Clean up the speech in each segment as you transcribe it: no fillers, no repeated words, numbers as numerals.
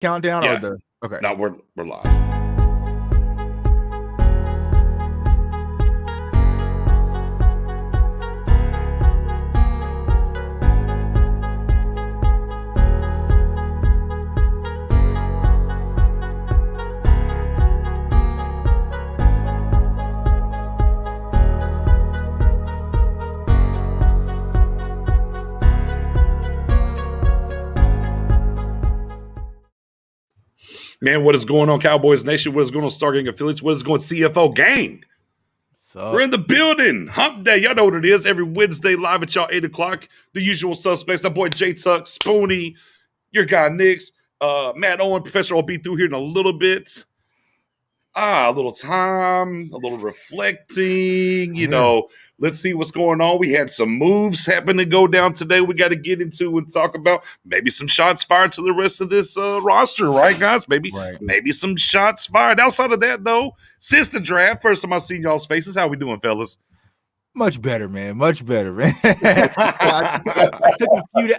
countdown or the okay? No, we're live. Man, what is going on, Cowboys Nation? What is going on, Stargang Affiliates? What is going on, CFO Gang? We're in the building. Hump Day. Y'all know what it is. Every Wednesday, live at y'all 8 o'clock. The usual suspects. That boy J-Tuck, Spoonie, your guy Nix, Matt Owen, Professor will be through here in a little bit. A little time, a little reflecting, let's see what's going on. We had some moves happen to go down today. We got to get into and talk about maybe some shots fired to the rest of this roster, right, guys? Maybe some shots fired. Outside of that, though, since the draft, first time I've seen y'all's faces. How we doing, fellas? Much better, man. Much better, man. I took a few.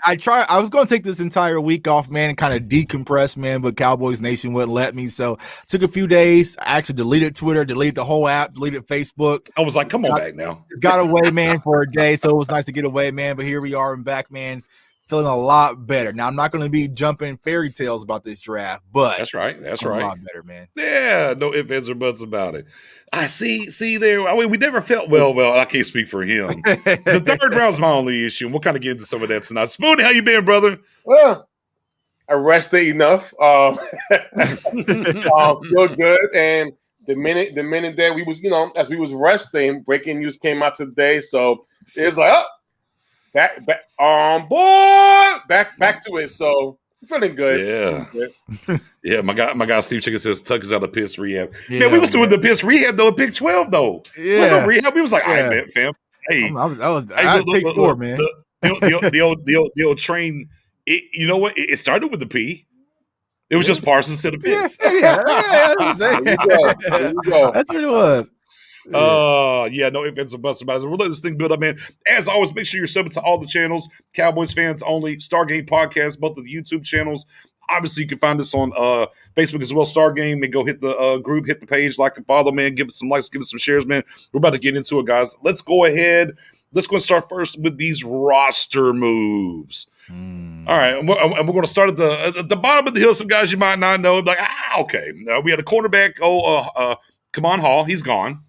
I was going to take this entire week off, man, and kind of decompress, man, but Cowboys Nation wouldn't let me. So took a few days. I actually deleted Twitter, deleted the whole app, deleted Facebook. I was like, come on back now. Got away, man, for a day. So it was nice to get away, man. But here we are and back, man. Feeling a lot better. Now, I'm not going to be jumping fairy tales about this draft, but that's right. A lot better, man. Yeah, no ifs, ands, or buts about it. I see there. I mean, we never felt well. I can't speak for him. The third round's my only issue, and we'll kind of get into some of that tonight. Spoonie, how you been, brother? Well, I rested enough. Feel good. And the minute that we was, as we was resting, breaking news came out today. So it was like, back on board, back to it. So feeling good. Yeah. Yeah, my guy Steve Chicken says Tuck is out of piss rehab. Yeah, man, we was doing the piss rehab though at pick 12 though. Yeah. What's up, rehab? We was like, all right, man, fam. Hey, I pick 4, man. The old train. You know what? It started with the P. It was just Parsons to the piss. Yeah. There you go. That's what it was. No ifs and buts about it. We'll let this thing build up, man. As always, make sure you're subbing to all the channels. Cowboys fans only, Stargame Podcast, both of the YouTube channels. Obviously, you can find us on Facebook as well, Stargame, and go hit the group, hit the page, like and follow, man. Give us some likes, give us some shares, man. We're about to get into it, guys. Let's go ahead. Let's go and start first with these roster moves. All right, and we're going to start at the bottom of the hill. Some guys you might not know, like, okay. We had a cornerback, Kamon Hall. He's gone.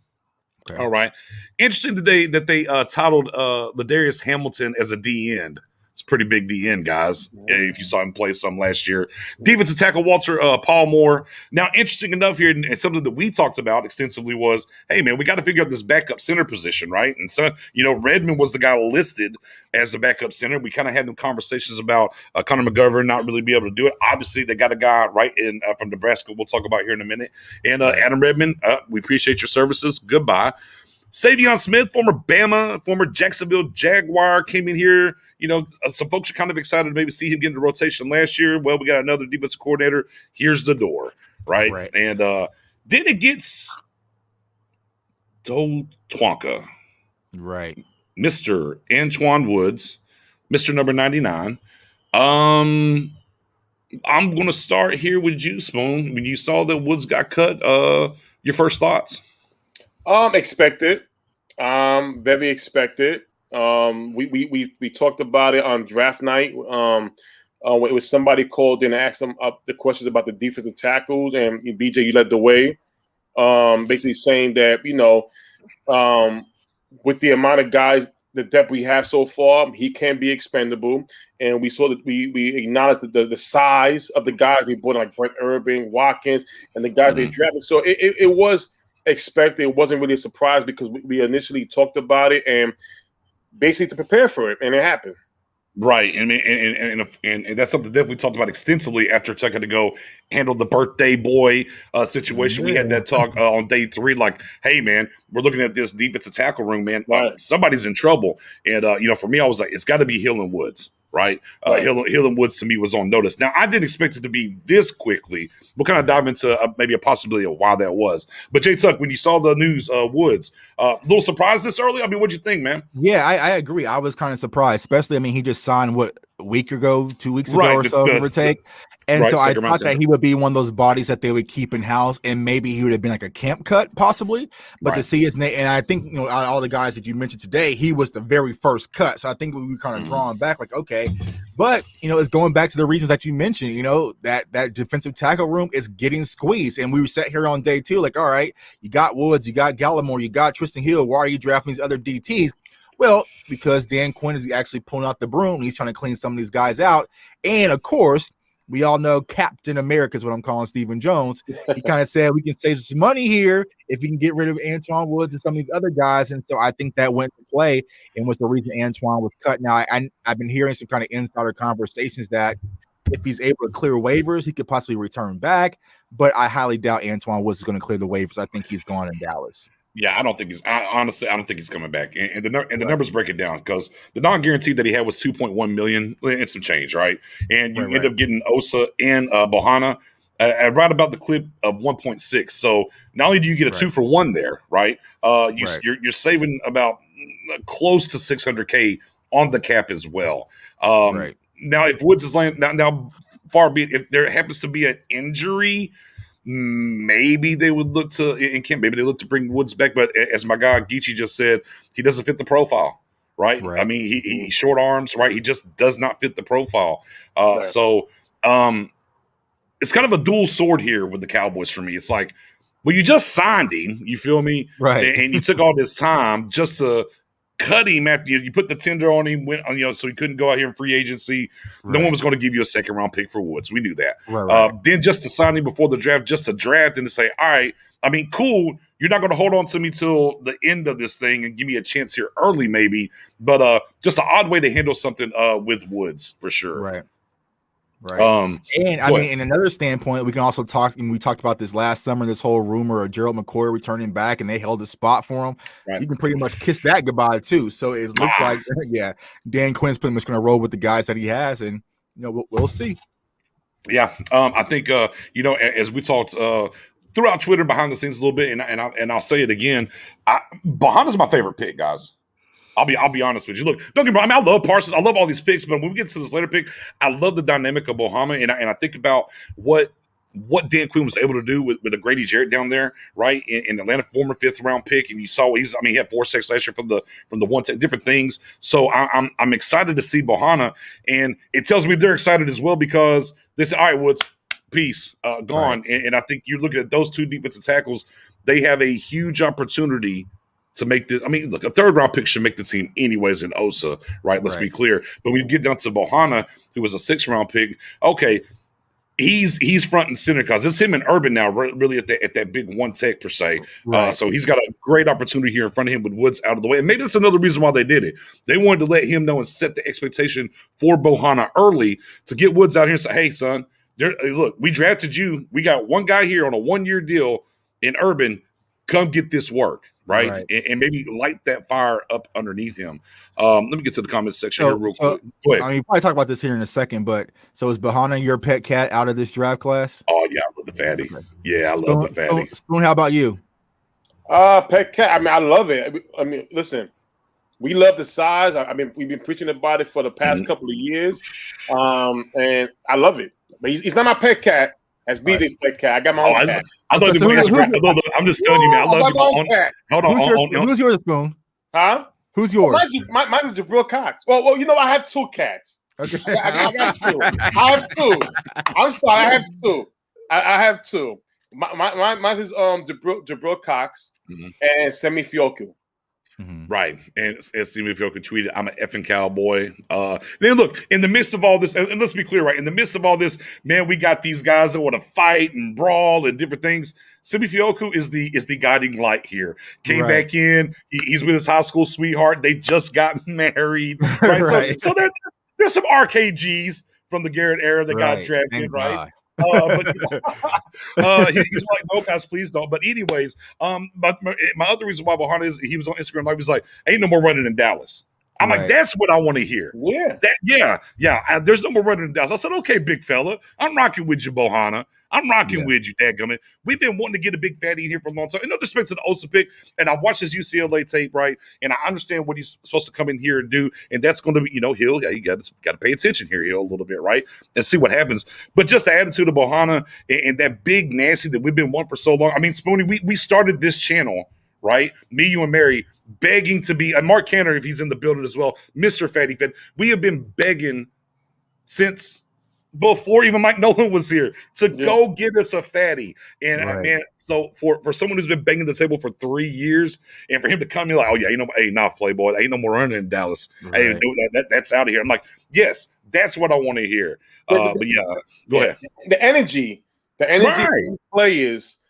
Okay. All right. Interesting today that they titled Ladarius Hamilton as a D end. It's a pretty big D end, guys. If you saw him play some last year. Defensive tackle Walter Paul Moore. Now, interesting enough here, and something that we talked about extensively was, hey, man, we got to figure out this backup center position, right? And so, Redmond was the guy listed as the backup center. We kind of had them conversations about Connor McGovern not really be able to do it. Obviously, they got a guy right in from Nebraska we'll talk about here in a minute. And Adam Redmond, we appreciate your services. Goodbye. Savion Smith, former Bama, former Jacksonville Jaguar, came in here. Some folks are kind of excited to maybe see him get into rotation last year. Well, we got another defensive coordinator. Here's the door, right? And then it gets Twanka. Right. Mr. Antoine Woods, Mr. number 99. I'm going to start here with you, Spoon. When you saw that Woods got cut, your first thoughts? Expected. Very expected. We talked about it on draft night. It was somebody called in and asked them the questions about the defensive tackles, and BJ, you led the way. Basically saying that with the amount of guys, the depth we have so far, he can be expendable. And we saw that we acknowledged the size of the guys they brought, like Brent Urban, Watkins, and the guys they drafted. So it was expected. It wasn't really a surprise because we initially talked about it and basically to prepare for it, and it happened. Right, and that's something that we talked about extensively after Chuck had to go handle the birthday boy situation. We had that talk on day 3, like, hey, man, we're looking at this defensive tackle room, man. Somebody's in trouble. And, for me, I was like, it's got to be Hill and Woods. Right. Hill and Woods to me was on notice. Now, I didn't expect it to be this quickly. We'll kind of dive into maybe a possibility of why that was. But Jay Tuck, when you saw the news, Woods, a little surprised this early? I mean, what'd you think, man? Yeah, I agree. I was kind of surprised, especially, he just signed, a week ago, 2 weeks ago or so, give or take. And Right, so I second round thought that center. he would be one of those bodies that they would keep in house, and maybe he would have been like a camp cut, possibly. But to Right. see his name, and I think all the guys that you mentioned today, he was the very first cut. So I think we were kind of drawing back, like okay, but it's going back to the reasons that you mentioned. That defensive tackle room is getting squeezed, and we were sat here on day 2, like all right, you got Woods, you got Gallimore, you got Tristan Hill. Why are you drafting these other DTs? Well, because Dan Quinn is actually pulling out the broom. He's trying to clean some of these guys out, and of course. We all know Captain America is what I'm calling Stephen Jones. He kind of said we can save some money here if we can get rid of Antoine Woods and some of these other guys. And so I think that went to play and was the reason Antoine was cut. Now, I've been hearing some kind of insider conversations that if he's able to clear waivers, he could possibly return back. But I highly doubt Antoine Woods is going to clear the waivers. I think he's gone in Dallas. Yeah, I don't think he's. Honestly, I don't think he's coming back. And the numbers break it down because the non-guaranteed that he had was 2.1 million and some change, right? And you end up getting Osa and Bohanna at right about the clip of 1.6. So not only do you get a 2 for 1 there, right? You're saving about close to 600K on the cap as well. Now, if Woods is laying now, far be it, if there happens to be an injury. Maybe they would look to maybe they look to bring Woods back, but as my guy Geechee just said, he doesn't fit the profile, right? I mean, he short arms, right? He just does not fit the profile. So it's kind of a dual sword here with the Cowboys for me. It's like, well, you just signed him, you feel me? Right. And you took all this time just to cut him after you put the tender on him, so he couldn't go out here in free agency. No one was going to give you a second round pick for Woods. We knew that. Then just to sign him before the draft, just to draft and to say, all right, I mean, cool. You're not going to hold on to me till the end of this thing and give me a chance here early, maybe. But just an odd way to handle something with Woods for sure. Right. And I mean, in another standpoint, we can also talk. And we talked about this last summer. This whole rumor of Gerald McCoy returning back, and they held a spot for him. You can pretty much kiss that goodbye too. So it looks like, Dan Quinn's pretty much going to roll with the guys that he has, and we'll see. Yeah, I think as we talked throughout Twitter behind the scenes a little bit, and I'll say it again, Bohanna's my favorite pick, guys. I'll be honest with you. Look, don't get me wrong. I love Parsons. I love all these picks, but when we get to this later pick, I love the dynamic of Bohanna, and I think about what Dan Quinn was able to do with a Grady Jarrett down there, right? In Atlanta, former 5th round pick, and you saw he had 4 sacks last year from the 1-10, different things. So I'm excited to see Bohanna, and it tells me they're excited as well because they say, all right, Woods, peace, gone. And I think you're looking at those 2 defensive tackles. They have a huge opportunity to make this. I mean, look, a 3rd round pick should make the team anyways in Osa, right? Let's be clear. But when you get down to Bohanna, who was a 6th round pick, okay, he's front and center because it's him and Urban now, really at that big 1 tech per se. So he's got a great opportunity here in front of him with Woods out of the way. And maybe that's another reason why they did it. They wanted to let him know and set the expectation for Bohanna early to get Woods out here and say, hey, son, look, we drafted you. We got one guy here on a 1-year deal in Urban. Come get this work. Right? And maybe light that fire up underneath him. Let me get to the comments section here real quick. Go ahead. I mean, probably talk about this here in a second, but so is Bohanna your pet cat out of this draft class? Oh, yeah, I love the fatty. Okay. Yeah, I love the fatty. Spoon, how about you? Pet cat. I mean, I love it. I mean, listen, we love the size. I mean, we've been preaching about it for the past couple of years, and I love it. But he's not my pet cat. As BJ's pet cat, I got my own cat. I'm just telling you, man. I love you. Hold on. Who's yours, Spoon? Huh? Who's yours? Mine's is Jabril Cox. Well, I have 2 cats. Okay. I got 2. I have 2. I'm sorry, I have 2. I have 2. Mine is Jabril Cox and Semi Fioku. Right. And as Semi Fioku tweeted, I'm an effing Cowboy. Then look, in the midst of all this, and let's be clear, right? In the midst of all this, man, we got these guys that want to fight and brawl and different things. Semi Fioku is the guiding light here. Came back in. He's with his high school sweetheart. They just got married. Right. So there's some RKGs from the Garrett era that got drafted, right? But he's like, no, guys, please don't. But anyways, my other reason why Bohanna is he was on Instagram Live, he's like, ain't no more running in Dallas. I'm like, that's what I want to hear. Yeah. There's no more running in Dallas. I said, okay, big fella, I'm rocking with you, Bohanna. I'm rocking with you, dadgummit. We've been wanting to get a big fatty in here for a long time. And no disrespect to the Osa pick, and I watched his UCLA tape, right? And I understand what he's supposed to come in here and do, and that's going to be, Hill. Yeah, you got to pay attention here, Hill, a little bit, right, and see what happens. But just the attitude of Bohanna and that big nasty that we've been wanting for so long. I mean, Spoonie, we started this channel, right? Me, you, and Mary, begging to be, and Mark Canner, if he's in the building as well, Mr. Fatty Fed. We have been begging since before even Mike Nolan was here to go get us a fatty. And man, so for someone who's been banging the table for 3 years, and for him to come in like, oh yeah, Playboy, ain't no more running in Dallas. Hey, that's out of here. I'm like, yes, that's what I want to hear. But yeah, go ahead. The energy of players,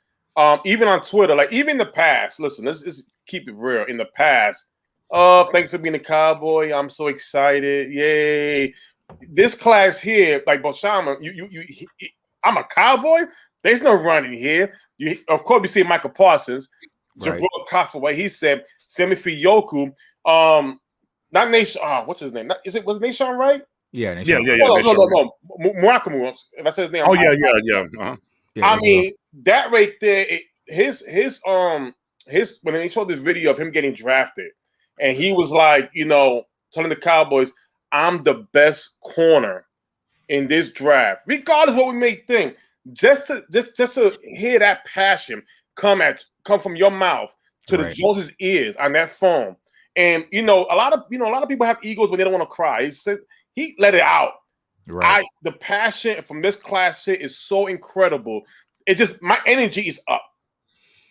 even on Twitter, like even in the past. Listen, let's keep it real. In the past, thanks for being a Cowboy. I'm so excited. Yay. This class here, like Boshama, I'm a Cowboy. There's no running here. Of course, we see Michael Parsons, Jabril Cox, what he said, Semi Fiyoku, not Nation. What's his name? Was it Nation right? Yeah. No. Muakamu. If I say his name. Oh yeah. Uh-huh. I mean, that right there. His when they showed this video of him getting drafted, and he was like, telling the Cowboys, I'm the best corner in this draft, regardless of what we may think. Just to hear that passion come from your mouth to the Jones's ears on that phone, and a lot of people have egos when they don't want to cry. He let it out. Right. The passion from this class here is so incredible. It just, my energy is up,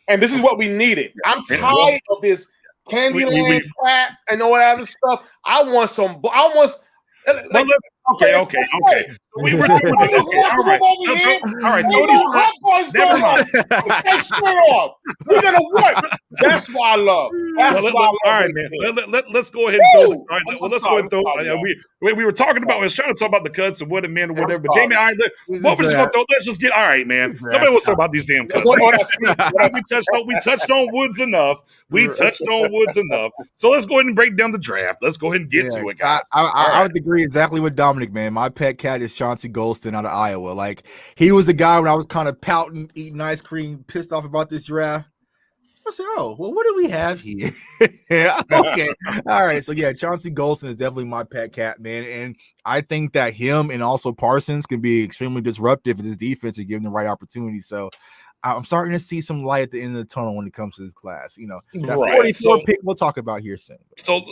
and this is what we needed. I'm tired of this Candyland crap and all that other stuff. I want some. Okay. We were doing it. Okay, all right. Never mind. We're gonna work. That's what I love. All right, man. Let's go ahead and throw. All right, let's go ahead and throw. We were talking about. I was trying to talk about the cuts and what a man or whatever. But Damien, all right, what we're just gonna throw. Let's just get. All right, man. Nobody wants to talk about these damn cuts. We touched on Woods enough. So let's go ahead and break down the draft. Let's go ahead and get to it, guys. I would agree exactly with Dominic, man. My pet cat is Chauncey Golston out of Iowa. Like, he was the guy when I was kind of pouting, eating ice cream, pissed off about this draft. I said, oh, well, what do we have here? Okay. All right. So, yeah, Chauncey Golston is definitely my pet cat, man. And I think that him and also Parsons can be extremely disruptive in this defense and give them the right opportunity. So, I'm starting to see some light at the end of the tunnel when it comes to this class. That 44 pick we'll talk about here soon. So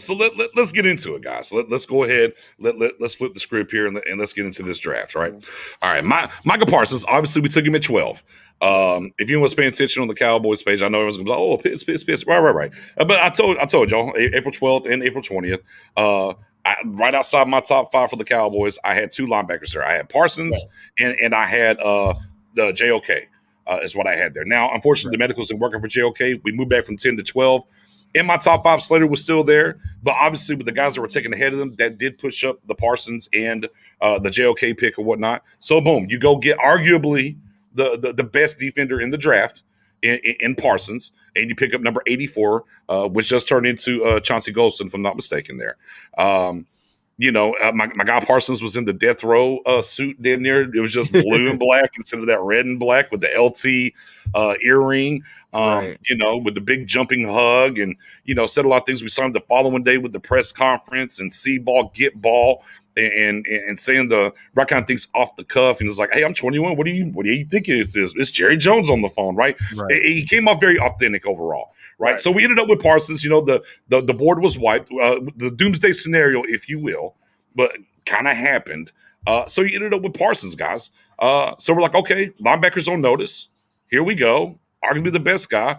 let's get into it, guys. Let's go ahead. Let's flip the script here and let's get into this draft, right? All right, Michael Parsons. Obviously, we took him at 12. If you was paying attention on the Cowboys page, I know everyone's gonna be like, oh, Pitts. Right. But I told y'all, April 12th and April 20th. Right outside my top 5 for the Cowboys, I had 2 linebackers there. I had Parsons and I had the JOK. Is what I had there. Now, unfortunately, the medicals didn't working for JOK. We moved back from 10 to 12. In my top 5, Slater was still there, but obviously with the guys that were taken ahead of them, that did push up the Parsons and the JOK pick or whatnot. So, boom, you go get arguably the best defender in the draft in Parsons, and you pick up number 84, which just turned into Chauncey Golston, if I'm not mistaken there. My guy Parsons was in the death row suit down there. It was just blue and black instead of that red and black with the LT earring, with the big jumping hug, and, said a lot of things. We saw him the following day with the press conference and see ball, get ball, and saying the right kind of things off the cuff. And it's like, hey, I'm 21. What do you think it is? It's Jerry Jones on the phone, right? He came off very authentic overall. Right. So we ended up with Parsons. The board was wiped, the doomsday scenario, if you will, but kind of happened. So you ended up with Parsons, guys. So we're like, okay, linebackers on notice. Here we go. Arguably the best guy.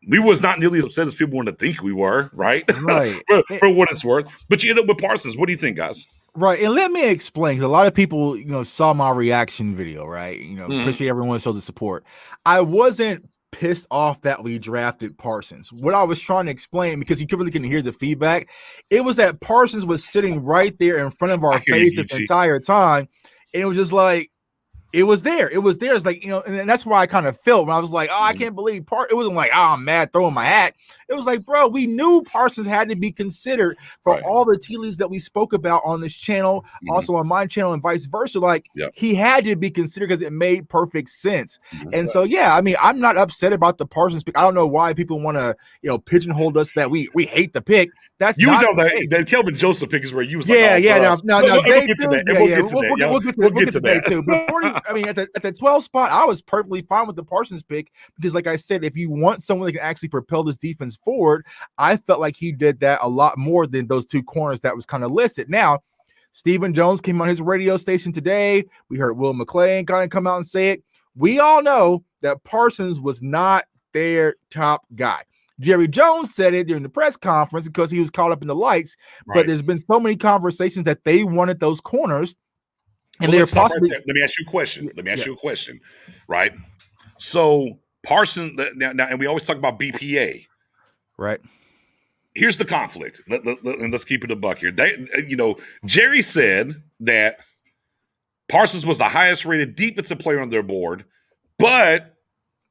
We was not nearly as upset as people want to think we were, right? Right. for what it's worth. But you end up with Parsons. What do you think, guys? Right, and let me explain, because a lot of people, saw my reaction video, right? Appreciate everyone showed the support. I wasn't pissed off that we drafted Parsons. What I was trying to explain, because you really couldn't hear the feedback, it was that Parsons was sitting right there in front of our face the entire time, and it was just like, It was there. It was there. It's like, and that's why I kind of felt when I was like, oh, I can't believe it wasn't like, oh, I'm mad throwing my hat. It was like, bro, we knew Parsons had to be considered for all the tea leaves that we spoke about on this channel, also on my channel and vice versa. Like he had to be considered because it made perfect sense. And so, yeah, I mean, I'm not upset about the Parsons pick. I don't know why people want to, pigeonhole us that we hate the pick. That's you not that Kelvin Joseph pick is where you was no, we'll get to that. We'll get to that too. But I mean, at the 12 spot, I was perfectly fine with the Parsons pick because, like I said, if you want someone that can actually propel this defense forward, I felt like he did that a lot more than those two corners that was kind of listed. Now, Stephen Jones came on his radio station today. We heard Will McClay kind of come out and say it. We all know that Parsons was not their top guy. Jerry Jones said it during the press conference because he was caught up in the lights, but there's been so many conversations that they wanted those corners. And they're possibly. Let me ask you a question. You a question, right? So Parsons now, and we always talk about BPA, right? Here's the conflict, and let's keep it a buck here. Jerry said that Parsons was the highest rated defensive player on their board, but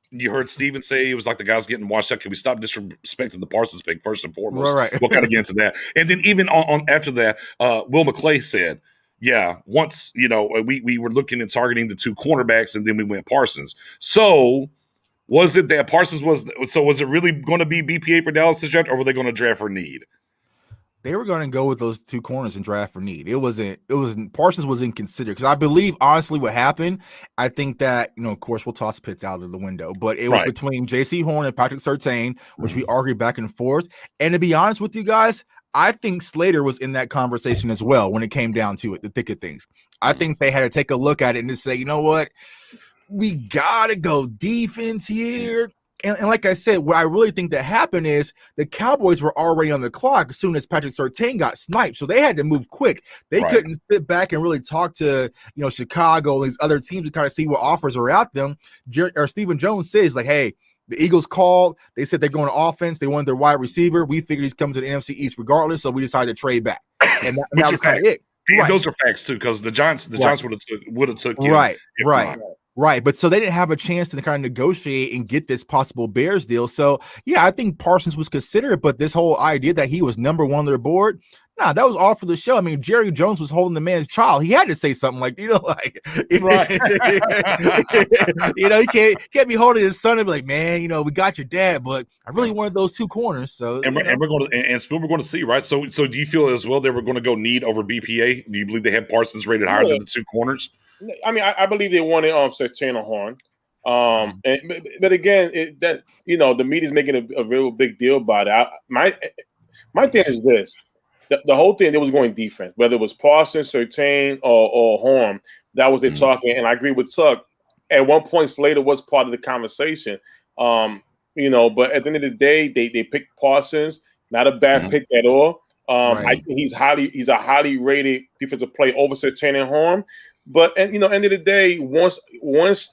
you heard Steven say it was like the guys getting washed out. Can we stop disrespecting the Parsons pick first and foremost? Right. We'll kind of get into that. And then even on after that, Will McClay said, yeah, once, we were looking and targeting the two cornerbacks and then we went Parsons. So was it that Parsons was it really going to be BPA for Dallas to draft, or were they going to draft for need? They were going to go with those two corners and draft for need. It wasn't Parsons wasn't considered because I believe honestly what happened, I think that, of course we'll toss Pitts out of the window, but it was between J.C. Horn and Patrick Surtain, which we argued back and forth. And to be honest with you guys, I think Slater was in that conversation as well when it came down to it, the thick of things. I think they had to take a look at it and just say, you know what, we got to go defense here. And like I said, what I really think that happened is the Cowboys were already on the clock as soon as Patrick Surtain got sniped. So they had to move quick. They couldn't sit back and really talk to, Chicago and these other teams to kind of see what offers are out them. Stephen Jones says, like, hey, the Eagles called. They said they're going to offense. They wanted their wide receiver. We figured he's coming to the NFC East regardless, so we decided to trade back. And that was kind of it. Those are facts, too, because the Giants would have took him. Right. But so they didn't have a chance to kind of negotiate and get this possible Bears deal. So, yeah, I think Parsons was considered, but this whole idea that he was number one on their board, that was all for the show. I mean, Jerry Jones was holding the man's child. He had to say something like, right. He can't be holding his son and be like, man, we got your dad, but I really wanted those two corners. So, and we're going to see, right? So do you feel as well they were going to go need over BPA? Do you believe they had Parsons rated higher than the two corners? I mean, I believe they wanted Surtain Horn. But again, the media's making a real big deal about it. My thing is this. The whole thing, they was going defense, whether it was Parsons, Surtain, or Horn. That was their talking, and I agree with Tuck. At one point, Slater was part of the conversation. But at the end of the day, they picked Parsons. Not a bad pick at all. I think he's a highly rated defensive player over Surtain and Horn. But end of the day, once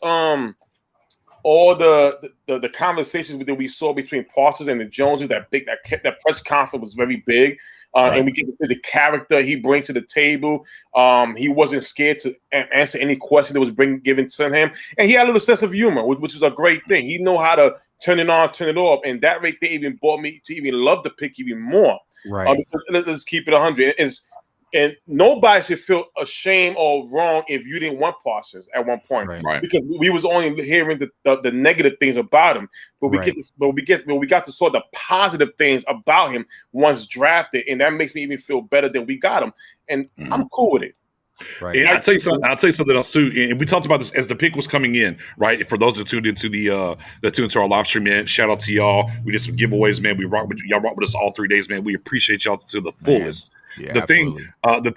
all the conversations that we saw between Parsons and the Joneses, that press conference was very big. And we get to see the character he brings to the table. He wasn't scared to answer any question that was given to him. And he had a little sense of humor, which is a great thing. He know how to turn it on, turn it off. And that right there even brought me to even love the pick even more. Right. Let's keep it 100. And nobody should feel ashamed or wrong if you didn't want Parsons at one point, because we was only hearing the negative things about him. But we got to saw the positive things about him once drafted, and that makes me even feel better that we got him. And I'm cool with it. Right. And I'll tell you something else too. And we talked about this as the pick was coming in, right? For those that tuned into our live stream, man, shout out to y'all. We did some giveaways, man. Y'all rock with us all 3 days, man. We appreciate y'all to the fullest. Yeah, the thing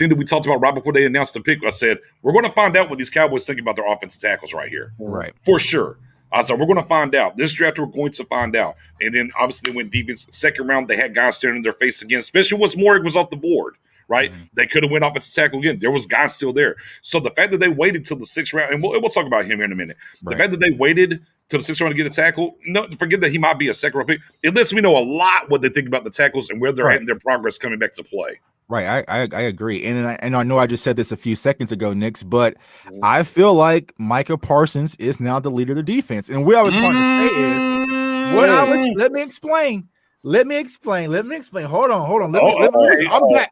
that we talked about right before they announced the pick, I said we're going to find out what these Cowboys think about their offensive tackles right here, right? For sure. I said we're going to find out. This draft we're going to find out. And then obviously they went defense. Second round they had guys staring in their face again, especially once Morrig was off the board. Right, they could have went offensive tackle again. There was guys still there. So the fact that they waited till the 6th round, and we'll talk about him here in a minute. The fact that they waited till the 6th round to get a tackle, forget that he might be a second round pick. It lets me know a lot what they think about the tackles and where they're at in their progress coming back to play. Right, I agree, and I know I just said this a few seconds ago, Knicks, but I feel like Micah Parsons is now the leader of the defense, and what I was trying to say is let me explain. Let me explain. Hold on.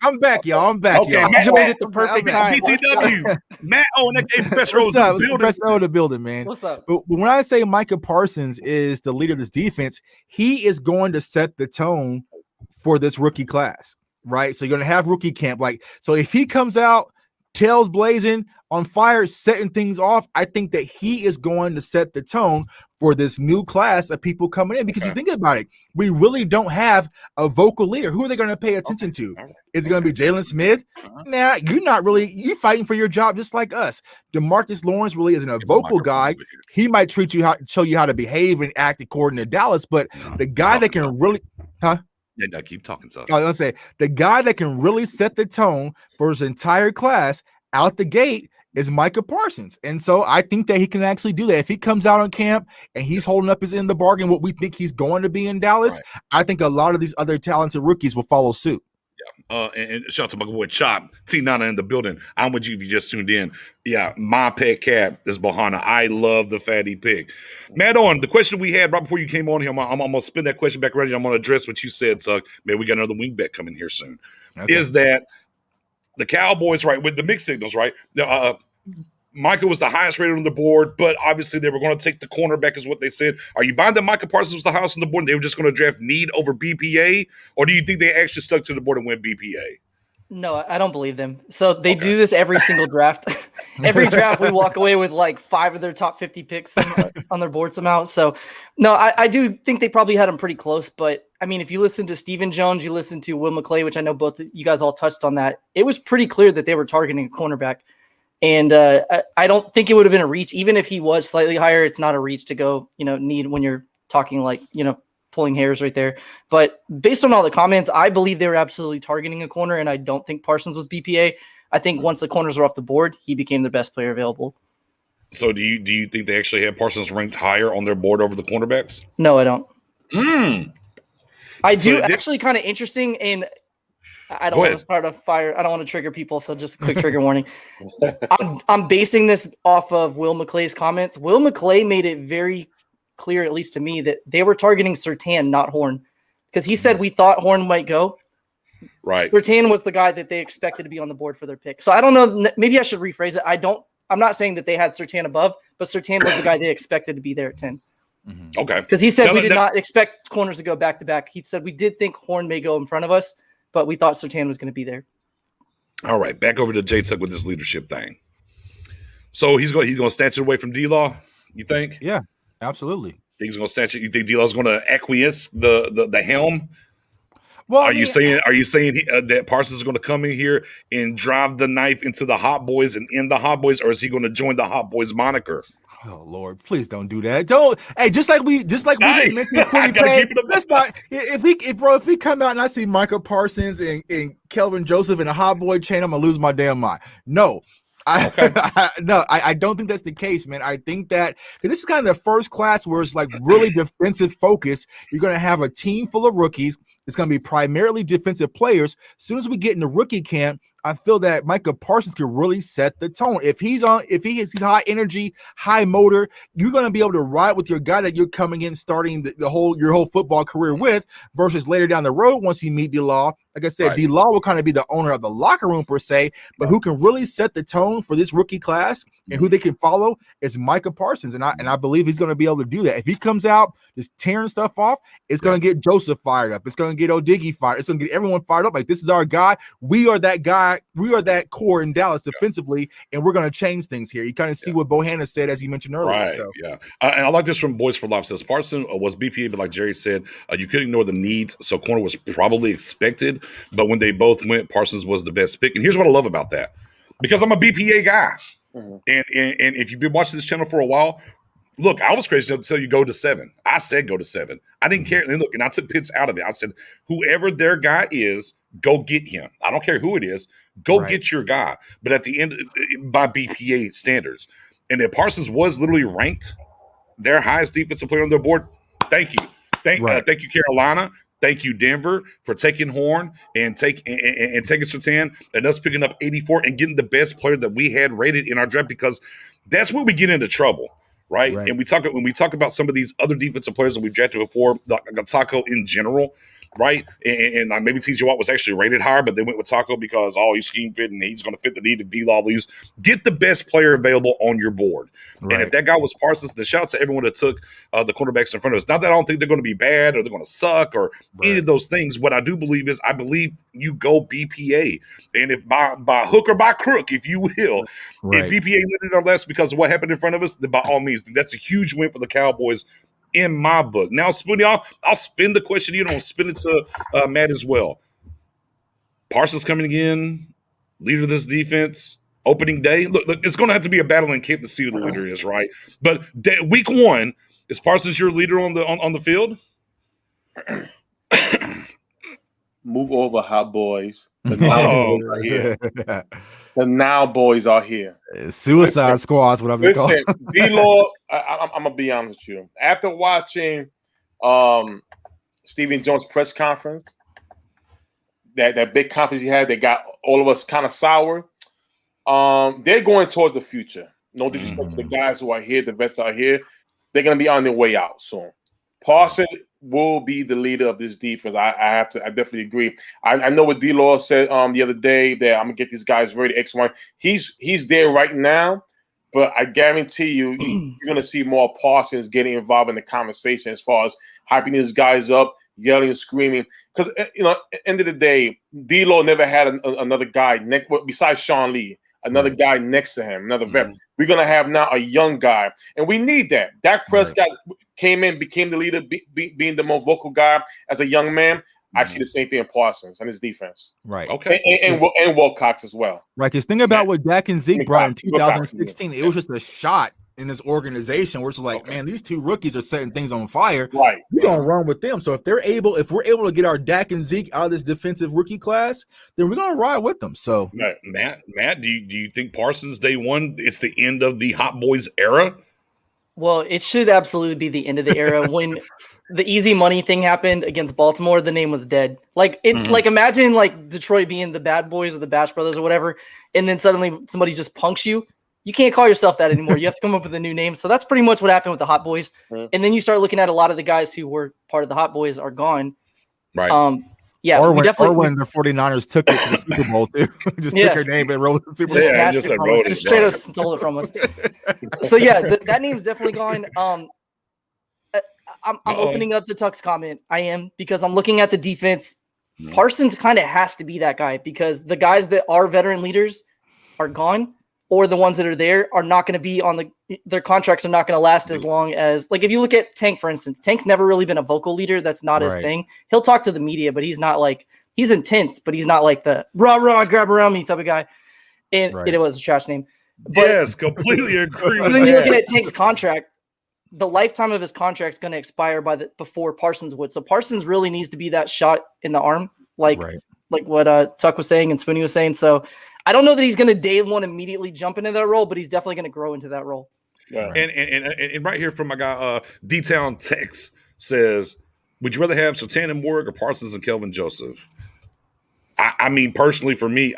I'm back, y'all. Okay, y'all. Matt, Joined at the perfect time. BTW. Matt Owen, that game Professor What's O's in up? the building. Professor O in the building, man. What's up? But when I say Micah Parsons is the leader of this defense, he is going to set the tone for this rookie class, right? So you're going to have rookie camp. So if he comes out, tails blazing, on fire, setting things off, I think that he is going to set the tone for this new class of people coming in. Because you think about it, we really don't have a vocal leader. Who are they going to pay attention to? Is it going to be Jalen Smith? Nah, you're fighting for your job just like us. DeMarcus Lawrence really isn't a vocal guy. He might show you how to behave and act according to Dallas, but the guy that can really, Yeah, no, keep talking, son. I was gonna say the guy that can really set the tone for his entire class out the gate is Micah Parsons. And so I think that he can actually do that. If he comes out on camp and he's holding up his end of the bargain, what we think he's going to be in Dallas, I think a lot of these other talented rookies will follow suit. And shout out to my boy Chop, T9 in the building. I'm with you if you just tuned in. Yeah, my pet cat is Bahana. I love the fatty pig. Matt On, the question we had right before you came on here, I'm going to spin that question back around. I'm going to address what you said, Tuck. Man, we got another wing bet coming here soon. Okay. Is that the Cowboys, right, with the mixed signals, right? Micah was the highest rated on the board, but obviously they were going to take the cornerback, is what they said. Are you buying that Micah Parsons was the highest on the board and they were just going to draft need over BPA? Or do you think they actually stuck to the board and went BPA? No, I don't believe them. So they do this every single draft. Every draft, we walk away with like 5 of their top 50 picks on their board somehow. So, no, I do think they probably had them pretty close. But, I mean, if you listen to Stephen Jones, you listen to Will McClay, which I know both you guys all touched on that, it was pretty clear that they were targeting a cornerback. And I don't think it would have been a reach. Even if he was slightly higher, it's not a reach to go, need when you're talking like, pulling hairs right there. But based on all the comments, I believe they were absolutely targeting a corner, and I don't think Parsons was BPA. I think once the corners were off the board, he became the best player available. So do you think they actually had Parsons ranked higher on their board over the cornerbacks? No, I don't. I do actually kind of interesting, and I don't want to start a fire. I don't want to trigger people, so just a quick trigger warning. I'm basing this off of Will McClay's comments. Will McClay made it very clear, at least to me, that they were targeting Surtain, not Horn, because he said we thought Horn might go. Right. Surtain was the guy that they expected to be on the board for their pick. So I don't know. Maybe I should rephrase it. I'm not saying that they had Surtain above, but Surtain was the guy they expected to be there at 10. Okay. Because he said we did not expect corners to go back to back. He said we did think Horn may go in front of us, but we thought Surtain was going to be there. All right, back over to J Tuck with this leadership thing. So he's going to snatch it away from D-Law, you think? Yeah, absolutely. Think he's going to snatch it? You think D-Law's going to acquiesce the helm? Well, are you saying that Parsons is going to come in here and drive the knife into the Hot Boys and end the Hot Boys, or is he going to join the Hot Boys moniker? Oh Lord, please don't do that. Don't. Hey, just like we didn't mention pretty bad. That's not. If we come out and I see Micah Parsons and Kelvin Joseph in a Hot Boy chain, I'm gonna lose my damn mind. No. I don't think that's the case, man. I think that this is kind of the first class where it's like really defensive focus. You're going to have a team full of rookies. It's going to be primarily defensive players. As soon as we get into rookie camp, I feel that Micah Parsons can really set the tone. If he's he's high energy, high motor, you're going to be able to ride with your guy that you're coming in, starting your whole football career with, versus later down the road once you meet D-Law. Like I said, D-Law will kind of be the owner of the locker room per se, but who can really set the tone for this rookie class and who they can follow is Micah Parsons, and I believe he's going to be able to do that. If he comes out just tearing stuff off, it's going to get Joseph fired up. It's going to get Odiggy fired. It's going to get everyone fired up. Like, this is our guy. We are that guy. We are that core in Dallas defensively, and we're going to change things here. You kind of see what Bohanna said, as you mentioned earlier. Right. So. Yeah. And I like this from Boys for Life. Says Parsons was BPA, but like Jerry said, you couldn't ignore the needs. So corner was probably expected, but when they both went, Parsons was the best pick. And here's what I love about that, because I'm a BPA guy, and if you've been watching this channel for a while, look, I was crazy enough to tell you go to 7. I said go to 7. I didn't care. And look, and I took Pitts out of it. I said, whoever their guy is, go get him. I don't care who it is. Go get your guy. But at the end, by BPA standards, and if Parsons was literally ranked their highest defensive player on their board, thank you. Thank you, Carolina. Thank you, Denver, for taking Horn and taking Surtain and us picking up 84 and getting the best player that we had rated in our draft, because that's where we get into trouble, right? And when we talk about some of these other defensive players that we drafted before, like Taco in general, right? And maybe TJ Watt was actually rated higher, but they went with Taco because he's scheme fit and he's going to fit the need of D-Law leaves. Get the best player available on your board. Right. And if that guy was Parsons, then shout out to everyone that took the cornerbacks in front of us. Not that I don't think they're going to be bad or they're going to suck or any of those things. What I do believe is I believe you go BPA. And if by hook or by crook, if you will, if BPA limited our less because of what happened in front of us, then by all means, that's a huge win for the Cowboys in my book. Now, Spoonie, I'll spin the question. Spin it to Matt as well. Parsons coming again, leader of this defense, opening day. Look, it's going to have to be a battle in camp to see who the leader is, right? But week 1, is Parsons your leader on the field? Move over, hot boys. The now boys are here. The now boys are here. Suicide Squad's what I've been calling. D-Law, I'm gonna be honest with you. After watching Stephen Jones' press conference, that big conference he had, that got all of us kind of sour. They're going towards the future. No disrespect to the guys who are here, the vets are here. They're gonna be on their way out soon. Parsons will be the leader of this defense. I definitely agree. I know what D-Law said the other day that I'm gonna get these guys ready. X1. He's there right now, but I guarantee you're gonna see more Parsons getting involved in the conversation as far as hyping these guys up, yelling and screaming. Because at the end of the day, D-Law never had another guy besides Sean Lee. Another guy next to him, another vet. We're going to have now a young guy, and we need that. Dak Prescott came in, became the leader, being the most vocal guy as a young man. I see the same thing in Parsons and his defense. Right. Okay. And Wilcox as well. Right, because think about what Dak and Zeke brought in 2016. It was just a shot in this organization where it's like, man, these two rookies are setting things on fire. Right. We're gonna run with them. So if we're able to get our Dak and Zeke out of this defensive rookie class, then we're gonna ride with them. So Matt, do you think Parsons day 1, it's the end of the Hot Boys era? Well, it should absolutely be the end of the era. When the easy money thing happened against Baltimore, the name was dead. Like imagine like Detroit being the Bad Boys or the Bash Brothers or whatever, and then suddenly somebody just punks you. You can't call yourself that anymore. You have to come up with a new name. So that's pretty much what happened with the Hot Boys. And then you start looking at a lot of the guys who were part of the Hot Boys are gone. Right. Yeah. Or when the 49ers took it to the Super Bowl too. Just took her name and rolled the Super Bowl. Just straight up stole it from us. So yeah, that name's definitely gone. I'm opening up the Tux comment. I am, because I'm looking at the defense. Parsons kind of has to be that guy, because the guys that are veteran leaders are gone, or the ones that are there are not going to be on their contracts are not going to last as long as, like, if you look at Tank, for instance, Tank's never really been a vocal leader. That's not his thing. He'll talk to the media, but he's not like, he's intense, but he's not like the rah, grab around me type of guy. And it was a trash name. But, yes, completely agree. So then you're looking at Tank's contract. The lifetime of his contract is going to expire before Parsons would. So Parsons really needs to be that shot in the arm, like what Tuck was saying and Spoonie was saying. So I don't know that he's going to day 1 immediately jump into that role, but he's definitely going to grow into that role. Yeah. And right here from my guy, D-Town Tex says, would you rather have Surtain and Morg or Parsons and Kelvin Joseph? I mean, personally, for me,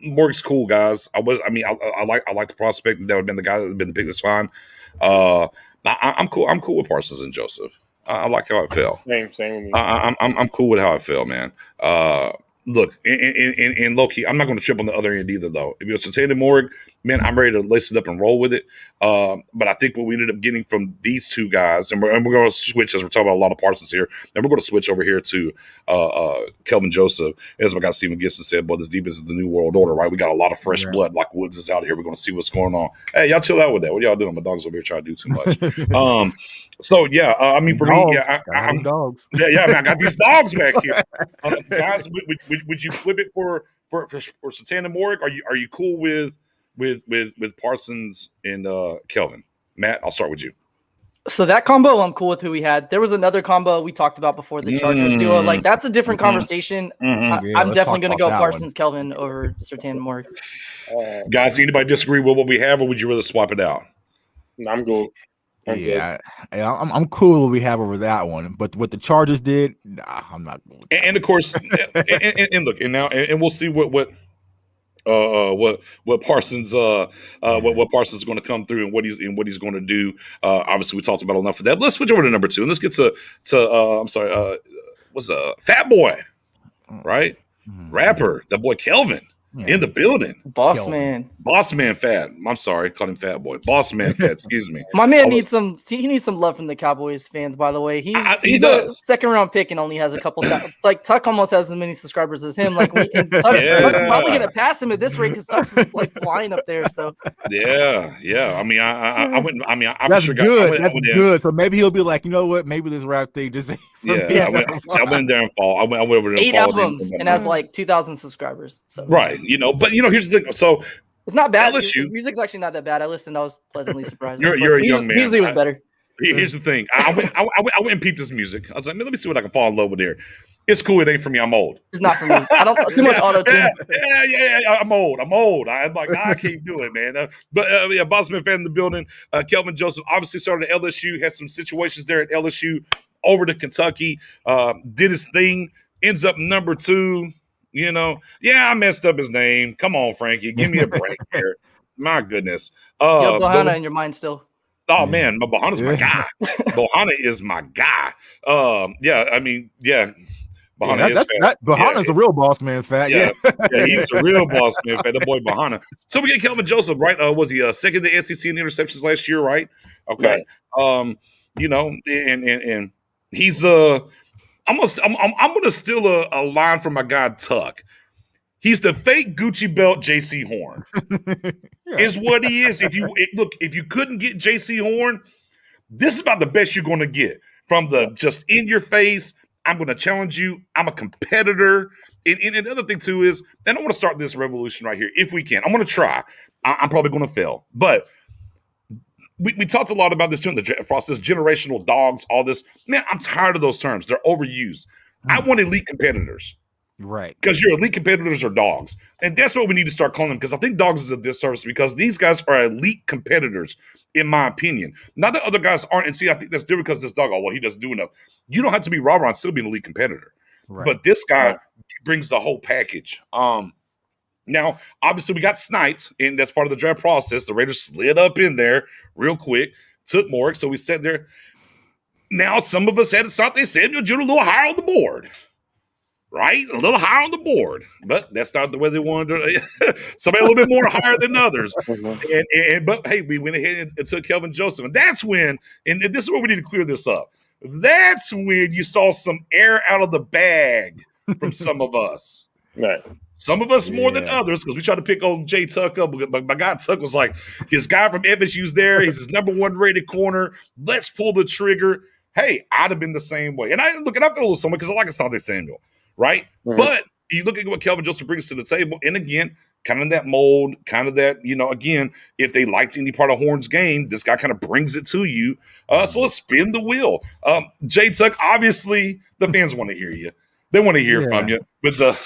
Morg's cool, guys. I like the prospect. That would have been the guy that would have been the pick. That's fine. I'm cool. I'm cool with Parsons and Joseph. I like how it felt. Same with me. I'm cool with how it felt, man. Look, in low-key, I'm not going to trip on the other end either, though. If it was Surtain and Morg, man, I'm ready to lace it up and roll with it. But I think what we ended up getting from these two guys, and we're going to switch, as we're talking about a lot of Parsons here, and we're going to switch over here to Kelvin Joseph. As my guy Stephen Gibson said, boy, this defense is the new world order, right? We got a lot of fresh blood, like Woods is out here. We're going to see what's going on. Hey, y'all chill out with that. What y'all doing? My dog's over here trying to do too much. So, yeah, I mean, for dogs. me, I'm dogs. Yeah, man, I got these dogs back here. Guys, would you flip it for Surtain and Morg? Are you cool with Parsons and Kelvin? Matt, I'll start with you. So that combo, I'm cool with who we had. There was another combo we talked about before, the Chargers duo. Like, that's a different conversation. I'm definitely going to go Parsons, Kelvin over Surtain and Morg. Guys, anybody disagree with what we have, or would you rather swap it out? I'm good. Yeah, I'm cool with what we have over that one, but what the Chargers did, nah, I'm not. And of course, and look, and now, and we'll see what Parsons what Parsons is going to come through and what he's going to do. Obviously, we talked about enough of that. Let's switch over to number 2 and let's get to I'm sorry, what's Fat Boy, right? Rapper, that boy Kelvin in the building. Boss man Fat. I'm sorry, called him Fat Boy. Boss man Fat. Excuse me. My man needs some love from the Cowboys fans. By the way, he's a second round pick and only has a couple. It's like Tuck almost has as many subscribers as him. Tuck's probably gonna pass him at this rate because Tuck's is like flying up there. So yeah. I mean, I went. I mean, I'm that's sure good. That's good. So maybe he'll be like, you know what? Maybe this rap thing just. I went there and fall. I went over there. 8 albums and has like 2,000 subscribers. So right, but here's the thing. So it's not bad. LSU, his music's actually not that bad. I listened. I was pleasantly surprised. You're a young man. Music was better. Here's the thing. I went and peeped his music. I was like, man, let me see what I can fall in love with here. It's cool. It ain't for me. I'm old. It's not for me. I don't too much auto tune. Yeah. I'm old. I'm like, I can't do it, man. But Bossman fan in the building. Kelvin Joseph obviously started at LSU. Had some situations there at LSU. Over to Kentucky. Did his thing. Ends up number 2. I messed up his name. Come on, Frankie. Give me a break here. My goodness. You have Bohanna in your mind still. Oh, man. Bohanna's my guy. Bohanna is my guy. Bohanna's a real boss man Fat. Yeah, he's a real boss man Fat. That boy Bohanna. So we get Kelvin Joseph, right? Was he second to SEC in interceptions last year, right? Okay. Right. And he's I'm gonna steal a line from my guy Tuck. He's the fake Gucci belt JC Horn. Is what he is. If you couldn't get JC Horn, this is about the best you're gonna get from the just in your face. I'm gonna challenge you. I'm a competitor. And another thing too is, and I want to start this revolution right here if we can. I'm gonna try. I'm probably gonna fail, but. We talked a lot about this during the draft process, generational dogs, all this. Man, I'm tired of those terms. They're overused. I want elite competitors. Right. Because your elite competitors are dogs. And that's what we need to start calling them, because I think dogs is a disservice because these guys are elite competitors, in my opinion. Not that other guys aren't. And see, I think that's different because this dog, he doesn't do enough. You don't have to be Robert and still be an elite competitor. Right. But this guy brings the whole package. Now, obviously, we got sniped, and that's part of the draft process. The Raiders slid up in there real quick, took Morrick, so we sat there. Now, some of us had Asante Samuel Jr. a little higher on the board, right? A little higher on the board, but that's not the way they wanted to. Somebody a little bit more higher than others. But, hey, we went ahead and took Kelvin Joseph, and that's when, and this is where we need to clear this up, that's when you saw some air out of the bag from some of us. Right. Some of us more than others, because we tried to pick old Jay Tuck up. But my guy Tuck was like, his guy from FSU's there. He's his number 1 rated corner. Let's pull the trigger. Hey, I'd have been the same way. And I feel a little somewhat because I like Asante Samuel, right? Mm-hmm. But you look at what Kelvin Joseph brings to the table, and again, kind of that mold, kind of that, again, if they liked any part of Horn's game, this guy kind of brings it to you. So let's spin the wheel. Jay Tuck, obviously, the fans want to hear you. They want to hear from you with the.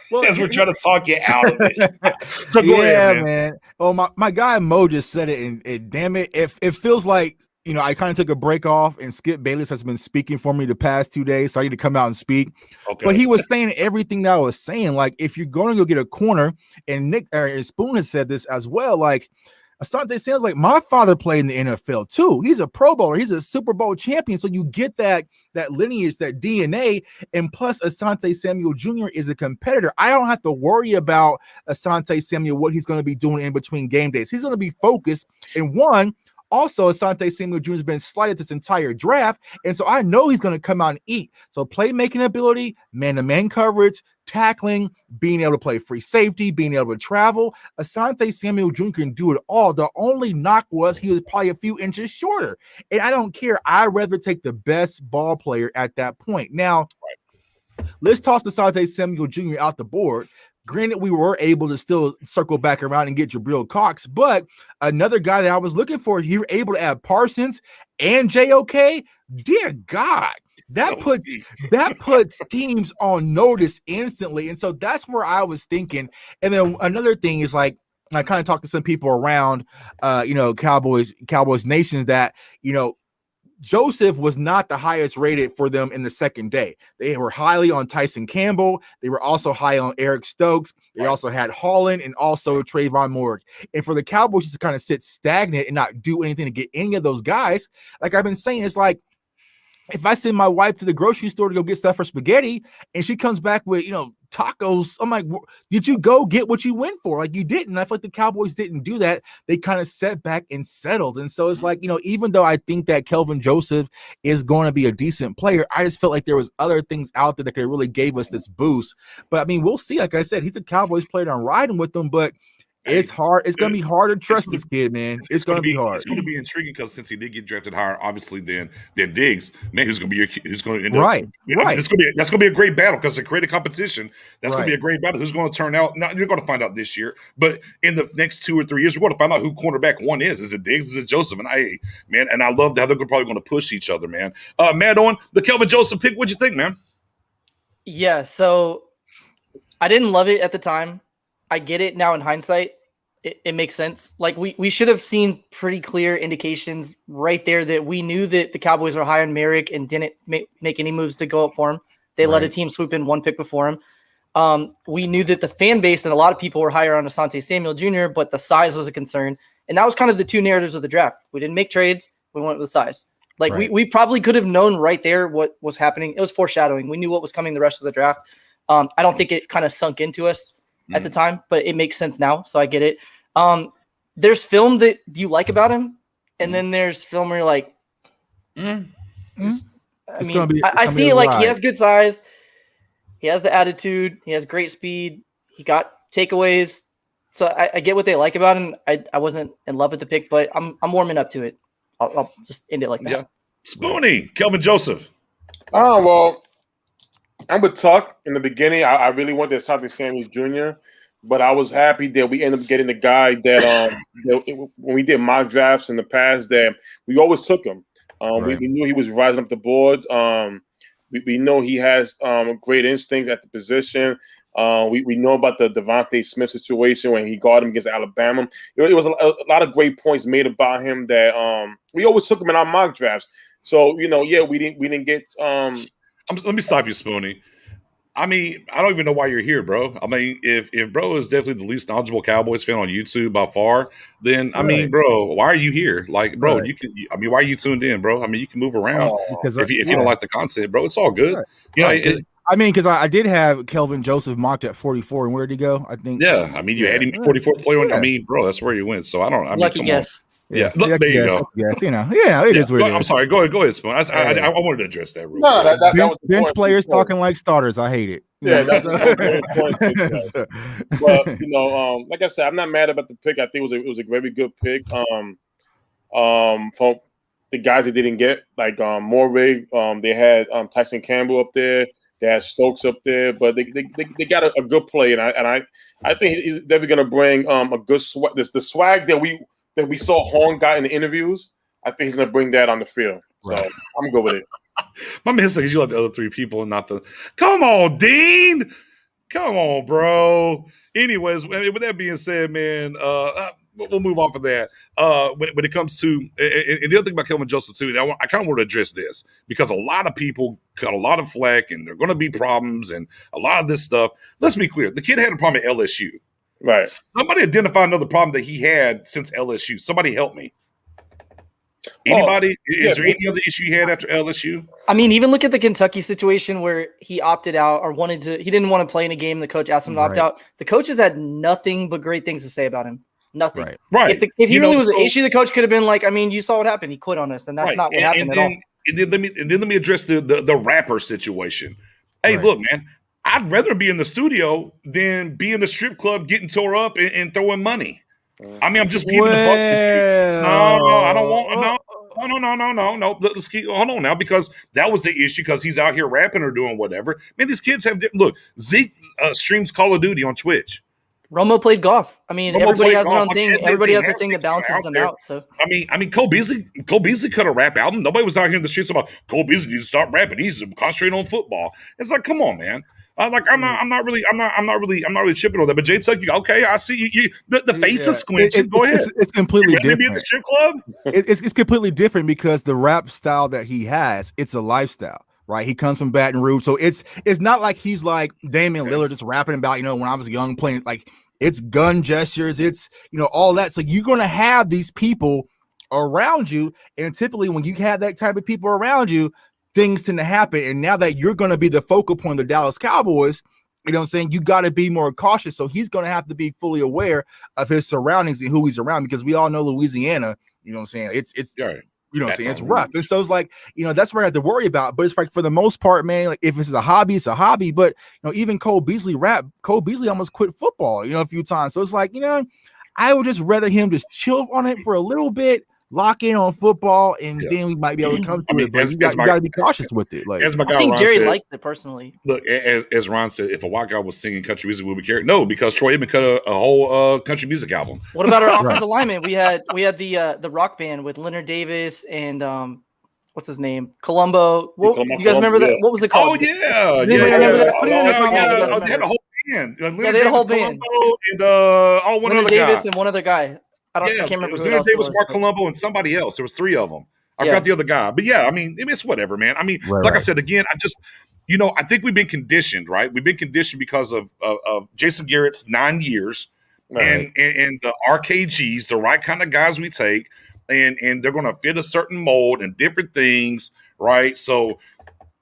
Well, as we're trying to talk you out of it. So go ahead, man. Oh, my guy Mo just said it, and damn it, it feels like, I kind of took a break off, and Skip Bayless has been speaking for me the past 2 days, so I need to come out and speak. Okay. But he was saying everything that I was saying. Like, if you're going to go get a corner, and Nick Spoon has said this as well, like, Asante sounds like my father played in the NFL too. He's a Pro Bowler. He's a Super Bowl champion. So you get that lineage, that DNA, and plus Asante Samuel Jr. is a competitor. I don't have to worry about Asante Samuel, what he's going to be doing in between game days. He's going to be focused. And also, Asante Samuel Jr. has been slighted this entire draft, and so I know he's going to come out and eat. So playmaking ability, man-to-man coverage, tackling, being able to play free safety, being able to travel. Asante Samuel Jr. can do it all. The only knock was he was probably a few inches shorter, and I don't care. I'd rather take the best ball player at that point. Now, let's toss Asante Samuel Jr. out the board. Granted, we were able to still circle back around and get Jabril Cox, but another guy that I was looking for, you're able to add Parsons and JOK. Dear God, that puts teams on notice instantly. And so that's where I was thinking. And then another thing is like, I kind of talked to some people around, Cowboys Nation that, Joseph was not the highest rated for them in the second day. They were highly on Tyson Campbell. They were also high on Eric Stokes. They also had Holland and also Trayvon Moore. And for the Cowboys just to kind of sit stagnant and not do anything to get any of those guys, like I've been saying, it's like, if I send my wife to the grocery store to go get stuff for spaghetti and she comes back with, tacos, I'm like, did you go get what you went for? Like, you didn't. I feel like the Cowboys didn't do that. They kind of sat back and settled. And so it's like, even though I think that Kelvin Joseph is going to be a decent player, I just felt like there was other things out there that could really gave us this boost. But I mean, we'll see. Like I said, he's a Cowboys player. I'm riding with him, but it's hard. It's going to be hard to trust this kid, man. It's going to be hard. It's going to be intriguing because since he did get drafted higher, obviously, than Diggs, man, who's going to end up right. That's going to be a great battle because to create a competition, that's going to be a great battle. Who's going to turn out? Now you're going to find out this year, but in the next 2 or 3 years, we're going to find out who cornerback one is. Is it Diggs? Is it Joseph? And I love how they're probably going to push each other, man. Matt, on the Kelvin Joseph pick, what'd you think, man? Yeah, so I didn't love it at the time. I get it now in hindsight. It makes sense. Like we should have seen pretty clear indications right there that we knew that the Cowboys were high on Merrick and didn't make any moves to go up for him. They let a team swoop in one pick before him. We knew that the fan base and a lot of people were higher on Asante Samuel Jr., but the size was a concern. And that was kind of the two narratives of the draft. We didn't make trades. We went with size. Like we probably could have known right there what was happening. It was foreshadowing. We knew what was coming the rest of the draft. I don't think it kind of sunk into us at the time, but it makes sense now. So I get it. There's film that you like about him, and then there's film where you're like, I see it like he has good size, he has the attitude, he has great speed, he got takeaways. So I get what they like about him. I wasn't in love with the pick, but I'm warming up to it. I'll just end it like that. Yeah. Spoonie, Kelvin Joseph. Oh, well, I'm with Tuck in the beginning. I really wanted Asante Samuel Jr., but I was happy that we ended up getting the guy that when we did mock drafts in the past, that we always took him. We knew he was rising up the board. We know he has great instincts at the position. We know about the Devontae Smith situation when he guarded him against Alabama. It was a lot of great points made about him that we always took him in our mock drafts. So we didn't get. Let me stop you, Spoonie. I mean, I don't even know why you're here, bro. I mean, if bro is definitely the least knowledgeable Cowboys fan on YouTube by far, then I mean, bro, why are you here? Like, bro, you can. I mean, why are you tuned in, bro? I mean, you can move around because if you don't like the content, bro, it's all good. Because I did have Kelvin Joseph mocked at 44, and where did he go? I think. Yeah, I mean, you had him 44th player. I mean, bro, that's where you went. So I don't. I mean, lucky guess. Yeah, there you go. Yes, it is what it is. I'm sorry. Go ahead, Spoon. I wanted to address that. Real quick. That was bench players talking like starters. I hate it. Yeah, that's the point. But like I said, I'm not mad about the pick. I think it was a very good pick. From the guys that didn't get, like Morrig, they had Tyson Campbell up there. They had Stokes up there, but they got a good play, and I think he's definitely going to bring a good swag. The swag that we saw Horn got in the interviews, I think he's going to bring that on the field. So I'm good with it. My man says you like the other three people and not the. Come on, Dean. Come on, bro. Anyways, with that being said, man, we'll move on from that. When it comes to and the other thing about Kelvin Joseph too, I kind of want to address this because a lot of people cut a lot of flack and there are going to be problems and a lot of this stuff. Let's be clear: the kid had a problem at LSU. Right. Somebody identify another problem that he had since LSU. Somebody help me. Anybody? Is there any other issue he had after LSU? I mean, even look at the Kentucky situation where he opted out or he didn't want to play in a game. The coach asked him to opt out. The coach has had nothing but great things to say about him. Nothing. Right. If he really was an issue, the coach could have been like, I mean, you saw what happened. He quit on us, and that's not what happened at all. And then let me address the rapper situation. Hey, look, man. I'd rather be in the studio than be in the strip club getting tore up and throwing money. I mean, I'm just keeping the buck. No, I don't want. No. Let's keep. Hold on now, because that was the issue. Because he's out here rapping or doing whatever. Man, these kids have. Look, Zeke streams Call of Duty on Twitch. Romo played golf. I mean, everybody has their own thing. Everybody has their thing that balances them out. So I mean, Cole Beasley cut a rap album. Nobody was out here in the streets about Cole Beasley needs to start rapping. He's concentrating on football. It's like, come on, man. I'm not really tripping on that. But Jay Tuck, okay, I see you. The face is squinching. Go ahead. It's completely different. Be at the strip club. It's completely different because the rap style that he has, it's a lifestyle. Right, he comes from Baton Rouge, so it's not like he's like Damian Lillard just rapping about, when I was young playing, like it's gun gestures, it's all that. So you're gonna have these people around you, and typically when you have that type of people around you, things tend to happen. And now that you're gonna be the focal point of the Dallas Cowboys, you know what I'm saying, you got to be more cautious. So he's gonna have to be fully aware of his surroundings and who he's around, because we all know Louisiana, you know what I'm saying, it's right. You know what I'm saying? It's rough. And so it's like, that's what I have to worry about. But it's like, for the most part, man, like if it's a hobby, it's a hobby. But, even Cole Beasley almost quit football, a few times. So it's like, I would just rather him just chill on it for a little bit, lock in on football, and then we might be able to come to it. But you got to be cautious with it. Like, as my guy I think Ron Jerry says, likes it personally. Look, as Ron said, if a white guy was singing country music, would we care? No, because Troy Aikman cut a whole country music album. What about our offensive lineman? We had the rock band with Leonard Davis and what's his name? Columbo. You guys remember that? What was it called? Oh yeah, remember that? Put it in the comments. They had a whole band. They had a whole band. And one Leonard other Davis guy. and one other guy. I can't remember. It was who Leonard else Davis, it was, Mark but... Columbo, and somebody else. There was 3 of them. I forgot the other guy. But yeah, I mean, it's whatever, man. I mean, I said again, I think we've been conditioned, right? We've been conditioned because of Jason Garrett's 9 years and the RKGs, the right kind of guys we take, and they're going to fit a certain mold and different things, right? So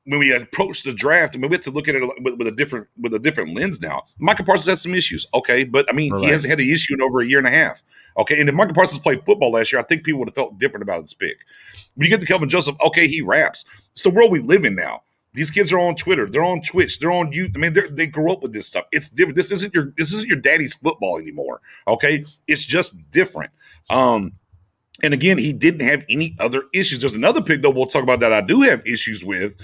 when we approach the draft, I mean, we have to look at it with a different lens now. Micah Parsons has some issues, okay, but I mean, he hasn't had an issue in over a year and a half, okay. And if Micah Parsons played football last year, I think people would have felt different about his pick. When you get to Kelvin Joseph, okay, he raps. It's the world we live in now. These kids are on Twitter, they're on Twitch, they're on YouTube. I mean, they grew up with this stuff. It's different. This isn't your daddy's football anymore, okay? It's just different. And again, he didn't have any other issues. There's another pick, though, we'll talk about that I do have issues with,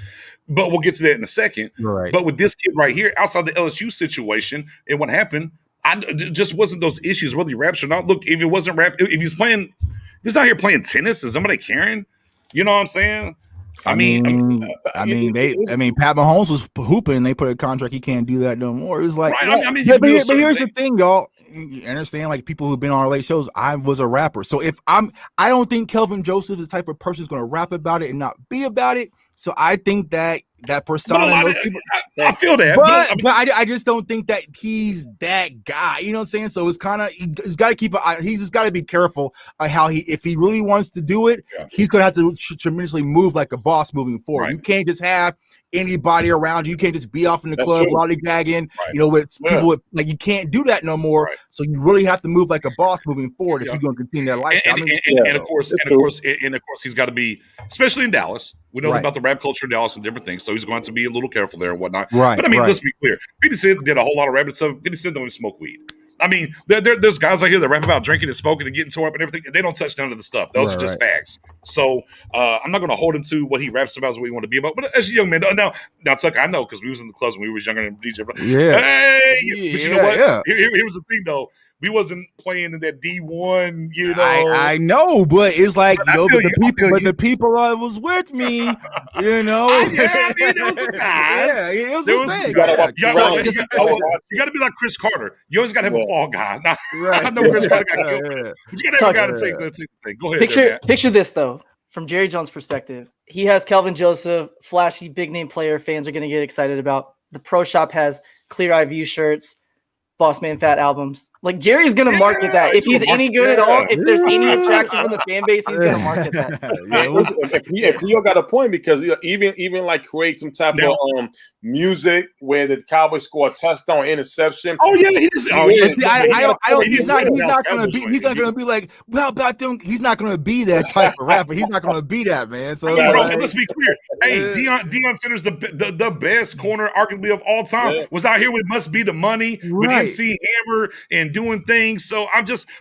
but we'll get to that in a second. Right. But with this kid right here, outside the LSU situation and what happened, it just wasn't those issues, whether he raps or not. Look, if it wasn't rap, if he's out here playing tennis, is somebody caring? You know what I'm saying? I mean, Pat Mahomes was hooping. They put a contract. He can't do that no more. It was like, right. But here's the thing, y'all. You understand? Like, people who've been on our late shows, I was a rapper. So I don't think Kelvin Joseph is the type of person who's going to rap about it and not be about it. So I think that persona. I feel that, but I just don't think that he's that guy. You know what I'm saying? So it's kind of, he's got to keep an eye. He's just got to be careful how if he really wants to do it, he's going to have to tremendously move like a boss moving forward. Right. You can't just have anybody around you. You can't just be off in the club lollygagging, with people with, like, you can't do that no more. Right. So you really have to move like a boss moving forward if you're going to continue that lifestyle. And of course, he's got to be, especially in Dallas. We know about the rap culture in Dallas and different things, so he's going to be a little careful there and whatnot. Right. But I mean, let's be clear. 50 Cent did a whole lot of rapping stuff. 50 Cent don't even smoke weed. I mean, there's guys out here that rap about drinking and smoking and getting tore up and everything. They don't touch none of the stuff. Those are just facts. So I'm not going to hold him to what he raps about, what he want to be about. But as a young man, now Tuck, I know, because we was in the clubs when we was younger than DJ. Yeah. Hey, but you know what? Yeah. Here was the thing, though. We wasn't playing in that D1, you know. I know, but it's like, the people that was with me, you know. It was a guy. It was a thing. You got to be like Chris Carter. You always got to have a fall guy. Now, I know Chris Carter got killed, but you got to have a guy to take the thing. Go ahead. Picture this, though, from Jerry Jones' perspective. He has Kelvin Joseph, flashy, big-name player fans are going to get excited about. The Pro Shop has Clear Eye View shirts, Boss Man Fat albums. Like, Jerry's gonna market that. If he's any good at all, if there's any attraction from the fan base, he's gonna market that. If Theo got a point, because even like create some type of music where the Cowboys score a touchdown, interception. Oh yeah, he's not gonna be like, well, about them. He's not gonna be that type of rapper. He's not gonna be that, man. So let's be clear. Hey, Deion Sanders, the best corner arguably of all time, was out here with Must Be the Money, with MC Hammer and doing things. So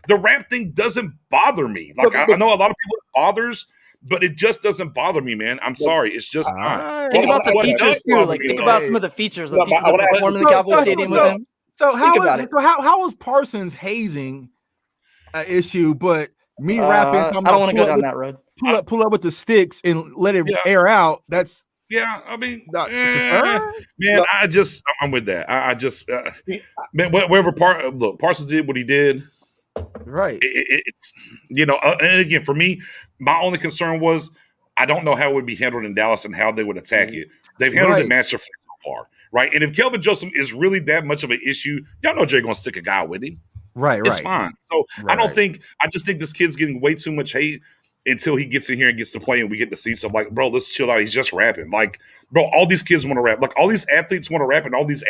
the rap thing doesn't bother me. Like, I know a lot of people it bothers, but it just doesn't bother me, man. I'm sorry. It's just not. Think about the features too. Like, think about some of the features of people that perform in the Cowboys Stadium with him. So how was Parsons hazing an issue, but me rapping? I don't want to go down that road. Pull up with the sticks and let it air out. That's Yeah, I mean, to start? man, I'm with that. Man, whatever Parsons did what he did. Right. It's and again for me, my only concern was I don't know how it would be handled in Dallas and how they would attack it. They've handled it masterfully so far, right? And if Kelvin Joseph is really that much of an issue, y'all know Jay gonna stick a guy with him. Right. It's fine. So I just think this kid's getting way too much hate until he gets in here and gets to play and we get to see some like, bro, let's chill out. He's just rapping. Like, bro, all these kids want to rap. Like all these athletes want to rap and all these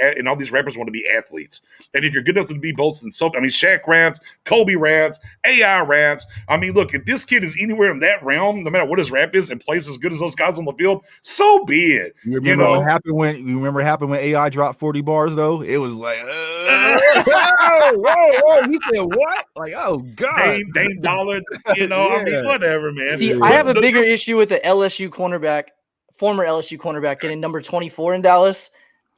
rappers want to be athletes. And if you're good enough to be both, then so, I mean, Shaq raps, Kobe raps, AI raps. I mean, look, if this kid is anywhere in that realm, no matter what his rap is and plays as good as those guys on the field, so be it. You remember what happened when AI dropped 40 bars though? It was like, whoa, he said what? Like, oh God, Dame Dollar, I mean, whatever, man. See, I have a bigger issue with the former LSU cornerback getting number 24 in Dallas.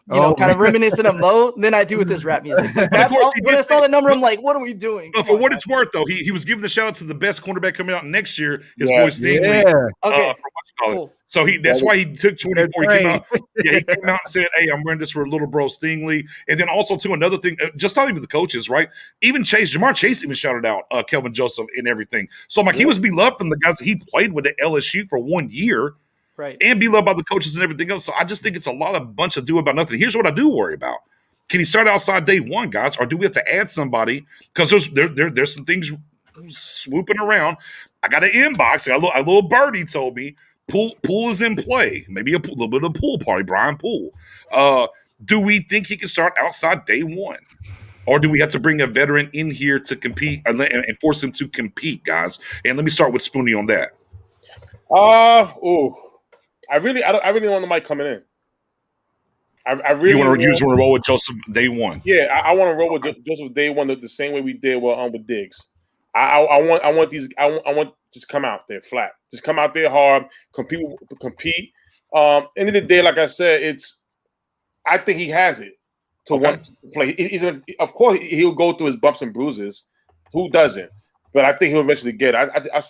Kind of reminiscent of Mo than I do with this rap music. When I saw the number, I'm like, what are we doing? But for what it's worth, though, he was giving the shout out to the best cornerback coming out next year, his boy Stingley. Yeah. Okay. Cool. So that's why he took 24. He came out and said, hey, I'm wearing this for little bro Stingley. And then also, too, another thing, just not even the coaches, right? Even Jamar Chase even shouted out Kelvin Joseph and everything. So I'm like, he was beloved from the guys that he played with at LSU for 1 year. Right. And be loved by the coaches and everything else. So I just think it's a bunch of do about nothing. Here's what I do worry about. Can he start outside day one, guys? Or do we have to add somebody? Because there's some things swooping around. I got an inbox. A little birdie told me pool is in play. Maybe a little bit of a pool party, Brian Poole. Do we think he can start outside day one? Or do we have to bring a veteran in here to compete and force him to compete, guys? And let me start with Spoonie on that. I really want the mic coming in. I really want to roll with Joseph day one. Yeah, I want to roll with Joseph day one the same way we did with Diggs. I want just come out there flat, just come out there hard, compete. End of the day, like I said, I think he has it to want to play. Of course, he'll go through his bumps and bruises. Who doesn't? But I think he'll eventually get it.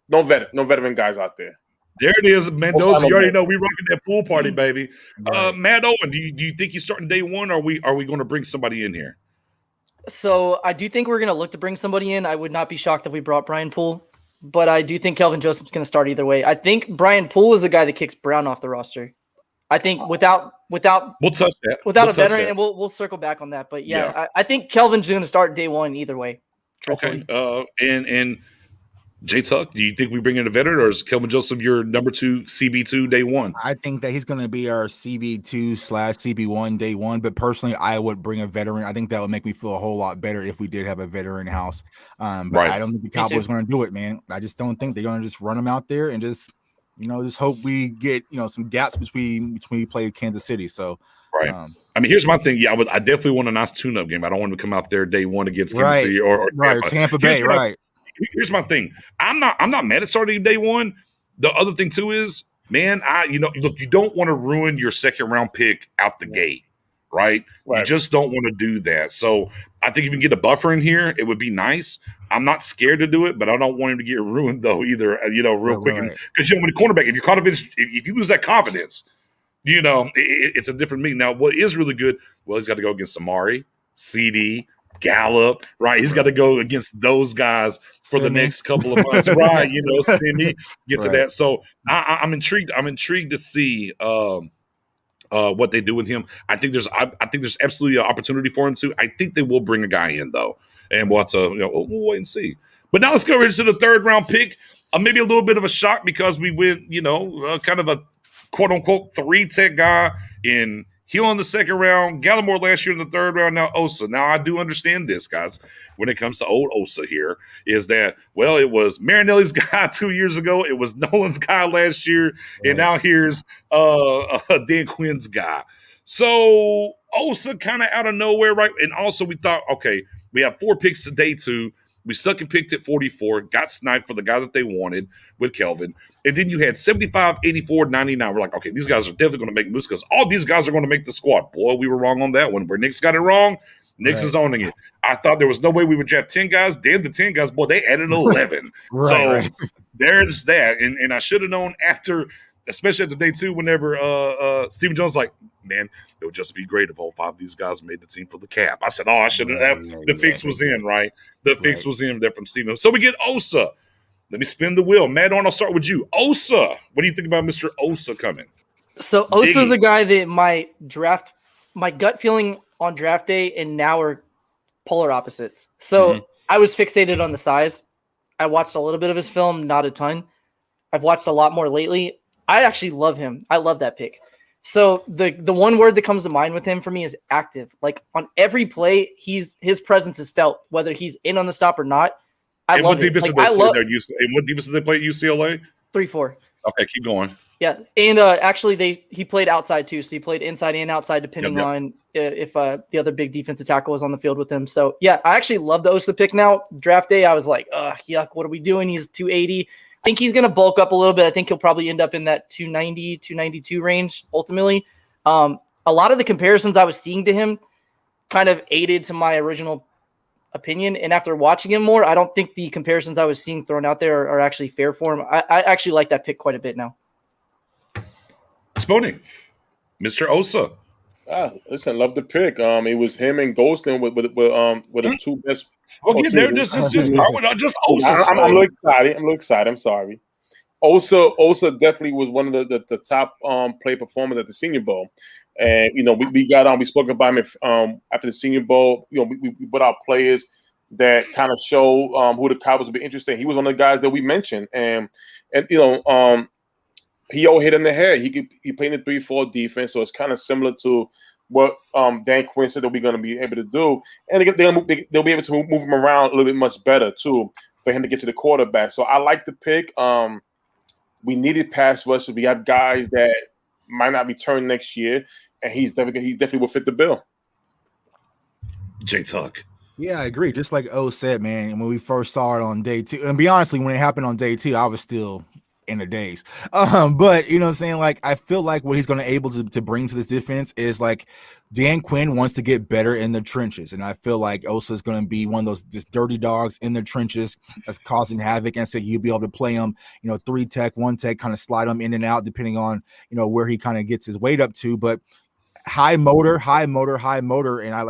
No veteran guys out there. There it is, Mendoza. You already know we rocking that pool party, baby. Right. Matt Owen, do you think he's starting day one, or are we going to bring somebody in here? So I do think we're going to look to bring somebody in. I would not be shocked if we brought Brian Poole, but I do think Kelvin Joseph's going to start either way. I think Brian Poole is the guy that kicks Brown off the roster. I think without we'll touch that without a veteran, and we'll circle back on that. But I think Kelvin's going to start day one either way. Truthfully. Okay. And J Tuck, do you think we bring in a veteran, or is Kelvin Joseph your number 2 CB2 day one? I think that he's going to be our CB2/CB1 day one. But personally, I would bring a veteran. I think that would make me feel a whole lot better if we did have a veteran house. But I don't think the Cowboys are going to do it, man. I just don't think they're going to just run them out there and just hope we get some gaps between we play Kansas City. So right. I mean, here's my thing. Yeah, I definitely want a nice tune-up game. I don't want to come out there day one against Kansas City or Tampa Bay. Right. Here's my thing. I'm not mad at starting day one. The other thing too is, man, look, you don't want to ruin your second round pick out the gate, right? You just don't want to do that. So I think if you can get a buffer in here, it would be nice. I'm not scared to do it, but I don't want him to get ruined though either. Real quick, because when the cornerback, if you're confident, if you lose that confidence, it's a different meaning. Now, what is really good? Well, he's got to go against Amari, CD. Gallup, right? He's got to go against those guys for the next couple of months, right? Simi get to that. So I'm intrigued. I'm intrigued to see what they do with him. I think there's absolutely an opportunity for him too. I think they will bring a guy in though, and we'll have to we'll wait and see. But now let's go right to the third round pick. Maybe a little bit of a shock because we went kind of a quote unquote 3-tech guy in Hill in the second round, Gallimore last year in the third round, now Osa. Now, I do understand this, guys, when it comes to old Osa here, is that, well, it was Marinelli's guy 2 years ago, it was Nolan's guy last year, and now here's Dan Quinn's guy. So, Osa kind of out of nowhere, right? And also we thought, okay, we have 4 picks to day 2. We stuck and picked at 44, got sniped for the guy that they wanted with Kelvin. And then you had 75, 84, 99. We're like, okay, these guys are definitely going to make moves because all these guys are going to make the squad. Boy, we were wrong on that one. Where Nick's got it wrong, Nick's is owning it. I thought there was no way we would draft 10 guys. Damn the 10 guys. Boy, they added 11. There's that. And I should have known after especially at the day two, whenever Stephen Jones like, man, it would just be great if all 5 of these guys made the team for the cap. I said, oh, I shouldn't have. The fix was in, right? The fix was in there from Stephen. So we get Osa. Let me spin the wheel. Matt, I'll start with you. Osa. What do you think about Mr. Osa coming? So Osa's a guy that my gut feeling on draft day and now are polar opposites. So I was fixated on the size. I watched a little bit of his film, not a ton. I've watched a lot more lately. I actually love him. I love that pick. So the one word that comes to mind with him for me is active. Like on every play, his presence is felt, whether he's in on the stop or not. I love it. What defense did they play at UCLA? 3-4. Okay, keep going. Yeah, and actually he played outside too, so he played inside and outside depending on if the other big defensive tackle was on the field with him. So yeah, I actually love the Osa pick now. Draft day, I was like, yuck, what are we doing? He's 280. I think he's going to bulk up a little bit. I think he'll probably end up in that 290, 292 range ultimately. A lot of the comparisons I was seeing to him kind of aided to my original opinion. And after watching him more, I don't think the comparisons I was seeing thrown out there are actually fair for him. I actually like that pick quite a bit now. Spooning, Mr. Osa. Listen, love the pick. It was him and Golston with the two best. Okay, they're just Osa. I'm a little excited. I'm sorry. Osa definitely was one of the top play performers at the Senior Bowl, and we spoke about him after the Senior Bowl. We put out players that kind of show who the Cowboys would be interested in. He was one of the guys that we mentioned, and P.O. hit in the head. He played in the 3-4 defense, so it's kind of similar to what Dan Quinn said that we're going to be able to do. And they'll be able to move him around a little bit much better, too, for him to get to the quarterback. So I like the pick. We needed pass rushers. We have guys that might not return next year, and he definitely will fit the bill. J Tuck. Yeah, I agree. Just like O said, man, when we first saw it on day 2, and be honestly, when it happened on day 2, I was still in the days. But you know what I'm saying? Like, I feel like what he's going to able to bring to this defense is like Dan Quinn wants to get better in the trenches. And I feel like Osa is going to be one of those just dirty dogs in the trenches that's causing havoc. And so you'll be able to play him, 3 tech, 1 tech, kind of slide him in and out depending on, where he kind of gets his weight up to. But high motor. And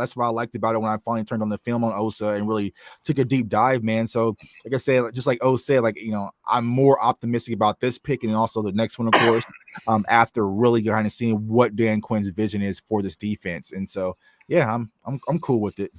that's what I liked about it when I finally turned on the film on Osa and really took a deep dive, man. So like I said, just like O said, I'm more optimistic about this pick and also the next one, of course, after really kind of seeing what Dan Quinn's vision is for this defense. And so, yeah, I'm cool with it.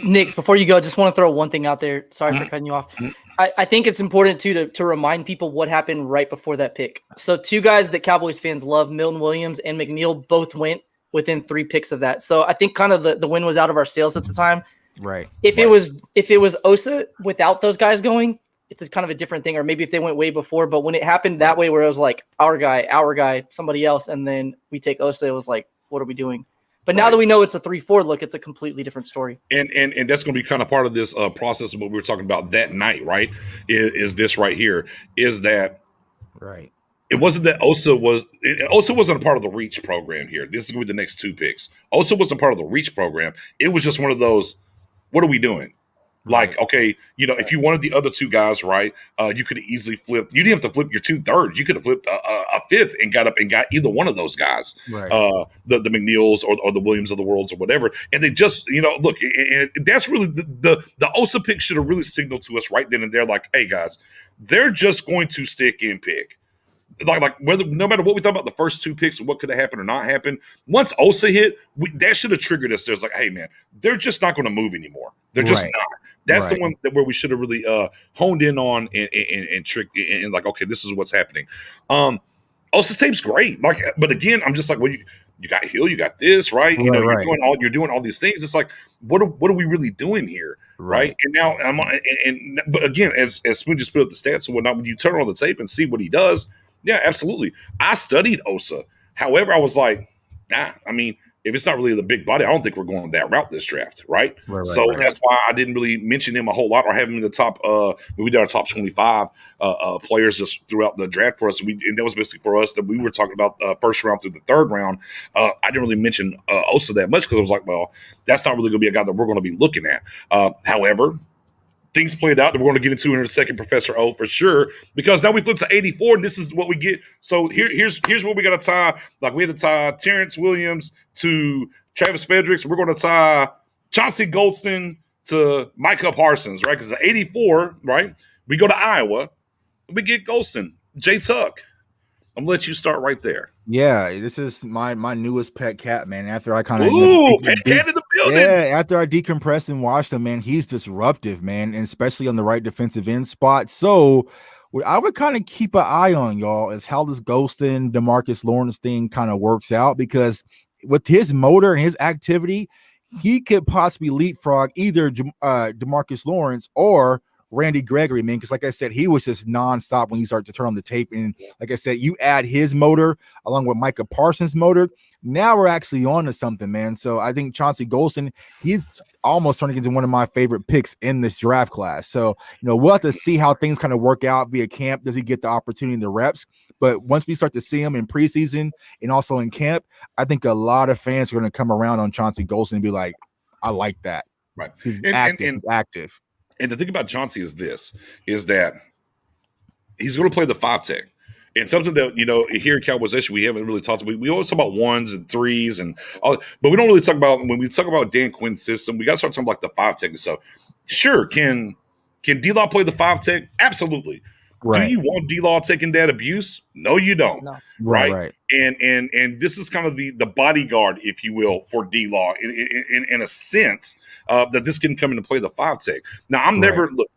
Nix, before you go, I just want to throw one thing out there. Sorry for cutting you off. I think it's important too to remind people what happened right before that pick. So 2 guys that Cowboys fans love, Milton Williams and McNeil, both went within 3 picks of that. So I think kind of the wind was out of our sails at the time. Right. If it was Osa without those guys going, it's kind of a different thing. Or maybe if they went way before, but when it happened that way, where it was like our guy, somebody else, and then we take Osa, it was like, what are we doing? But now that we know it's a 3-4 look, it's a completely different story. And that's going to be kind of part of this process of what we were talking about that night, right? Is this right here? Is that right? It wasn't that Osa wasn't a part of the reach program here. This is going to be the next 2 picks. Osa wasn't part of the reach program. It was just one of those, what are we doing? Like, okay, if you wanted the other 2 guys, right, you could have easily flipped. You didn't have to flip your 2/3. You could have flipped a 5th and got up and got either one of those guys, right. The McNeils or the Williams of the worlds or whatever. And they just, look, and that's really the Osa pick should have really signaled to us right then and there, like, hey, guys, they're just going to stick in pick. Like whether no matter what we thought about the first 2 picks and what could have happened or not happened, once Osa hit, that should have triggered us. There's like, hey man, they're just not going to move anymore. They're just not. That's the one where we should have really honed in on and tricked and like, okay, this is what's happening. Osa's tape's great. Like, but again, I'm just like, well, you got Hill, you got this, right? You're doing all these things. It's like, what are we really doing here, right? And now but again, as Spoon just put up the stats and whatnot, when you turn on the tape and see what he does. Yeah, absolutely. I studied Osa. However, I was like, I mean, if it's not really the big body, I don't think we're going that route this draft, right? So that's why I didn't really mention him a whole lot or have him in the top. We did our top 25 players just throughout the draft for us. And that was basically for us that we were talking about first round through the 3rd round. I didn't really mention Osa that much because I was like, well, that's not really going to be a guy that we're going to be looking at. However, things played out that we're going to get into in a second, Professor O, for sure. Because now we flip to 84, and this is what we get. So here's what we got to tie. Like we had to tie Terrence Williams to Travis Frederick. We're going to tie Chauncey Golston to Micah Parsons, right? Because 84, right? We go to Iowa. We get Golston. Jay Tuck. I'm going to let you start right there. Yeah, this is my newest pet cat, man. After I kind of pet cat in the building. Yeah, after I decompressed and watched him, man, he's disruptive, man, and especially on the right defensive end spot. So what I would kind of keep an eye on, y'all, is how this Golston DeMarcus Lawrence thing kind of works out, because with his motor and his activity, he could possibly leapfrog either DeMarcus Lawrence or Randy Gregory, man, because like I said, he was just nonstop when you start to turn on the tape. And like I said, you add his motor along with Micah Parsons' motor. Now we're actually on to something, man. So I think Chauncey Golston, he's almost turning into one of my favorite picks in this draft class. So, we'll have to see how things kind of work out via camp. Does he get the opportunity in the reps? But once we start to see him in preseason and also in camp, I think a lot of fans are going to come around on Chauncey Golston and be like, I like that. Right. He's active. And the thing about Chauncey is that he's going to play the 5-tech. And something that, here in Cowboys Nation, we haven't really talked about. We always talk about 1s and 3s and all, but we don't really talk about, when we talk about Dan Quinn's system, we got to start talking about the 5-tech and stuff. Sure, can D-Law play the 5-tech? Absolutely. Right. Do you want D-Law taking that abuse? No, you don't. No. Right. And this is kind of the bodyguard, if you will, for D-Law in a sense that this can come into play the 5-tech. Now, I'm never look.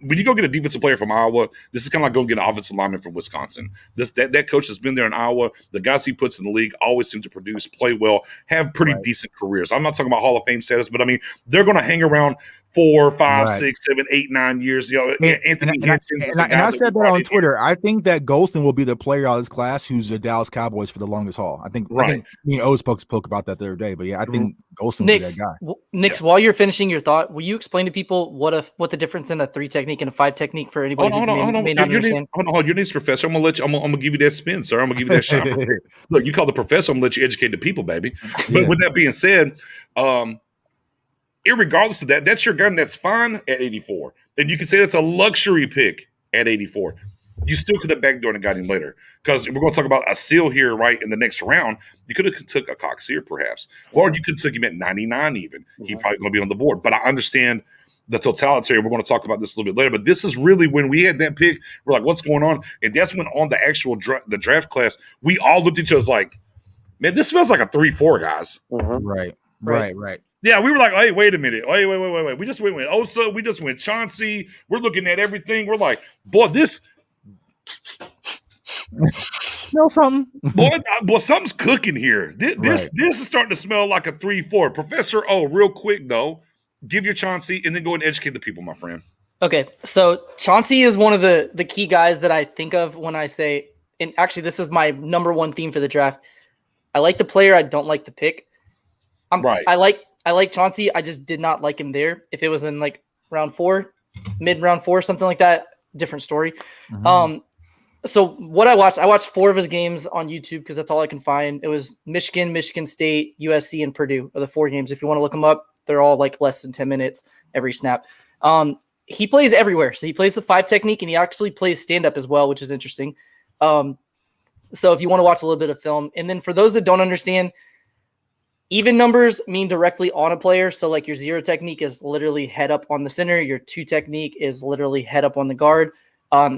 When you go get a defensive player from Iowa, this is kind of like going to get an offensive lineman from Wisconsin. That coach has been there in Iowa. The guys he puts in the league always seem to produce, play well, have pretty decent careers. I'm not talking about Hall of Fame status, but I mean, they're going to hang around 4, 5, 6, 7, 8, 9 years. Anthony Hitchens. And I said that on Twitter. I think that Golston will be the player out of this class who's the Dallas Cowboys for the longest haul. I think O spoke about that the other day, but yeah, I think Golston will be that guy. Nix, while you're finishing your thought, will you explain to people what the difference in a 3 technique and a 5 technique for anybody who may not understand? Hold on, your name's Professor. I'm gonna give you that spin, sir. I'm gonna give you that shot. Look, you call the professor. I'm gonna let you educate the people, baby. But with that being said, irregardless of that, that's your gun. That's fine at 84. And you can say that's a luxury pick at 84. You still could have backdoored and got him later, because we're going to talk about a steal here, right, in the next round. You could have took a Coxier, perhaps, or you could have took him at 99 even. He's probably going to be on the board. But I understand the totality. We're going to talk about this a little bit later. But this is really when we had that pick. We're like, what's going on? And that's when on the actual the draft class, we all looked at each other like, man, this smells like a 3-4, guys. Right. Yeah, we were like, hey, wait a minute. Wait. We just went with Osa. We just went Chauncey. We're looking at everything. We're like, boy, this – smell something. boy, something's cooking here. This is starting to smell like a 3-4. Professor O, real quick, though, give your Chauncey and then go and educate the people, my friend. Okay, so Chauncey is one of the key guys that I think of when I say – and actually this is my number one theme for the draft. I like the player. I don't like the pick. I like Chauncey. I just did not like him there. If it was in like round 4, mid-round 4, something like that, different story. So what I watched 4 of his games on YouTube because that's all I can find. It was Michigan, Michigan State, USC, and Purdue are the 4 games. If you want to look them up, they're all like less than 10 minutes every snap. He plays everywhere. So he plays the 5 technique, and he actually plays stand-up as well, which is interesting. So if you want to watch a little bit of film. And then for those that don't understand, even numbers mean directly on a player. So like your 0 technique is literally head up on the center. Your 2 technique is literally head up on the guard.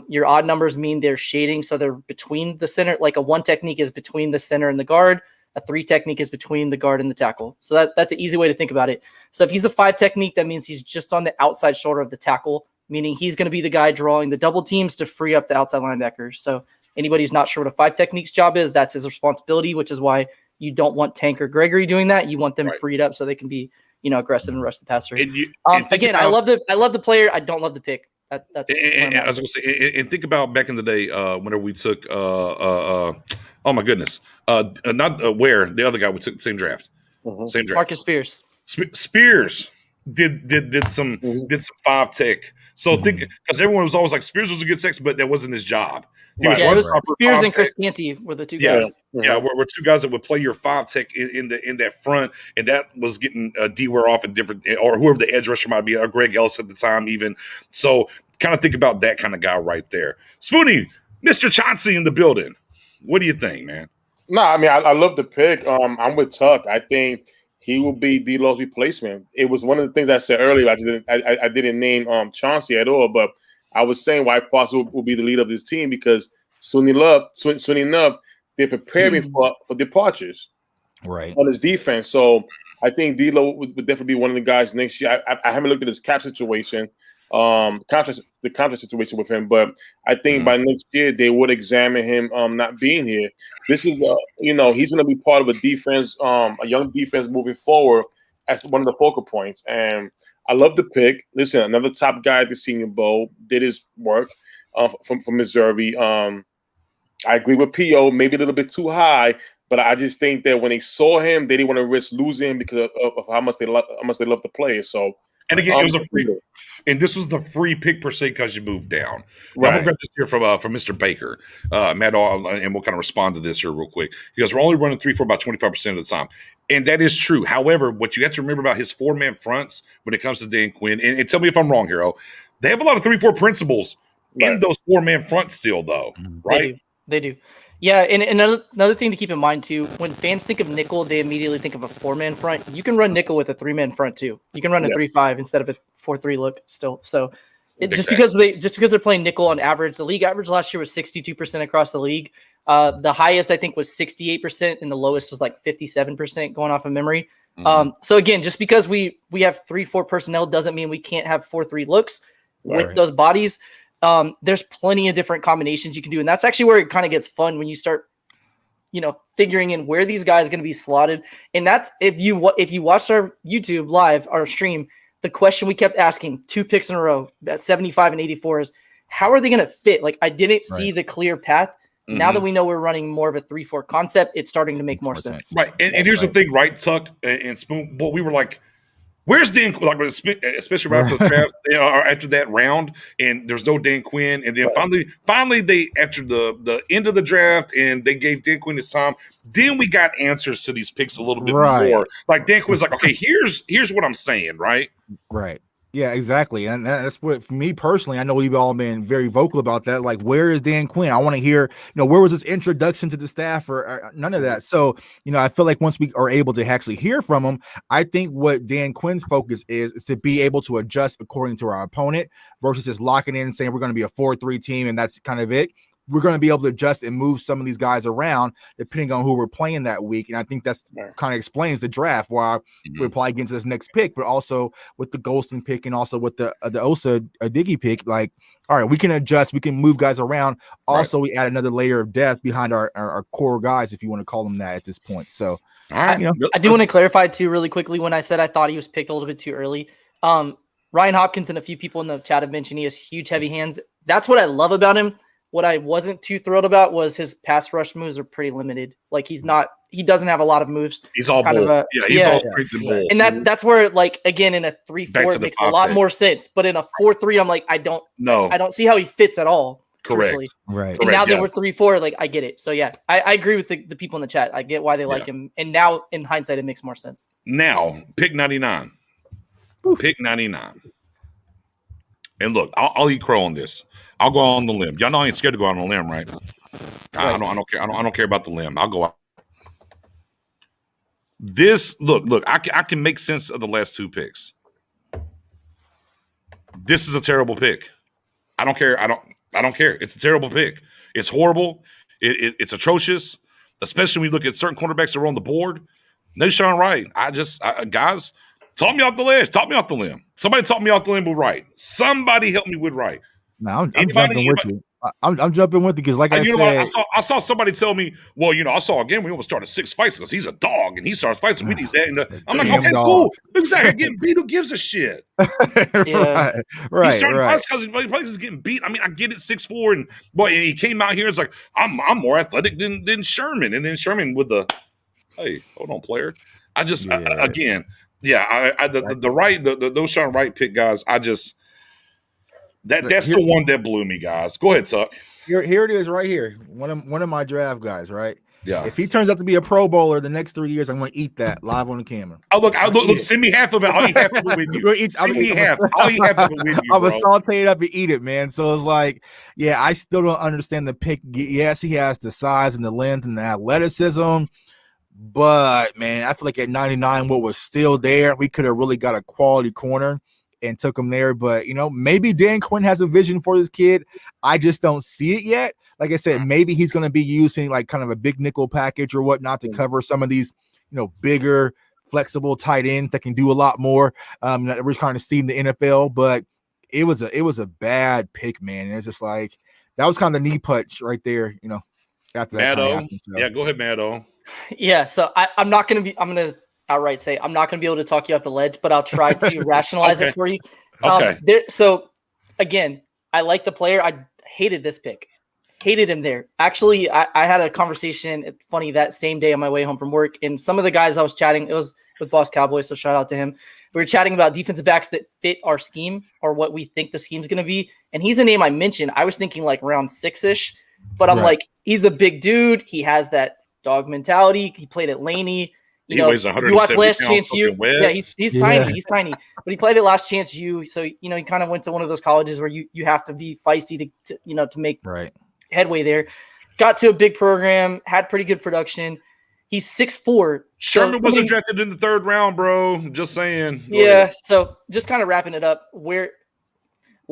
Your odd numbers mean they're shading. So they're between the center. Like a 1 technique is between the center and the guard. A 3 technique is between the guard and the tackle. So that's an easy way to think about it. So if he's a 5 technique, that means he's just on the outside shoulder of the tackle, meaning he's going to be the guy drawing the double teams to free up the outside linebackers. So anybody who's not sure what a 5 technique's job is, that's his responsibility, which is why you don't want Tank or Gregory doing that. You want them freed up so they can be, aggressive and rush the passer. Again, I love the player. I don't love the pick. I was going to say, and think about back in the day whenever we took, oh my goodness, where the other guy we took the same draft, Marcus Spears. Spears did some 5 tech So think because everyone was always like Spears was a good sexton, but that wasn't his job. He was Yeah, it run was stopper, Spears five and Chris tech. Canty were the two Yeah, guys. yeah, we're two guys that would play your 5 tech in that front, and that was getting D-Ware off in different, or whoever the edge rusher might be, or Greg Ellis at the time even. So kind of think about that kind of guy right there. Spoonie, Mr. Chauncey in the building. What do you think, man? No, I mean I love the pick. I'm with Tuck. I think he will be D'Lo's replacement. It was one of the things I said earlier. I didn't name Chauncey at all, but I was saying why Foster will be the leader of this team because soon enough, they're preparing for departures Right. on his defense. So I think D'Lo would definitely be one of the guys next year. I haven't looked at his cap situation, the contract situation with him, but I think by next year they would examine him not being here. This is he's going to be part of a defense, a young defense moving forward as one of the focal points. And I love the pick. Listen, another top guy at the Senior Bowl did his work from Missouri. I agree with P.O. Maybe a little bit too high, but I just think that when they saw him, they didn't want to risk losing him because of how much they love the player. So, and again, it was a free, and this was the free pick per se because you moved down. Now, I'm gonna grab this here from Mr. Baker, Matt, and we'll kind of respond to this here real quick. He goes, "We're only running 3-4 about 25% of the time," and that is true. However, what you have to remember about his 4-man fronts when it comes to Dan Quinn, and tell me if I'm wrong here, they have a lot of 3-4 principles in those 4-man fronts still, though, right? They do. Yeah, and another thing to keep in mind too, when fans think of nickel, they immediately think of a 4-man front. You can run nickel with a 3-man front too. You can run a 3-5 instead of a 4-3 look still. So just because they're playing nickel on average, the league average last year was 62% across the league. The highest I think was 68%, and the lowest was like 57% going off of memory. So again, just because we have 3-4 personnel doesn't mean we can't have 4-3 looks with those bodies. There's plenty of different combinations you can do. And that's actually where it kind of gets fun when you start, figuring in where these guys are going to be slotted. And that's, if you watched our YouTube live, our stream, the question we kept asking 2 picks in a row at 75 and 84 is how are they going to fit? Like I didn't see the clear path. Now that we know we're running more of a 3-4 concept, it's starting to make more sense. Right. And here's the thing, right, Tuck and Spoon, but we were like, where's Dan? Like, especially right after the draft, or after that round, and there's no Dan Quinn. And then finally, they after the end of the draft, and they gave Dan Quinn his time. Then we got answers to these picks a little bit more. Like Dan Quinn's like, okay, here's what I'm saying, right? Right. Yeah, exactly. And that's what, for me personally, I know we've all been very vocal about that. Like, where is Dan Quinn? I want to hear, where was his introduction to the staff or none of that. So, I feel like once we are able to actually hear from him, I think what Dan Quinn's focus is to be able to adjust according to our opponent versus just locking in and saying we're going to be a 4-3 team and that's kind of it. We're going to be able to adjust and move some of these guys around depending on who we're playing that week. And I think that's kind of explains the draft why we're probably getting to this next pick, but also with the Golston pick and also with the Osa Diggy pick, like, all right, we can adjust, we can move guys around. Also, we add another layer of depth behind our core guys, if you want to call them that at this point. So, I do want to clarify too really quickly when I said I thought he was picked a little bit too early. Ryan Hopkins and a few people in the chat have mentioned he has huge, heavy hands. That's what I love about him. What I wasn't too thrilled about was his pass rush moves are pretty limited. Like he doesn't have a lot of moves. He's all bull. He's all straight to bull. And that's where, like, again, in a 3-4 it makes a lot more sense. But in a 4-3, I'm like, I don't see how he fits at all. Correct. Truthfully. Right. And now that we're 3-4, like I get it. So yeah, I agree with the people in the chat. I get why they like him. And now in hindsight, it makes more sense. Now, pick 99. Pick 99. And look, I'll eat crow on this. I'll go on the limb. Y'all know I ain't scared to go out on a limb, right? I don't care. I don't care about the limb. I'll go out. This look. I can make sense of the last 2 picks. This is a terrible pick. I don't care. I don't care. It's a terrible pick. It's horrible. It's atrocious. Especially when you look at certain cornerbacks that are on the board. No Sean Wright. Guys. Talk me off the ledge. Talk me off the limb. Somebody talk me off the limb with Wright. Somebody help me with Wright. No, I'm jumping with you. I'm jumping with you because, like I said, I saw somebody tell me, well, I saw again we almost started 6 fights because he's a dog and he starts fights and we need that. And I'm like, okay, cool. Exactly. Getting beat. Who gives a shit? Right. He's starting fights because he's getting beat. I mean, I get it, 6'4", and he came out here. It's like I'm more athletic than Sherman, and then Sherman with the, hey, hold on, player. I just again. Yeah, the Wright, the Sean Wright pick, guys. I just That's the one that blew me, guys. Go ahead, Tuck. Here it is right here. One of my draft guys, right? Yeah. If he turns out to be a Pro Bowler the next 3 years, I'm going to eat that live on the camera. Oh, look, send me half of it. I'll eat half of it with you. Send me half. I'll eat half of it with you, I bro. will saute it up and eat it, man. So it's like, yeah, I still don't understand the pick. Yes, he has the size and the length and the athleticism, but man, I feel like at 99, what was still there, we could have really got a quality corner and took him there. But, maybe Dan Quinn has a vision for this kid. I just don't see it yet. Like I said, maybe he's going to be using like kind of a big nickel package or whatnot to cover some of these, bigger, flexible tight ends that can do a lot more. That we're kind of seeing the NFL, but it was a bad pick, man. And it's just like, that was kind of the knee punch right there, after that. Happened, so. Yeah, go ahead, Maddo. Yeah, so I'm going to outright say I'm not going to be able to talk you off the ledge, but I'll try to rationalize it for you. Okay. So again, I like the player. I hated this pick. Hated him there. Actually, I had a conversation. It's funny, that same day on my way home from work, and some of the guys I was chatting, it was with Boss Cowboys, so shout out to him. We were chatting about defensive backs that fit our scheme or what we think the scheme's going to be. And he's a name I mentioned. I was thinking like round 6-ish, but I'm like, he's a big dude. He has that dog mentality. He played at Laney. He weighs 170 Last pounds. Chance U. Yeah, he's tiny. He's tiny, but he played at Last Chance U. So he kind of went to one of those colleges where you have to be feisty to make headway there. Got to a big program, had pretty good production. He's 6'4". Sherman wasn't drafted in the 3rd round, bro. Just saying. Yeah. So just kind of wrapping it up, why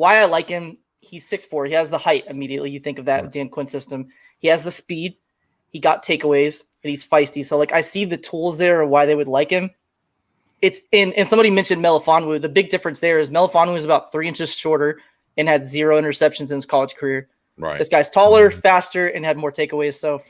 I like him. He's 6'4". He has the height immediately. You think of that with Dan Quinn's system. He has the speed. He got takeaways, and he's feisty. So, like, I see the tools there of why they would like him. It's and somebody mentioned Melifonwu. The big difference there is Melifonwu is about 3 inches shorter and had 0 interceptions in his college career. Right. This guy's taller, faster, and had more takeaways. So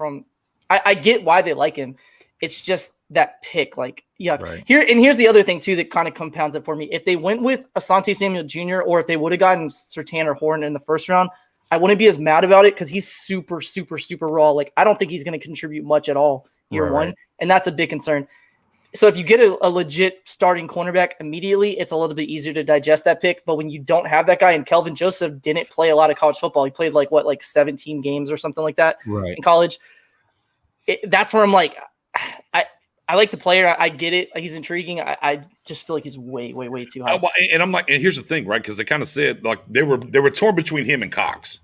I get why they like him. It's just that pick. Like, yeah. Right. Here's the other thing, too, that kind of compounds it for me. If they went with Asante Samuel Jr. or if they would have gotten Surtain or Horn in the 1st round, I wouldn't be as mad about it because he's super, super, super raw. Like, I don't think he's going to contribute much at all year one, and that's a big concern. So if you get a legit starting cornerback immediately, it's a little bit easier to digest that pick. But when you don't have that guy, and Kelvin Joseph didn't play a lot of college football, he played like 17 games or something like that in college. That's where I'm like, I like the player. I get it. He's intriguing. I just feel like he's way, way, way too high. And I'm like, and here's the thing, right? Because they kind of said like they were torn between him and Cox.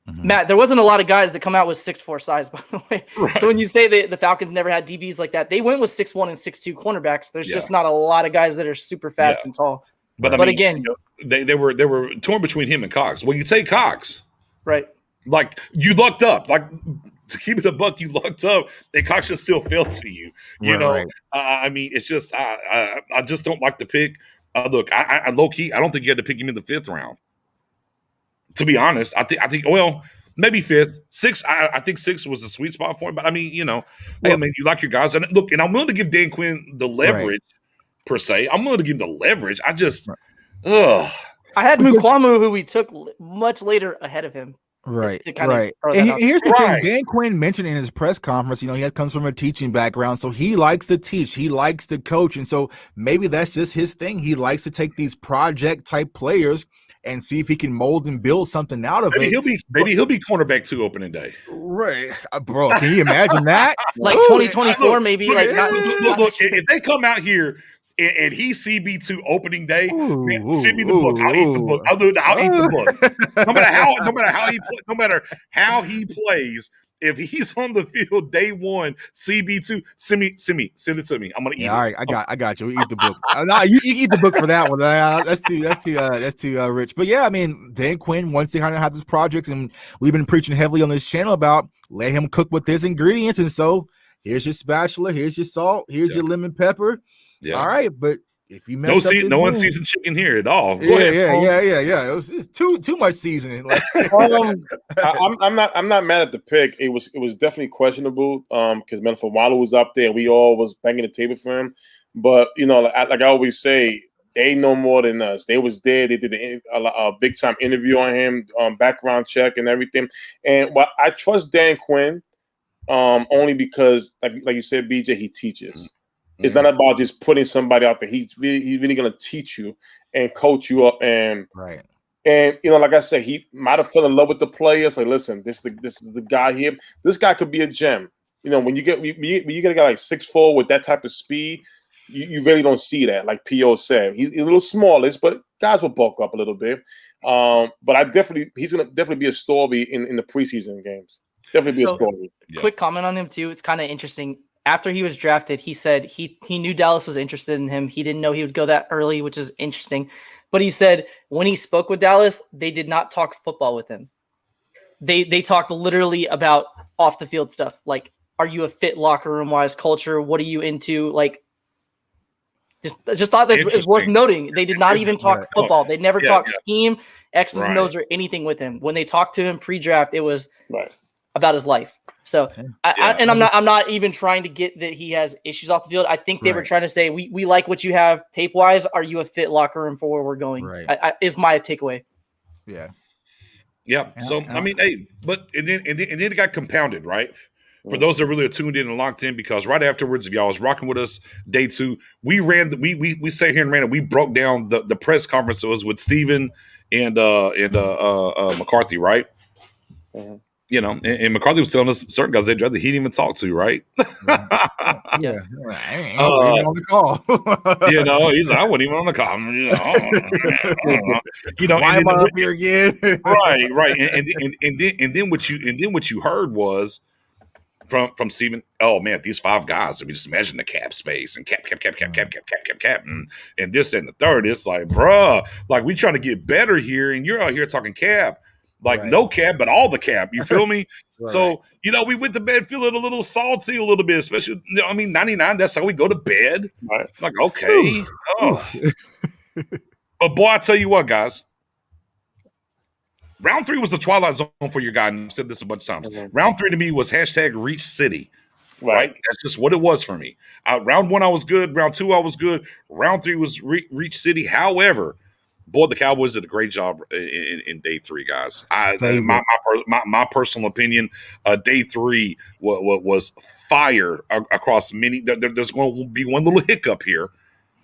Mm-hmm. Matt, there wasn't a lot of guys that come out with 6'4" size, by the way. Right. So when you say the Falcons never had DBs like that, they went with 6'1" and 6'2" cornerbacks. There's just not a lot of guys that are super fast and tall. But again, they were torn between him and Cox. Well, you take Cox, right? Like you lucked up. Like to keep it a buck, you lucked up. And Cox just still fell to you. You know, I mean, it's just I just don't like the pick. Look, I low key, I don't think you had to pick him in the 5th round. To be honest, I think well, maybe 5th, 6th. I think 6th was a sweet spot for him. But I mean, you know, hey, man, you like your guys, and look, and I'm willing to give Dan Quinn the leverage per se. I'm willing to give him the leverage. I just, I had Mukwamu, who we took much later ahead of him. Right. And here's the thing: Dan Quinn mentioned in his press conference, you know, he comes from a teaching background, so he likes to teach, he likes to coach, and so maybe that's just his thing. He likes to take these project type players and see if he can mold and build something out of it. He'll be cornerback 2 opening day. Right, bro. Can you imagine that? Like 2024, maybe. Look, if they come out here and he's CB2 opening day, man, send me the book. I'll eat the book. I'll eat the book. No matter how he plays. If he's on the field day 1, CB2, send it to me. I'm gonna eat it. All right, I got you. Eat the book. No, you eat the book for that one. That's too rich. But yeah, I mean, Dan Quinn wants to kind of have his projects, and we've been preaching heavily on this channel about let him cook with his ingredients. And so here's your spatula, here's your salt, here's your lemon pepper. Yeah. All right, but if you mess up, no unseasoned chicken here at all. Yeah. It's too much seasoning. Like, I'm not mad at the pick. It was definitely questionable because Melifonwu was up there. And we all was banging the table for him. But you know, like I always say, they know more than us. They was there. They did a big time interview on him, background check and everything. And I trust Dan Quinn only because, like you said, BJ, he teaches. It's not about just putting somebody out there. He's really going to teach you and coach you up. And And like I said, he might have fell in love with the players. Like, listen, this is the guy here. This guy could be a gem. When you get a guy like 6'4" with that type of speed, you really don't see that. Like P.O. said, he's a little smallish, but guys will bulk up a little bit. But he's gonna definitely be a story in the preseason games. Definitely be a story. Quick comment on him too. It's kind of interesting. After he was drafted, he said he knew Dallas was interested in him. He didn't know he would go that early, which is interesting. But he said when he spoke with Dallas, they did not talk football with him. They talked literally about off the field stuff. Like, are you a fit locker room wise culture? What are you into? Like, just thought that it's worth noting. They did not even talk football. They never talked scheme, X's and O's, or anything with him. When they talked to him pre-draft, it was about his life. So, I'm not even trying to get that he has issues off the field. I think they were trying to say, we like what you have tape wise. Are you a fit locker room for where we're going? Is my takeaway. Yeah. So I mean, hey, but and then it got compounded, right? For those that really are tuned in and locked in, because right afterwards, if y'all was rocking with us day 2, we sat here and ran it. We broke down the press conference that was with Steven and McCarthy, right? Mm-hmm. And McCarthy was telling us certain guys they'd rather he didn't even talk to, right? I ain't even on the call. He's like, I wasn't even on the call. Why am I up here again? right. And then what you heard was from Steven, oh man, these 5 guys. I mean, just imagine the cap space and cap, and this and the third. It's like, bruh, like we trying to get better here, and you're out here talking cap. Like no cap, but all the cap. You feel me? So, we went to bed feeling a little salty a little bit, especially, 99, that's how we go to bed. Right. Like, okay. But boy, I tell you what, guys. Round 3 was the twilight zone for your guy, and I've said this a bunch of times. Mm-hmm. Round 3 to me was #Reach City. Right? That's just what it was for me. Round 1, I was good. Round 2, I was good. Round 3 was Reach City. However, boy, the Cowboys did a great job in day 3, guys. My personal opinion, day 3 was fire across many. There's going to be one little hiccup here,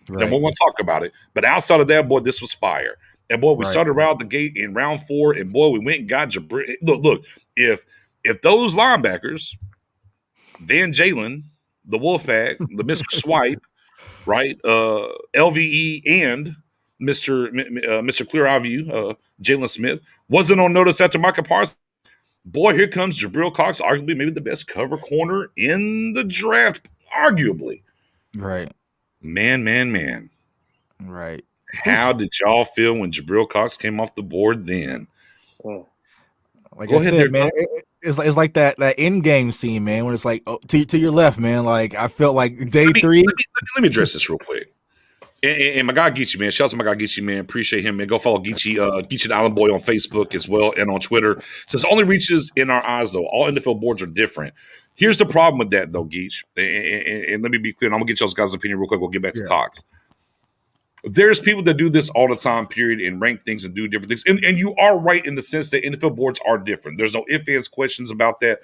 and we're going to talk about it. But outside of that, boy, this was fire. And boy, we started around the gate in round 4, and boy, we went and got Jabril. Look, if those linebackers, Van Jalen, the Wolfpack, the Mr. Swipe, right, LVE, and Mr. Clear Eye View, Jalen Smith, wasn't on notice after Micah Parsons. Boy, here comes Jabril Cox, arguably maybe the best cover corner in the draft, arguably. Right. Man. Right. How did y'all feel when Jabril Cox came off the board then? Like I said, man, it's like that end game scene, man, when it's like to your left, man. Like I felt like day 3. Let me address this real quick. And my guy Geechee, man. Shout out to my guy Geechee, man. Appreciate him, man. Go follow Geechee, Geechee the Island Boy on Facebook as well and on Twitter. Says only reaches in our eyes, though. All NFL boards are different. Here's the problem with that, though, Geech. And let me be clear. And I'm going to get y'all's guys' opinion real quick. We'll get back to Cox. There's people that do this all the time, period, and rank things and do different things. And you are right in the sense that NFL boards are different. There's no ifs, ands, questions about that.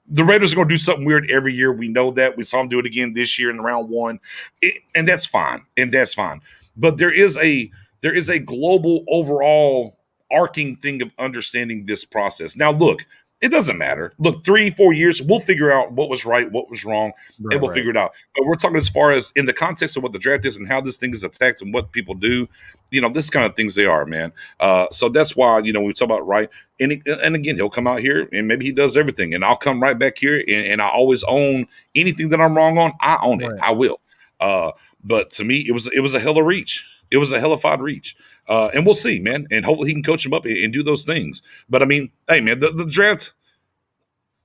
The Raiders are going to do something weird every year. We know that. We saw them do it again this year in round 1. And that's fine. But there is a global overall arcing thing of understanding this process. Now, look, it doesn't matter. Look, 3-4 years, we'll figure out what was right, what was wrong, and we'll figure it out. But we're talking as far as in the context of what the draft is and how this thing is attacked and what people do. This kind of things they are, man. So that's why, we talk about right. And again, he'll come out here and maybe he does everything. And I'll come right back here and I always own anything that I'm wrong on. I own it. I will. But to me, it was a hella reach. It was a hellified reach. And we'll see, man. And hopefully he can coach him up and do those things. But I mean, hey, man, the draft.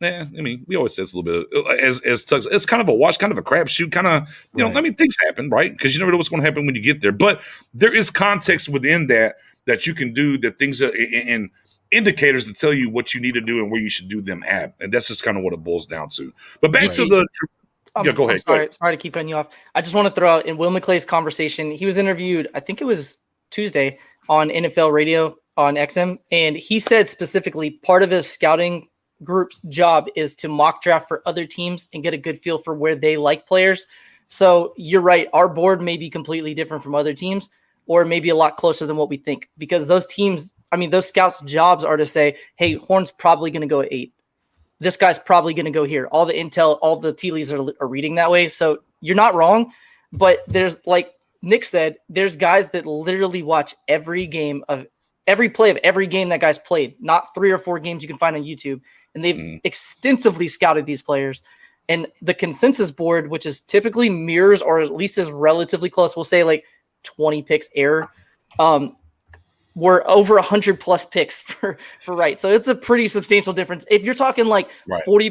Yeah, I mean, we always say it's a little bit as Tuggs. It's kind of a wash, kind of a crapshoot, kind of, I mean, things happen, right? Because you never know what's going to happen when you get there. But there is context within that you can do, that things are, and indicators that tell you what you need to do and where you should do them at. And that's just kind of what it boils down to. But back to the go ahead. Sorry to keep cutting you off. I just want to throw out in Will McClay's conversation. He was interviewed, I think it was Tuesday, on NFL radio on XM, and he said specifically part of his scouting group's job is to mock draft for other teams and get a good feel for where they like players. So you're right. Our board may be completely different from other teams, or maybe a lot closer than what we think, because those teams I mean, those scouts' jobs are to say, hey, Horn's probably going to go at 8. This guy's probably going to go here. All the intel, all the tea leaves are reading that way. So you're not wrong, but there's, like Nick said, there's guys that literally watch every play of every game that guy's played, not 3 or 4 games you can find on YouTube. And they've extensively scouted these players. And the consensus board, which is typically mirrors or at least is relatively close, we'll say like 20 picks error. We're over 100 plus picks for right. So it's a pretty substantial difference. If you're talking like 40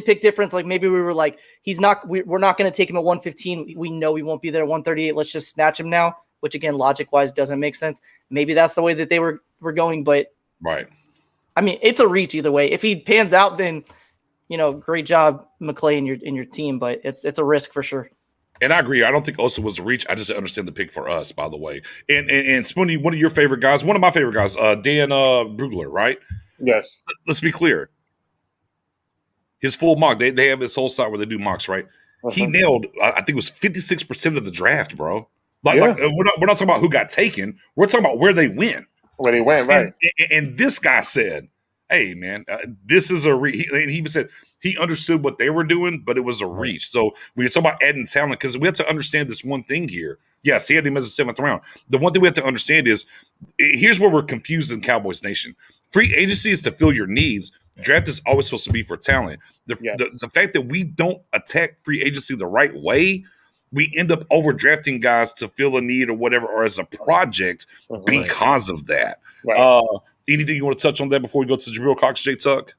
pick difference, like maybe we were like, we're not going to take him at 115. We know we won't be there at 138. Let's just snatch him now, which again, logic wise doesn't make sense. Maybe that's the way that they were going, but I mean, it's a reach either way. If he pans out, then, great job, McClay and your team, but it's a risk for sure. And I agree. I don't think Osa was a reach. I just understand the pick for us, by the way. And Spoonie, one of your favorite guys, one of my favorite guys, Dan Brugler, right? Yes. Let's be clear. His full mock, they have this whole site where they do mocks, right? He nailed, I think it was 56% of the draft, bro. Like we're not talking about who got taken. We're talking about where they went. Where they went, right. And this guy said, hey, man, this is a reach. And he even said, he understood what they were doing, but it was a reach. So when you're talking about adding talent, because we have to understand this one thing here. Yes, he had him as a 7th round. The one thing we have to understand is, here's where we're confused in Cowboys Nation. Free agency is to fill your needs. Draft is always supposed to be for talent. The fact that we don't attack free agency the right way, we end up overdrafting guys to fill a need or whatever, or as a project because of that. Right. Anything you want to touch on that before we go to Jabril Cox, J Tuck?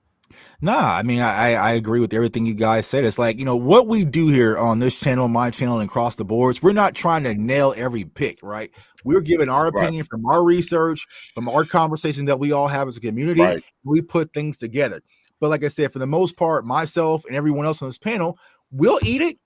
Nah, I mean, I agree with everything you guys said. It's like, what we do here on this channel, my channel, and across the boards, we're not trying to nail every pick, right? We're giving our opinion from our research, from our conversation that we all have as a community. Right. We put things together. But like I said, for the most part, myself and everyone else on this panel, we'll eat it.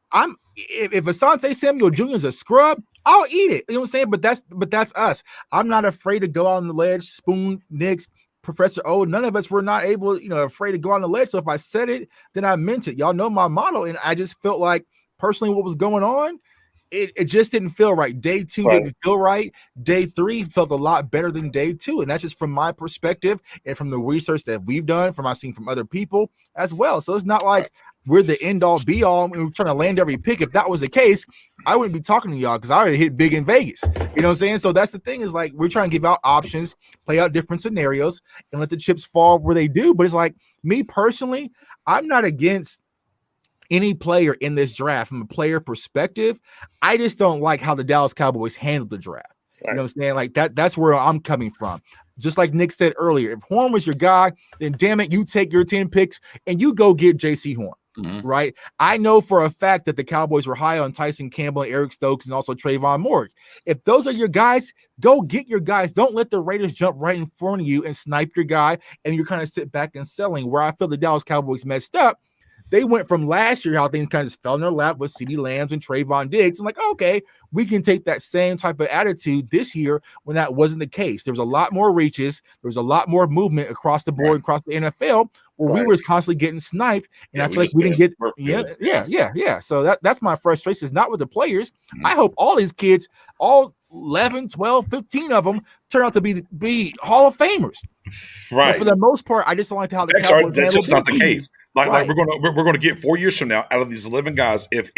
If Asante Samuel Jr. is a scrub, I'll eat it. You know what I'm saying? But that's us. I'm not afraid to go out on the ledge. Spoon, Knicks, Professor O, none of us were not able, afraid to go on the ledge. So if I said it, then I meant it. Y'all know my motto. And I just felt like personally what was going on, it just didn't feel right. Day 2 didn't feel right. Day 3 felt a lot better than day 2. And that's just from my perspective and from the research that we've done, from I've seen from other people as well. So it's not like we're the end all be all and we're trying to land every pick. If that was the case, I wouldn't be talking to y'all because I already hit big in Vegas. You know what I'm saying? So that's the thing, is like, we're trying to give out options, play out different scenarios, and let the chips fall where they do. But it's like, me personally, I'm not against any player in this draft from a player perspective. I just don't like how the Dallas Cowboys handled the draft. You know what I'm saying? Like that's where I'm coming from. Just like Nick said earlier, if Horn was your guy, then damn it, you take your 10 picks and you go get JC Horn. Right. I know for a fact that the Cowboys were high on Tyson Campbell, Eric Stokes, and also Trayvon Moore. If those are your guys, go get your guys. Don't let the Raiders jump right in front of you and snipe your guy, and you're kind of sit back and selling. Where I feel the Dallas Cowboys messed up, they went from last year, how things kind of just fell in their lap with CeeDee Lambs and Trayvon Diggs. I'm like, okay, we can take that same type of attitude this year when that wasn't the case. There was a lot more reaches. There was a lot more movement across the board, across the NFL, where we were constantly getting sniped. And I feel like we didn't get, So that's my frustration. It's not with the players. I hope all these kids, all 11, 12, 15 of them turn out to be Hall of Famers. Right. But for the most part, I just don't like how the Cowboys that's just not the case. Like we're gonna get 4 years from now out of these 11 guys. If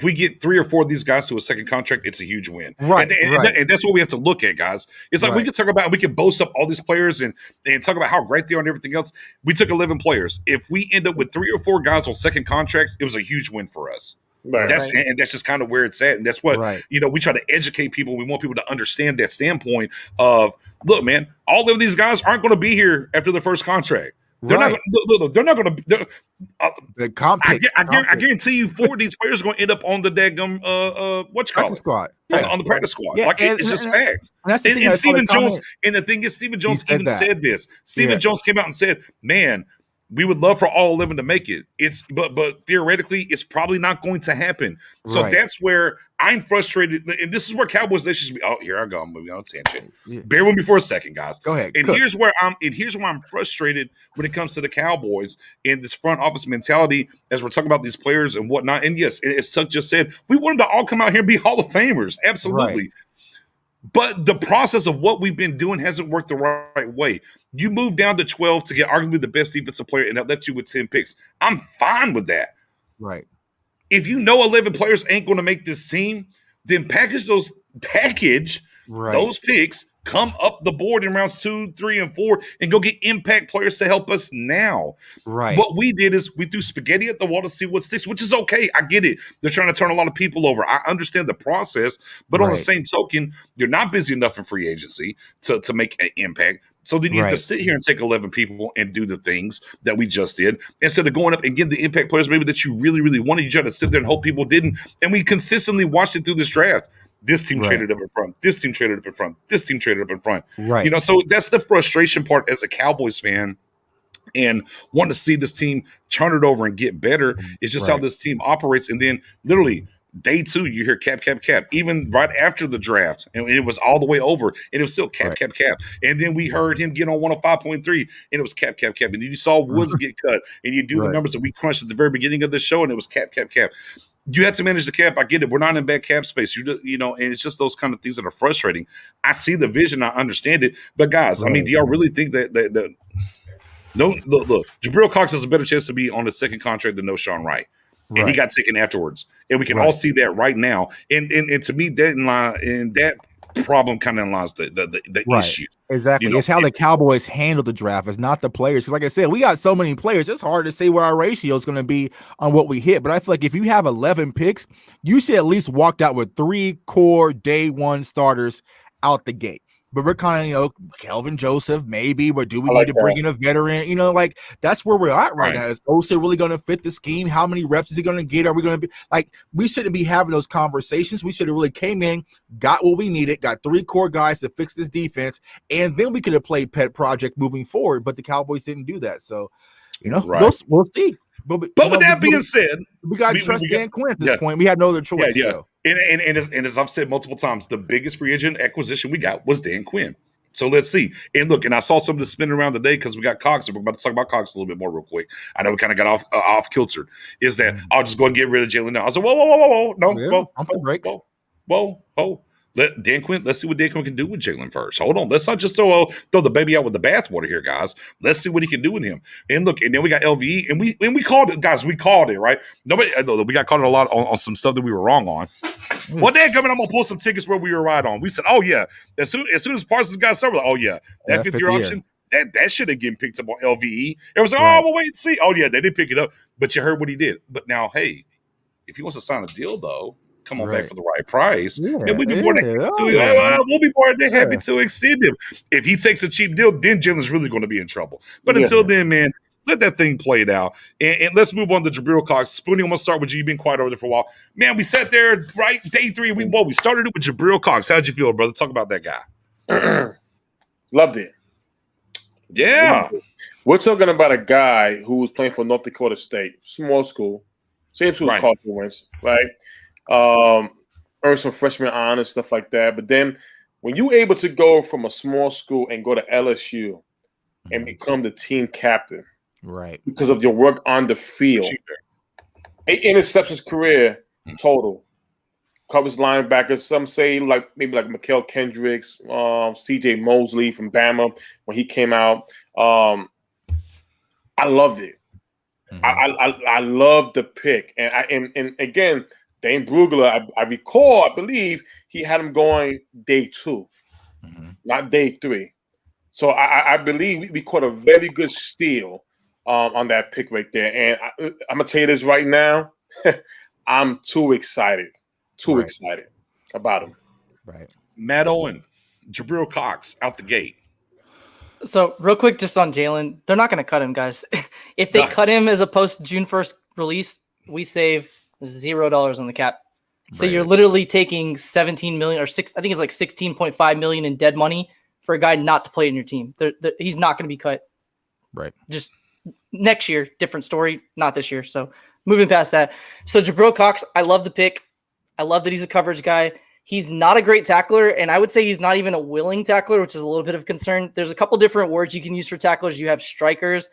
we get 3 or 4 of these guys to a second contract, it's a huge win. Right. And that's what we have to look at, guys. It's like we can boast up all these players and talk about how great they are and everything else. We took 11 players. If we end up with 3 or 4 guys on second contracts, it was a huge win for us. Right. And that's just kind of where it's at. And that's what, we try to educate people. We want people to understand that standpoint of, look, man, all of these guys aren't going to be here after the first contract. They're not going to. I guarantee you, 4 of these players are going to end up on the daggum practice squad. On the practice squad. Yeah, It's just fact. And Stephen Jones, and the thing is, Stephen Jones even said this. Stephen Jones came out and said, "Man, we would love for all 11 to make it. But theoretically, it's probably not going to happen." So that's where I'm frustrated. And this is where Cowboys Nation should be. Oh, here I go. I'm moving on tangent. Bear with me for a second, guys. Go ahead. And here's where I'm frustrated when it comes to the Cowboys and this front office mentality as we're talking about these players and whatnot. And yes, as Tuck just said, we wanted to all come out here and be Hall of Famers. Absolutely. But the process of what we've been doing hasn't worked the right way. You move down to 12 to get arguably the best defensive player, and that left you with 10 picks. I'm fine with that. Right. If you know 11 players ain't going to make this team, then package those picks, come up the board in rounds 2, 3, and 4, and go get impact players to help us now. Right. What we did is we threw spaghetti at the wall to see what sticks, which is okay. I get it. They're trying to turn a lot of people over. I understand the process, but on the same token, you're not busy enough in free agency to make an impact. So then you have to sit here and take 11 people and do the things that we just did instead of going up and getting the impact players maybe that you really, really wanted. You try to sit there and hope people didn't. And we consistently watched it through this draft. This team traded up in front. This team traded up in front. This team traded up in front. Right. You know, so that's the frustration part as a Cowboys fan. And want to see this team turn it over and get better. It's just how this team operates. And then literally day 2, you hear cap. Even right after the draft, and it was all the way over, and it was still cap. And then we heard him get on 105.3, and it was cap. And then you saw Woods get cut, and you do the numbers that we crunched at the very beginning of the show, and it was cap. You have to manage the cap. I get it. We're not in bad cap space. You know, and it's just those kind of things that are frustrating. I see the vision. I understand it. But guys, I mean, do y'all really think that no, look, Jabril Cox has a better chance to be on the second contract than Sean Wright. And he got taken afterwards. And we can all see that right now. And to me, that problem kind of lies the issue. Exactly. You know, it's how the Cowboys handle the draft. It's not the players. Because like I said, we got so many players. It's hard to say where our ratio is going to be on what we hit. But I feel like if you have 11 picks, you should at least walk out with 3 core day 1 starters out the gate. But we're kind of, Kelvin Joseph, maybe, but do we need to bring in a veteran? Like, that's where we're at right now. Is Osa really going to fit the scheme? How many reps is he going to get? Are we going to be like, we shouldn't be having those conversations. We should have really came in, got what we needed, got 3 core guys to fix this defense, and then we could have played pet project moving forward. But the Cowboys didn't do that. So, we'll see. But with that being said, we got to trust Dan Quinn at this point. We had no other choice. Yeah. So. And as I've said multiple times, the biggest free agent acquisition we got was Dan Quinn. So let's see. And look, and I saw some of the spinning around today because we got Cox. And we're about to talk about Cox a little bit more real quick. I know we kind of got off kiltered. Is that I'll just go and get rid of Jalen now. I was like, whoa. No, whoa. Let Dan Quinn, let's see what Dan Quinn can do with Jalen first. Hold on. Let's not just throw the baby out with the bathwater here, guys. Let's see what he can do with him. And look, and then we got LVE, and we called it, guys. We called it, right? We got caught a lot on some stuff that we were wrong on. One day coming, I'm gonna pull some tickets where we were right on. We said, oh yeah, as soon as Parsons got started, like, oh yeah, that 5th-year option, that should have getting picked up on LVE. It was like, oh, well, wait and see. Oh yeah, they did pick it up, but you heard what he did. But now, hey, if he wants to sign a deal though, come on back for the right price. And we'd be more than happy to extend him. If he takes a cheap deal, then Jalen's really going to be in trouble. But until then, man, let that thing play it out. And let's move on to Jabril Cox. Spoonie, I'm going to start with you. You've been quiet over there for a while. Man, we sat there, right, day 3. We started it with Jabril Cox. How'd you feel, brother? Talk about that guy. Loved it. Yeah. We're talking about a guy who was playing for North Dakota State, small school, same school as Carson Wentz, right? Earn some freshman honors, stuff like that. But then when you're able to go from a small school and go to LSU and become the team captain, right, because of your work on the field, 8 interceptions career total, covers linebackers. Some say maybe like Mikael Kendricks, CJ Mosley from Bama when he came out. I loved it. I loved the pick, and again, Dane Brugler, I believe he had him going day 2, not day 3. So I believe we caught a very good steal on that pick right there. And I'm going to tell you this right now. I'm too excited about him. Right. Matt Owen, Jabril Cox out the gate. So real quick, just on Jalen, they're not going to cut him, guys. If they cut him as a post June 1st release, we save $0 on the cap. So you're literally taking 17 million or 6. I think it's like 16.5 million in dead money for a guy not to play in your team. He's not going to be cut. Right. Just next year, different story, not this year. So moving past that. So Jabril Cox, I love the pick. I love that he's a coverage guy. He's not a great tackler, and I would say he's not even a willing tackler, which is a little bit of concern. There's a couple different words you can use for tacklers. You have strikers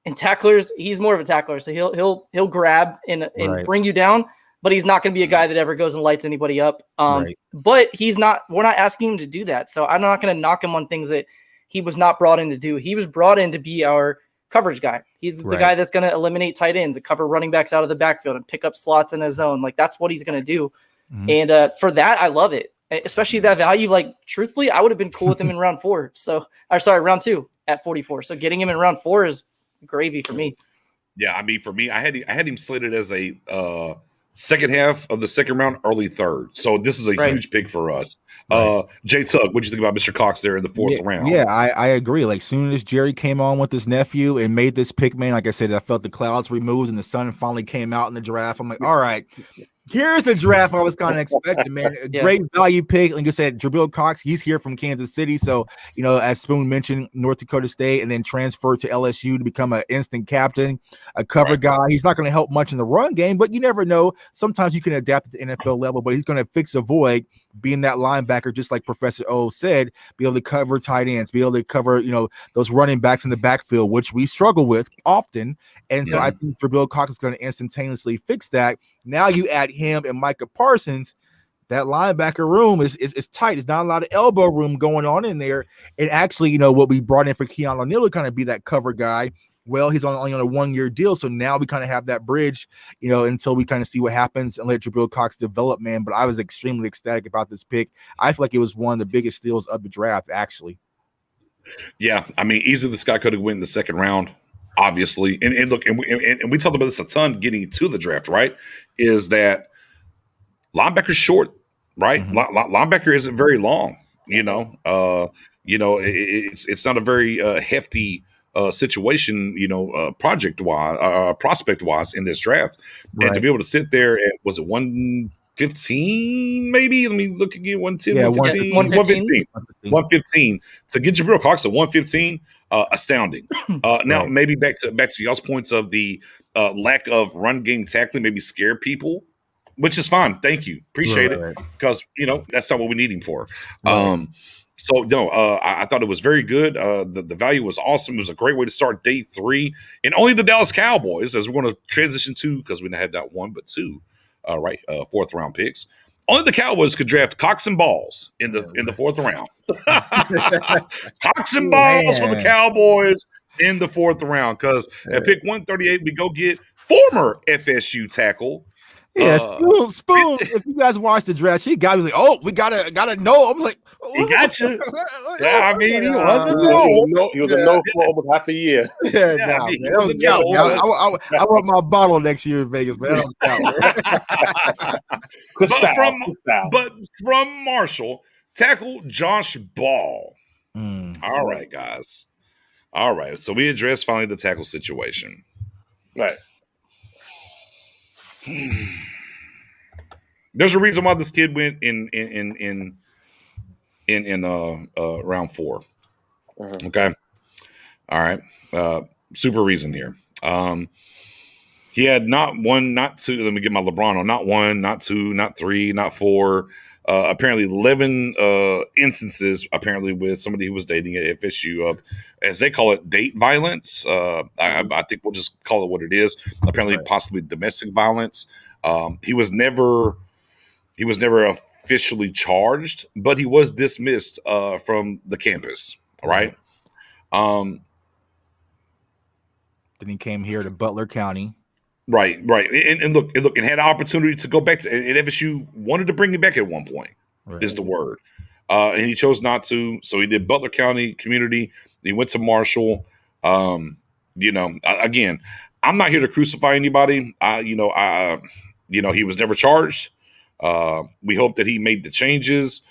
and tacklers. He's more of a tackler, so he'll grab and bring you down. but he's not going to be a guy that ever goes and lights anybody up. Right. But we're not asking him to do that. So I'm not going to knock him on things that he was not brought in to do. He was brought in to be our coverage guy. He's the guy that's going to eliminate tight ends and cover running backs out of the backfield and pick up slots in his zone. Like, that's what he's going to do. Mm-hmm. And for that, I love it. Especially that value. Like, truthfully, I would have been cool with him in round 4. Round 2 at 44. So getting him in round 4 is gravy for me. Yeah, I mean, for me, I had him slated as a second half of the second round, early third. So this is a huge pick for us. Right. Jay Tug, what'd you think about Mr. Cox there in the 4th round? Yeah, I agree. Like, soon as Jerry came on with his nephew and made this pick, man, like I said, I felt the clouds removed and the sun finally came out in the draft. I'm like, all right. Here's the draft I was kind of expecting, man. Great value pick. Like I said, Jabril Cox, he's here from Kansas City. So, as Spoon mentioned, North Dakota State, and then transferred to LSU to become an instant captain, a cover guy. He's not going to help much in the run game, but you never know. Sometimes you can adapt at the NFL level, but he's going to fix a void being that linebacker, just like Professor O said, be able to cover tight ends, be able to cover, those running backs in the backfield, which we struggle with often. And so I think Jabril Cox is going to instantaneously fix that. Now you add him and Micah Parsons, that linebacker room is tight. There's not a lot of elbow room going on in there. And actually, what we brought in for Keon O'Neal to kind of be that cover guy. Well, he's only on a 1-year deal. So now we kind of have that bridge, until we kind of see what happens and let Jabril Cox develop, man. But I was extremely ecstatic about this pick. I feel like it was one of the biggest steals of the draft, actually. Yeah. I mean, easily this guy could have went in the second round, obviously. And look, and we talked about this a ton getting to the draft, right? Is that linebacker's short, right? Mm-hmm. Linebacker isn't very long, it's not a very hefty situation, prospect wise in this draft. Right. And to be able to sit there at, was it 115 maybe? Let me look again. 110, 115 to get Jabril Cox at 115. Astounding. Now maybe back to y'all's points of the lack of run game tackling, maybe scare people, which is fine. Thank you. Appreciate it. Because, that's not what we need him for. Right. I thought it was very good. The value was awesome. It was a great way to start day 3. And only the Dallas Cowboys, as we're going to transition to, because we had not 1 but 2, 4th round picks. Only the Cowboys could draft Cox and Balls in the 4th round. Cox and Balls for the Cowboys in the 4th round, because at pick 138 we go get former FSU tackle. Spoon. If you guys watch the draft, she got me like, "Oh, we gotta know." I'm like, "He got you." Yeah, I mean, he wasn't He was a no for almost half a year. I want my bottle next year in Vegas, man. But from Marshall, tackle Josh Ball. All right, guys. All right, so we addressed finally the tackle situation. Right. There's a reason why this kid went in round 4. Okay. All right. Super reason here. He had not 1, not 2. Let me get my LeBron on. Not 1, not 2, not 3, not 4. Apparently 11 instances, apparently with somebody who was dating at FSU of, as they call it, date violence. I think we'll just call it what it is. Apparently possibly domestic violence. He was never officially charged, but he was dismissed from the campus. Right. Then he came here to Butler County. Right. And look, and had an opportunity to go back to, and FSU wanted to bring him back at one point, is the word. And he chose not to. So he did Butler County Community. He went to Marshall. Again, I'm not here to crucify anybody. He was never charged. We hope that he made the changes.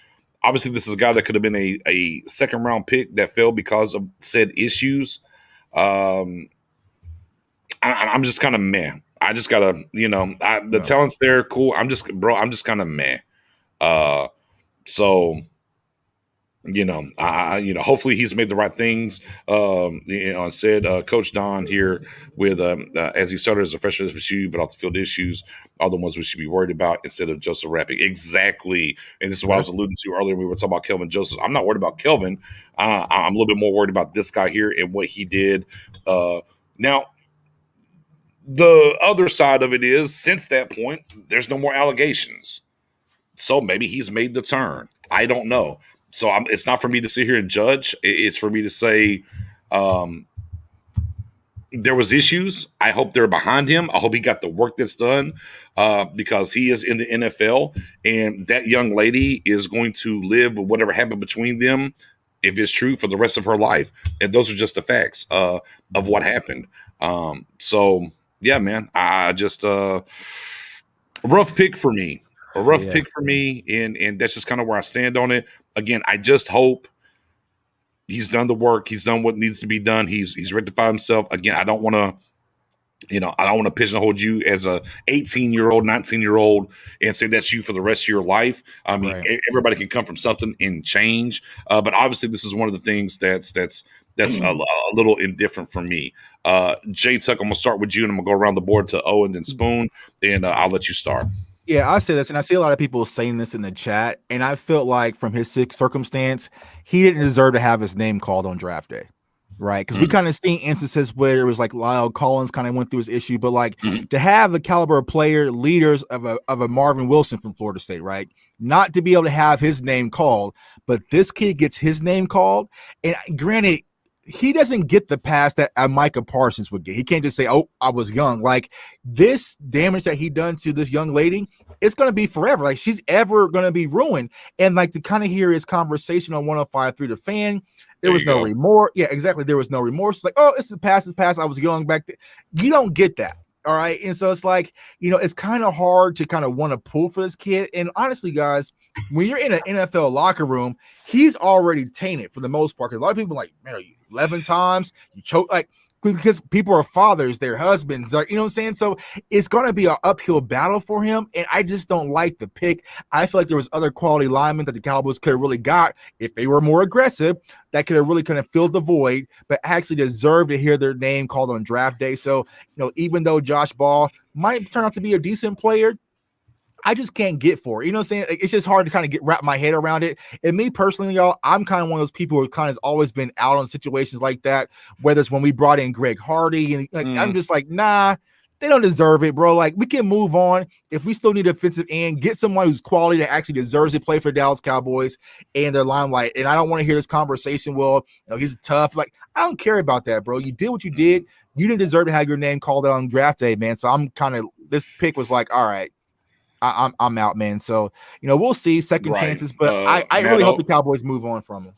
Obviously, this is a guy that could have been a second round pick that fell because of said issues. I'm just kind of meh. I just gotta, the talent's there, cool. I'm just kind of meh. Hopefully he's made the right things. And said Coach Don here with as he started as a freshman at FSU, but off the field issues are the ones we should be worried about instead of Joseph Rapping. Exactly. And this is what I was alluding to earlier. We were talking about Kelvin Joseph. I'm not worried about Kelvin. I'm a little bit more worried about this guy here and what he did. Now, The other side of it is, since that point, there's no more allegations. So maybe he's made the turn. I don't know. So it's not for me to sit here and judge. It's for me to say there was issues. I hope they're behind him. I hope he got the work that's done because he is in the NFL, and that young lady is going to live with whatever happened between them, if it's true, for the rest of her life. And those are just the facts of what happened. So yeah, man, I just rough pick for me. A rough pick for me, and that's just kind of where I stand on it. Again, I just hope he's done the work. He's done what needs to be done. He's rectified himself. Again, I don't want to pigeonhole you as a 18-year-old, 19-year-old and say that's you for the rest of your life. I mean, everybody can come from something and change. But obviously this is one of the things that's a little indifferent for me. Jay Tuck, I'm going to start with you, and I'm going to go around the board to Owen and Spoon, and I'll let you start. Yeah, I say this, and I see a lot of people saying this in the chat, and I felt like from his circumstance, he didn't deserve to have his name called on draft day, right? Because we kind of seen instances where it was like Lyle Collins kind of went through his issue, but like to have the caliber of player, leaders of a Marvin Wilson from Florida State, right? Not to be able to have his name called, but this kid gets his name called, and granted, he doesn't get the pass that Micah Parsons would get. He can't just say, "Oh, I was young." Like this damage that he done to this young lady, it's going to be forever. Like she's ever going to be ruined. And like to kind of hear his conversation on 105.3 The Fan, there was no remorse. Yeah, exactly. There was no remorse. It's like, oh, it's the past. I was young back then. You don't get that. All right. And so it's like, it's kind of hard to kind of want to pull for this kid. And honestly, guys, when you're in an NFL locker room, he's already tainted for the most part. Because a lot of people are like, man, 11 times you choke, like, because people are fathers, their husbands, you know what I'm saying? So it's going to be an uphill battle for him. And I just don't like the pick. I feel like there was other quality linemen that the Cowboys could have really got if they were more aggressive, that could have really kind of filled the void, but actually deserve to hear their name called on draft day. So, even though Josh Ball might turn out to be a decent player, I just can't get for it. You know what I'm saying? It's just hard to kind of wrap my head around it. And me personally, y'all, I'm kind of one of those people who kind of has always been out on situations like that, whether it's when we brought in Greg Hardy and I'm just like, nah, they don't deserve it, bro. Like we can move on. If we still need an offensive end, get someone who's quality that actually deserves to play for the Dallas Cowboys and their limelight. And I don't want to hear this conversation. Well, he's tough. Like I don't care about that, bro. You did what you did. You didn't deserve to have your name called out on draft day, man. So I'm kind of, this pick was like, all right, I'm out, man. So we'll see second chances, but I really hope the Cowboys move on from him.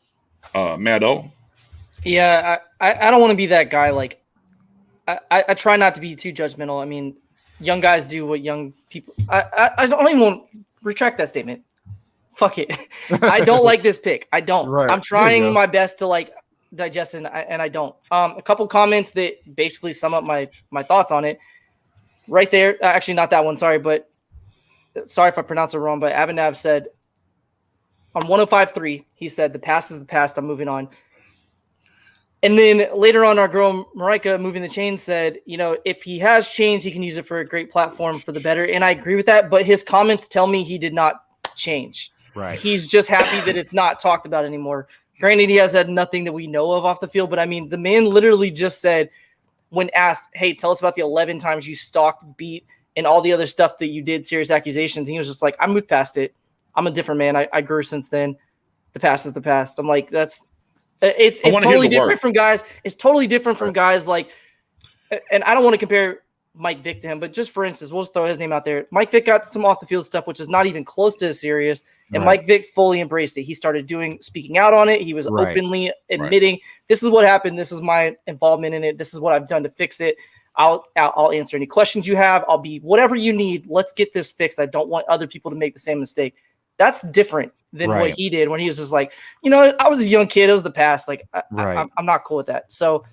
Maddo. Yeah, I don't want to be that guy. Like I try not to be too judgmental. I mean, young guys do what young people. I don't even want to retract that statement. Fuck it. I don't like this pick. I don't. Right. I'm trying my best to like digest it, and I don't. A couple comments that basically sum up my thoughts on it. Right there. Actually, not that one. Sorry, but. Sorry if I pronounced it wrong, but Abhinav said on 105.3, he said, the past is the past. I'm moving on. And then later on, our girl Marika, Moving the Chain, said, if he has changed, he can use it for a great platform for the better. And I agree with that. But his comments tell me he did not change. Right. He's just happy that it's not talked about anymore. Granted, he has had nothing that we know of off the field. But I mean, the man literally just said, when asked, hey, tell us about the 11 times you stalked, beat, and all the other stuff that you did, serious accusations. And he was just like, I moved past it. I'm a different man. I grew since then. The past is the past. I'm like, it's totally different from guys. It's totally different from guys like, and I don't want to compare Mike Vick to him, but just for instance, we'll just throw his name out there. Mike Vick got some off the field stuff, which is not even close to as serious. And Mike Vick fully embraced it. He started speaking out on it. He was openly admitting, this is what happened. This is my involvement in it. This is what I've done to fix it. I'll answer any questions you have. I'll be whatever you need. Let's get this fixed. I don't want other people to make the same mistake. That's different than what he did when he was just like, I was a young kid. It was the past. Like, I'm not cool with that. So,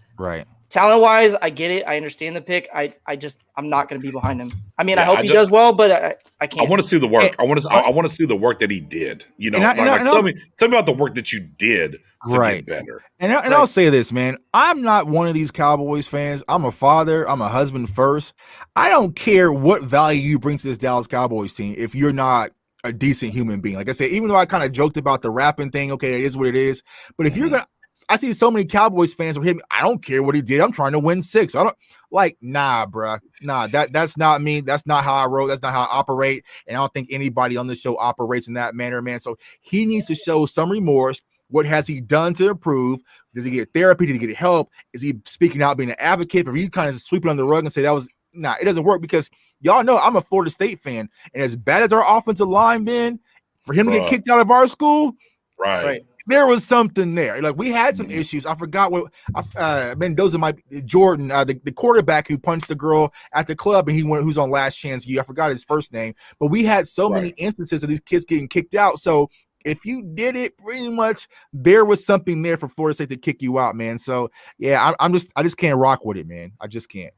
talent wise, I get it. I understand the pick. I'm not going to be behind him. I mean, I hope he does well, but I can't. I want to see the work. I want to see the work that he did. Tell me about the work that you did to get better. And I'll say this, man. I'm not one of these Cowboys fans. I'm a father. I'm a husband first. I don't care what value you bring to this Dallas Cowboys team if you're not a decent human being. Like I said, even though I kind of joked about the rapping thing, okay, it is what it is. But if you're going to, I see so many Cowboys fans were hitting me. I don't care what he did. I'm trying to win 6. I don't nah, bruh. Nah, that's not me. That's not how I roll. That's not how I operate. And I don't think anybody on this show operates in that manner, man. So he needs to show some remorse. What has he done to improve? Does he get therapy? Did he get help? Is he speaking out, being an advocate? Or you kind of sweeping under the rug and say that was it doesn't work, because y'all know I'm a Florida State fan. And as bad as our offensive line been, for him to get kicked out of our school, right. There was something there. Like, we had some issues. I forgot what Mendoza Jordan, the quarterback who punched the girl at the club, and who's on Last Chance U. I forgot his first name, but we had so many instances of these kids getting kicked out. So if you did it, pretty much there was something there for Florida State to kick you out, man. So yeah, I just can't rock with it, man. I just can't.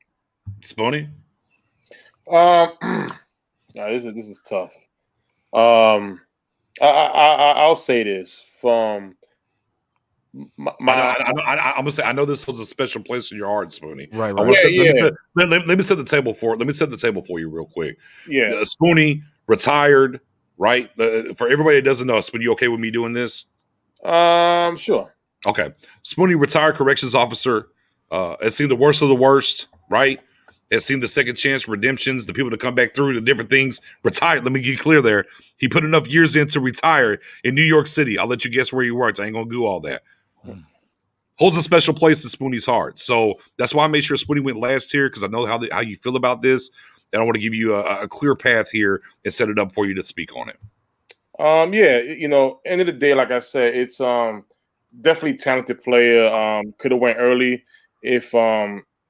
Spony? This is tough. I'll say this from my. I'm gonna say I know this holds a special place in your heart, Spoonie. Right. Let me set the table for. Let me set the table for you real quick. Yeah, Spoonie retired, right? For everybody that doesn't know, Spoonie, you okay with me doing this? Sure. Okay, Spoonie, retired corrections officer. Has seen the worst of the worst, right? Has seen the second chance redemptions, the people to come back through, the different things. Retired. Let me get clear there. He put enough years in to retire in New York City. I'll let you guess where he works. I ain't gonna do all that. Holds a special place in Spoonie's heart. So that's why I made sure Spoonie went last here, because I know how you feel about this, and I want to give you a clear path here and set it up for you to speak on it. End of the day, like I said, it's definitely talented player. Could have went early if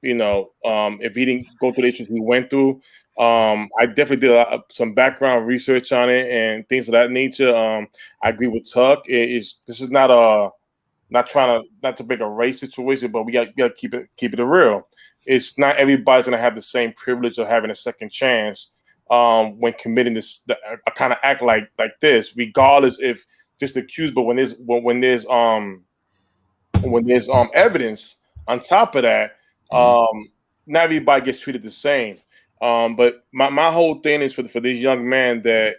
if he didn't go through the issues he went through. I definitely did some background research on it and things of that nature. I agree with Tuck. This is not to make a race situation, but we got to keep it real. It's not everybody's going to have the same privilege of having a second chance when committing this a kind of act like this, regardless if just accused. But when there's evidence on top of that, not everybody gets treated the same. But my whole thing is for this young man that,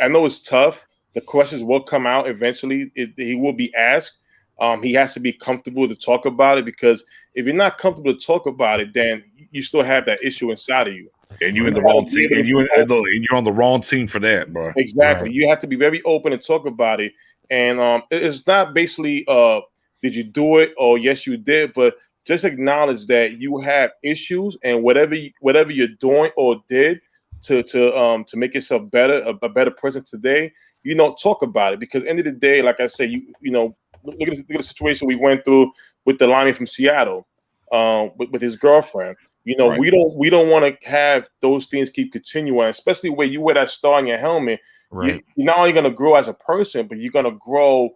I know it's tough. The questions will come out eventually. He will be asked. He has to be comfortable to talk about it, because if you're not comfortable to talk about it, then you still have that issue inside of you. And you're in the wrong team. And you're on the wrong team for that, bro. Exactly. Right. You have to be very open and talk about it. And it's not basically did you do it or yes you did, but just acknowledge that you have issues, and whatever you're doing or did to make yourself better, a better person today, talk about it. Because at the end of the day, like I said, look at the situation we went through with the lineman from Seattle, with his girlfriend. Right. We don't want to have those things keep continuing, especially where you wear that star on your helmet. Right. You're not only going to grow as a person, but you're going to grow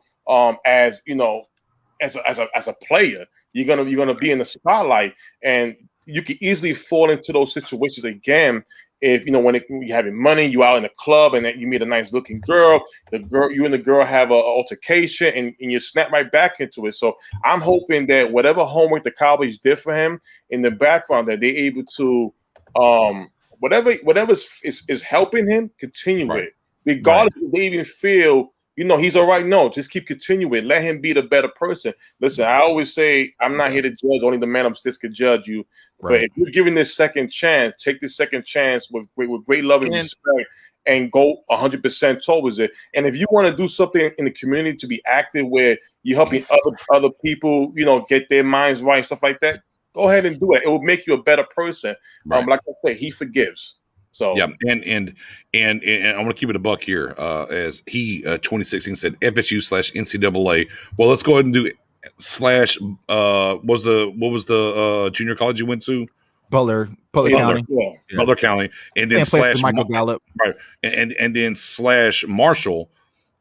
as a player. You're gonna be in the spotlight, and you can easily fall into those situations again. If when you're having money, you out in the club, and then you meet a nice looking girl. You and the girl have an altercation, and you snap right back into it. So I'm hoping that whatever homework the Cowboys did for him in the background, that they're able to whatever is helping him continue it, regardless if they even feel. He's all right. No, just keep continuing. Let him be the better person. Listen, I always say I'm not here to judge. Only the man upstairs can judge you. Right. But if you're giving this second chance, take this second chance with great love and respect, and go 100% towards it. And if you want to do something in the community to be active, where you're helping other people, get their minds right, stuff like that, go ahead and do it. It will make you a better person. Right. Like I said, he forgives. So yeah, and I want to keep it a buck here. As he 2016 said FSU/NCAA. Well, let's go ahead and do / what was the junior college you went to? Butler County. Yeah. Butler County, and then / Michael Gallup. Right, and then / Marshall,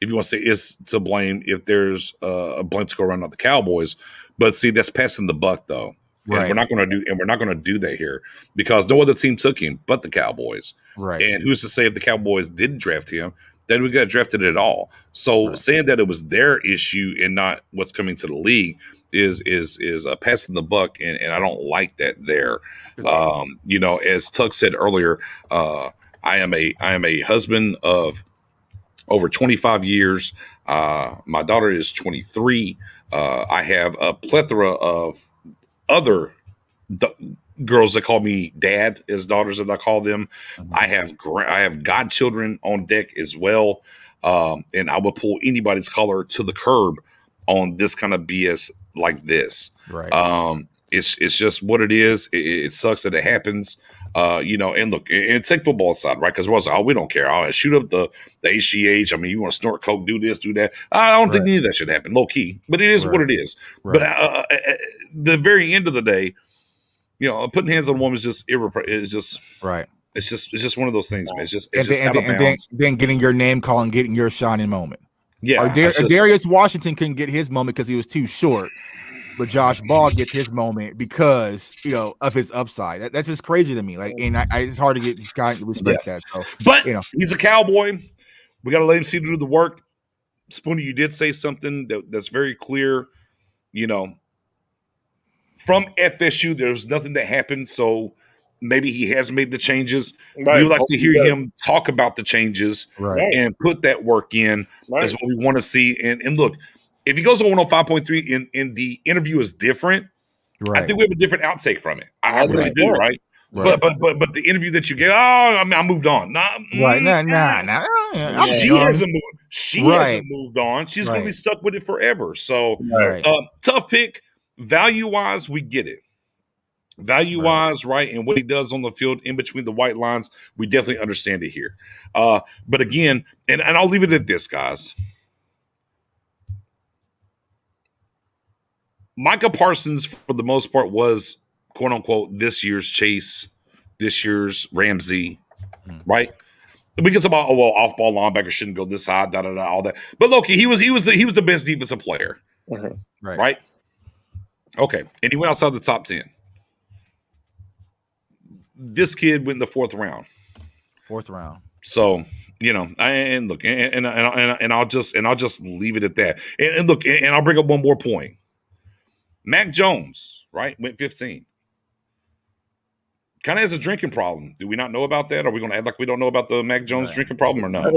if you want to say, is to blame if there's a blame to go around on the Cowboys. But see, that's passing the buck though. Right. And we're not going to do that here, because no other team took him but the Cowboys. Right. And who's to say if the Cowboys didn't draft him, then we got drafted at all. So saying that it was their issue and not what's coming to the league is passing the buck, and I don't like that there. As Tuck said earlier, I am a husband of over 25 years. My daughter is 23. I have a plethora of other girls that call me dad, as daughters as I call them. I have godchildren on deck as well. And I will pull anybody's color to the curb on this kind of BS like this. Right. It's just what it is. It sucks that it happens. And look, and take football aside, right? Because we're also, we don't care. I'll shoot up the HGH. I mean, you want to snort coke, do this, do that. I don't think any of that should happen, low key. But it is what it is. Right. But at the very end of the day, putting hands on a woman is just it's just right. It's just one of those things, man. It's just then getting your name called and getting your shining moment. Yeah, Darius Washington couldn't get his moment because he was too short. But Josh Ball gets his moment because of his upside. That's just crazy to me. Like, and it's hard to get this guy to respect that. So, but he's a Cowboy. We got to let him see to do the work. Spoonie, you did say something that's very clear. From FSU, there's nothing that happened, so maybe he has made the changes. Right. We would like to hear him talk about the changes and put that work in. Right. That's what we want to see. And look. If he goes on 105.3 and the interview is different, I think we have a different outtake from it. I really do, right? But the interview that you get, I moved on. She hasn't moved. She hasn't moved on. She's going to be stuck with it forever. So tough pick. Value-wise, we get it. Value-wise, right, and what he does on the field in between the white lines, we definitely understand it here. But again, and I'll leave it at this, guys. Micah Parsons, for the most part, was, quote unquote, this year's Chase, this year's Ramsey, right? We can talk about, off-ball linebacker shouldn't go this side, all that. But look, he was the best defensive player, right? Okay, and he went outside the top 10. This kid went in the fourth round. So and look, and I'll just leave it at that. And look, and I'll bring up one more point. Mac Jones, right, went 15. Kind of has a drinking problem. Do we not know about that? Are we going to act like we don't know about the Mac Jones drinking problem or no?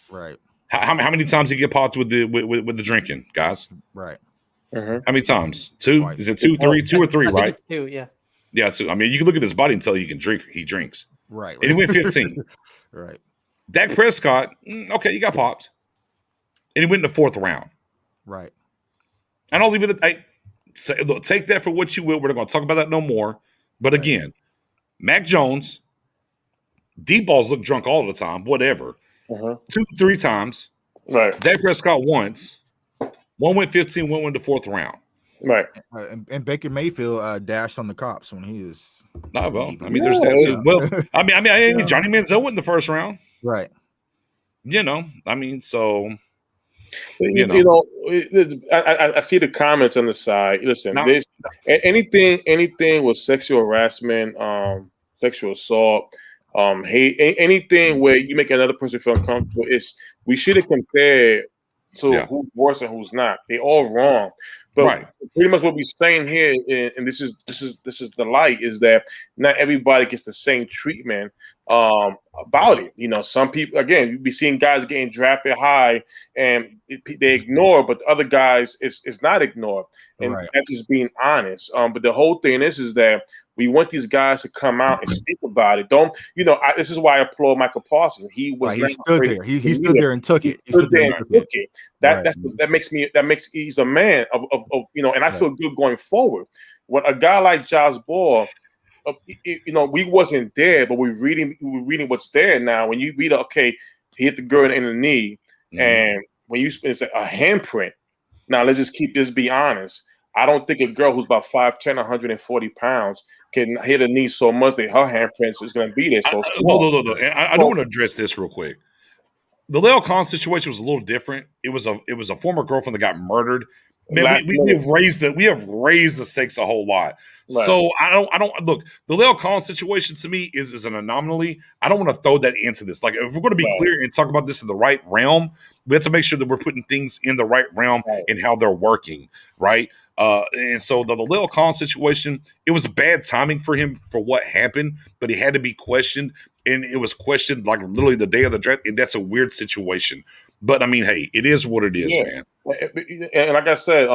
Right. How many times did he get popped with the drinking, guys? Right. How many times? 2? Is it 2, 3, 2 or 3? I right? Think it's 2, yeah. Yeah. So I mean, you can look at his body and tell you can drink. He drinks. Right. And he went 15. Right. Dak Prescott. Okay, you got popped, and he went in the fourth round. Right. And I'll leave it at. Look, take that for what you will. We're not going to talk about that no more. But again, Mac Jones, deep balls look drunk all the time, whatever. 2, 3 times. Right. Dak Prescott once. One went 15, one went to fourth round. Right. And Baker Mayfield dashed on the cops when he was. No, well, I mean, there's that too. Well, I mean, Johnny Manziel went in the first round. Right. I mean, so. I see the comments on the side. Listen, anything with sexual harassment, sexual assault, hate, anything where you make another person feel uncomfortable, we shouldn't compare to who's worse and who's not. They all wrong. But pretty much what we're saying here, and this is the light, is that not everybody gets the same treatment about it. Some people, again, you be seeing guys getting drafted high and they ignore, but the other guys is not ignored, and that's just being honest. But the whole thing is that we want these guys to come out and speak about it. This is why I applaud Michael Parsons. He was he stood there. He stood there and took it. That makes he's a man of and I feel good going forward. When a guy like Josh Ball, we wasn't there, but we're reading what's there now. When you read, he hit the girl in the knee, and when it's a handprint. Now let's just be honest. I don't think a girl who's about 5'10", 140 pounds can hit a knee so much that her handprints is going to be there. So no. I don't want to address this real quick. The Leo Khan situation was a little different. It was a former girlfriend that got murdered. Man, we have raised the stakes a whole lot. Right. So I don't look. The Leo Collins situation to me is an anomaly. I don't want to throw that into this. Like, if we're going to be clear and talk about this in the right realm, we have to make sure that we're putting things in the right realm and how they're working, right? And so the Leo Collins situation, it was bad timing for him for what happened, but he had to be questioned, and it was questioned like literally the day of the draft, and that's a weird situation. But I mean, hey, it is what it is, Yeah. man. And like I said,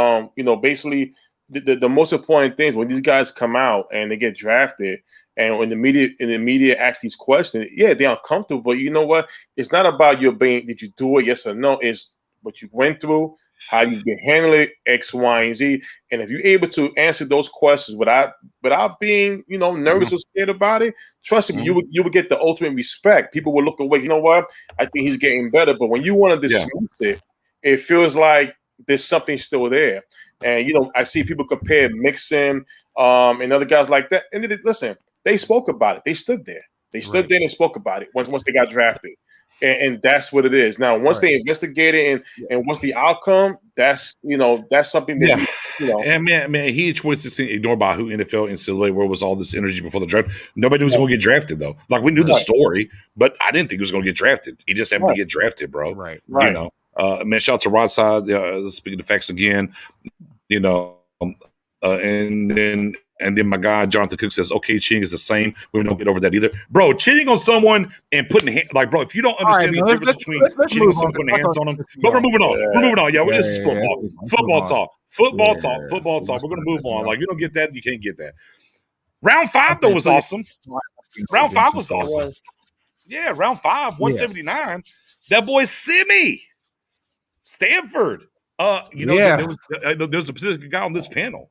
basically the most important thing is when these guys come out and they get drafted, and when the media asks these questions, yeah, they're uncomfortable. But you know what? It's not about your being. Did you do it? Yes or no? It's what you went through, how you can handle it, X, Y, and Z. And if you're able to answer those questions without being, nervous or scared about it, trust me, you would get the ultimate respect. People will look away. You know what? I think he's getting better. But when you want to dismiss it, it feels like there's something still there. And I see people compare Mixon and other guys like that. And listen, they spoke about it. They stood there. They stood there and spoke about it once they got drafted. And that's what it is. Now, once they investigated and what's the outcome, that's something that And man, he was just ignored by who NFL NCAA, where was all this energy before the draft. Nobody was going to get drafted though. Like we knew the story, but I didn't think he was going to get drafted. He just happened to get drafted, bro. Right. Man, shout out to Rodside. Speaking of facts again, and then my guy Jonathan Cook says, "Okay, cheating is the same. We don't get over that either, bro. Cheating on someone and putting bro, if you don't understand the difference between cheating on someone and putting hands on them, but we're moving on. We're moving on. Yeah, this is football. Football talk. Football talk. We're gonna move on. Like you don't get that, you can't get that. Round 5 though was awesome. Round 5 was awesome. Yeah, round 5, 179. That boy Simi, Stanford. There was a particular guy on this panel.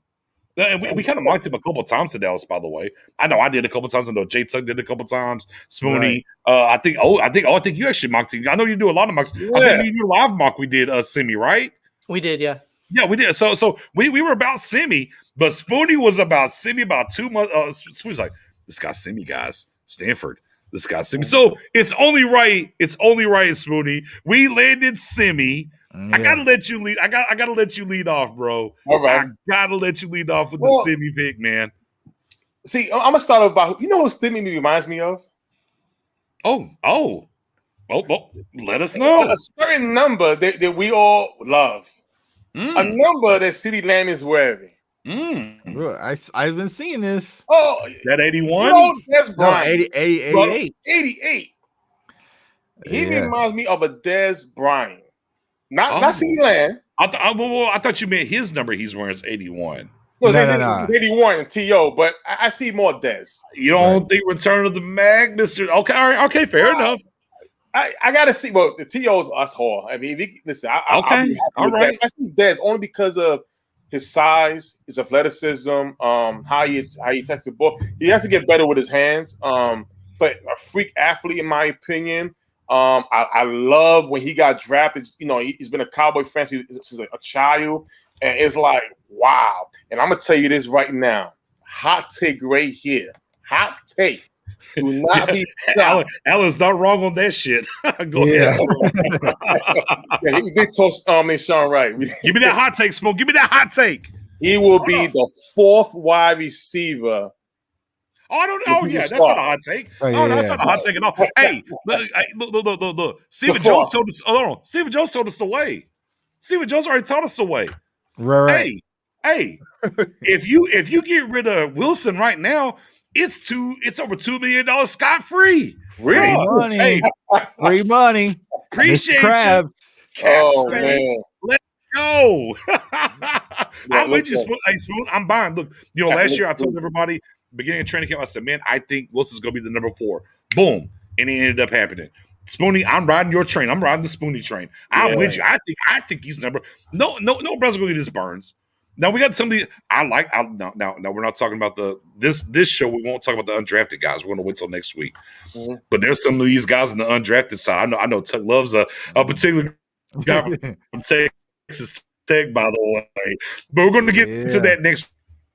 And we kind of mocked him a couple of times to Dallas, by the way. I know I did a couple of times. I know Jay Tuck did a couple of times. Spoony. Right. I think you actually mocked him. I know you do a lot of mocks. Yeah. I think you live mock we did Simi, right? We did, yeah. Yeah, we did. So we were about Simi, but Spoony was about Simi about 2 months. Spoony's like, this guy's Simi, guys. Stanford. This guy's Simi. So it's only right. It's only right, Spoony. We landed Simi. I gotta let you lead. I gotta let you lead off, bro. All right. I gotta let you lead off with the Simi pick, man. See, I'm gonna start about who Simi reminds me of. Oh, let us know. A certain number that we all love. A number that CeeDee Lamb is wearing. I've been seeing this. Oh, that 81? That's Bryant. 88. 88. He reminds me of a Dez Bryant. Not CeeDee Lamb. I thought you meant his number he's wearing is 81. No. 81 and T.O., but I see more Dez. You don't think Return of the Mag, Mr. Okay, all right, okay, fair enough. I gotta see. Well, the T.O.'s us whole. I mean, listen. All right. I see Dez only because of his size, his athleticism, how he attacks the ball. He has to get better with his hands. But a freak athlete, in my opinion. I love when he got drafted. He's been a Cowboy fan since a child, and it's like, wow. And I'm gonna tell you this right now, hot take right here. Hot take. Do not be Alan's not wrong on that shit. Go ahead. He did toss Sean Wright. Give me that hot take, Smoke. Give me that hot take. He will be the 4th wide receiver. Oh, I don't know. Oh, yeah, that's not a hot take. That's not a hot take at all. Hey, look. Stephen Jones told us. Stephen Jones told us the way. Stephen Jones already taught us the way. Right. Hey, if you get rid of Wilson right now, it's over $2 million scot free. Really? Free money. Appreciate Crabs. Cap space. Man. Let's go. I'm with you, Spoon. Hey, Spoon, I'm buying. Look, last year I told everybody. Beginning of training camp, I said, man, I think Wilson's going to be the number 4. Boom. And it ended up happening. Spoony, I'm riding your train. I'm riding the Spoony train. I'm with you. I think he's number. No, brother's going to get his Burns. Now, we got somebody I like. No, we're not talking about this show. We won't talk about the undrafted guys. We're going to wait till next week. Mm-hmm. But there's some of these guys on the undrafted side. I know Tuck loves a particular guy from Texas Tech, by the way. But we're going to get to that next.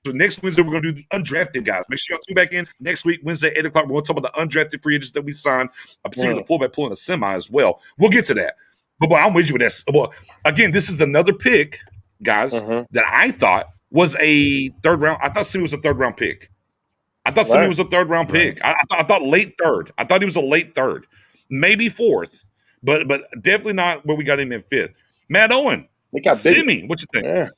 So next Wednesday, we're going to do the undrafted guys. Make sure y'all tune back in next week, Wednesday, 8 o'clock. We're going to talk about the undrafted free agents that we signed, particularly the fullback pulling a semi as well. We'll get to that. But boy, I'm with you with that. Well, again, this is another pick, guys, that I thought was a 3rd round. I thought Simi was a 3rd round pick. I thought Simi was a 3rd round pick. I thought late 3rd. I thought he was a late 3rd, maybe 4th, but definitely not where we got him in 5th. Matt Owen, Simi, what you think?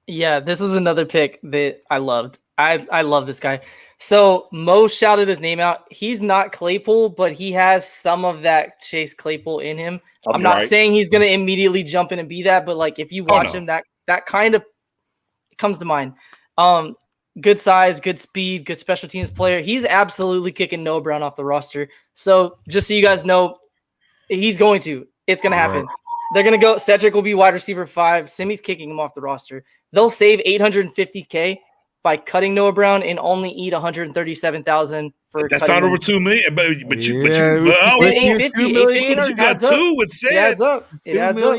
Yeah, this is another pick that I loved. I love this guy. So Mo shouted his name out. He's not Claypool, but he has some of that Chase Claypool in him. I'm not saying he's going to immediately jump in and be that, but like if you watch him, that kind of comes to mind. Good size, good speed, good special teams player. He's absolutely kicking Noah Brown off the roster. So just so you guys know, it's going to happen. Right. They're going to go. Cedric will be wide receiver 5. Simi's kicking him off the roster. They'll save $850K by cutting Noah Brown and only eat $137,000 for. That's not over $2 million, but you got 2 with Seth. It adds up. It adds up.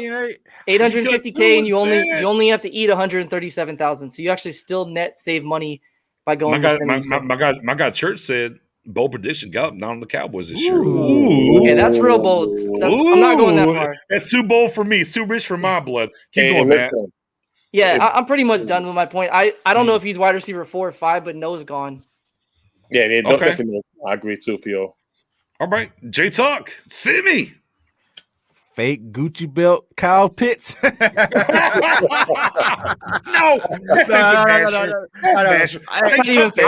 $850K, and you only have to eat $137,000. So you actually still net save money by going. My guy Church said bold prediction: Gallup not on the Cowboys this year. Ooh. Okay, that's real bold. I'm not going that far. That's too bold for me. It's too rich for my blood. Keep going, Matt. Yeah, I'm pretty much done with my point. I don't know if he's wide receiver 4 or 5, but Noah's gone. Yeah, definitely. I agree too, P.O. All right, J Talk, Simi. Fake Gucci belt Kyle Pitts. No, that's not the Basher. That's not even fair.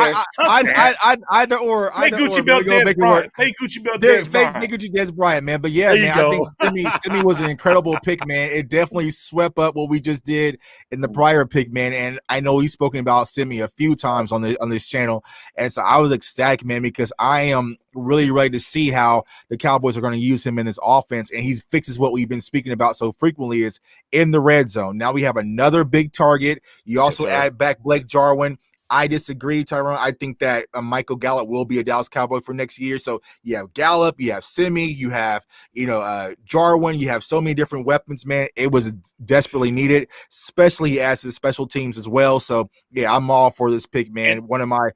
Either or. Fake Gucci belt Dez Bryant. Fake Gucci belt Dez Bryant. Fake Gucci Dez Bryant, man. But yeah, man, I think Simi was an incredible pick, man. It definitely swept up what we just did in the prior pick, man. And I know he's spoken about Simi a few times on this channel. And so I was ecstatic, man, because I am really ready to see how the Cowboys are going to use him in this offense, and he fixes what we've been speaking about so frequently is in the red zone. Now we have another big target. You also add back Blake Jarwin. I disagree, Tyrone. I think that Michael Gallup will be a Dallas Cowboy for next year. So you have Gallup, you have Simi, you have Jarwin, you have so many different weapons, man. It was desperately needed, especially as the special teams as well. So yeah, I'm all for this pick, man. One of my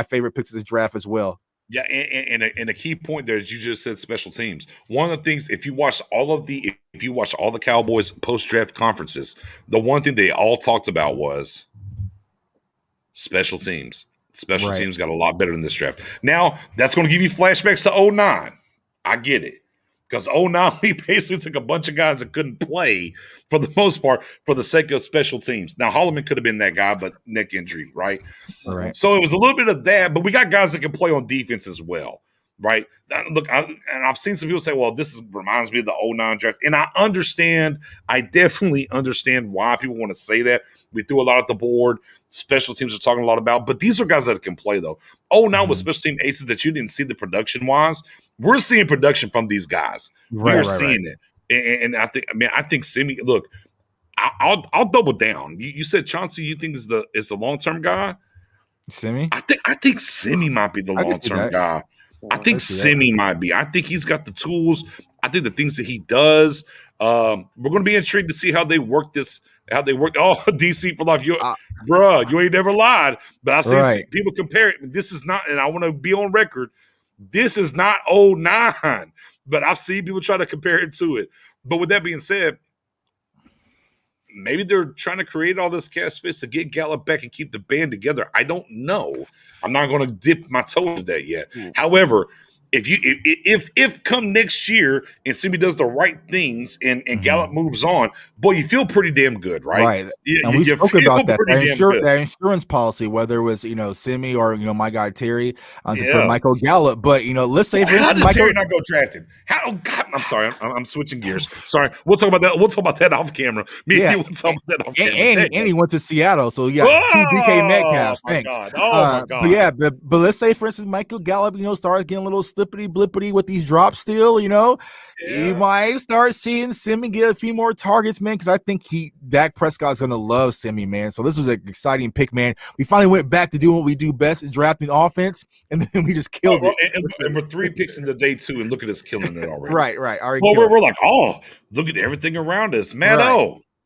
favorite picks of this draft as well. Yeah, and a key point there is you just said special teams. One of the things, if you watch all the Cowboys post-draft conferences, the one thing they all talked about was special teams. Special teams got a lot better in this draft. Now, that's going to give you flashbacks to 2009. I get it. Because 2009, we basically took a bunch of guys that couldn't play for the most part for the sake of special teams. Now, Holloman could have been that guy, but neck injury, right? All right. So it was a little bit of that, but we got guys that can play on defense as well, right? Look, I've seen some people say, well, this reminds me of the 2009 draft. And I definitely understand why people want to say that. We threw a lot at the board. Special teams are talking a lot about, but these are guys that can play, though. 2009 was special team aces that you didn't see the production-wise. We're seeing production from these guys. We're seeing it. And I think Simi, look, I'll double down. You said Chauncey, you think is the long-term guy? Simi? I think Simi might be the long-term guy. I think Simi might be. I think he's got the tools. I think the things that he does. We're going to be intrigued to see how they work this. How they work. Oh, DC for life. Bruh, you ain't never lied. But I've seen people compare it. This is not, and I want to be on record. This is not 2009. But I've seen people try to compare it to it. But with that being said, maybe they're trying to create all this cap space to get Gallup back and keep the band together. I don't know. I'm not going to dip my toe into that yet. However, if come next year and Simi does the right things and Gallup moves on, boy, you feel pretty damn good, right? Right. And we spoke about that. That insurance policy, whether it was Simi or my guy Terry for Michael Gallup. But let's say for instance, how did Terry not go drafted? I'm sorry, I'm switching gears. Sorry, we'll talk about that. We'll talk about that off camera. Me and you will talk about that off camera. And he went to Seattle, so you got 2 DK Metcalfs. Thanks. Oh my God. But let's say for instance, Michael Gallup, starts getting a little slippity blippity with these drops still, you might start seeing Simi get a few more targets, man, because I think Dak Prescott's going to love Simi, man. So this was an exciting pick, man. We finally went back to doing what we do best, drafting offense, and then we just killed it. And we're 3 picks into day 2, and look at us killing it already. Right. We're like, look at everything around us, man.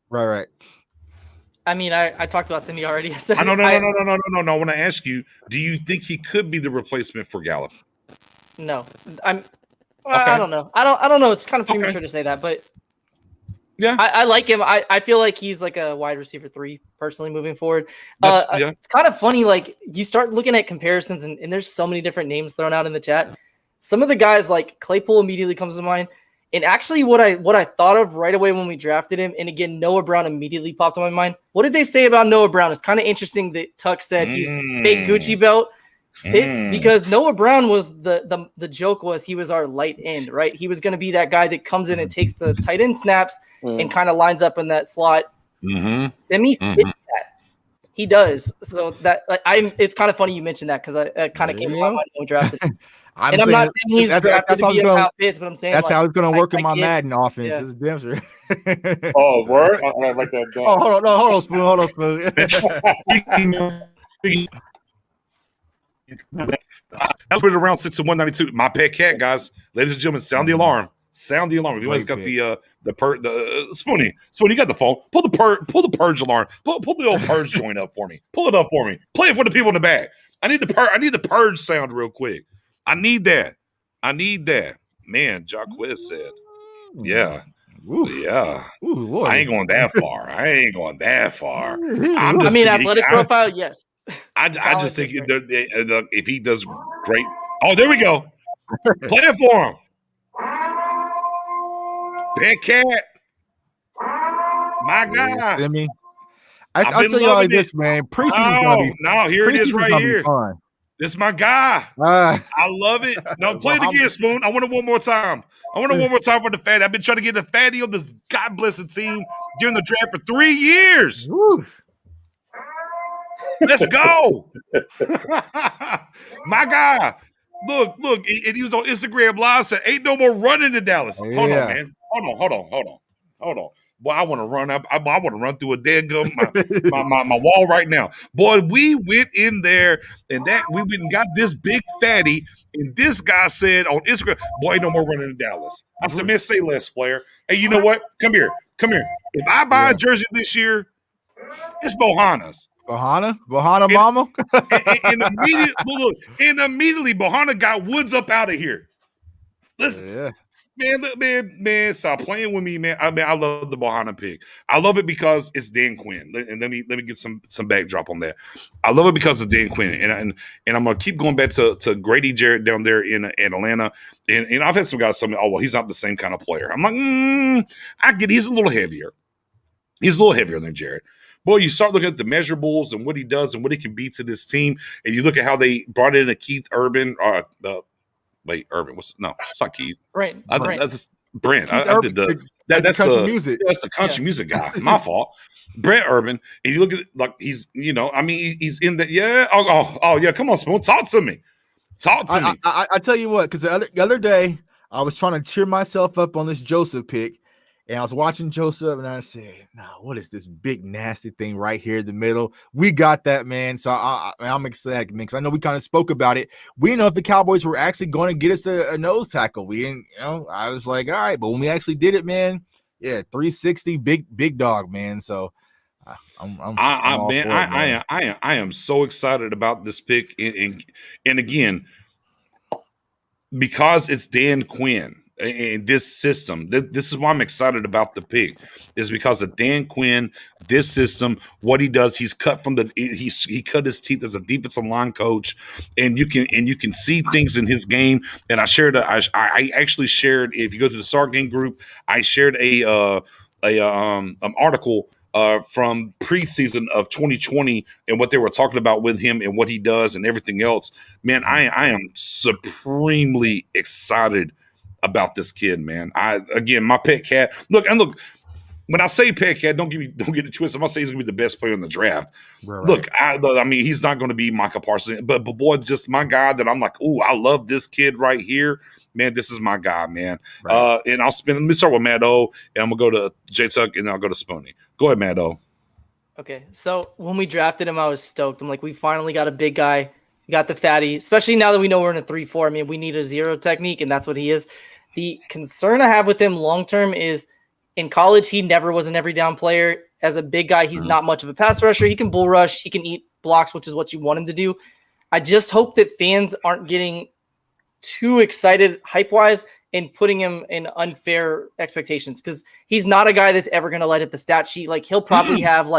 Right. I mean, I talked about Simi already. So no. I want to ask you, do you think he could be the replacement for Gallup? No, I don't know. I don't know. It's kind of premature to say that, but yeah, I like him. I feel like he's like a wide receiver 3 personally moving forward. It's kind of funny. Like you start looking at comparisons and there's so many different names thrown out in the chat. Some of the guys like Claypool immediately comes to mind. And actually what I thought of right away when we drafted him, and again, Noah Brown immediately popped in my mind. What did they say about Noah Brown? It's kind of interesting that Tuck said he's fake Gucci belt. Pitts, because Noah Brown was the joke was he was our light end, right? He was going to be that guy that comes in and takes the tight end snaps and kind of lines up in that slot. Semi fits that. He does. So that it's kind of funny you mentioned that because I kind of came to my mind when we drafted. I'm not saying he's drafted to be a Kyle Pitts, but I'm saying that's how it's going to work in my Madden offense. Yeah. It's damn sure. Oh, word! I like that. Oh, hold on, Spoon. Hold on, Spoon. That's right around 6 and 192. My pet cat, guys. Ladies and gentlemen, sound the alarm. Sound the alarm. If you guys got the Spoonie, you got the phone. Pull the purge alarm. Pull the old purge joint up for me. Pull it up for me. Play it for the people in the back. I need the purge sound real quick. I need that. Man, Jacquez said, yeah. Ooh. Yeah. Ooh, I ain't going that far. Athletic profile, yes. I just think if he does great. Oh, there we go. Play it for him. Big cat. My guy. I'll tell you all this, man. Preseason's going to be. No, here it is right here. This is my guy. I love it. No, play it again, Spoon. I want it one more time. For the fatty. I've been trying to get a fatty on this God blessed team during the draft for 3 years. Woo. Let's go. My guy. Look. And he was on Instagram Live, said, ain't no more running in Dallas. Yeah. Hold on, man. Hold on. Boy, I want to run up. I want to run through a dead gum, my wall right now. Boy, we went in there and we went and got this big fatty. And this guy said on Instagram, boy, ain't no more running in Dallas. I said, man, say less, player. Hey, you know what? Come here. If I buy a jersey this year, it's Bohana's. Bahana mama. and immediately Bohana got Woods up out of here. Listen. Yeah. Man, stop playing with me, man. I love the Bohana pick. I love it because it's Dan Quinn. And let me get some backdrop on that. I love it because of Dan Quinn. And I'm gonna keep going back to Grady Jarrett down there in Atlanta. And I've had some guys tell me, oh, well, he's not the same kind of player. I'm like, I get he's a little heavier. He's a little heavier than Jarrett. Boy, you start looking at the measurables and what he does and what he can be to this team, and you look at how they brought in a Keith Urban, Urban. It's not Keith. Brent. That's Brent. That's the music. That's the country music guy. My fault. Brent Urban. And you look at he's he's in the Oh yeah. Come on, Spoon. Talk to me. I tell you what, because the other day I was trying to cheer myself up on this Joseph pick. And I was watching Joseph, and I said, what is this big, nasty thing right here in the middle? We got that, man. So I'm excited, man, because I know we kind of spoke about it. We didn't know if the Cowboys were actually going to get us a nose tackle. We didn't, I was like, all right. But when we actually did it, man, 360, big dog, man. So I am so excited about this pick. And again, because it's Dan Quinn. In this system, this is why I'm excited about the pick, is because of Dan Quinn. This system, what he does, he's cut from he cut his teeth as a defensive line coach, and you can see things in his game. And I actually shared, if you go to the Start Game group, I shared an article from preseason of 2020 and what they were talking about with him and what he does and everything else. Man, I am supremely excited about this kid, man. My pet cat. Look, when I say pet cat, don't get it twisted. I'm not saying he's gonna be the best player in the draft. Right. Look, I mean, he's not gonna be Micah Parsons, but boy, just my guy that I'm like, I love this kid right here. Man, this is my guy, man. Right. And let me start with Matt O, and I'm gonna go to J Tuck, and then I'll go to Spoonie. Go ahead, Matt O. Okay, so when we drafted him, I was stoked. I'm like, we finally got a big guy. We got the fatty, especially now that we know we're in a 3-4. I mean, we need a zero technique, and that's what he is. The concern I have with him long-term is in college, he never was an every down player. As a big guy, he's not much of a pass rusher. He can bull rush. He can eat blocks, which is what you want him to do. I just hope that fans aren't getting too excited hype-wise and putting him in unfair expectations, because he's not a guy that's ever going to light up the stat sheet. Like, he'll probably have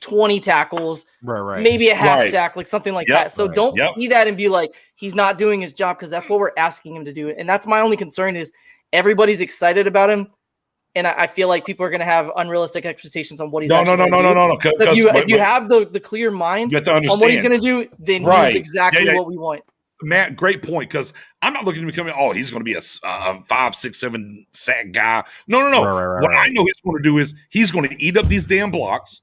20 tackles, right. Maybe a half sack, something like that. So don't see that and be like, he's not doing his job, because that's what we're asking him to do. And that's my only concern is everybody's excited about him. and I feel like people are going to have unrealistic expectations on what he's No. So if you have the clear mind you have to on what he's understand. going to do, then Right. he's exactly Yeah. what we want. Matt, great point. Because I'm not looking to become, he's going to be a 5, 6, 7 sack guy. No. Right. What I know he's going to do is he's going to eat up these damn blocks.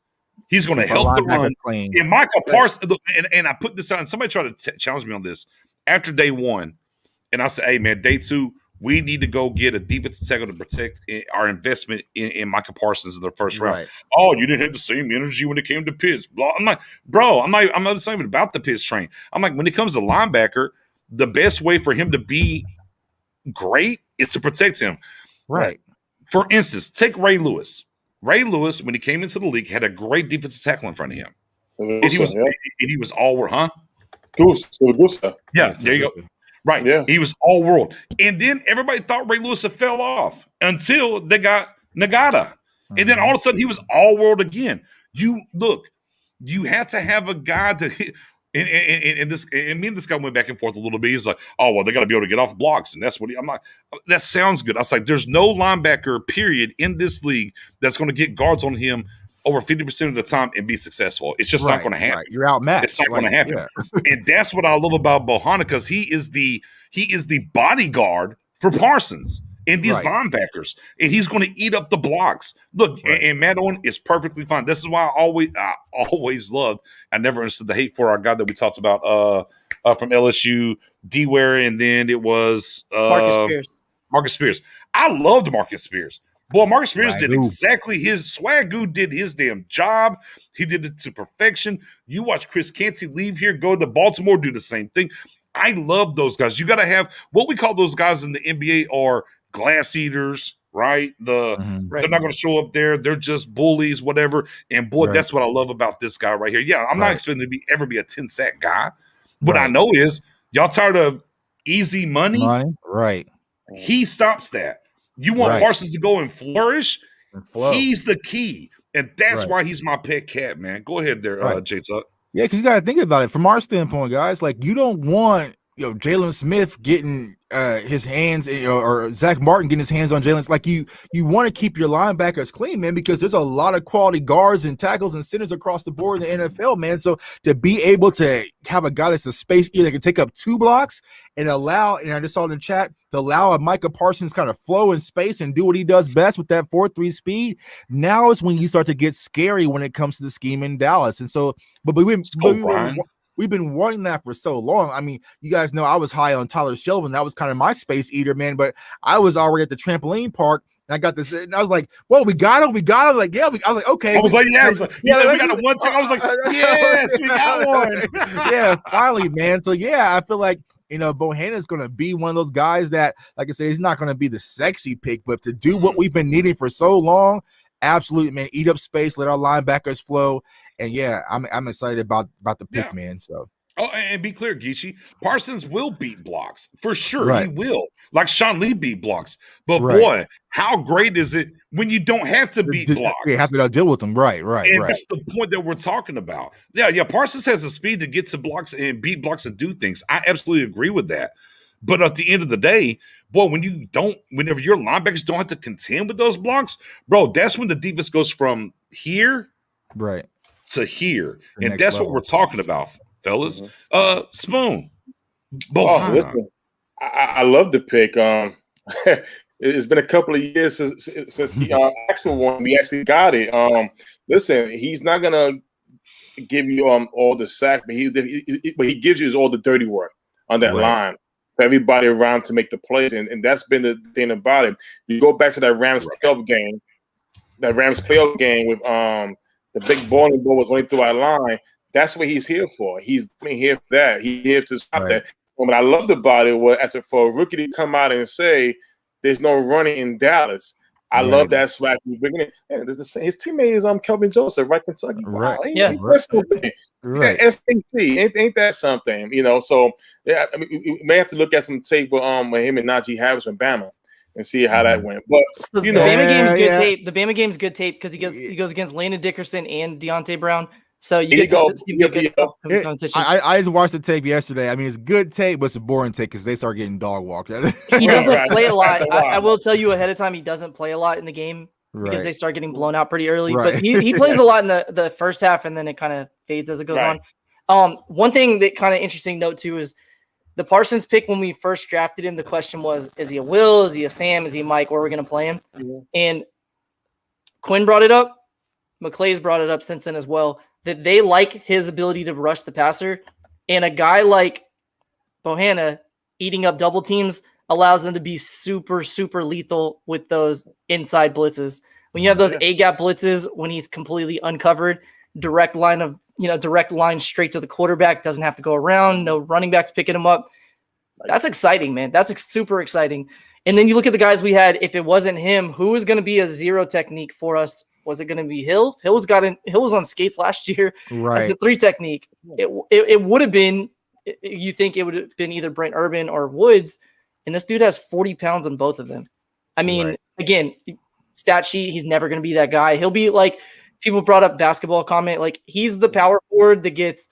He's going to help the run. And Michael Parsons, and I put this out, and somebody tried to challenge me on this after day 1. And I said, hey, man, day 2, we need to go get a defensive tackle to protect our investment in Michael Parsons in the first round. Right. Oh, you didn't have the same energy when it came to Pitts. Blah. I'm like, bro, I'm not saying about the Pitts train. I'm like, when it comes to linebacker, the best way for him to be great is to protect him. Right. For instance, take Ray Lewis. Ray Lewis, when he came into the league, had a great defensive tackle in front of him. And he was all world, huh? Goose. Yeah, there you go. Right. Yeah. He was all world. And then everybody thought Ray Lewis had fell off until they got Nagata. And then all of a sudden he was all world again. You have to have a guy to hit. And me and this guy went back and forth a little bit. He's like, oh, well, they got to be able to get off blocks. And that's what I'm like, that sounds good. I was like, there's no linebacker, period, in this league that's going to get guards on him over 50% of the time and be successful. It's just not going to happen. Right. You're outmatched. It's not going to happen. Yeah. And that's what I love about Bohanna, because he is the bodyguard for Parsons and these linebackers, and he's going to eat up the blocks. Look, and Matt Owen is perfectly fine. This is why I always loved. I never understood the hate for our guy that we talked about from LSU, D-Ware, and then it was Marcus Spears. I loved Marcus Spears. Boy, Marcus Spears did exactly Swagoo did his damn job. He did it to perfection. You watch Chris Canty leave here, go to Baltimore, do the same thing. I love those guys. You got to have what we call those guys in the NBA are glass eaters, right? They're not going to show up there. They're just bullies, whatever. And boy, that's what I love about this guy right here. Yeah, I'm not expecting to ever be a 10-sack guy. What I know is y'all tired of easy money. Right. He stops that. You want Parsons to go and flourish? He's the key. And that's why he's my pet cat, man. Go ahead there, J-Tuck. Yeah, because you got to think about it from our standpoint, guys. Like, you don't want Jalen Smith getting his hands, or Zach Martin getting his hands on Jalen. Like, you want to keep your linebackers clean, man, because there's a lot of quality guards and tackles and centers across the board in the NFL, man. So to be able to have a guy that's a space eater that can take up 2 blocks and allow, and I just saw in the chat, to allow a Micah Parsons kind of flow in space and do what he does best with that 4.3 speed. Now is when you start to get scary when it comes to the scheme in Dallas. And so, we've been wanting that for so long. I mean, you guys know I was high on Tyler Shelvin. That was kind of my space eater, man. But I was already at the trampoline park, and I got this, and I was like, "Well, we got him." Like, yeah. I was like, "Okay." I was like, "Yeah." You said we got a one time. I was like, "Yes, we got one." Yeah, finally, man. So yeah, I feel like Bohanna is going to be one of those guys that, like I said, he's not going to be the sexy pick, but to do what we've been needing for so long, absolutely, man. Eat up space, let our linebackers flow. And yeah, I'm excited about the pick, man. So and be clear, Geechee, Parsons will beat blocks for sure. He will, like Sean Lee beat blocks. But boy, how great is it when you don't have to beat blocks? You have to deal with them, right. And that's the point that we're talking about. Yeah. Parsons has the speed to get to blocks and beat blocks and do things. I absolutely agree with that. But at the end of the day, boy, whenever your linebackers don't have to contend with those blocks, bro, that's when the defense goes from here, to here, and that's what we're talking about, fellas. Spoon. Listen, I love the pick. It's been a couple of years since he asked for one. We actually got it. Listen, he's not gonna give you all the sack, but he gives you all the dirty work on that line for everybody around to make the plays, and that's been the thing about it. You go back to that Rams playoff game with the big bowling ball was running through our line. That's what he's here for. He's here for that. He's here to stop that. And what I loved about it was, for a rookie to come out and say, "There's no running in Dallas." I love that swag. His teammate is Kelvin Joseph, right? Kentucky. Wow. SAT. Ain't that something? So yeah, I mean, we may have to look at some tape with him and Najee Harris from Bama and see how that went. But the Bama game's good tape. The Bama game's good tape because he goes against Landon Dickerson and Deontay Brown. So you Here you get go. to see a good It- competition. I just watched the tape yesterday. I mean, it's a good tape, but it's a boring tape because they start getting dog walked. He doesn't Right. play a lot. After a while. I will tell you ahead of time, he doesn't play a lot in the game because Right. they start getting blown out pretty early. Right. But he plays a lot in the first half, and then it kind of fades as it goes Right. on. One thing that kind of interesting note too is the Parsons pick when we first drafted him. The question was, is he a Will? Is he a Sam? Is he a Mike? Where are we going to play him? Mhm. And Quinn brought it up. McClay's brought it up since then as well, that they like his ability to rush the passer. And a guy like Bohanna eating up double teams allows him to be super, super lethal with those inside blitzes. When you have those A-gap blitzes, when he's completely uncovered, direct line straight to the quarterback, doesn't have to go around, no running backs picking him up. That's exciting, man. That's super exciting. And then you look at the guys we had. If it wasn't him, who was going to be a zero technique for us? Was it going to be Hill? Hill was on skates last year as a 3 technique. It would have been. You think it would have been either Brent Urban or Woods, and this dude has 40 pounds on both of them. I mean, again, stat sheet, he's never going to be that guy. He'll be like, people brought up basketball comment, like he's the power forward that gets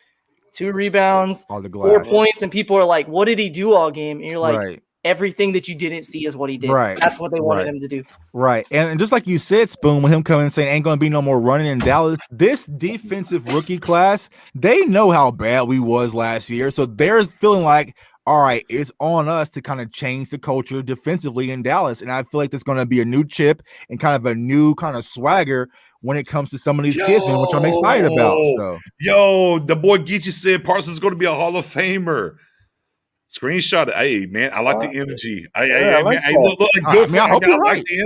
2 rebounds, 4 points, and people are like, what did he do all game? And you're like, everything that you didn't see is what he did. Right. That's what they wanted him to do. Right. And just like you said, Spoon, with him coming and saying ain't going to be no more running in Dallas, this defensive rookie class, they know how bad we was last year. So they're feeling like, all right, it's on us to kind of change the culture defensively in Dallas. And I feel like there's going to be a new chip and kind of a new kind of swagger when it comes to some of these kids, man, which I'm excited about. So. The boy Geechee said Parsons is going to be a Hall of Famer. Screenshot it. Hey, man, I like the energy. I like the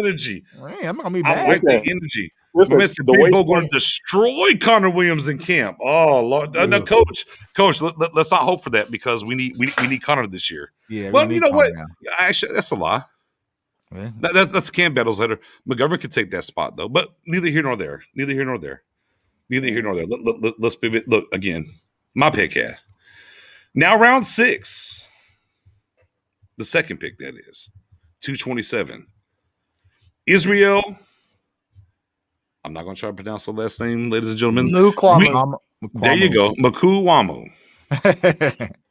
energy. Man, I'm not gonna be mad. I like the energy. Listen, Mr. Big going to destroy Connor Williams in camp. Oh, Lord. No, coach, let's not hope for that because we need Connor this year. Yeah, well, you know what? Actually, that's a lie. Yeah. That's camp battles later. McGovern could take that spot though, but neither here nor there. Let's pivot. Look again. My pick here. Now round 6. The second pick, that is 227. Israel. I'm not going to try to pronounce the last name, ladies and gentlemen. Mukwamu. There you go. Mukwamu.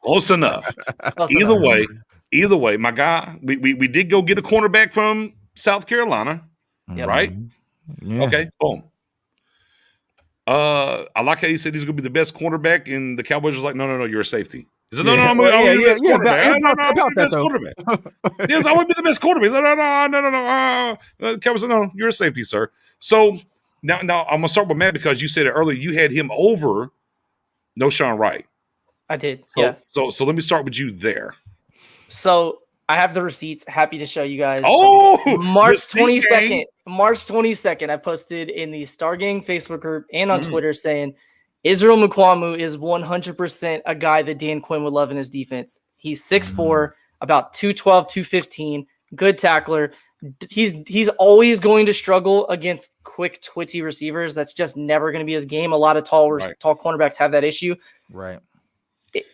Close enough. Either way, my guy, we did go get a cornerback from South Carolina, right? Yeah. Okay, boom. I like how he said he's going to be the best cornerback, and the Cowboys was like, no, you're a safety. He said, I'm the best quarterback. Yes, I want to be the best quarterback. He said, no. Cowboys said, no, you're a safety, sir. So now I'm going to start with Matt because you said it earlier. You had him over Sean Wright. I did, So let me start with you there. So I have the receipts. Happy to show you guys. Oh, March 22nd, I posted in the Star Gang Facebook group and on Twitter saying, Israel Mukwamu is 100% a guy that Dan Quinn would love in his defense. He's 6'4", about 212, 215, good tackler. He's always going to struggle against quick, twitchy receivers. That's just never going to be his game. A lot of tall cornerbacks have that issue. Right.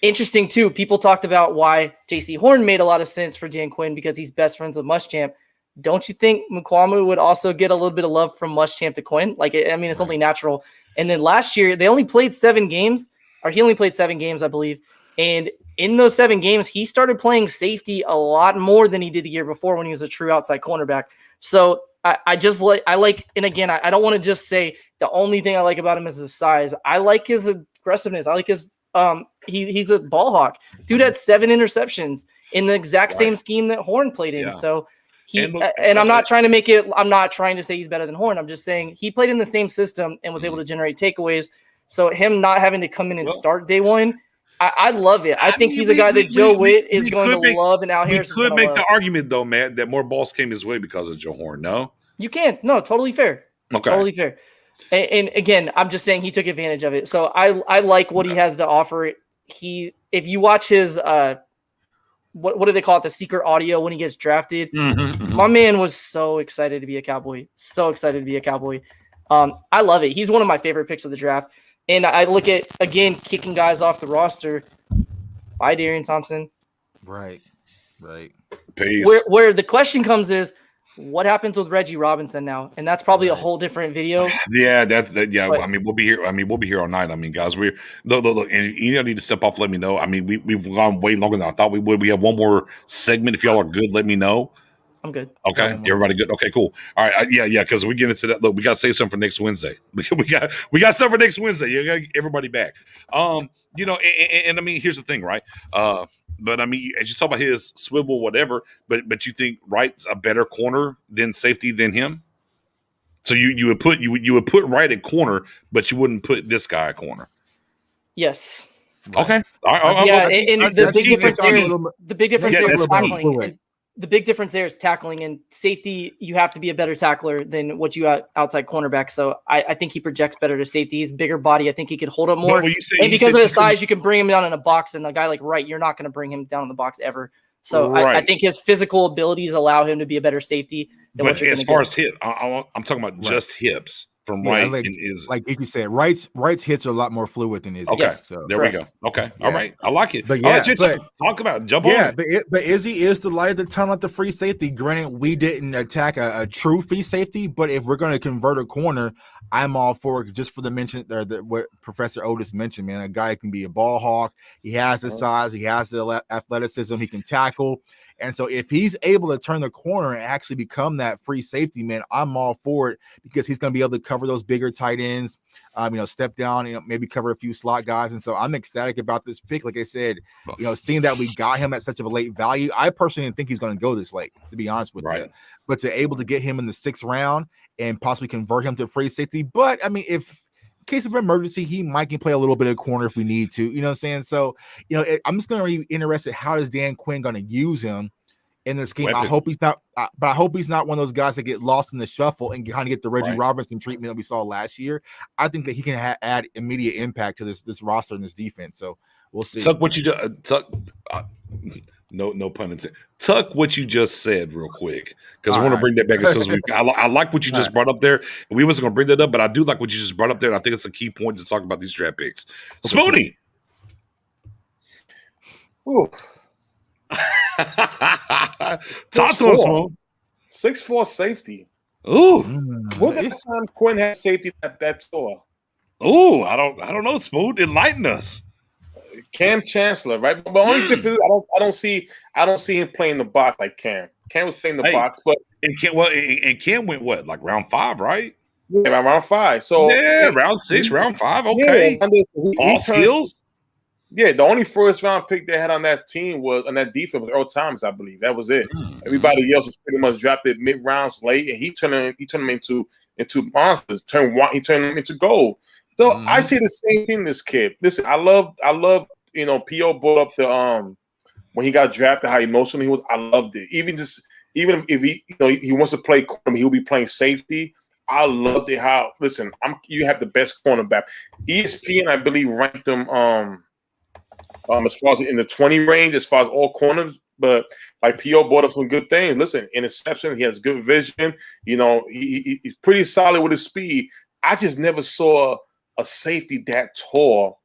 Interesting, too. People talked about why J.C. Horn made a lot of sense for Dan Quinn because he's best friends with Muschamp. Don't you think Mukwamu would also get a little bit of love from Muschamp to Quinn? It's only natural. And then last year, he only played 7 games, I believe. And in those 7 games, he started playing safety a lot more than he did the year before when he was a true outside cornerback. So I don't want to just say the only thing I like about him is his size. I like his aggressiveness. I like his he's a ball hawk. Dude had 7 interceptions in the exact same scheme that Horn played in. So I'm not trying to say he's better than Horn. I'm just saying he played in the same system and was able to generate takeaways. So him not having to come in and start day one, I love it. I think he's a guy that Joe Witt is going to love, and Al Harris is going to love. We could make the argument, though, Matt, that more balls came his way because of Joe Horn, no? You can. No, totally fair. Okay. Totally fair. And again, I'm just saying he took advantage of it. So I like what he has to offer. If you watch his what do they call it? The secret audio when he gets drafted. My man was so excited to be a Cowboy. I love it. He's one of my favorite picks of the draft. And I look at, again, kicking guys off the roster. Bye, Darian Thompson. Right. Peace. Where the question comes is, what happens with Reggie Robinson now? And that's probably a whole different video. Yeah, yeah. But- I mean, we'll be here. We'll be here all night. I mean, guys, we're look, and you need to step off. Let me know. I mean, we've gone way longer than I thought we would. We have one more segment. If y'all are good, let me know. I'm good. Okay, everybody good. Okay, cool. All right, yeah. Because we get into that. Look, we got to say something for next Wednesday. We got something for next Wednesday. You got everybody back. You know, and I mean, here's the thing, right? But I mean, as you talk about his swivel, whatever. But you think Wright's a better corner than safety than him? So you would put Wright at corner, but you wouldn't put this guy at corner. Yes. Okay. All right. Yeah, and the big difference there is that's tackling. The big difference there is tackling, and safety. You have to be a better tackler than what you outside cornerback. So I think he projects better to safety. He's bigger body. I think he could hold up more. And because of his size, you can bring him down in a box. And a guy like Wright, you're not going to bring him down in the box ever. So I think his physical abilities allow him to be a better safety. But as far as hip, I'm talking about just hips from Wright. Like you said, Wright's hits are a lot more fluid than his. Okay, hits, so. There we go. Okay, all right, I like it. But all right, talk about jump on. Yeah, but Izzy is the light of the tunnel at the free safety. Granted, we didn't attack a true free safety, but if we're going to convert a corner, I'm all for it. Just for the mention, what Professor Otis mentioned, man, a guy can be a ball hawk. He has the size, he has the athleticism, he can tackle. And so if he's able to turn the corner and actually become that free safety, man, I'm all for it because he's going to be able to cover those bigger tight ends, step down, maybe cover a few slot guys. And so I'm ecstatic about this pick. Like I said, seeing that we got him at such of a late value, I personally didn't think he's going to go this late, to be honest with you. But to able to get him in the 6th round and possibly convert him to free safety. But I mean, if in case of emergency, he might can play a little bit of corner if we need to, you know what I'm saying? So, I'm just going to be interested. How is Dan Quinn going to use him in this game? I hope he's not, but I hope he's not one of those guys that get lost in the shuffle and kind of get the Reggie Robinson treatment that we saw last year. I think that he can add immediate impact to this roster and this defense. So we'll see. Tuck what you just no pun intended. Tuck what you just said real quick because I want to bring that back. I like what you just brought up there. We wasn't going to bring that up, but I do like what you just brought up there. And I think it's a key point to talk about these draft picks. Spoony. Ooh. Talk to us, man. 6'4" safety. Ooh. What the time Quinn had safety that tall? Ooh, I don't know, Smooth. Enlighten us. Cam Chancellor, right? But only difference is I don't see him playing the box like Cam. Cam was playing the box, but Cam went what, like round 5, right? Yeah, round 5. So round 6, round 5. Okay. All skills. Yeah, the only first round pick they had on that team was on that defense was Earl Thomas, I believe. That was it. Everybody else was pretty much drafted mid rounds late, and he turned them into monsters. He turned them into gold. So I see the same thing. This kid. Listen, I love. P.O. brought up the when he got drafted, how emotional he was. I loved it. Even if he wants to play corner, he'll be playing safety. I loved it. How you have the best cornerback. ESPN, I believe, ranked him as far as in the 20 range, as far as all corners. But like P.O. brought up some good things. Listen, interception. He has good vision. He's pretty solid with his speed. I just never saw a safety that tall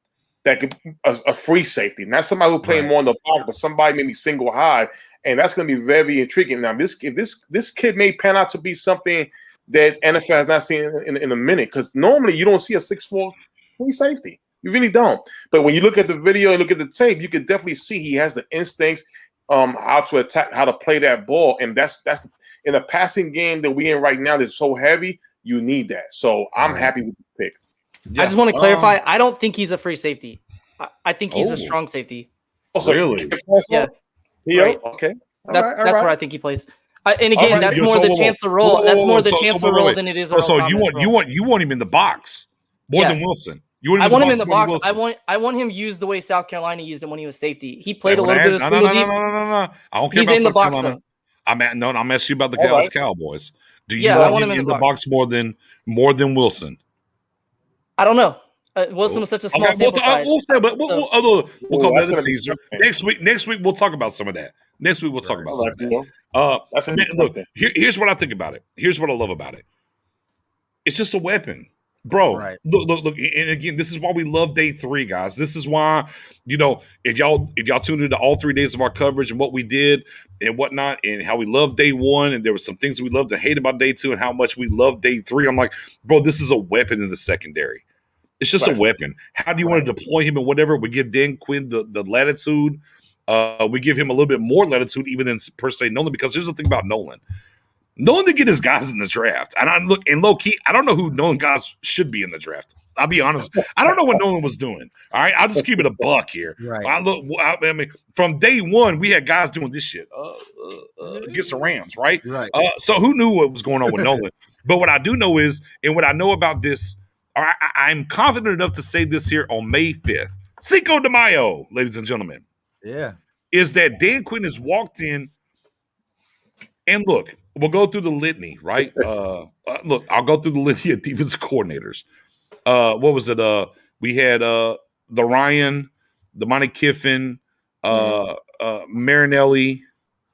that could a free safety, not somebody who playing more in the box, but somebody maybe single high, and that's going to be very intriguing. Now, if this kid may pan out to be something that NFL has not seen in a minute, because normally you don't see a 6'4" free safety, you really don't. But when you look at the video and look at the tape, you can definitely see he has the instincts, how to attack, how to play that ball, and that's in a passing game that we in right now that's so heavy. You need that, so I'm happy with the pick. Yeah. I just want to clarify. I don't think he's a free safety. I think he's a strong safety. Oh, really? Yeah. Right. Okay. That's where I think he plays. And again, that's more the Chancellor role. That's more the Chancellor role than it is. So you want him in the box more than Wilson. I want him in the box. I want him used the way South Carolina used him when he was safety. He played a little bit of swivel deep. No. I don't care about South Carolina. I'm asking you about the Dallas Cowboys. Do you want him in the box more than Wilson? I don't know. Wilson was such a small sample size. We'll call that a teaser. Next week we'll talk about some of that. Next week we'll talk about some of that. Look, here's what I think about it. Here's what I love about it. It's just a weapon. Bro, Right. look, and again, this is why we love day 3, guys. This is why, if y'all tuned into all 3 days of our coverage and what we did and whatnot, and how we love day 1, and there were some things we loved to hate about day 2, and how much we love day 3. I'm like, bro, this is a weapon in the secondary. It's just a weapon. How do you want to deploy him and whatever? We give Dan Quinn the latitude. We give him a little bit more latitude even than per se Nolan, because here's the thing about Nolan. Nolan did get his guys in the draft. And low key, I don't know who Nolan guys should be in the draft. I'll be honest. I don't know what Nolan was doing. All right. I'll just keep it a buck here. Right. I mean, from day 1, we had guys doing this shit against the Rams, right? Right. So who knew what was going on with Nolan? But what I do know is, and what I know about this, I'm confident enough to say this here on May 5th. Cinco de Mayo, ladies and gentlemen. Yeah. Is that Dan Quinn has walked in, and look, we'll go through the litany, right? Look, I'll go through the litany of defense coordinators. What was it? We had the Ryan, the Monty Kiffin, Marinelli,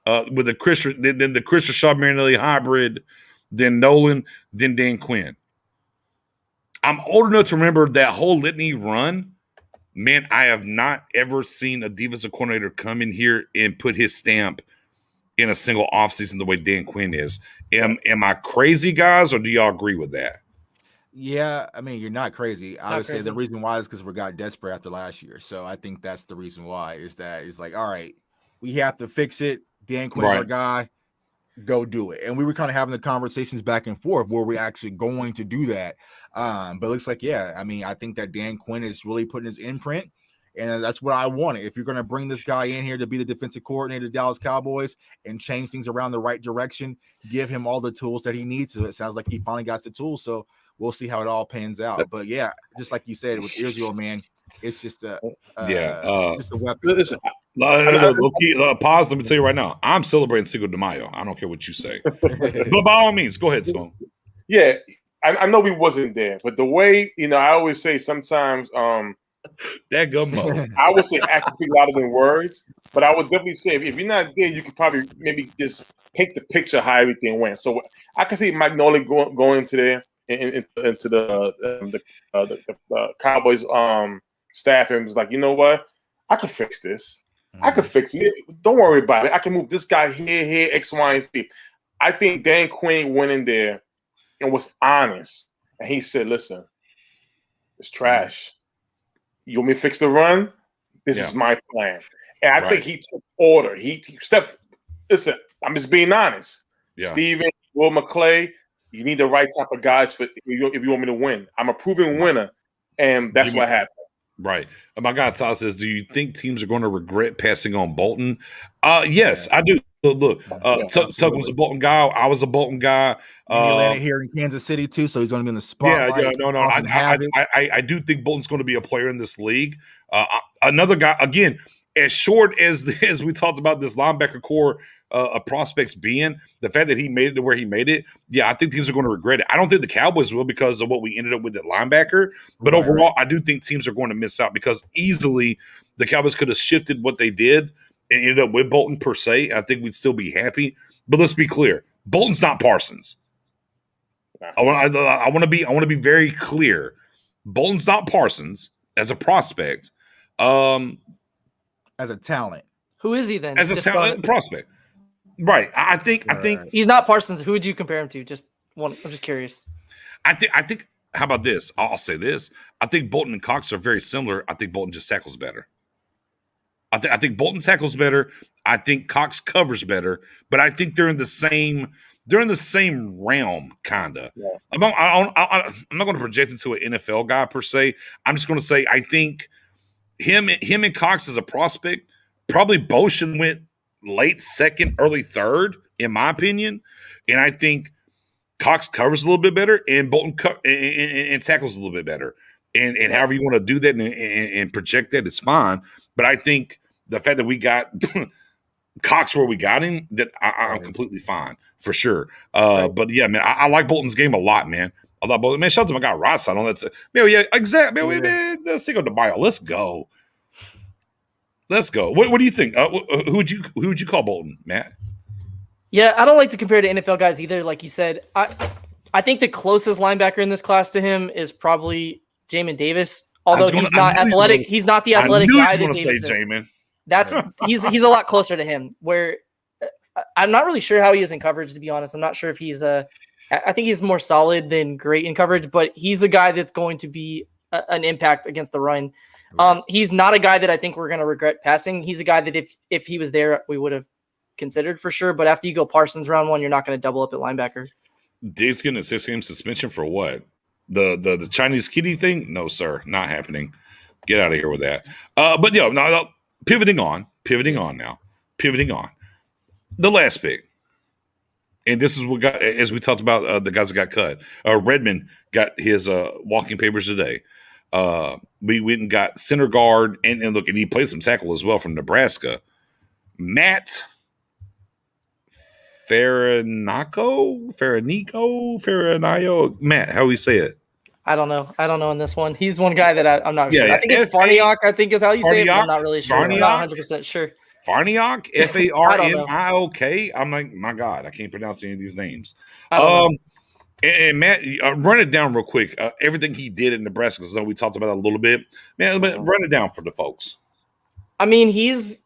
with the Chris, then the Chris Rashad Marinelli hybrid, then Nolan, then Dan Quinn. I'm old enough to remember that whole litany run. Man, I have not ever seen a defensive coordinator come in here and put his stamp in a single offseason the way Dan Quinn is. Am I crazy, guys, or do y'all agree with that? Yeah, I mean, you're not crazy. I would say the reason why is because we got desperate after last year. So I think that's the reason why, is that it's like, all right, we have to fix it. Dan Quinn's our guy. Go do it. And we were kind of having the conversations back and forth where we're actually going to do that. But it looks like, yeah, I mean, I think that Dan Quinn is really putting his imprint. And that's what I wanted. If you're going to bring this guy in here to be the defensive coordinator of the Dallas Cowboys and change things around the right direction, give him all the tools that he needs. So it sounds like he finally got the tools. So we'll see how it all pans out. But yeah, just like you said with Israel, man, it's just a weapon. Listen, pause. Let me tell you right now, I'm celebrating Cinco de Mayo. I don't care what you say. But by all means, go ahead, Simone. Yeah, I know we wasn't there, but the way, I always say sometimes that gumbo. I would say act speak louder than words, but I would definitely say if you're not there, you could probably maybe just paint the picture how everything went. So I can see Mike Nolan going into there into the Cowboys staff and was like, you know what, I can fix this. I can fix it. Don't worry about it. I can move this guy here, X, Y, and Z. I think Dan Quinn went in there and was honest, and he said, "Listen, it's trash. You want me to fix the run? This is my plan." And I think he took order. He stepped. Listen, I'm just being honest. Yeah. Steven, Will McClay, you need the right type of guys if you want me to win. I'm a proven winner, and that's what happened. Right. My guy Todd says, do you think teams are going to regret passing on Bolton? Yes, I do. Look, Tug was a Bolton guy. I was a Bolton guy. He landed here in Kansas City too, so he's going to be in the spotlight. Yeah, no. I do think Bolton's going to be a player in this league. Another guy, again, as short as we talked about this linebacker core of prospects being, the fact that he made it to where he made it, yeah, I think teams are going to regret it. I don't think the Cowboys will because of what we ended up with at linebacker. But overall, I do think teams are going to miss out because easily the Cowboys could have shifted what they did and ended up with Bolton per se. I think we'd still be happy. But let's be clear. Bolton's not Parsons. I want to be very clear. Bolton's not Parsons as a prospect. As a talent. Who is he then? As a talent prospect. Right. I think he's not Parsons. Who would you compare him to? I'm just curious. I think how about this? I'll say this. I think Bolton and Cox are very similar. I think Bolton just tackles better. I think Bolton tackles better. I think Cox covers better, but I think they're in the same realm, kind of. Yeah. I'm not going to project into an NFL guy per se. I'm just going to say I think him and Cox as a prospect probably both should went late second, early third, in my opinion. And I think Cox covers a little bit better, and Bolton and tackles a little bit better. And however you want to do that and project that is fine. But I think the fact that we got Cox where we got him, that I'm completely fine for sure. But yeah, man, I like Bolton's game a lot, man. I love Bolton. Man, shout out to my guy Rodson on that. Yeah, exactly. Man, let's go to bio. Let's go. What do you think? Who would you call Bolton, Matt? Yeah, I don't like to compare to NFL guys either. Like you said, I think the closest linebacker in this class to him is probably Jamin Davis. Although he's not athletic, he's not the athletic guy that Davis is. Jamin. That's he's a lot closer to him. Where I'm not really sure how he is in coverage, to be honest. I'm not sure if he's I think he's more solid than great in coverage, but he's a guy that's going to be an impact against the run. He's not a guy that I think we're going to regret passing. He's a guy that if he was there, we would have considered for sure. But after you go Parsons round 1, you're not going to double up at linebacker. Diggs getting a 6-game suspension for what? The Chinese kitty thing? No, sir, not happening. Get out of here with that. But no, pivoting on now. The last pick. And this is what got, as we talked about the guys that got cut. Redmond got his walking papers today. We went and got center guard, and look, and he played some tackle as well from Nebraska. Matt Farinayo. Matt, how do we say it? I don't know in this one. He's one guy that I'm not sure. I think it's Farniok, I think is how you say it, but I'm not really sure. I'm not 100% sure. Farniok? Farniok? I'm like, my God, I can't pronounce any of these names. And Matt, run it down real quick. Everything he did in Nebraska, because I know we talked about that a little bit. Man, run it down for the folks. I mean, he's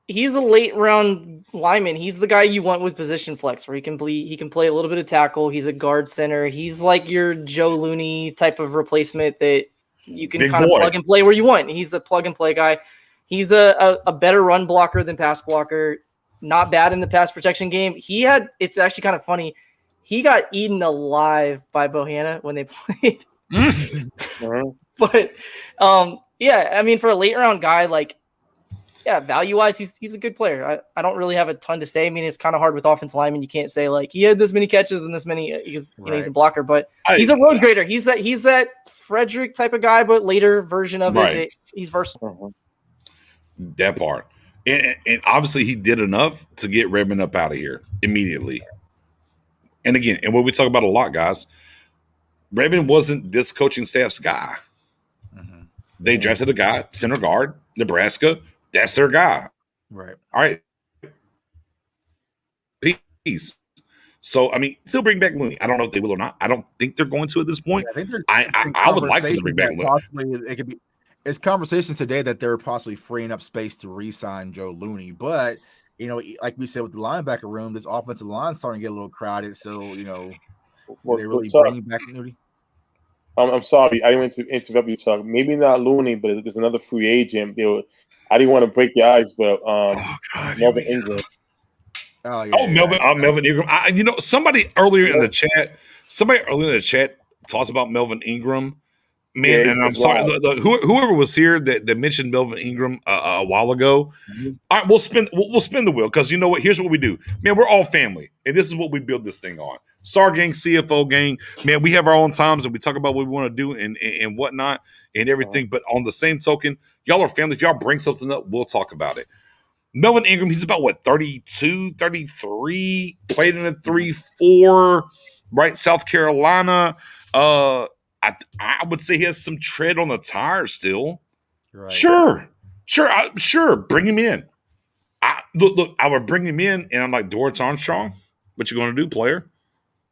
a late round lineman. He's the guy you want with position flex, where he can play a little bit of tackle. He's a guard center. He's like your Joe Looney type of replacement that you can kind of plug and play where you want. He's a plug and play guy. He's a better run blocker than pass blocker. Not bad in the pass protection game. It's actually kind of funny. He got eaten alive by Bohanna when they played. But yeah, I mean, for a late round guy, like, yeah, value-wise, he's a good player. I don't really have a ton to say. I mean, it's kind of hard with offensive linemen. You can't say, like, he had this many catches and this many because he's a blocker. But he's a road grader. He's that Frederick type of guy, but later version of it. He's versatile. That part. And obviously he did enough to get Redmond up out of here immediately. And again, and what we talk about a lot, guys, Redmond wasn't this coaching staff's guy. They drafted a guy, center guard, Nebraska. That's their guy. Right. All right. Peace. So, I mean, still bring back Looney. I don't know if they will or not. I don't think they're going to at this point. I would like to bring back Looney. Possibly, it could be. It's conversations today that they're possibly freeing up space to re-sign Joe Looney. But, like we said with the linebacker room, this offensive line is starting to get a little crowded. So, are they really bringing back Looney? I'm sorry. I didn't interrupt you, Chuck. Maybe not Looney, but there's another free agent. I didn't want to break your eyes, but Melvin Ingram. Melvin Ingram. Somebody earlier in the chat talked about Melvin Ingram. Man, and I'm sorry, whoever was here that mentioned Melvin Ingram a while ago. All right, we'll spin the wheel, because you know what? Here's what we do, man. We're all family, and this is what we build this thing on. Star Gang, CFO Gang, man. We have our own times, and we talk about what we want to do and whatnot and everything. But on the same token, y'all are family. If y'all bring something up, we'll talk about it. Melvin Ingram, he's about 32, 33, played in a 3-4, right? South Carolina. I would say he has some tread on the tire still. Right. Sure. Bring him in. Look, I would bring him in, and I'm like, Dorrance Armstrong, what you going to do, player?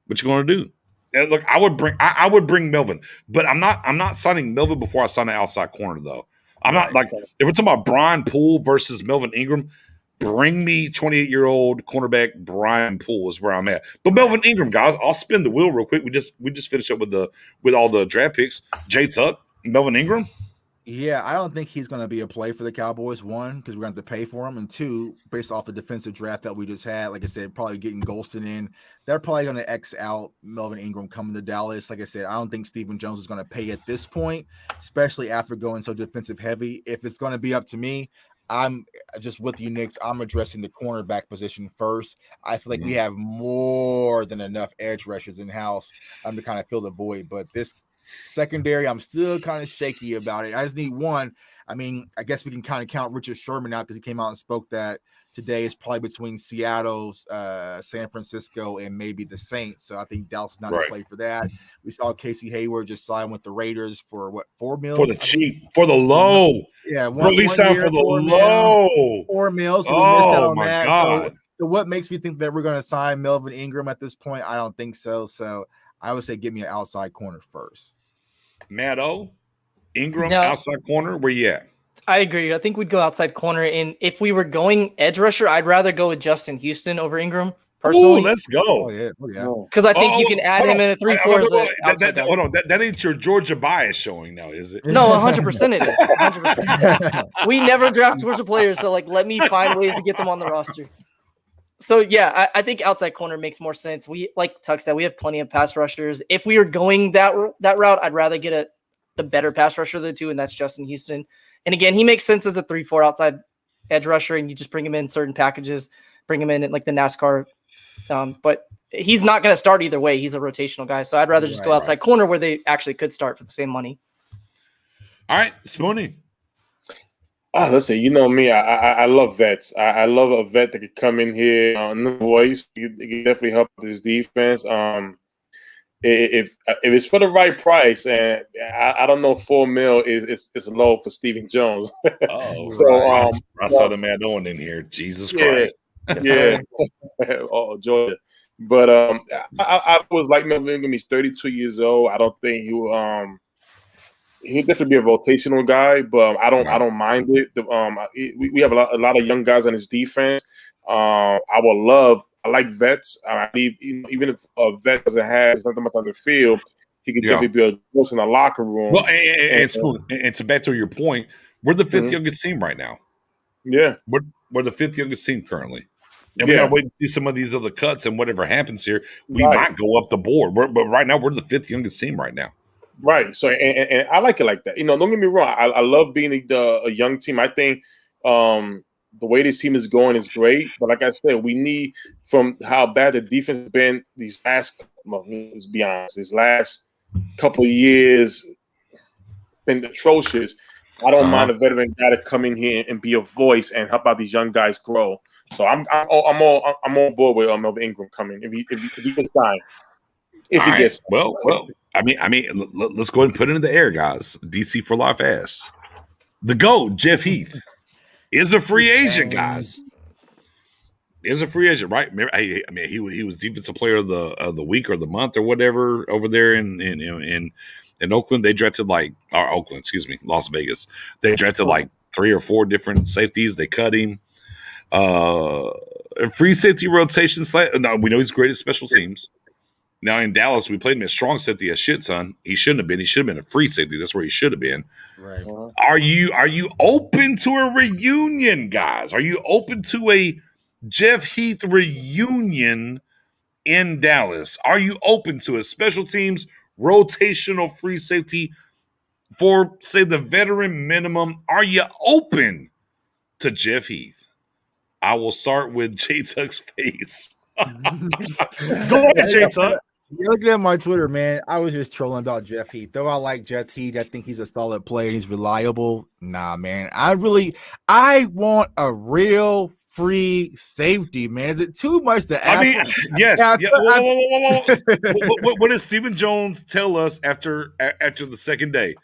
What you going to do? And look, I would bring Melvin, but I'm not signing Melvin before I sign the outside corner, though. I'm not like, if we're talking about Brian Poole versus Melvin Ingram, bring me 28-year-old cornerback Brian Poole is where I'm at. But Melvin Ingram, guys, I'll spin the wheel real quick. We just finished up with all the draft picks. Jay Tuck, Melvin Ingram. Yeah, I don't think he's going to be a play for the Cowboys. One, because we're going to have to pay for him, and two, based off the defensive draft that we just had, like I said, probably getting Golston in, they're probably going to X out Melvin Ingram coming to Dallas. Like I said, I don't think Stephen Jones is going to pay at this point, especially after going so defensive heavy. If it's going to be up to me, I'm just with you, Knicks. I'm addressing the cornerback position first. I feel like we have more than enough edge rushers in house to kind of fill the void. But this secondary, I'm still kind of shaky about it. I just need one. I mean, I guess we can kind of count Richard Sherman out because he came out and spoke that today is probably between Seattle, San Francisco, and maybe the Saints. So I think Dallas is not going to play for that. We saw Casey Hayward just sign with the Raiders for what, $4 million? For the cheap, for the low. Yeah, we signed for the low. $4 million. So we missed out on that. God. So what makes me think that we're going to sign Melvin Ingram at this point? I don't think so. So I would say give me an outside corner first. Matt O, Ingram, No. outside corner. Where you at? I agree. I think we'd go outside corner. And if we were going edge rusher, I'd rather go with Justin Houston over Ingram personally. Ooh, let's go. Oh yeah. Because I think you can add him in a 3-4 as an outside guy. Hold on. That ain't your Georgia bias showing now, is it? No, 100% it is. 100%. We never draft Georgia players, so like let me find ways to get them on the roster. So yeah, I think outside corner makes more sense. We, like Tuck said, we have plenty of pass rushers. If we were going that route, I'd rather get the better pass rusher of the two, and that's Justin Houston. And again, he makes sense as a 3-4 outside edge rusher, and you just bring him in certain packages, bring him in like the NASCAR. But he's not going to start either way. He's a rotational guy, so I'd rather just go outside corner where they actually could start for the same money. All right, Spoonie. Listen, you know me. I love vets. I love a vet that could come in here on the voice. It can definitely help this defense. If it's for the right price, and I don't know, $4 million is low for Stephen Jones. Oh, so I saw the man Owen in here. Jesus Christ. Yeah. Oh, Georgia. But I was like Melvin Ingram. He's 32 years old. I don't think he'll definitely be a rotational guy, but I don't mind it. We have a lot of young guys on his defense. I like vets. Even if a vet doesn't have nothing much on the field, he can definitely be a force in the locker room. Well, and to back to your point, we're the 5th youngest team right now. Yeah, we're the 5th youngest team currently. And we gotta wait to see some of these other cuts, and whatever happens here, we might go up the board. But right now, we're the 5th youngest team right now. Right. So, and I like it like that. Don't get me wrong. I love being a young team. I think the way this team is going is great. But like I said, we need, from how bad the defense has been these last, let's be honest, these last couple of years been atrocious. I don't mind a veteran guy to come in here and be a voice and help out these young guys grow. So I'm on board with Melvin Ingram coming if he gets signed. If he gets well. I mean, let's go ahead and put it in the air, guys. DC for life asks. The GOAT, Jeff Heath, is a free agent, guys. Is a free agent, right? He was defensive player of the week or the month or whatever over there in Oakland. They drafted Las Vegas. They drafted like 3 or 4 different safeties. They cut him. Free safety rotation. No, we know he's great at special teams. Now in Dallas, we played him as strong safety as shit, son. He shouldn't have been. He should have been a free safety. That's where he should have been. Right. Are you open to a reunion, guys? Are you open to a Jeff Heath reunion in Dallas? Are you open to a special teams rotational free safety for, say, the veteran minimum? Are you open to Jeff Heath? I will start with J Tuck's face. Go ahead, J Tuck. You're looking at my Twitter, man. I was just trolling about Jeff Heath. Though I like Jeff Heath, I think he's a solid player. He's reliable. Nah, man. I want a real free safety, man. Is it too much to ask? Yes. What did Stephen Jones tell us after the second day?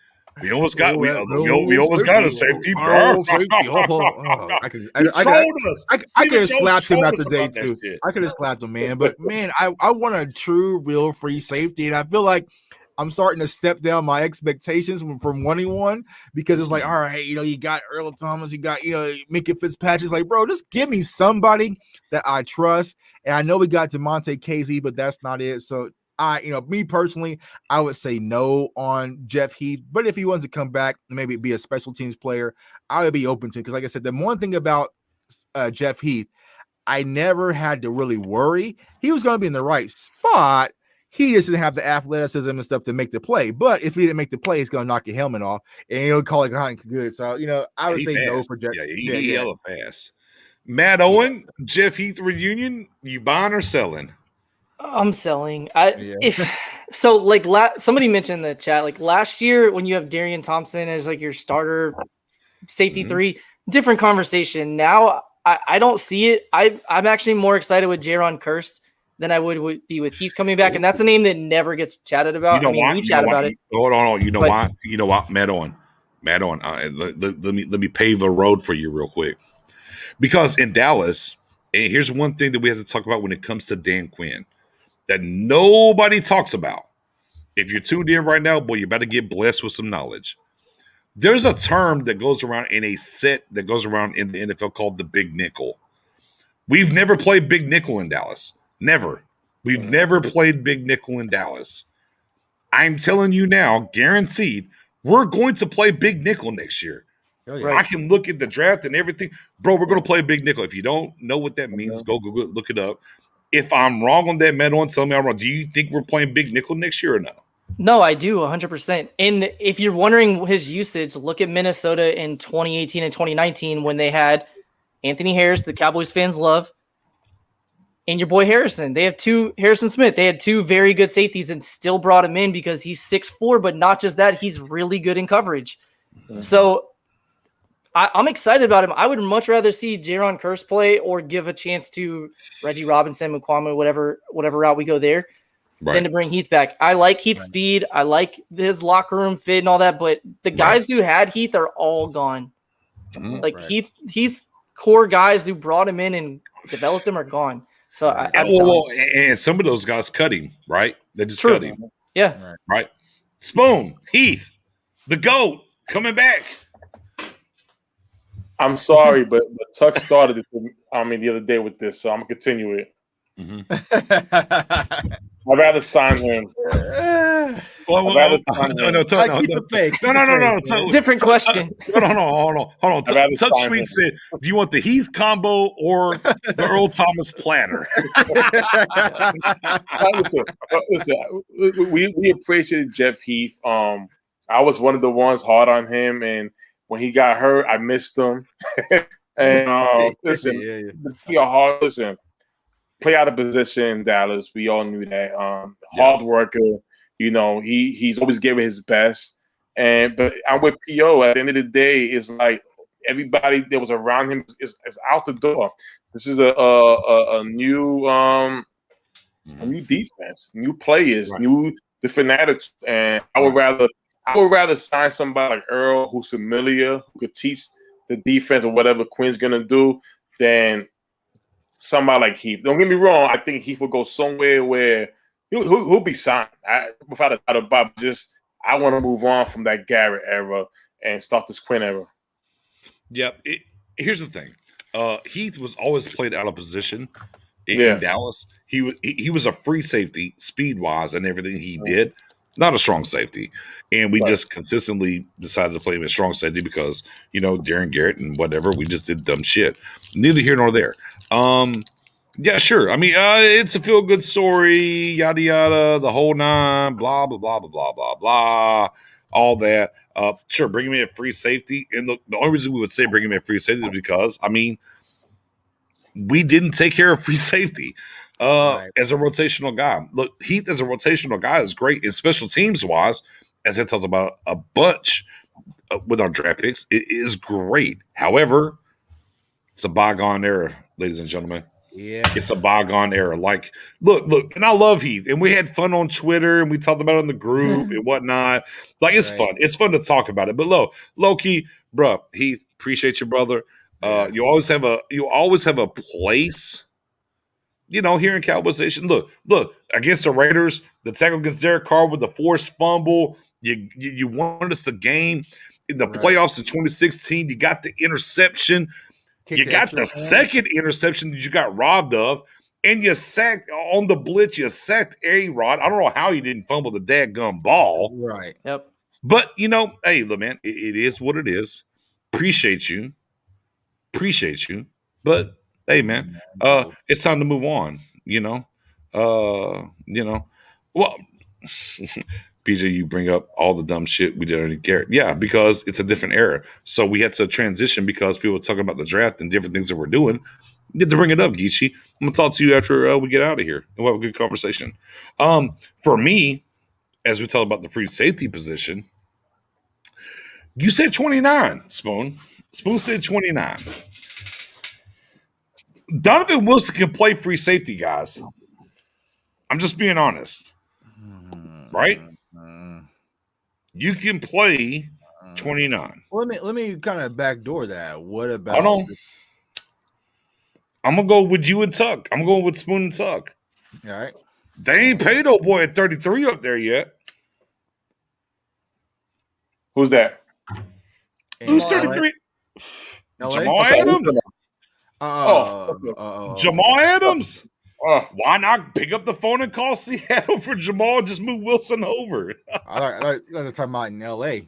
We almost got a safety. I could have slapped him after day 2. I could have slapped him, man. But man, I want a true, real free safety, and I feel like I'm starting to step down my expectations from wanting one, because it's like, all right, you got Earl Thomas, you got Minka Fitzpatrick. It's like, bro, just give me somebody that I trust. And I know we got DeMonte Casey, but that's not it. So me personally, I would say no on Jeff Heath. But if he wants to come back and maybe be a special teams player, I would be open to it. Because like I said, the one thing about Jeff Heath, I never had to really worry. He was going to be in the right spot. He just didn't have the athleticism and stuff to make the play. But if he didn't make the play, he's going to knock your helmet off, and he'll call it good. So, I would say no for Jeff. Yeah, he hella fast. Matt Owen, Jeff Heath reunion, you buying or selling? I'm selling. Somebody mentioned in the chat, like last year when you have Darian Thompson as like your starter safety 3, different conversation. Now I don't see it. I'm actually more excited with Jaron Kearse than I would be with Heath coming back, and that's a name that never gets chatted about. We chat about it. Hold on. You know what? Matt Owen. Let me pave a road for you real quick, because in Dallas, and here's one thing that we have to talk about when it comes to Dan Quinn that nobody talks about. If you're tuned in right now, boy, you better get blessed with some knowledge. There's a term that goes around in a set that goes around in the NFL called the big nickel. We've never played big nickel in Dallas. Never. We've never played big nickel in Dallas. I'm telling you now, guaranteed, we're going to play big nickel next year. Oh, yeah. Right. I can look at the draft and everything. Bro, we're going to play big nickel. If you don't know what that means, go Google it, look it up. If I'm wrong on that, Meadow, tell me I'm wrong. Do you think we're playing big nickel next year or no? No, I do 100%. And if you're wondering his usage, look at Minnesota in 2018 and 2019 when they had Anthony Harris, the Cowboys fans love, and your boy Harrison. They have Harrison Smith. They had two very good safeties and still brought him in because he's 6'4", but not just that, he's really good in coverage. So I'm excited about him. I would much rather see Jaron Kearse play or give a chance to Reggie Robinson, Mukwame, whatever route we go there, than to bring Heath back. I like Heath's speed. I like his locker room fit and all that, but the guys who had Heath are all gone. Like Heath's core guys who brought him in and developed him are gone. So and some of those guys cut him, right? They just cut him. Yeah. Right. Spoon, Heath, the GOAT, coming back. I'm sorry, but Tuck started it the other day with this, so I'm gonna continue it. I'd rather sign him. No. Different question. Hold on. Tuck Sweet said, "Do you want the Heath combo or the Earl Thomas platter?" Listen. We appreciated Jeff Heath. I was one of the ones hard on him, and when he got hurt, I missed him. And listen, play out of position in Dallas. We all knew that. Hard worker. You know, he's always giving his best. But I'm with PO. At the end of the day, it's like everybody that was around him is out the door. This is a new defense, new players, new different attitudes. And I would rather sign somebody like Earl, who's familiar, who could teach the defense or whatever Quinn's gonna do, than somebody like Heath. Don't get me wrong. I think Heath will go somewhere where he'll be signed without a doubt about it. Just I want to move on from that Garrett era and start this Quinn era. Yeah. Here's the thing. Heath was always played out of position in Dallas. He was a free safety, speed wise, and everything he did. Not a strong safety. And we just consistently decided to play him as strong safety because, Darren Garrett and whatever, we just did dumb shit. Neither here nor there. Yeah, sure. I mean, it's a feel-good story, yada, yada, the whole nine, blah, blah, blah, blah, blah, blah, blah, all that. Sure, bring him in at free safety. And the only reason we would say bring him in at free safety is because, we didn't take care of free safety. As a rotational guy. Look, Heath as a rotational guy is great. And special teams wise, as I talked about a bunch with our draft picks, it is great. However, it's a bygone era, ladies and gentlemen. Yeah. It's a bygone era. Like, look, and I love Heath. And we had fun on Twitter and we talked about it in the group and whatnot. Like, it's fun. It's fun to talk about it. But low key, bro, Heath, appreciate you, brother. You always have a place. Here in Cowboys Nation, look, against the Raiders, the tackle against Derek Carr with the forced fumble, you won us the game. In the playoffs in 2016, you got the interception. You got the second interception that you got robbed of, and you sacked on the blitz, you sacked A-Rod. I don't know how you didn't fumble the dadgum ball. Right. Yep. But, hey, look, man, it is what it is. Appreciate you. But hey, man, it's time to move on. Well, PJ, you bring up all the dumb shit we did already, Garrett. Yeah, because it's a different era. So we had to transition because people were talking about the draft and different things that we're doing. You get to bring it up, Geechee. I'm gonna talk to you after we get out of here and we'll have a good conversation. For me, as we talk about the free safety position, you said 29, Spoon. Spoon said 29. Donovan Wilson can play free safety, guys. I'm just being honest. Right? You can play 29. Let me kind of backdoor that. What about? Hold on. I'm gonna go with you and Tuck. I'm going with Spoon and Tuck. All right. They ain't paid old boy at 33 up there yet. Who's that? Who's Jamal 33? LA? Jamal I'm sorry, Adams. Jamal Adams. Why not pick up the phone and call Seattle for Jamal? Just move Wilson over. I they're talking about in LA,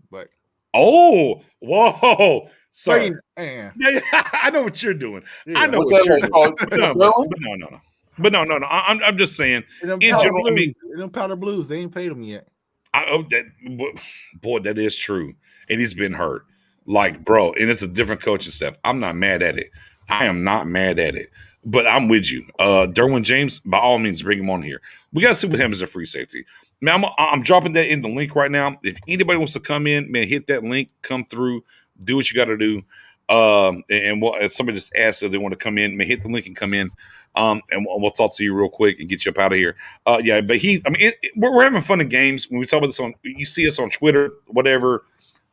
but Oh, whoa, sir. yeah. Yeah, I know what you're doing. Yeah. I know What's what that you're like? doing. But no. I'm just saying. In In general, I mean, them Powder Blues, they ain't paid them yet. Boy, that is true, and he's been hurt. Like, bro, and it's a different coaching staff. I'm not mad at it. I am not mad at it. But I'm with you. Derwin James, by all means, bring him on here. We got to see what happens at free safety. Man, I'm dropping that in the link right now. If anybody wants to come in, man, hit that link, come through, do what you got to do. If somebody just asked if they want to come in, man, hit the link and come in. And we'll talk to you real quick and get you up out of here. But we're having fun in games. When we talk about this you see us on Twitter, whatever,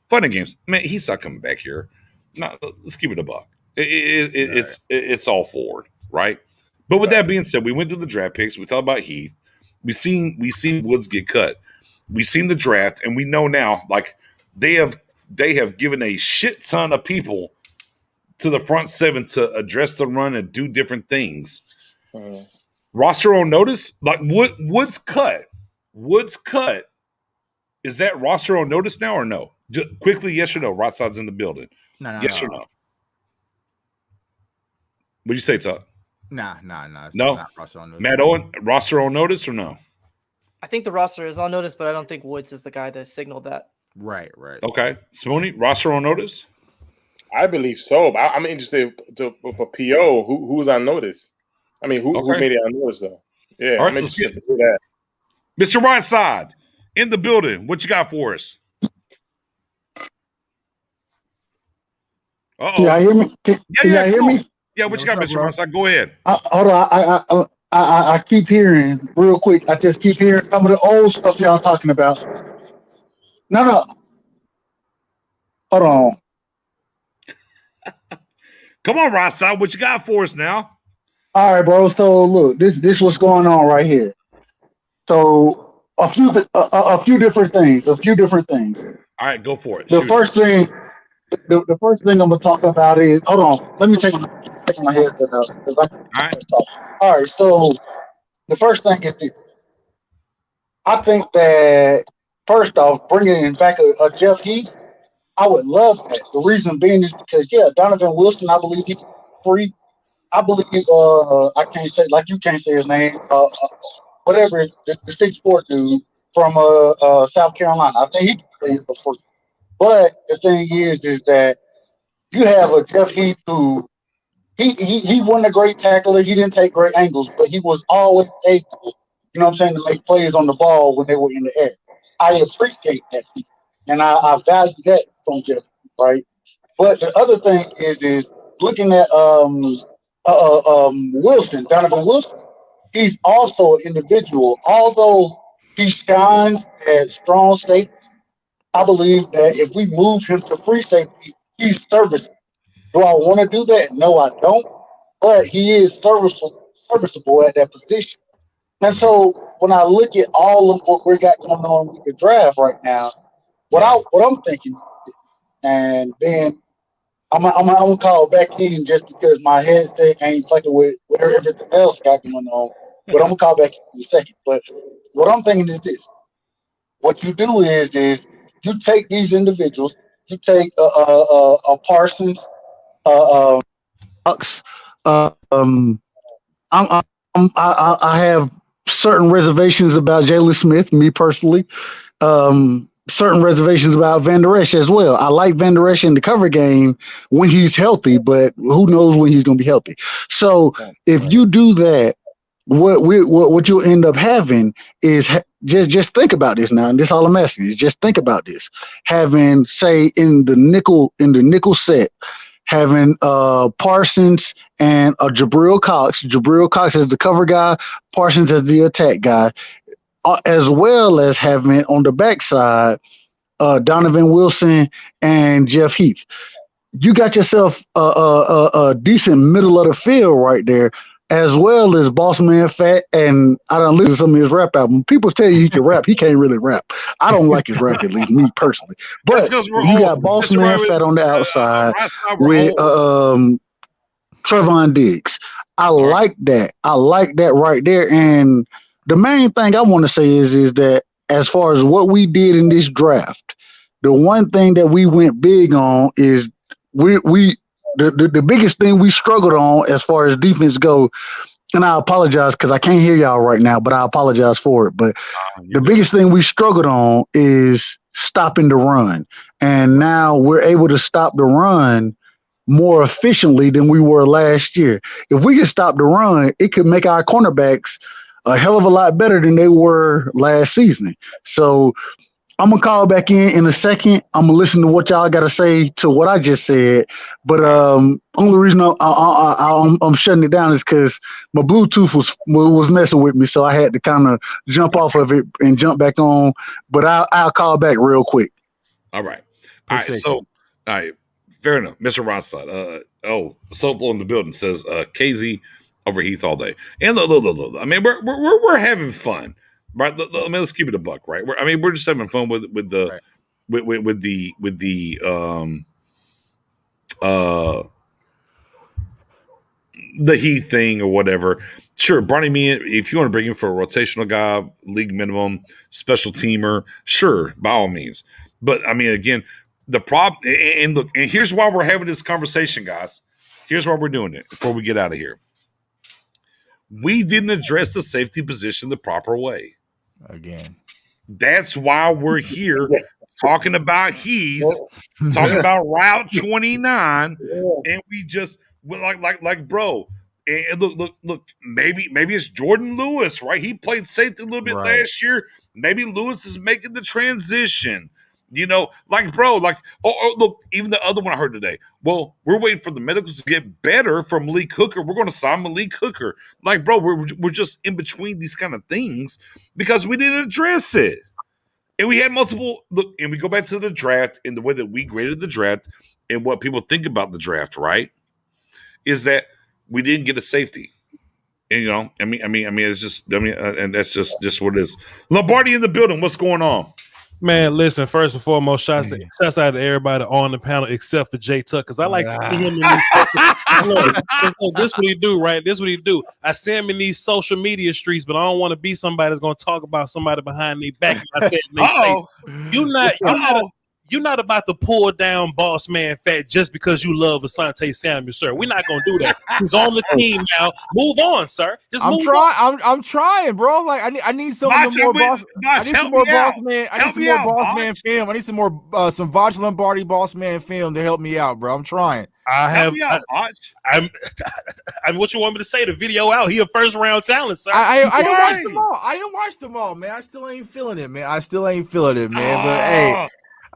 fun in games. Man, he's not coming back here. No, let's keep it a buck. It's all forward, right? But with that being said, we went to the draft picks. We talked about Heath. We seen Woods get cut. We seen the draft, and we know now, like they have given a shit ton of people to the front seven to address the run and do different things. Roster on notice, like Woods cut. Is that roster on notice now or no? Just quickly, yes or no? Right side's in the building. No. Yes or no? What'd you say, Todd? No. No. Matt Owen, roster on notice or no? I think the roster is on notice, but I don't think Woods is the guy that signaled that. Right. Okay. Spoony, roster on notice? I believe so. But I'm interested for PO. Who's on notice? I mean, who made it on notice though? Yeah. All right, let's get that. Mr. Whiteside in the building. What you got for us? Can y'all hear me? Can y'all hear me? Yeah, what you got, Mr. Whiteside? Go ahead. Hold on. I keep hearing real quick. I just keep hearing some of the old stuff y'all talking about. No. Hold on. Come on, Whiteside. What you got for us now? All right, bro. So look, this what's going on right here. So a few different things. All right, go for it. The first thing I'm gonna talk about is, hold on. Let me take my headset out. All right. So the first thing is this. I think that first off, bringing back a Jeff Heath, I would love that. The reason being is because Donovan Wilson, I believe he's free. I believe I can't say, like you can't say his name. Whatever the 6'4" dude from South Carolina. I think he can play for free. But the thing is that you have a Jeff Heath who he wasn't a great tackler. He didn't take great angles, but he was always able, you know what I'm saying, to make plays on the ball when they were in the air. I appreciate that piece, and I value that from Jeff, right? But the other thing is looking at Wilson, Donovan Wilson. He's also an individual. Although he shines at strong safety, I believe that if we move him to free safety, he's serviceable. Do I want to do that? No, I don't. But he is serviceable at that position. And so when I look at all of what we got going on with the draft right now, what I'm thinking, and then I'm gonna call back in just because my headset ain't fucking with everything else got going on. But I'm gonna call back in a second. But what I'm thinking is this: what you do is you take these individuals, you take a Parsons, Bucks. I have certain reservations about Jalen Smith, me personally. Certain reservations about Van Der Esch as well. I like Van Der Esch in the cover game when he's healthy, but who knows when he's going to be healthy. So if you do that, what you'll end up having is just think about this now, and this is all I'm asking you. Just think about this. Having, say, in the nickel set, having Parsons and Jabril Cox. Jabril Cox as the cover guy, Parsons as the attack guy, as well as having on the backside Donovan Wilson and Jeff Heath. You got yourself a decent middle of the field right there. as well as Boss Man Fat, and I don't listen to some of his rap albums. People tell you he can rap. He can't really rap. I don't like his rap, at least me personally. But you got Boss Man Fat on the outside with Trevon Diggs. I like that. I like that right there. And the main thing I want to say is that as far as what we did in this draft, the one thing that we went big on is the biggest thing we struggled on as far as defense go, and I apologize because I can't hear y'all right now, but I apologize for it. But the biggest thing we struggled on is stopping the run. And now we're able to stop the run more efficiently than we were last year. If we could stop the run, it could make our cornerbacks a hell of a lot better than they were last season. So I'm going to call back in a second. I'm going to listen to what y'all got to say to what I just said. But only reason I'm shutting it down is because my Bluetooth was messing with me, so I had to kind of jump off of it and jump back on. But I'll call back real quick. All right. So, all right. Fair enough. Mr. Rothside. Soapful in the building says KZ over Heath all day. And look. I mean, we're having fun. Right, let's keep it a buck, right? We're just having fun with the Heath thing or whatever. Sure, Bronny me if you want to bring him for a rotational guy, league minimum, special teamer, sure, by all means. But I mean, again, the problem and look, and here's why we're having this conversation, guys. Here's why we're doing it before we get out of here. We didn't address the safety position the proper way. Again, that's why we're here talking about Heath, talking about Route 29, and we just like bro. And look. Maybe it's Jordan Lewis, right? He played safety a little bit last year. Maybe Lewis is making the transition. You know, look, even the other one I heard today. Well, we're waiting for the medicals to get better from Malik Hooker. We're going to sign Malik Hooker. Like, bro, we're just in between these kind of things because we didn't address it. And we had multiple, look, and we go back to the draft and the way that we graded the draft and what people think about the draft, right? Is that we didn't get a safety. And, you know, I mean, it's just, and that's just what it is. Lombardi in the building. What's going on? Man, listen, first and foremost, shouts out to everybody on the panel except for Jay Tuck, because I like to see him in these look, this what he do, right? This what he do. I see him in these social media streets, but I don't want to be somebody that's going to talk about somebody behind their back. I said, you're not about to pull down Boss Man Fat just because you love Asante Samuel, sir. We're not gonna do that. He's on the team now. Move on, sir. I'm trying, bro. Like I need some more boss. I need some more boss man. I need some more boss man film. I need some more some Voch Lombardi boss man film to help me out, bro. I'm trying. I'm what you want me to say? The video out. He a first round talent, sir. I didn't watch them all. I didn't watch them all, man. I still ain't feeling it, man. But hey.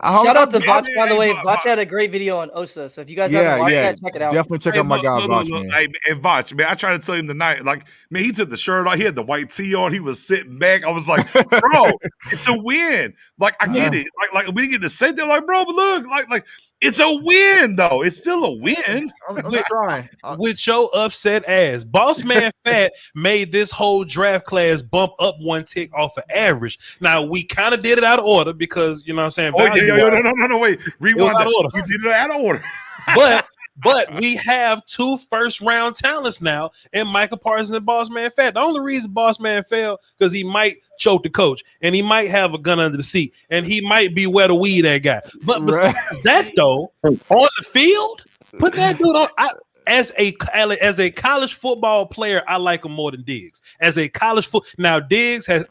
Shout out to Voch, by the way. Voch had a great video on Osa. So if you guys haven't watched that, check it out. Definitely check out my guy, Voch, man. Hey, Voch, man, I tried to tell him tonight, like, man, he took the shirt off. He had the white tee on. He was sitting back. I was like, bro, it's a win. Like, I get it. Like we didn't get to say that. Like, bro, but look, like it's a win, though. It's still a win. I'm trying. With your upset ass. Boss Man Fat made this whole draft class bump up one tick off of average. Now, we kind of did it out of order because, you know what I'm saying? No, wait. Rewind that. We did it out of order. But we have 2 first-round talents now in Micah Parsons and Boss Man Fat. The only reason Boss Man fell because he might choke the coach, and he might have a gun under the seat, and he might be where the weed that guy. But besides that, though, on the field, put that dude on. As a college football player, I like him more than Diggs. As a college now, Diggs has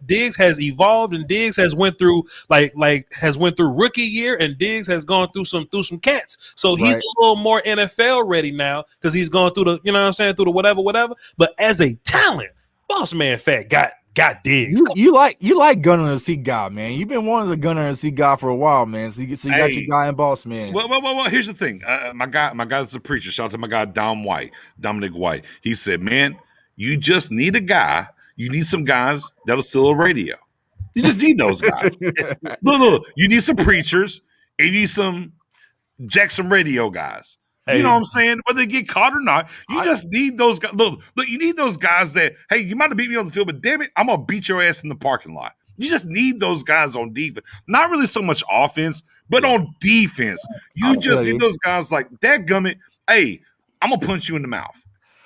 evolved, and Diggs has went through rookie year, and Diggs has gone through some cats. So he's a little more NFL ready now because he's gone through through the whatever. But as a talent, Boss Man Fat got Diggs. You like gun on the seat guy, man. You've been wanting the gun on the seat guy for a while, man. So you got your guy in Boss Man. Well. Here's the thing. My guy's a preacher. Shout out to my guy Dominic White. He said, "Man, you just need a guy. You need some guys that'll steal a radio. You just need those guys. Look. You need some preachers. And you need some Jackson radio guys. You know what I'm saying? Whether they get caught or not, you just need those guys. Look, you need those guys that, hey, you might have beat me on the field, but damn it, I'm gonna beat your ass in the parking lot. You just need those guys on defense. Not really so much offense, but on defense. You just need those guys like that gummit. Hey, I'm gonna punch you in the mouth.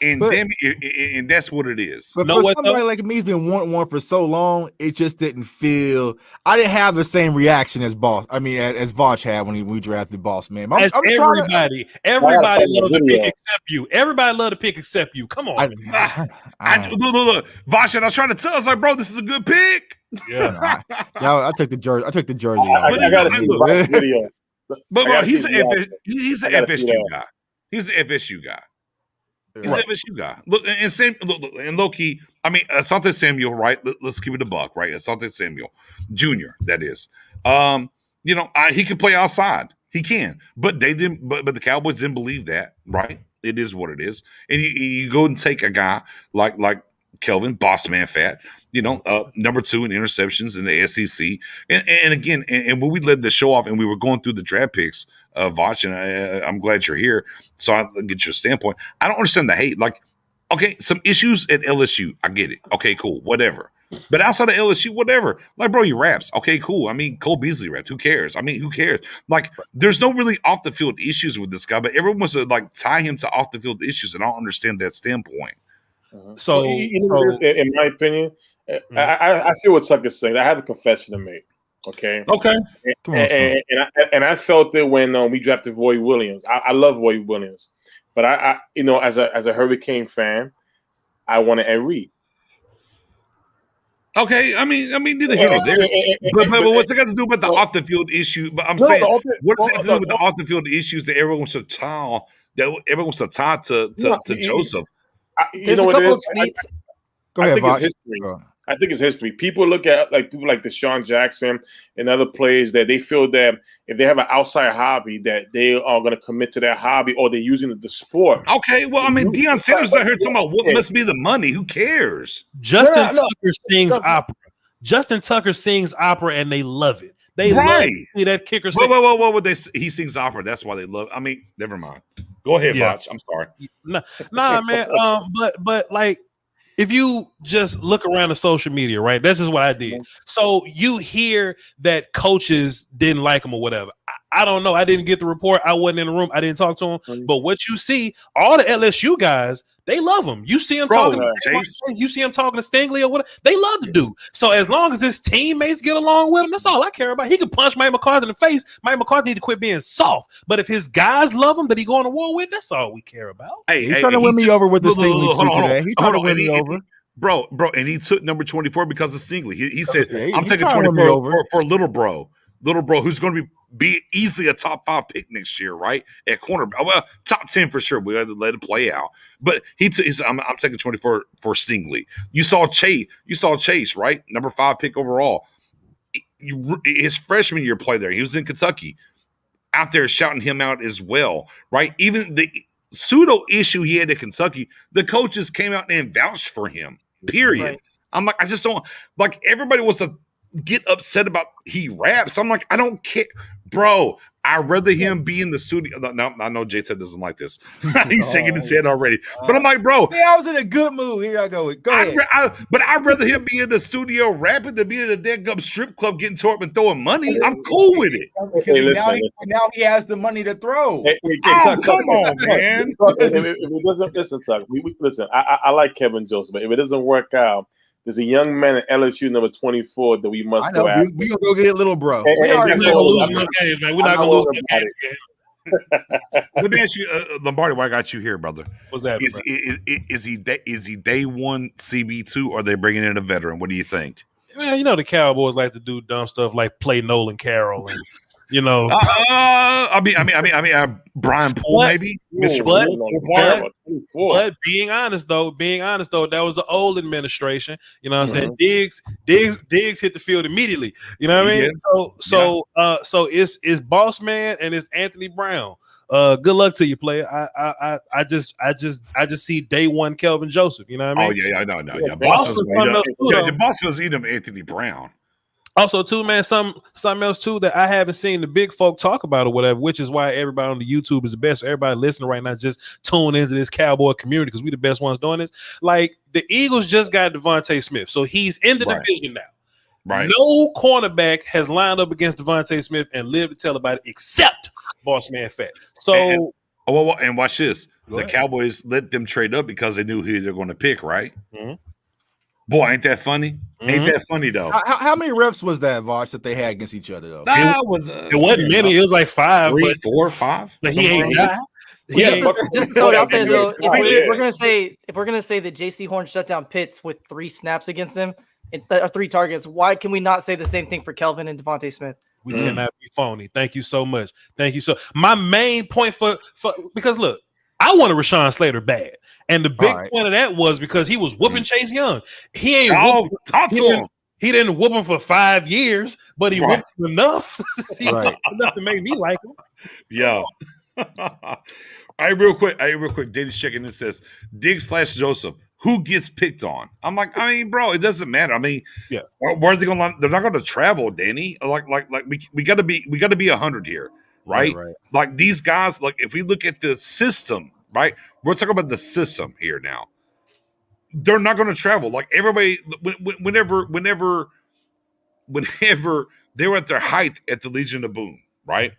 And damn it, and that's what it is. But for somebody like me, he's been wanting one for so long, it just didn't feel. I didn't have the same reaction as Boss. I mean, as Voch had when we drafted Boss Man. Everybody loved to pick except you. Everybody loved to pick except you. Come on, look, Voch. I was trying to tell us, like, bro, this is a good pick. Yeah, I took the jersey. I took the jersey. I got to see the video. But he's an FSU guy. He's an FSU guy. He's an FSU guy. Look, and low key, I mean, Asante Samuel, right? Let's keep it a buck, right? Asante Samuel, Jr., that is. He can play outside. He can, but they didn't. But the Cowboys didn't believe that, right? It is what it is. And you go and take a guy like Kelvin, boss man fat, number 2 in interceptions in the SEC. And again, when we led the show off and we were going through the draft picks, Voch, and I'm glad you're here, so I'll get your standpoint. I don't understand the hate. Like, okay, some issues at LSU. I get it. Okay, cool, whatever. But outside of LSU, whatever. Like, bro, he raps. Okay, cool. I mean, Cole Beasley raps. Who cares? I mean, who cares? Like, there's no really off the field issues with this guy, but everyone wants to like tie him to off the field issues, and I don't understand that standpoint. So, in my opinion, I feel what Tuck is saying. I have a confession to make. Okay. And I felt it when we drafted Roy Williams. I love Roy Williams, but I as a Hurricane fan, I want to Ed Reed. Okay, I mean, neither here nor there. But what's it got to do with the off the field issue? But I'm saying, what's it to do with the off the field issues that everyone wants to tie to Joseph? You know what it is? Go ahead, Voch. I think it's history. People look at people like Deshaun Jackson and other players that they feel that if they have an outside hobby that they are going to commit to that hobby or they're using the sport. Okay, well, I mean, Deion Sanders out here talking about what must be the money. Who cares? Justin Tucker sings opera. Justin Tucker sings opera and they love it. They love that kicker. What would they? He sings opera. That's why they love. I mean, never mind. Go ahead, Voch. I'm sorry. Nah, man. But like. If you just look around the social media, right? That's just what I did. So you hear that coaches didn't like him or whatever. I don't know. I didn't get the report. I wasn't in the room. I didn't talk to him. But what you see, all the LSU guys, they love him. You see him talking. You see him talking to Stingley or whatever. They love the dude. So as long as his teammates get along with him, that's all I care about. He can punch Mike McCarthy in the face. Mike McCarthy need to quit being soft. But if his guys love him, that he going to war with, that's all we care about. Hey, he's trying to win me over with the Stingley tweet today. He's trying to win me over. Bro, and he took number 24 because of Stingley. He said, I'm taking 24 for little bro, who's going to be easily a top 5 pick next year, right? At corner. Well, top 10 for sure. We had to let it play out. But he said, I'm taking 24 for Stingley. You saw Chase, right? Number 5 pick overall. His freshman year play there. He was in Kentucky. Out there shouting him out as well, right? Even the pseudo issue he had at Kentucky, the coaches came out and vouched for him. Period. Right. I'm like, I just don't like. Everybody wants to get upset about he raps. I'm like, I don't care, bro. I'd rather him be in the studio. No, I know J-Ted doesn't like this. He's shaking his head already. But I'm like, bro. Yeah, I was in a good mood. Here I go. Go ahead. But I'd rather him be in the studio rapping than be in a damn strip club getting tore up and throwing money. I'm cool with it. Now he has the money to throw. Come on, man. If it doesn't, listen, Tuck. Listen, I like Kevin Joseph, but if it doesn't work out, there's a young man at LSU number 24 that we must go after. We gonna go get little bro. We're not gonna lose no games, man. We're not gonna lose no games. Let me ask you, Lombardi, why I got you here, brother? What's that? Is he day one CB2 or are they bringing in a veteran? What do you think? Man, the Cowboys like to do dumb stuff like play Nolan Carroll and Brian Poole, maybe. But being honest though, that was the old administration. You know what I'm saying? Diggs hit the field immediately. You know what I mean? So it's Boss Man and it's Anthony Brown. Good luck to you, player. I just see day one Kelvin Joseph. You know what I mean? Oh yeah, I know. Yeah, Boss was eating him Anthony Brown. Also, too, man, something else too that I haven't seen the big folk talk about or whatever, which is why everybody on the YouTube is the best. Everybody listening right now, just tune into this Cowboy community because we the best ones doing this. Like the Eagles just got Devontae Smith, so he's in the division now. Right. No cornerback has lined up against Devontae Smith and lived to tell about it except Boss Man Fat. So, and watch this. Go the ahead. Cowboys let them trade up because they knew who they're going to pick, right? Mm-hmm. Boy, ain't that funny? Mm-hmm. Ain't that funny though? How many reps was that, Vosh, that they had against each other though? That it wasn't many. It was like 5, 3, but 4, 5. like he ain't Like died. Just throw it out there though. If Yeah. we're gonna say that J.C. Horn shut down Pitts with 3 snaps against him and 3 targets, why can we not say the same thing for Kelvin and Devontae Smith? We cannot be phony. Thank you so much. Thank you so. My main point for because look, I wanted Rashawn Slater bad, and the big point of that was because he was whooping Chase Young. He ain't talk to him. He didn't whoop him for 5 years, but he whooped him enough. Enough to make me like him. Yeah. All right, real quick. Dennis checking in says Diggs/Joseph. Who gets picked on? I'm like, I mean, bro, it doesn't matter. I mean, where are they going? They're not going to travel, Danny. Like, we got to be 100 here, right? Like these guys. Like, if we look at the system, right? We're talking about the system here now. They're not going to travel. Like everybody, whenever they were at their height at the Legion of Boom, right?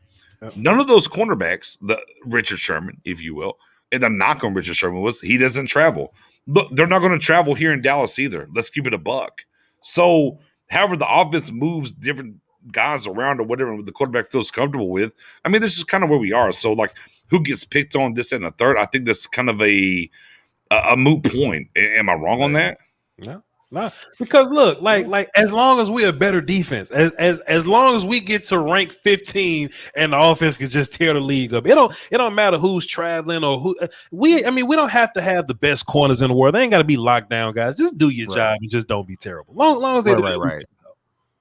None of those cornerbacks, the Richard Sherman, if you will, and the knock on Richard Sherman was he doesn't travel. Look, they're not going to travel here in Dallas either. Let's keep it a buck. So, however, the offense moves different guys around or whatever the quarterback feels comfortable with. I mean, this is kind of where we are. So, like, who gets picked on this and the third? I think that's kind of a moot point. Am I wrong on that? No, because look, like as long as we're a better defense, as long as we get to rank 15 and the offense can just tear the league up, it don't matter who's traveling or who we don't have to have the best corners in the world. They ain't got to be locked down, guys. Just do your job and just don't be terrible. Long as they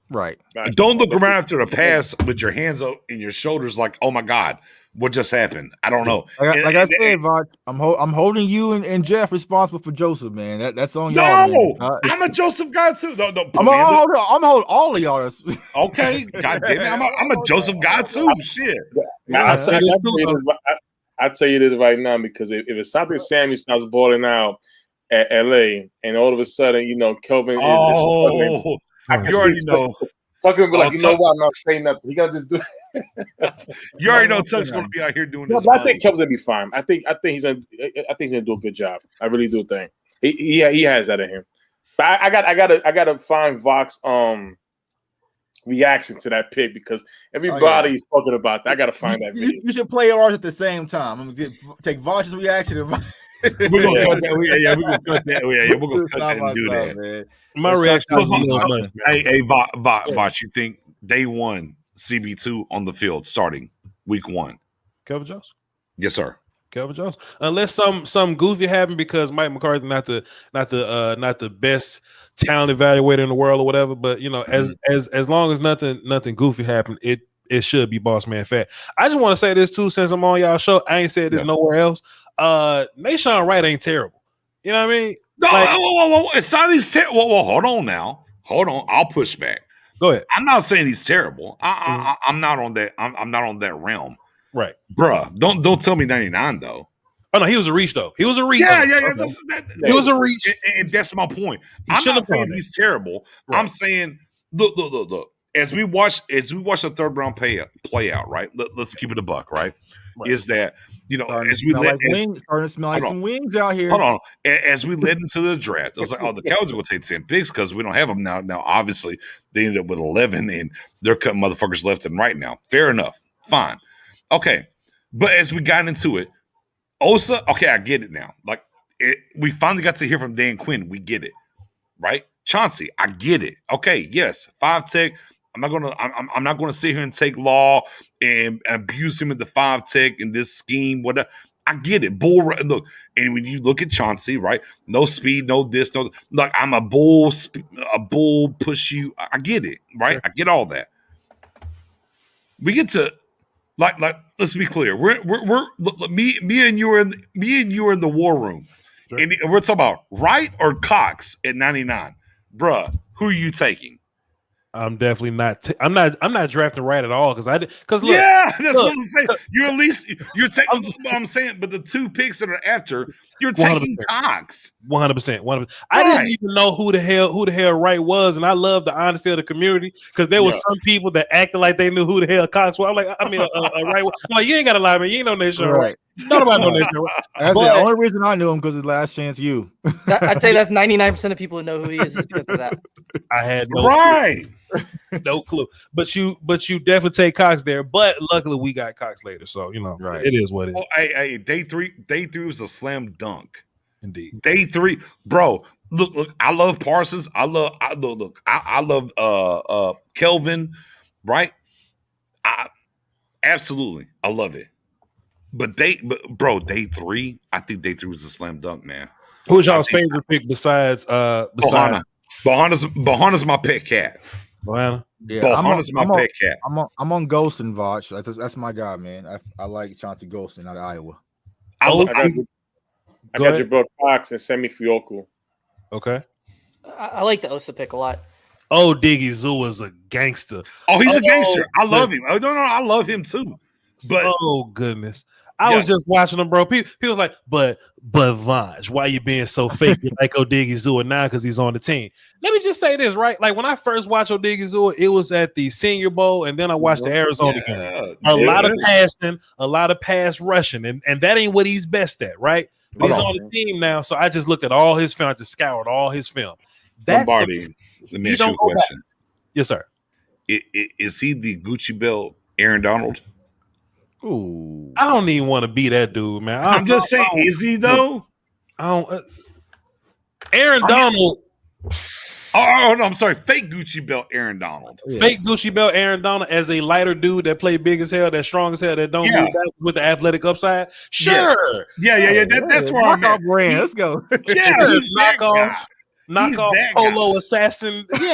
Right. Don't look around after the pass with your hands in your shoulders like, oh my God, what just happened? I don't know. Like I said, Vod, I'm holding you and Jeff responsible for Joseph, man. That's on y'all. No, I'm a Joseph guy too. No, I'm holding all of y'all. Okay, God damn it, I'm a Joseph guy too. Shit. I tell you this right now because if Asante Samuel starts balling out at LA and all of a sudden, Kelvin is you already know. Tucker be like, you know what? I'm not saying nothing. He gotta just do it. You already know Tuck's gonna be out here doing this. I think Kelvin's gonna be fine. I think he's gonna do a good job. I really do think he has that in him. But I gotta find Vox reaction to that pick because everybody's talking about that. I gotta find that video. You should play ours at the same time. I'm gonna take Vox's reaction. We're gonna cut that. We're gonna cut that. We're gonna cut that and do that. Man. My reaction is hey, Vox, you think day one CB2 on the field starting week 1? Kelvin Jones? Yes, sir. Kelvin Jones. Unless some goofy happened because Mike McCarthy not the best talent evaluator in the world or whatever. But as long as nothing goofy happened, it should be Boss Man Fat. I just want to say this too, since I'm on y'all show. I ain't said this nowhere else. Nashawn Wright ain't terrible. You know what I mean? No, whoa. It's not he's terrible. Well, hold on now. Hold on. I'll push back. Go ahead. I'm not saying he's terrible. I'm not on that. I'm not on that realm. Right, bruh. Don't tell me 99 though. Oh no, he was a reach though. He was a reach. Yeah. He was a reach, and that's my point. I'm not saying he's terrible. Right. I'm saying look. As we watch the third round play out, right? Let's keep it a buck, right? Is that as we let starting to smell like some wings out here. Hold on, as we led into the draft, I was like, oh, the Cowboys are going to take 10 picks because we don't have them now. Now, obviously, they ended up with 11, and they're cutting motherfuckers left and right now. Fair enough, fine, okay. But as we got into it, Osa, okay, I get it now. Like we finally got to hear from Dan Quinn. We get it, right? Chauncey, I get it. Okay, yes, 5 tech. I'm not gonna sit here and take Law and abuse him at the 5 tech in this scheme. Whatever. I get it. Look, and when you look at Chauncey, right? No speed, no this, no. Like I'm a bull push you. I get it, right? Sure. I get all that. We get to like. Let's be clear. We're me and you are in the war room, sure. And we're talking about Wright or Cox at 99, bruh. Who are you taking? I'm definitely not. I'm not drafting right at all because look. Yeah, that's look, what I'm saying. You're at least you're taking. I'm saying, but the 2 picks that are after, you're 100%. taking Cox. 100%. I didn't even know who the hell Wright was, and I love the honesty of the community because there was some people that acted like they knew who the hell Cox was. I'm like, Wright. I'm like, you ain't got to lie, man. You ain't no nation, right? Nobody know nation. Right? That's the only reason I knew him because his last chance. I'd say that's 99% of people who know who he is because of that. I had no clue. No clue. But you definitely take Cox there. But luckily we got Cox later, so it is what it is. Well, hey, day three was a slam dunk. Indeed. Day 3, bro. Look. I love Parsons. I love Kelvin. Right. Absolutely, I love it. But day 3, I think day 3 was a slam dunk, man. Who's y'all's favorite pick besides Bohanna? Bohanna's my pet cat. Bohanna? Yeah, Bohanna's my pet cat. I'm on Golston, Voch. That's my guy, man. I like Chauncey Golston out of Iowa. I got your bro Cox and Semi Fioku. Okay. I like the Osa pick a lot. Oh, Diggy Zoo is a gangster. Oh, he's a gangster. I love him. Oh, no, I love him too. But oh goodness. I was just watching them, bro. People was like, but Vange, why you being so fake like Odiggy Zoo now because he's on the team? Let me just say this, right? Like when I first watched Odiggy Zoo, it was at the Senior Bowl, and then I watched the Arizona game. A lot of passing, a lot of pass rushing, and that ain't what he's best at, right? But he's on the team now, so I just looked at all his film, I just scoured all his film. That's Lombardi, let me ask you a question. Yes, sir. Is he the Gucci belt Aaron Donald? Ooh, I don't even want to be that dude, man. I'm just saying, is he though? I don't. Aaron Donald. Oh no, I'm sorry. Fake Gucci belt Aaron Donald. Yeah. Fake Gucci belt Aaron Donald as a lighter dude that play big as hell, that strong as hell, that don't move back with the athletic upside. Sure. Yeah. That's where I'm at. Let's go. Yeah, he's that guy. Knockoff polo assassin. Yeah,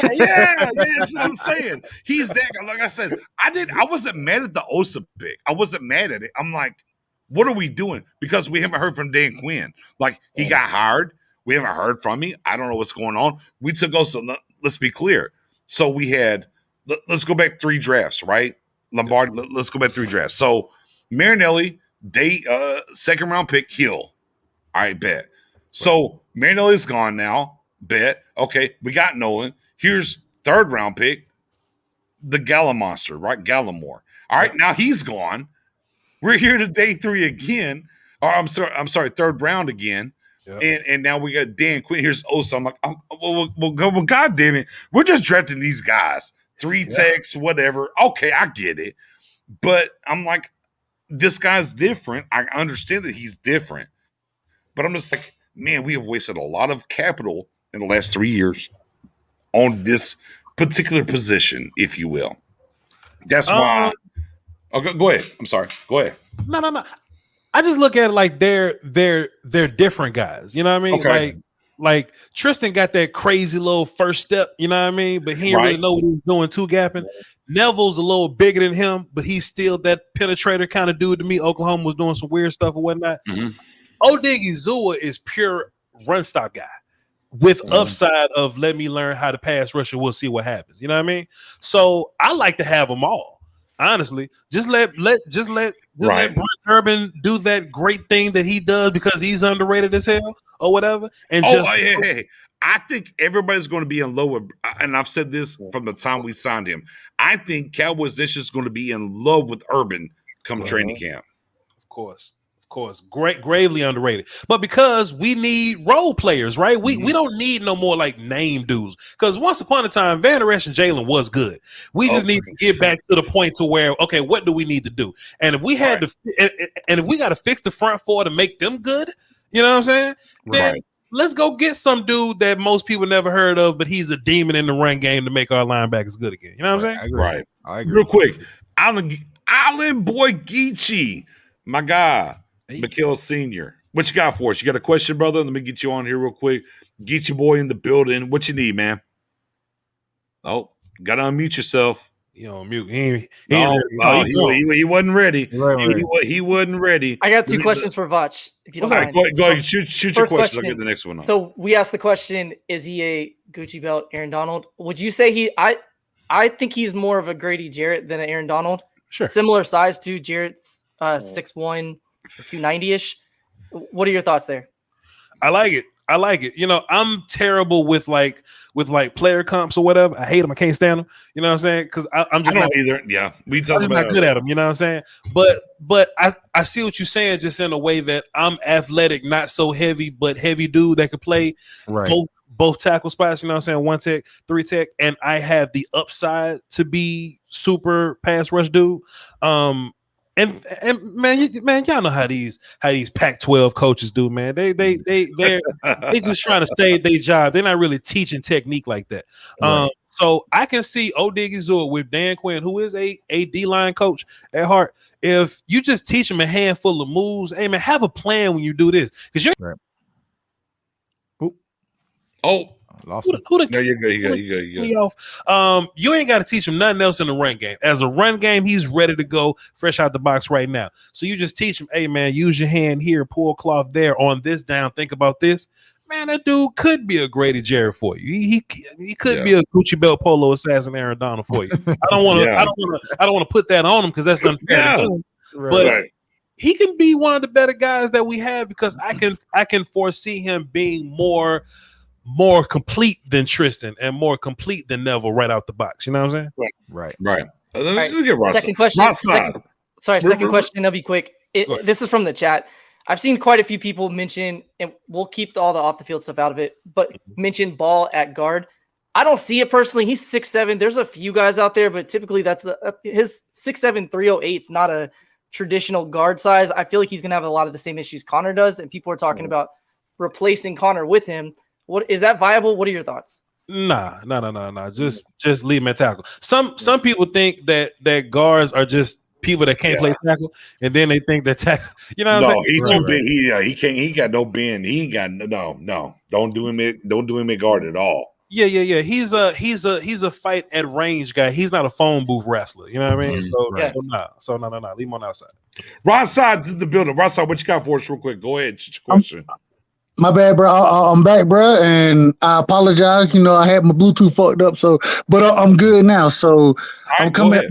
that's what I'm saying. He's that guy. Like I said, I wasn't mad at the Osa pick. I wasn't mad at it. I'm like, what are we doing? Because we haven't heard from Dan Quinn. Like, he got hired. We haven't heard from him. I don't know what's going on. We took Osa. Let's be clear. So we had, let's go back 3 drafts, right? Lombardi, let's go back 3 drafts. So Marinelli, second round pick, Hill. All right, bet. So Marinelli's gone now. Bet. Okay, we got Nolan. Here's 3rd round pick, the Gala monster, right? Gallimore. All right, now he's gone. We're here to day 3 again. Or I'm sorry, 3rd round again. Yep. And now we got Dan Quinn. Here's Osa. I'm like, well, God damn it. We're just drafting these guys. 3 techs, whatever. Okay, I get it. But I'm like, this guy's different. I understand that he's different. But I'm just like, man, we have wasted a lot of capital in the last 3 years on this particular position, if you will. That's why. Go ahead. I'm sorry. Go ahead. No. I just look at it like they're different guys. You know what I mean? Okay. Like Tristan got that crazy little first step. You know what I mean? But he didn't really know what he was doing, 2-gapping. Neville's a little bigger than him, but he's still that penetrator kind of dude to me. Oklahoma was doing some weird stuff or whatnot. Mm-hmm. Odiggy Zua is pure run stop guy with upside of let me learn how to pass rush and we'll see what happens. You know what I mean? So I like to have them all. Honestly, just let Brent Urban do that great thing that he does because he's underrated as hell or whatever. And hey. I think everybody's going to be in love with, and I've said this from the time we signed him. I think Cowboys Nation is going to be in love with Urban come training camp. Of course. Gravely underrated. But because we need role players, right? We don't need no more like name dudes. Because once upon a time, Van Der Esch and Jalen was good. We just need to get back to the point to where, okay, what do we need to do? And if we had to, and if we got to fix the front 4 to make them good, you know what I'm saying? Then let's go get some dude that most people never heard of, but he's a demon in the run game to make our linebackers good again. You know what I'm saying? I agree. Real quick, Island Boy Geechee, my guy. McKill Sr. What you got for us? You got a question, brother? Let me get you on here real quick. Get your boy in the building. What you need, man? Oh, got to unmute yourself. You know, mute. He wasn't ready. He wasn't ready. I got 2 questions for Voch. If you don't mind. Go ahead. Shoot your question. I'll get the next one on. So we asked the question, is he a Gucci belt Aaron Donald? Would you say I I think he's more of a Grady Jarrett than an Aaron Donald. Sure. Similar size to Jarrett's 6'1", 290-ish. What are your thoughts there? I like it. You know, I'm terrible with like player comps or whatever. I hate them. I can't stand them. You know what I'm saying? Because I'm just not either. Yeah, I'm just not good at them. You know what I'm saying? But I see what you're saying, just in a way that I'm athletic, not so heavy, but heavy dude that could play both tackle spots. You know what I'm saying? 1 tech, 3 tech, and I have the upside to be super pass rush dude. And man, y'all know how these Pac-12 coaches do, man. They're just trying to save their job. They're not really teaching technique like that. Right. So I can see Odigizua with Dan Quinn, who is a D-line coach at heart. If you just teach them a handful of moves, hey man, have a plan when you do this, because you're right. Lost who no, you're good. You off. You ain't got to teach him nothing else in the run game. As a run game, he's ready to go, fresh out the box right now. So you just teach him, hey man, use your hand here, pull cloth there, on this down. Think about this, man. That dude could be a Grady Jarrett for you. He could be a Gucci Belt Polo assassin Aaron Donald for you. I don't want to put that on him because that's unfair. But he can be one of the better guys that we have, because I can foresee him being more complete than Tristan and more complete than Neville right out the box. You know what I'm saying? Right. Second question. Second question. I'll be quick. This is from the chat. I've seen quite a few people mention, and we'll keep all the off the field stuff out of it, but mention Ball at guard. I don't see it personally. He's 6'7". There's a few guys out there, but typically that's his 6'7", 308 is not a traditional guard size. I feel like he's going to have a lot of the same issues Connor does, and people are talking about replacing Connor with him. What is that viable? What are your thoughts? Nah. Just leave him at tackle. Some people think that guards are just people that can't play tackle, and then they think that tackle. You know what I'm saying? He's too big. He can't. He got no bend. He ain't got no. Don't do him at guard at all. Yeah. He's a fight at range guy. He's not a phone booth wrestler. You know what I mean? So no. Leave him on outside. Right side to the building. Right side, what you got for us, real quick? Go ahead. Question. My bad, bro. I'm back, bro, and I apologize. You know, I had my Bluetooth fucked up, but I'm good now. So I'm coming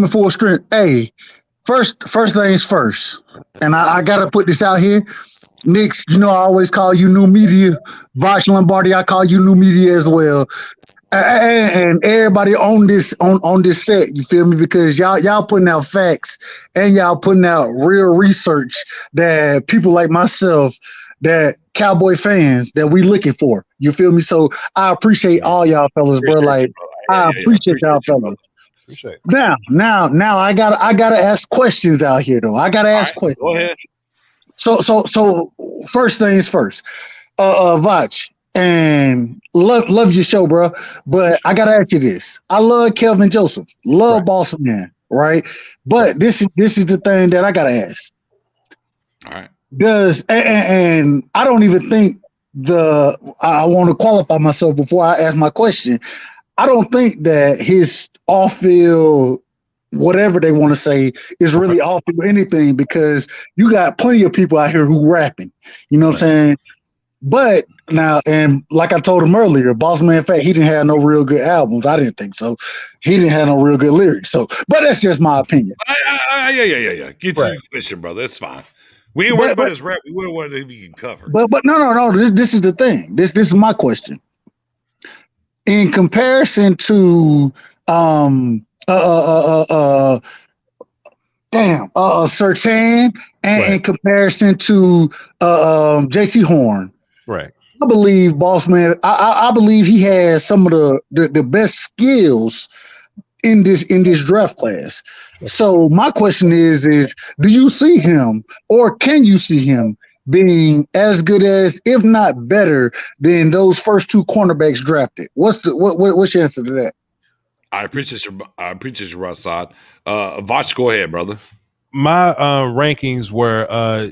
full strength. Hey, first things first, and I gotta put this out here. Knicks, you know, I always call you new media. Vosh Lombardi, I call you new media as well. And everybody on this set, you feel me? Because y'all putting out facts and y'all putting out real research that people like myself, that Cowboy fans, that we looking for. You feel me? So I appreciate all y'all fellas, bro. Like I appreciate y'all fellas. Now I gotta ask questions out here though. I gotta ask questions. Go ahead. So first things first, Vach, and love your show, bro. But I gotta ask you this: I love Kelvin Joseph, love Boston Man, right? But this is the thing that I gotta ask. All right. And I don't even think I want to qualify myself before I ask my question. I don't think that his off-field, whatever they want to say, is really off-field anything, because you got plenty of people out here who rapping. You know what I'm saying? But now, and like I told him earlier, Boss Man Fat, he didn't have no real good albums. I didn't think so. He didn't have no real good lyrics. So, but that's just my opinion. Yeah. Get to your question, brother. That's fine. We ain't worried about his rap. We worried about if he can cover. But no. This is the thing. This is my question. In comparison to Surtain, and in comparison to JC Horn, right? I believe Boss Man. I believe he has some of the best skills in this draft class. So my question is do you see him, or can you see him being as good as, if not better than, those first two cornerbacks drafted? What's your answer to that? I appreciate your Rashad. Voch, go ahead, brother. My rankings were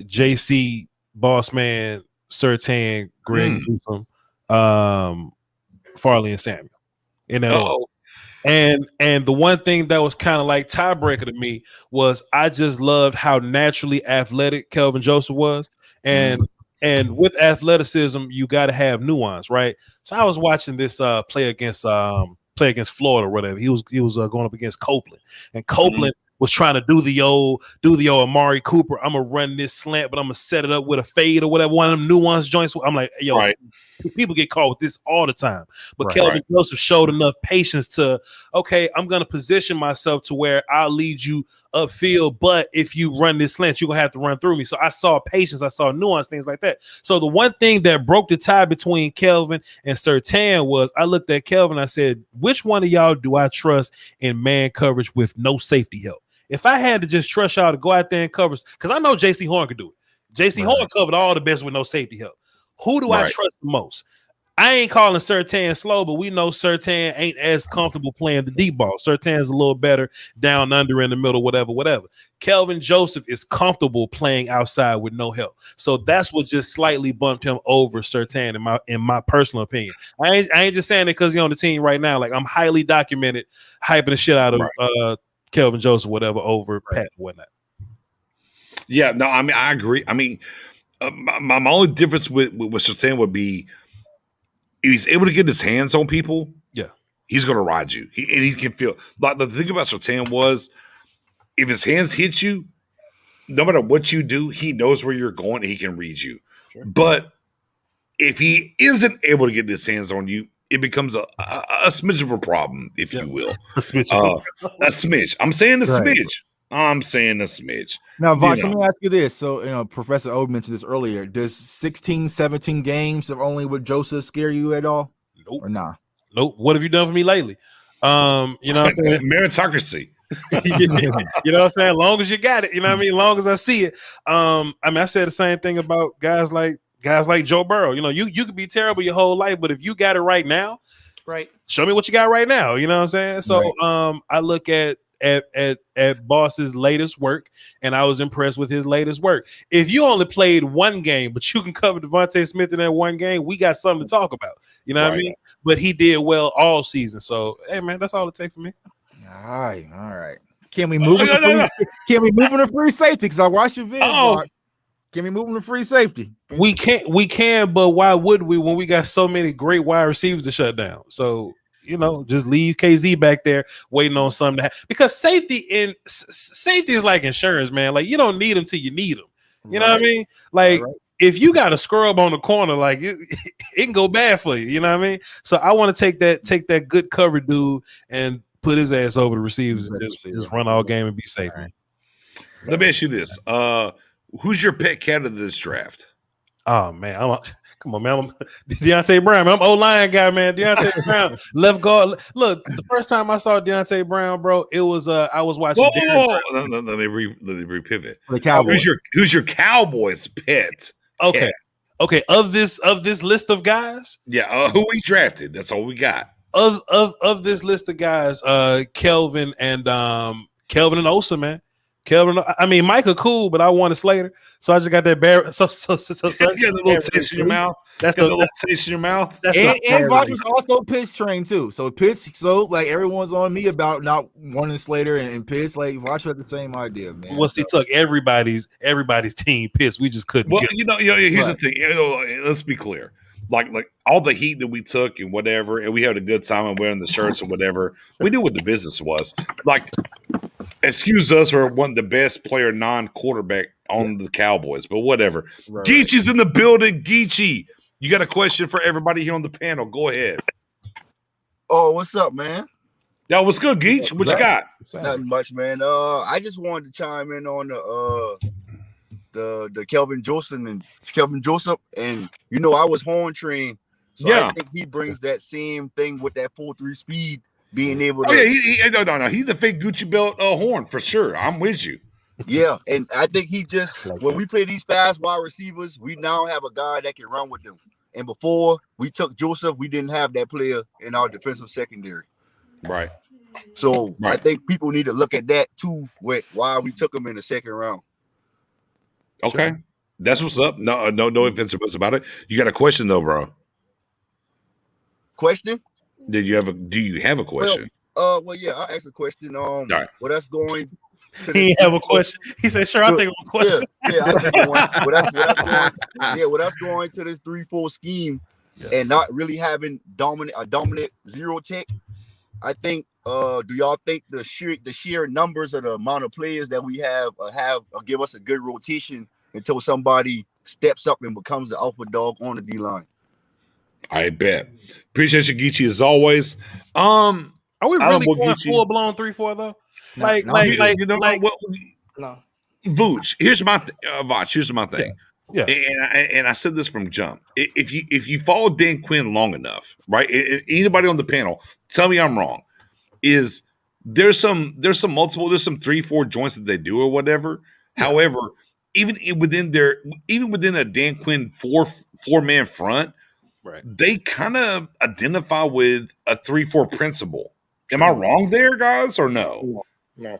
JC, Bossman, Surtain, Greg Newsom, Farley, and Samuel in that order. And the one thing that was kind of like tiebreaker to me was I just loved how naturally athletic Kelvin Joseph was. And with athleticism, you got to have nuance, right? So I was watching this play against play against Florida or whatever. He was going up against Copeland, and Copeland was trying to do the old Amari Cooper. I'm gonna run this slant, but I'm gonna set it up with a fade or whatever. One of them nuance joints. I'm like, yo, people get caught with this all the time. But Kelvin Joseph showed enough patience to, okay, I'm gonna position myself to where I'll lead you upfield, but if you run this slant, you're gonna have to run through me. So I saw patience, I saw nuance, things like that. So the one thing that broke the tie between Kelvin and Surtain was I looked at Kelvin, I said, which one of y'all do I trust in man coverage with no safety help? If I had to just trust y'all to go out there and cover, because I know JC Horn could do it. JC Horn covered all the best with no safety help. Who do I trust the most? I ain't calling Surtain slow, but we know Surtain ain't as comfortable playing the deep ball. Surtain's a little better down under in the middle, whatever. Kelvin Joseph is comfortable playing outside with no help. So that's what just slightly bumped him over Surtain in my personal opinion. I ain't just saying it because he's on the team right now. Like, I'm highly documented, hyping the shit out of Kelvin Joseph, whatever, over Pat and whatnot. Yeah, no, I mean, I agree. I mean, my only difference with Surtain would be if he's able to get his hands on people, he's going to ride you. He can feel. Like, the thing about Surtain was, if his hands hit you, no matter what you do, he knows where you're going and he can read you. Sure. But if he isn't able to get his hands on you, it becomes a smidge of a problem, if you will. A smidge. I'm saying a smidge. I'm saying a smidge. Now, Vosh, let me ask you this. So, Professor Ode mentioned this earlier. Does 16, 17 games of only with Joseph scare you at all? Nope. Or nah? Nope. What have you done for me lately? You know what I'm saying? Meritocracy. You know what I'm saying? Long as you got it, you know what I mean? Long as I see it. I mean, I said the same thing about guys like Joe Burrow. You could be terrible your whole life, but if you got it right now, show me what you got right now. You know what I'm saying? So I look at Boss's latest work, and I was impressed with his latest work. If you only played one game, but you can cover Devontae Smith in that one game, we got something to talk about. You know what I mean? But he did well all season. So, hey, man, that's all it takes for me. All right. Can we move Can we move into free safety? Because I watched your video. Can we move into free safety? We can, but why would we when we got so many great wide receivers to shut down? So, just leave KZ back there waiting on something to happen. Because safety is like insurance, man. Like, you don't need them till you need them. You know what I mean? Like, if you got a scrub on the corner, like it can go bad for you. You know what I mean? So I want to take that good cover dude and put his ass over the receivers and just run all game and be safe, man. Let me ask you this: who's your pet cat of this draft? Oh man, come on, man. I'm Deontay Brown. Man. I'm O-line guy, man. Deontay Brown, left guard. Look, the first time I saw Deontay Brown, bro, it was I was watching. Let me repivot. The Cowboys. Who's your Cowboys pet? Okay. Of this list of guys, who we drafted. That's all we got. Of this list of guys, Kelvin and Osa, man. Micah cool, but I wanted Slater, so I just got that bear. So you got a little taste in your mouth. That's a little taste in your mouth. And Vosh was also Pitts trained too. So Pitts, like everyone's on me about not wanting Slater and Pitts. Like Vosh had the same idea, man. Well, he took everybody's team Pitts. We just couldn't. Well, here's the thing. Let's be clear. Like all the heat that we took and whatever, and we had a good time and wearing the shirts and whatever. We knew what the business was. Like, excuse us for one of the best player non-quarterback on the Cowboys, but whatever. Geechie's in the building. Geechie, you got a question for everybody here on the panel? Go ahead. Oh, what's up, man? Yo, what's good, Geech? What you got? Nothing much, man. I just wanted to chime in on the Kelvin Joseph, and I was horn trained, so I think he brings that same thing with that 4.3 speed, being able to. No, he's the fake Gucci belt horn for sure. I'm with you. Yeah, and I think he just when we play these fast wide receivers, we now have a guy that can run with them. And before we took Joseph, we didn't have that player in our defensive secondary. Right. So I think people need to look at that too, with why we took him in the second round. Okay, that's what's up. No offense about it. You got a question though, bro? Question? Do you have a question? Well, yeah, I'll ask a question. Right. Well, that's going. He didn't have a question. He said, "Sure, I think of a question." That's going to this 3-4 scheme and not really having a dominant zero tech. I think. Do y'all think the sheer numbers of the amount of players that we have give us a good rotation until somebody steps up and becomes the alpha dog on the D line? I bet. Appreciate you, Geechee, as always. Are we I don't really know, going Geechee. full blown 3-4 though? No, no, You know Like, what? No. Vooch, here's my Vach, here's my thing. yeah. And I said this from jump. If you follow Dan Quinn long enough, right? Anybody on the panel, tell me I'm wrong. Is there's some 3-4 joints that they do or whatever. Yeah. However, even within a Dan Quinn four-man front, Right. they kind of identify with a 3-4 principle. Am I wrong there, guys, or no? No.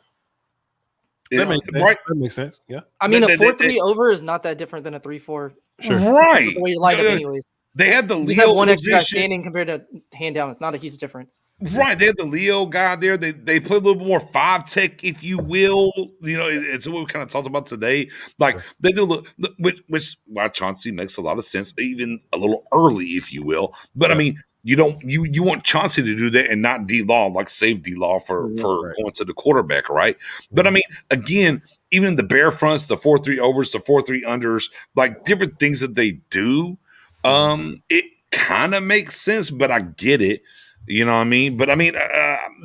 That makes sense. Right? That makes sense. Yeah. I mean, a 4-3 over is not that different than a 3-4. Sure. Right. The way you line up, anyways. They had the You just have Leo one extra guy position. standing compared to hand down. It's not a huge difference. Right, they had the Leo guy there. They play a little bit more 5-tech, if you will. You know, it's what we kind of talked about today. Like they do, which why Chauncey makes a lot of sense, even a little early, if you will. But I mean, you want Chauncey to do that and not D-Law, like save D-Law for going to the quarterback, right? But I mean, again, even the bear fronts, the 4-3 overs, the 4-3 unders, like different things that they do, it kind of makes sense. But I get it. You know what I mean? But I mean,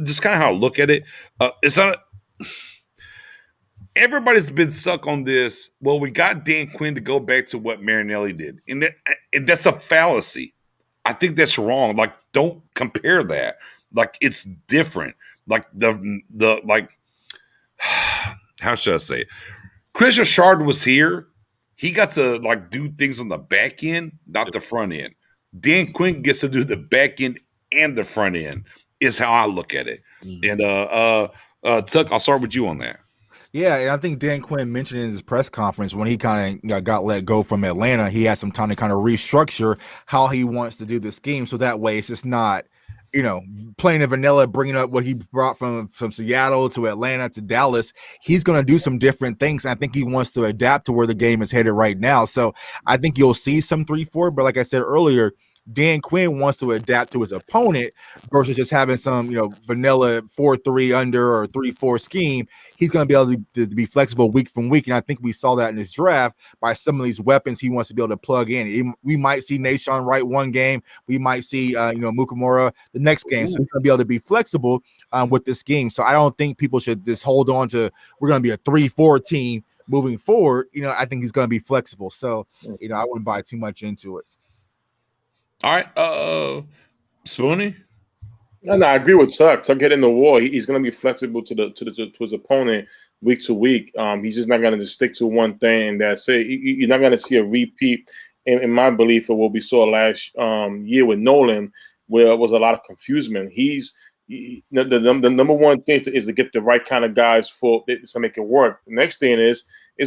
just kind of how I look at it. It's not. Everybody's been stuck on this. Well, we got Dan Quinn to go back to what Marinelli did, and that's a fallacy. I think that's wrong. Like, don't compare that. Like, it's different. Like the like, how should I say it? Chris Richard was here. He got to like do things on the back end, not the front end. Dan Quinn gets to do the back end and the front end is how I look at it. And Tuck, I'll start with you on that. Yeah, and I think Dan Quinn mentioned in his press conference when he kind of got let go from Atlanta, he had some time to kind of restructure how he wants to do this game. So that way it's just not, playing a vanilla, bringing up what he brought from Seattle to Atlanta to Dallas. He's going to do some different things. And I think he wants to adapt to where the game is headed right now. So I think you'll see some 3-4. But like I said earlier, Dan Quinn wants to adapt to his opponent versus just having some, vanilla 4-3 under or 3-4 scheme. He's going to be able to be flexible week from week. And I think we saw that in his draft by some of these weapons he wants to be able to plug in. We might see Nashawn Wright one game. We might see, Mukamura the next game. So he's going to be able to be flexible with this game. So I don't think people should just hold on to we're going to be a 3-4 team moving forward. I think he's going to be flexible. So, I wouldn't buy too much into it. All right, Spoonie. No, I agree with Tuck. Tuck hit in the wall. He's going to be flexible to his opponent week to week. He's just not going to just stick to one thing, and that's it. You're not going to see a repeat, in my belief, of what we saw last year with Nolan, where it was a lot of confusion. The number one thing is to get the right kind of guys to make it work. The next thing is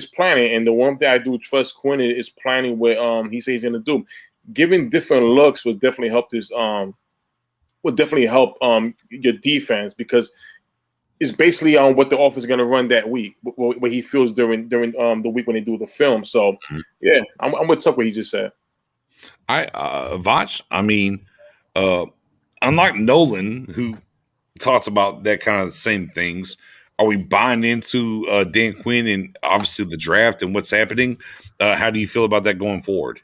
planning, and the one thing I do trust Quinn is planning what he says he's going to do. Giving different looks would definitely help your defense, because it's basically on what the offense is going to run that week, what he feels during the week when they do the film. So yeah, I'm with Tuck what he just said. Vach, I mean, unlike Nolan, who talks about that kind of the same things, are we buying into Dan Quinn and obviously the draft and what's happening? How do you feel about that going forward?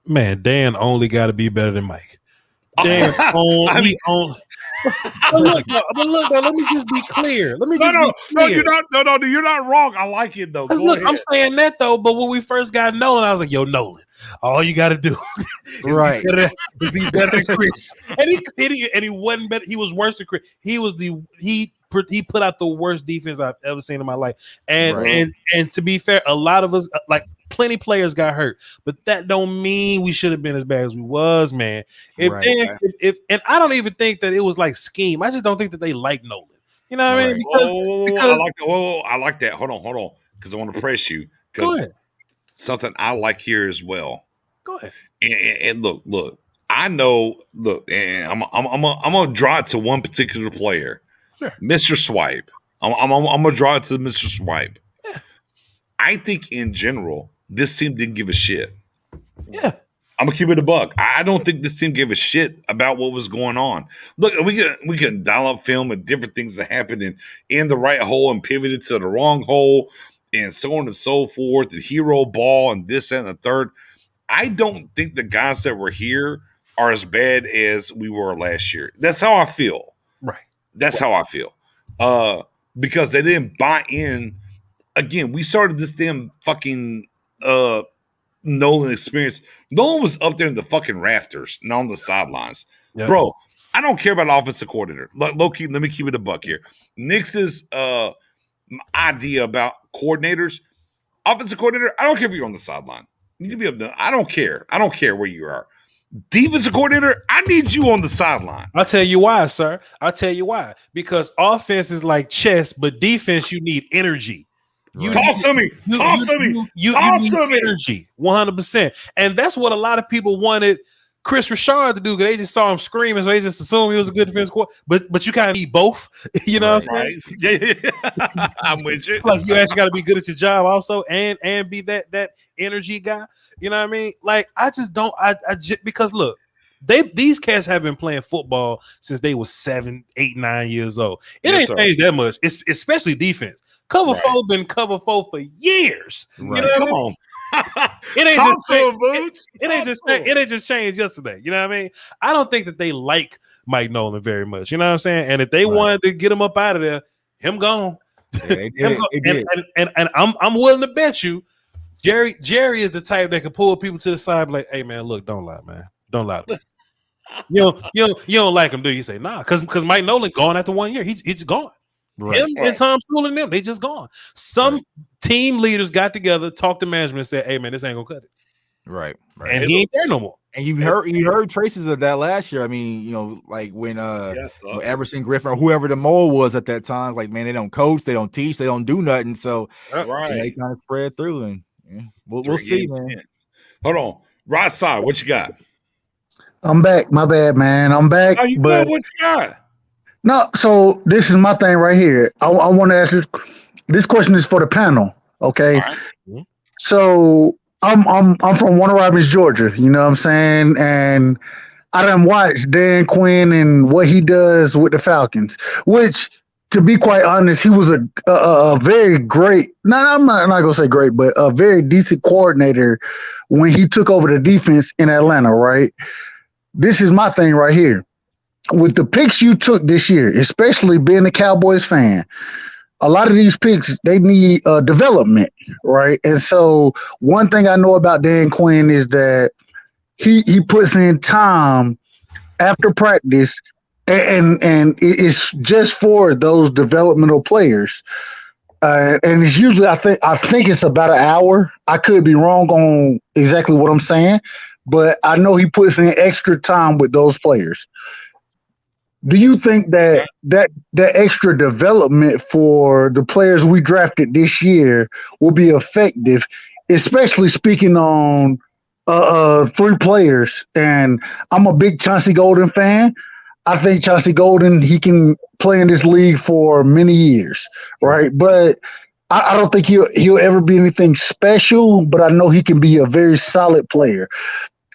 Man, Dan only got to be better than Mike. Dan only. But look, let me just be clear. No, you're not wrong. I like it though. I'm saying that though. But when we first got Nolan, I was like, "Yo, Nolan, all you got to do is be better than Chris." And he wasn't better. He was worse than Chris. He put out the worst defense I've ever seen in my life. And to be fair, a lot of us plenty players got hurt, but that don't mean we should have been as bad as we was, man. And I don't even think that it was like scheme. I just don't think that they like Nolan. You know what I mean? Because I like that. Hold on, because I want to press you. Go ahead. Something I like here as well. Go ahead. And look. I know. Look, and I'm gonna draw it to one particular player, sure. Mr. Swipe. I'm gonna draw it to Mr. Swipe. Yeah. I think in general, this team didn't give a shit. Yeah. I'm gonna keep it a buck. I don't think this team gave a shit about what was going on. Look, we can dial up film and different things that happened in the right hole and pivoted to the wrong hole and so on and so forth, the hero ball and this and the third. I don't think the guys that were here are as bad as we were last year. That's how I feel. Right. That's how I feel. Because they didn't buy in. Again, we started this damn fucking Nolan experience. Nolan was up there in the fucking rafters, not on the sidelines. Yep. Bro, I don't care about offensive coordinator. Low key, let me keep it a buck here. Nick's idea about coordinators, offensive coordinator, I don't care if you're on the sideline. You can be up there. I don't care. I don't care where you are. Defensive coordinator, I need you on the sideline. I'll tell you why, sir. I'll tell you why. Because offense is like chess, but defense, you need energy. Talk to me. Talk to me. Talk to me. Energy, 100%. And that's what a lot of people wanted Chris Richard to do, because they just saw him screaming, so they just assumed he was a good defense coordinator. But you kind of need both. You know what I'm saying? Yeah. I'm with you. Like, you actually got to be good at your job also, and be that energy guy. You know what I mean? Like, I just don't. I just, because look, these cats have been playing football since they were 7, 8, 9 years old. It ain't changed that much. It's especially defense. Cover four been cover four for years. Right. You know Come on. It ain't Talk just to him, Boots. it ain't just changed yesterday. You know what I mean? I don't think that they like Mike Nolan very much. You know what I'm saying? And if they wanted to get him up out of there, him gone. Yeah, they did. And I'm willing to bet you, Jerry is the type that can pull people to the side, like, hey man, look, don't lie, man, don't lie. You don't like him, do you? Say nah, because Mike Nolan gone after 1 year. He's gone. Right. Him and Tom School and them, they just gone. Some team leaders got together, talked to management, and said, "Hey man, this ain't gonna cut it." Right. And he ain't there no more. And you heard traces of that last year. I mean, like when Everson Griffin or whoever the mole was at that time, like, man, they don't coach, they don't teach, they don't do nothing. So they kind of spread through, and we'll see, man. Hold on, right side, what you got? I'm back. My bad, man. I'm back. But what you got? No, so this is my thing right here. I want to ask this question is for the panel. Okay. Right. So I'm from Warner Robins, Georgia. You know what I'm saying? And I done watched Dan Quinn and what he does with the Falcons, which, to be quite honest, he was a very great, I'm not going to say great, but a very decent coordinator when he took over the defense in Atlanta, right? This is my thing right here. With the picks you took this year, especially being a Cowboys fan, a lot of these picks, they need development, right? And so one thing I know about Dan Quinn is that he puts in time after practice, and it's just for those developmental players. And it's usually, I think it's about an hour. I could be wrong on exactly what I'm saying, but I know he puts in extra time with those players. Do you think that extra development for the players we drafted this year will be effective, especially speaking on 3 players? And I'm a big Chauncey Golden fan. I think Chauncey Golden, he can play in this league for many years, right? But I don't think he'll ever be anything special, but I know he can be a very solid player.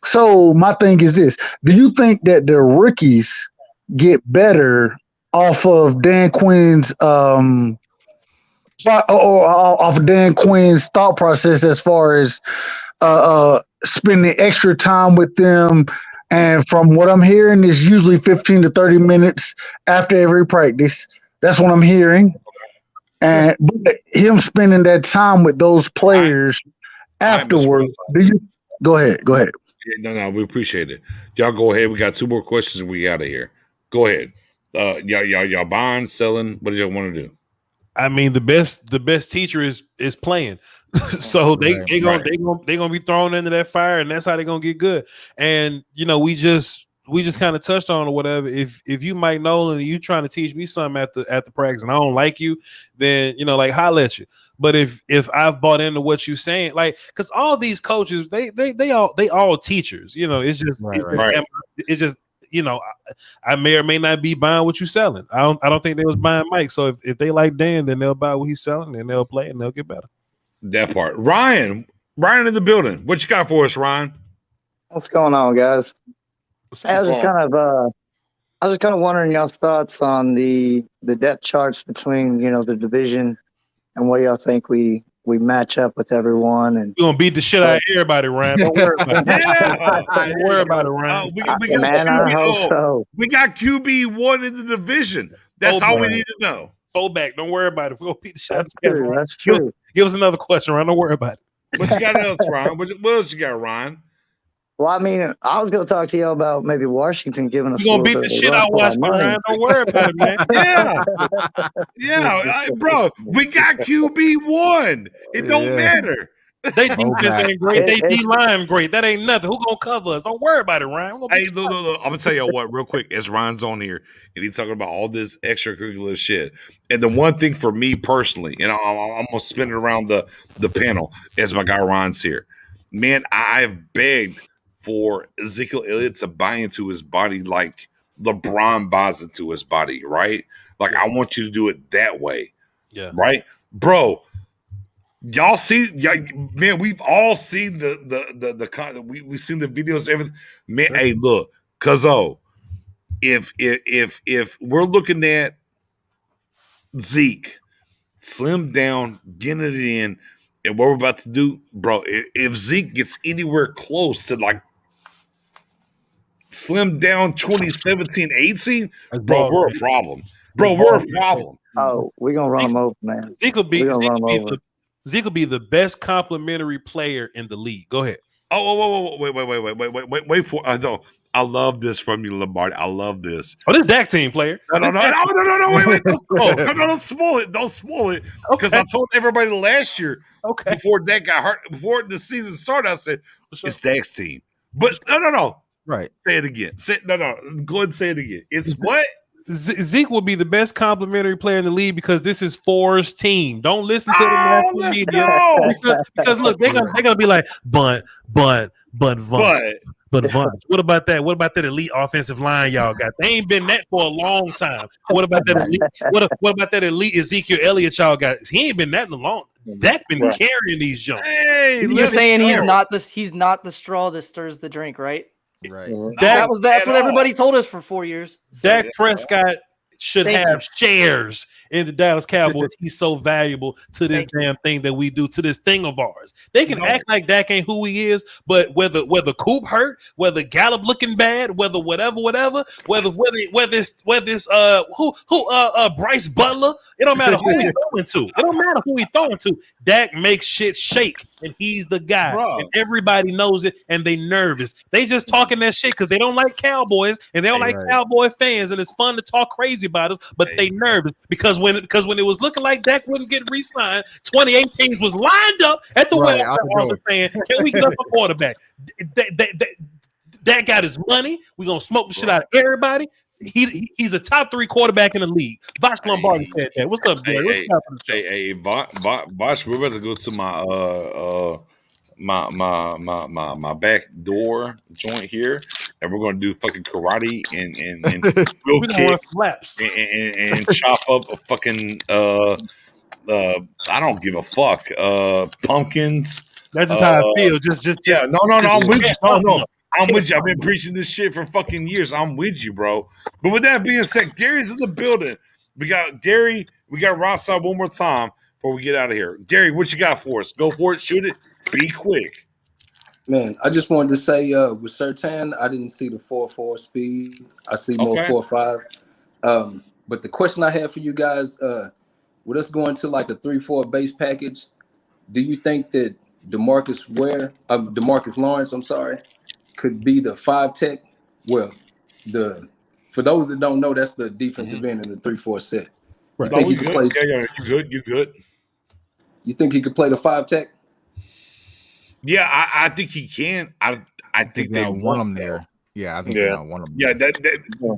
So my thing is this. Do you think that the rookies get better off of Dan Quinn's or off of Dan Quinn's thought process as far as spending extra time with them? And from what I'm hearing, is usually 15 to 30 minutes after every practice. That's what I'm hearing. And him spending that time with those players afterwards. Do you go ahead? No, we appreciate it. Y'all go ahead. We got 2 more questions and we out of here. Go ahead. Y'all buying, selling? What do y'all want to do? I mean, the best teacher is playing. So they're gonna be thrown into that fire, and that's how they're gonna get good. And we just kind of touched on or whatever. If you Mike Nolan and you trying to teach me something at the practice and I don't like you, then like holla at you. But if I've bought into what you're saying, like, because all these coaches, they all teachers. It's just it's just I may or may not be buying what you're selling. I don't think they was buying Mike. So if they like Dan, then they'll buy what he's selling and they'll play and they'll get better. That part. Ryan in the building. What you got for us, Ryan? What's going on, guys? I was just kind of wondering y'all's thoughts on the depth charts between the division and where y'all think we match up with everyone. And we're gonna beat the shit out of everybody, Ryan. Don't worry about it. Yeah. Don't worry about it, Ryan. We got I hope so. we got QB1 in the division. That's all we need to know. Fullback. Don't worry about it. We're gonna beat the shit out of That's true. everyone. That's true. Give us another question, Ryan. Don't worry about it. What you got else, Ryan? What else you got, Ryan? Well, I mean, I was going to talk to y'all about maybe Washington giving us. We're gonna beat the shit out of Washington, Ryan. Don't worry about it, man. Yeah, bro. We got QB1. It don't matter. They defense ain't great. They D line great. That ain't nothing. Who gonna cover us? Don't worry about it, Ryan. Hey, look. I'm gonna tell you what, real quick, as Ryan's on here and he's talking about all this extracurricular shit. And the one thing for me personally, and I'm gonna spin it around the panel as my guy Ron's here. Man, I've begged for Ezekiel Elliott to buy into his body like LeBron buys into his body, right? Like I want you to do it that way, right, bro? Y'all see, man, we've all seen we've seen the videos, everything. Man, hey, look, cuzzo, if we're looking at Zeke, slim down, getting it in, and what we're about to do, bro, if Zeke gets anywhere close to like slim down 2017-18, bro, we're a problem. Bro, we're a problem. Oh, we're gonna run them over, man. Zeke will be the best complimentary player in the league. Go ahead. Oh, wait for no. I love this from you, Lombardi. I love this. Oh, this Dak team player. No, wait. Don't spoil it. Don't spoil it. Because I told everybody last year, before Dak got hurt, before the season started, I said, it's Dak's team. But no. Right. Say it again. No. Go ahead and say it again. It's what? Zeke will be the best complimentary player in the league because this is Forrest's team. Don't listen to the national media because look, they're gonna be like Bunt. What about that? What about that elite offensive line y'all got? They ain't been that for a long time. What about that elite? What about that elite Ezekiel Elliott y'all got? He ain't been that in a long. Dak been carrying these jumps. Hey, you're saying he's not the straw that stirs the drink, right? Right. That's what everybody told us for 4 years. So, Dak Prescott should have shares in the Dallas Cowboys. He's so valuable to this damn thing that we do, to this thing of ours. They can act like Dak ain't who he is, but whether Coop hurt, whether Gallup looking bad, whether it's Bryce Butler, it don't matter who he's throwing to. It don't matter who he's throwing to. Dak makes shit shake, and he's the guy. And everybody knows it, and they nervous. They just talking that shit because they don't like Cowboys, and they don't like Cowboy fans, and it's fun to talk crazy about us, but they nervous because when it was looking like Dak wouldn't get re-signed, 28 teams was lined up at the well saying, can we get up a quarterback? Dak got his money. We're going to smoke the shit out of everybody. He's a top 3 quarterback in the league. Vosh Lombardi said that. What's up, Gary? Vosh, we're about to go to my back door joint here, and we're gonna do fucking karate and real kick and chop up a fucking I don't give a fuck pumpkins. That's just how I feel. Just yeah. No. I'm with you. No. I'm with you. I've been preaching this shit for fucking years. I'm with you, bro. But with that being said, Gary's in the building. We got Gary. We got Ross out one more time before we get out of here. Gary, what you got for us? Go for it. Shoot it. Be quick. Man, I just wanted to say with Sertan, I didn't see the 4.4 speed. I see more 4.5. But the question I have for you guys, with us going to like a 3-4 base package, do you think that Demarcus Lawrence, could be the 5 tech? Well, for those that don't know, that's the defensive end in the 3-4 set. You think he could play? Yeah, you good. You think he could play the 5 tech? Yeah, I think he can. I think they want him there. Yeah, I think they don't want him. Yeah,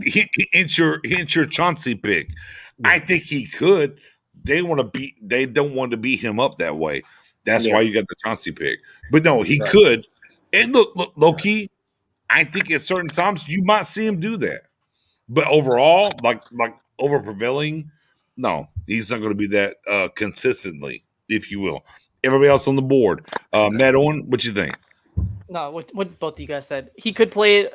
he hits your Chauncey pick. Yeah. I think he could. They don't want to beat him up that way. That's why you got the Chauncey pick. But no, he could. And look, low key, I think at certain times you might see him do that. But overall, like over prevailing, no, he's not going to be that consistently, if you will. Everybody else on the board, Matt Owen, what you think? No, what both of you guys said. He could play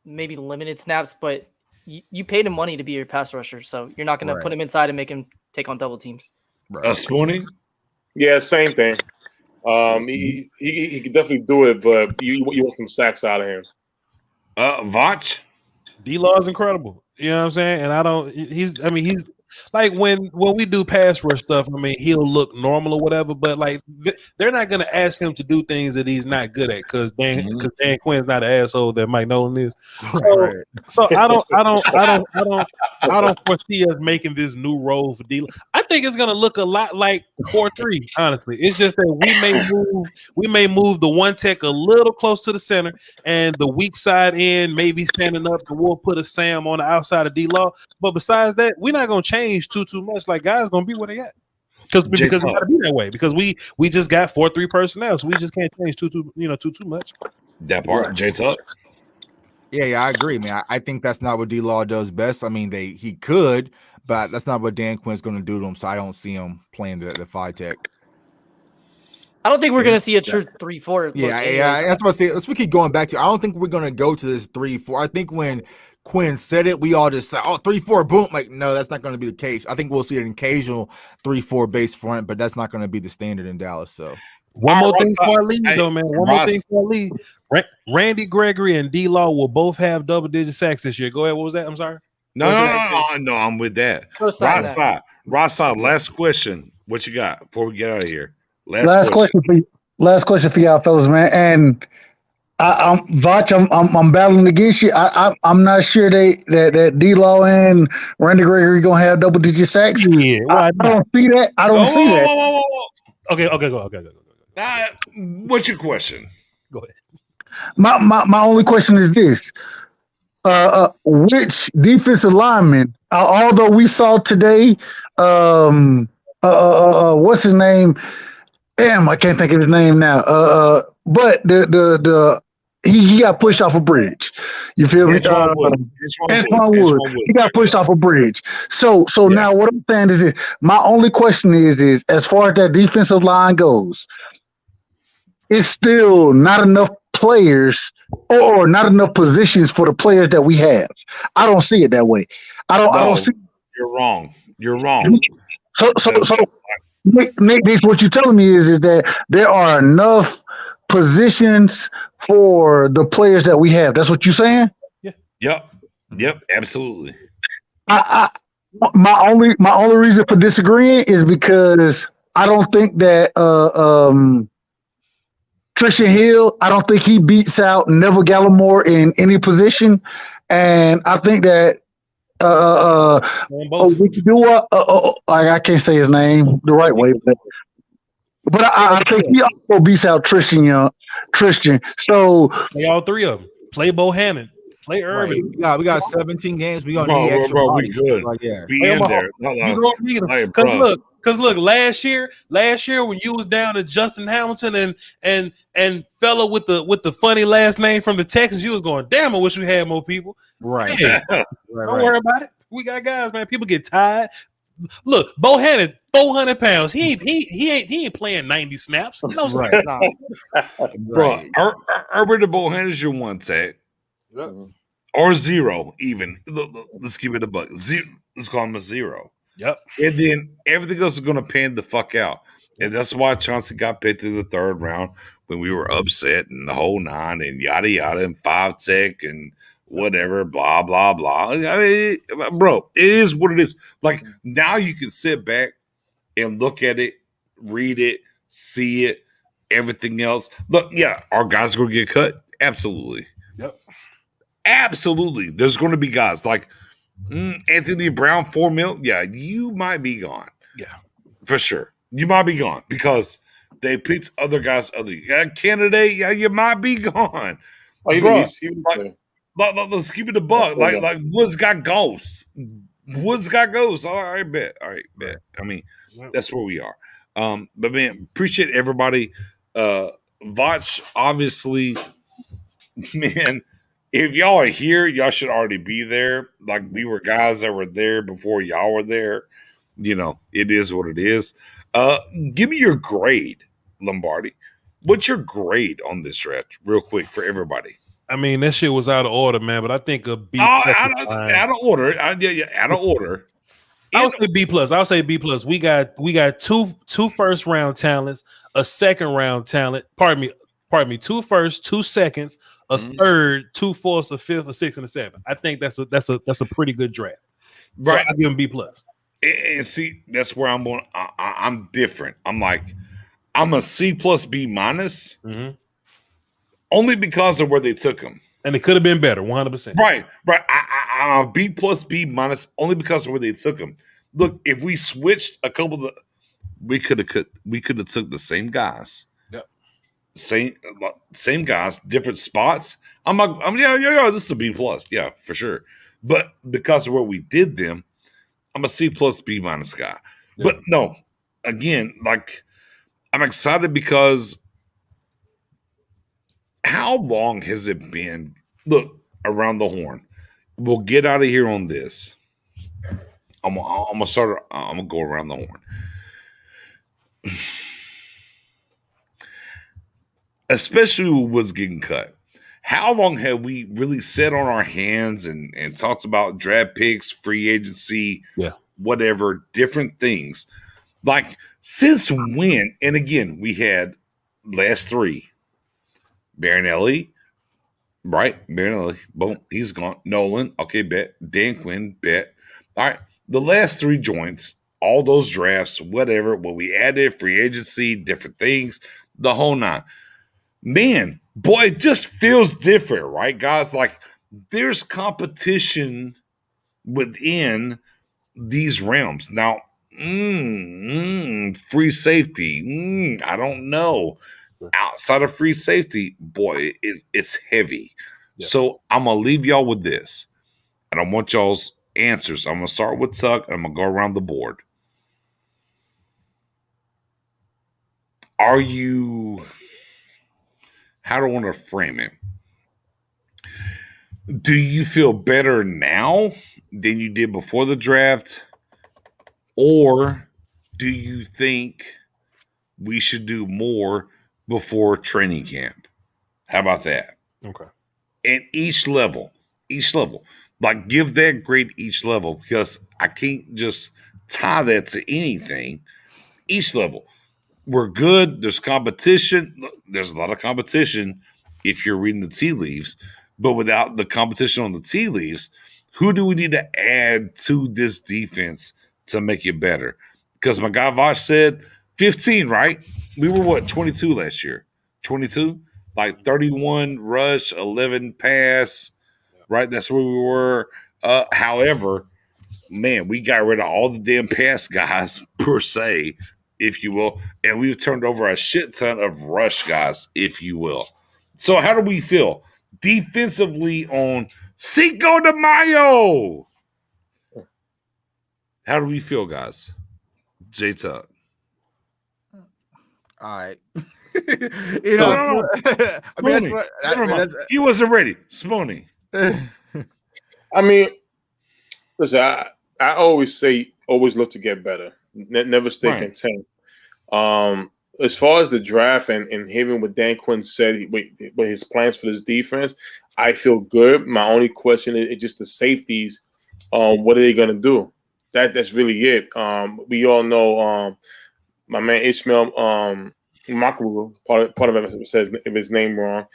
maybe limited snaps, but you paid him money to be your pass rusher, so you're not going to put him inside and make him take on double teams. Spoonie? Yeah, same thing. He could definitely do it, but you want some sacks out of him. Vach? D-Law is incredible. You know what I'm saying? And he's like when we do pass rush stuff, I mean, he'll look normal or whatever, but like they're not gonna ask him to do things that he's not good at because Dan Quinn's not an asshole that Mike Nolan is. So I don't foresee us making this new role for D-Law. I think it's gonna look a lot like 4-3, honestly. It's just that we may move the one tech a little close to the center and the weak side end maybe standing up, and we'll put a Sam on the outside of D-Law. But besides that, we're not gonna change too much. Like guys gonna be where they at. Because it gotta be that way. Because we just got 4-3 personnel, so we just can't change too much. That part, J Tuck. Yeah, I agree, man. I think that's not what D-Law does best. I mean, he could, but that's not what Dan Quinn's going to do to him. So I don't see him playing the 5-tech. I don't think we're going to see a true 3-4. Yeah. That's what I say. Let's keep going back to. I don't think we're going to go to this 3-4. I think when Quinn said it, we all just said, "Oh, 3-4, boom!" Like, no, that's not going to be the case. I think we'll see an occasional 3-4 base front, but that's not going to be the standard in Dallas. So one more thing for our league, though, man. One more thing for our league. Randy Gregory and D-Law will both have double-digit sacks this year. Go ahead. What was that? I'm sorry. No, I'm with that. Rasa, last question. What you got before we get out of here? Last question for y'all, fellas, man. And Vach, I'm battling against you. I'm not sure that D-Law and Randy Gregory gonna have double-digit sacks. Yeah, I don't see that. I don't see that. Okay, go. What's your question? Go ahead. My only question is this: which defensive lineman? Although we saw today, what's his name? Damn, I can't think of his name now. But he got pushed off a bridge. You feel me? Antoine Wood. He got pushed off a bridge. So now what I'm saying is this: my only question is as far as that defensive line goes, it's still not enough players or not enough positions for the players that we have. I don't see it that way. I don't see. You're wrong. So Nick, what you're telling me is that there are enough positions for the players that we have. That's what you're saying? Yeah. Yep. Absolutely. My only reason for disagreeing is because I don't think that Tristan Hill, I don't think he beats out Neville Gallimore in any position, and I think that I can't say his name the right way, but I think he also beats out Tristan. So play all three of them. Play Bohannon. Play Irvin. Right. We got 17 games. We gonna need extra. We good. Be in there. Because look, last year when you was down to Justin Hamilton and fella with the funny last name from the Texans, you was going, damn, I wish we had more people. Right. Hey, don't worry about it. We got guys, man. People get tired. Look, Bohannon, 400 pounds. He ain't playing 90 snaps. No, right. Bro, Herbert the Bohannon is your one tag. Or zero, even. Let's keep it a buck. Let's call him a zero. Yep. And then everything else is going to pan the fuck out. And that's why Chauncey got picked in the third round when we were upset and the whole nine and yada yada and 5-tech and whatever, blah, blah, blah. I mean, bro, it is what it is. Like, now you can sit back and look at it, read it, see it, everything else. Look, yeah, our guys are going to get cut. Absolutely. Yep. Absolutely. There's going to be guys like Anthony Brown, $4 million. Yeah, you might be gone. Yeah, for sure. You might be gone because they picked other guys. Candidate, yeah, you might be gone. Let's keep it a buck. Like Woods got ghosts. All right, bet. I mean, that's where we are. But man, appreciate everybody. Vach, obviously, man. If y'all are here, y'all should already be there. Like we were guys that were there before y'all were there. You know, it is what it is. Give me your grade, Lombardi. What's your grade on this draft, real quick, for everybody? I mean, that shit was out of order, man. But I think a B. Out of order. Out of order. I would say B plus. I would say B plus. We got two first round talents, a second round talent. Pardon me. 2 firsts, 2 seconds, a third, 2 fourths, a fifth, a sixth, and a seventh. I think that's a pretty good draft. So Right. I give him B plus. And see, that's where I'm going. I'm different. I'm like, I'm a C plus B minus, only because of where they took him. And it could have been better, 100%. Right. I'm a B plus B minus, only because of where they took him. Look, if we switched a couple of we could have took the same guys. Yep. Same guys, different spots. This is a B plus, yeah, for sure. But because of where we did them, I'm a C plus B minus guy. Yep. But no, again, like, I'm excited because how long has it been? Look, around the horn. We'll get out of here on this. I'm gonna go around the horn. Especially with what's getting cut. How long have we really sat on our hands and talked about draft picks, free agency, whatever, different things? Like, since when? And again, we had last 3. Baronelli, right? Baronelli, boom, he's gone. Nolan, okay, bet. Dan Quinn, bet. All right, the last 3 joints, all those drafts, whatever, what we added, free agency, different things, the whole 9. Man, boy, it just feels different, right, guys? Like, there's competition within these realms. Now, free safety, I don't know. Outside of free safety, boy, it's heavy. Yeah. So I'm going to leave y'all with this, and I want y'all's answers. I'm going to start with Tuck, and I'm going to go around the board. How do I want to frame it? Do you feel better now than you did before the draft? Or do you think we should do more before training camp? How about that? Okay. And each level, like, give that grade each level, because I can't just tie that to anything. Each level. We're good. There's competition. There's a lot of competition if you're reading the tea leaves. But without the competition on the tea leaves, who do we need to add to this defense to make it better? Because my guy Vosh said 15, right? We were, what, 22 last year? 22? Like 31 rush, 11 pass, right? That's where we were. However, man, we got rid of all the damn pass guys, per se, if you will. And we've turned over a shit ton of rush guys, if you will. So how do we feel defensively on Cinco de Mayo? How do we feel, guys? J-Tuck. All right. You know, I mean, he wasn't ready. Spoony. I mean, listen, I always say, always look to get better. Never stay content. As far as the draft and hearing what Dan Quinn said, with his plans for this defense, I feel good. My only question is just the safeties. What are they going to do? That's really it. We all know my man Ishmael Makaru, part of it says if his name wrong.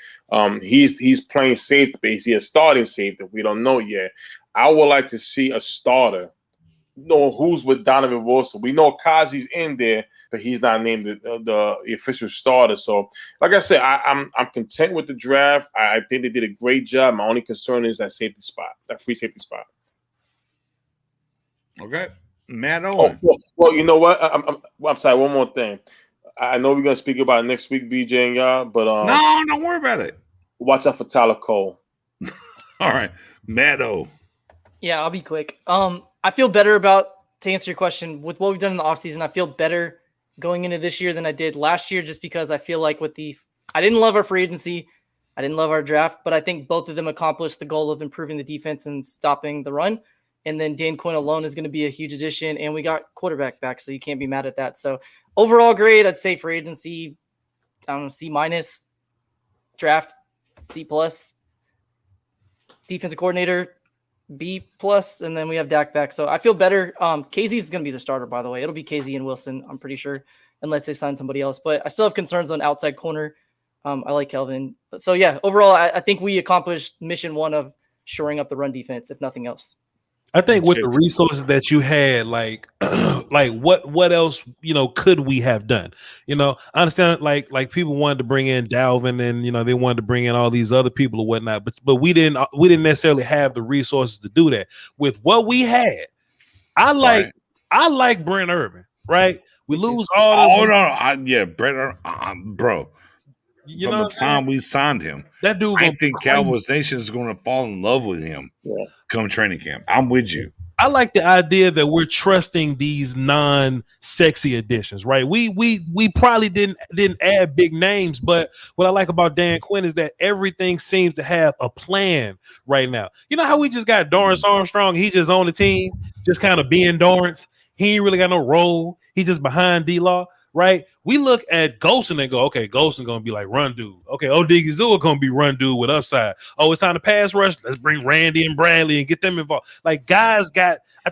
He's playing safety, but is he a starting safety? We don't know yet. I would like to see a starter. Know who's with Donovan Wilson. We know Kazi's in there, but he's not named the official starter. So, like I said, I'm content with the draft. I think they did a great job. My only concern is that safety spot, that free safety spot. Okay, Matt Owen. Well, you know what? I'm sorry. One more thing. I know we're gonna speak about it next week, BJ and y'all, but no, don't worry about it. Watch out for Tyler Cole. All right, Matt O. Yeah, I'll be quick. I feel better to answer your question, with what we've done in the offseason. I feel better going into this year than I did last year, just because I feel like I didn't love our free agency. I didn't love our draft, but I think both of them accomplished the goal of improving the defense and stopping the run. And then Dan Quinn alone is going to be a huge addition, and we got quarterback back, so you can't be mad at that. So overall grade, I'd say free agency I don't know, C-, draft C+, defensive coordinator B+, and then we have Dak back. So I feel better. KZ is going to be the starter, by the way. It'll be KZ and Wilson, I'm pretty sure, unless they sign somebody else. But I still have concerns on outside corner. I like Kelvin. So yeah, overall, I think we accomplished mission 1 of shoring up the run defense, if nothing else. I think with the resources that you had, like, like what else, could we have done? I understand, like people wanted to bring in Dalvin, and they wanted to bring in all these other people or whatnot, but we didn't necessarily have the resources to do that. With what we had, I like Brent Urban, right? We lose all. Brent Urban, bro. From the time we signed him, that dude, I think Cowboys Nation is going to fall in love with him. Come training camp. I'm with you. I like the idea that we're trusting these non-sexy additions, right? We probably didn't add big names, but what I like about Dan Quinn is that everything seems to have a plan right now. You know how we just got Dorrance Armstrong? He just on the team, just kind of being Dorrance. He ain't really got no role. He just behind D-Law, right? We look at Golson and go, okay, Golson gonna be like run dude. Okay, Odigizua gonna be run dude with upside. Oh, it's time to pass rush. Let's bring Randy and Bradley and get them involved. Like I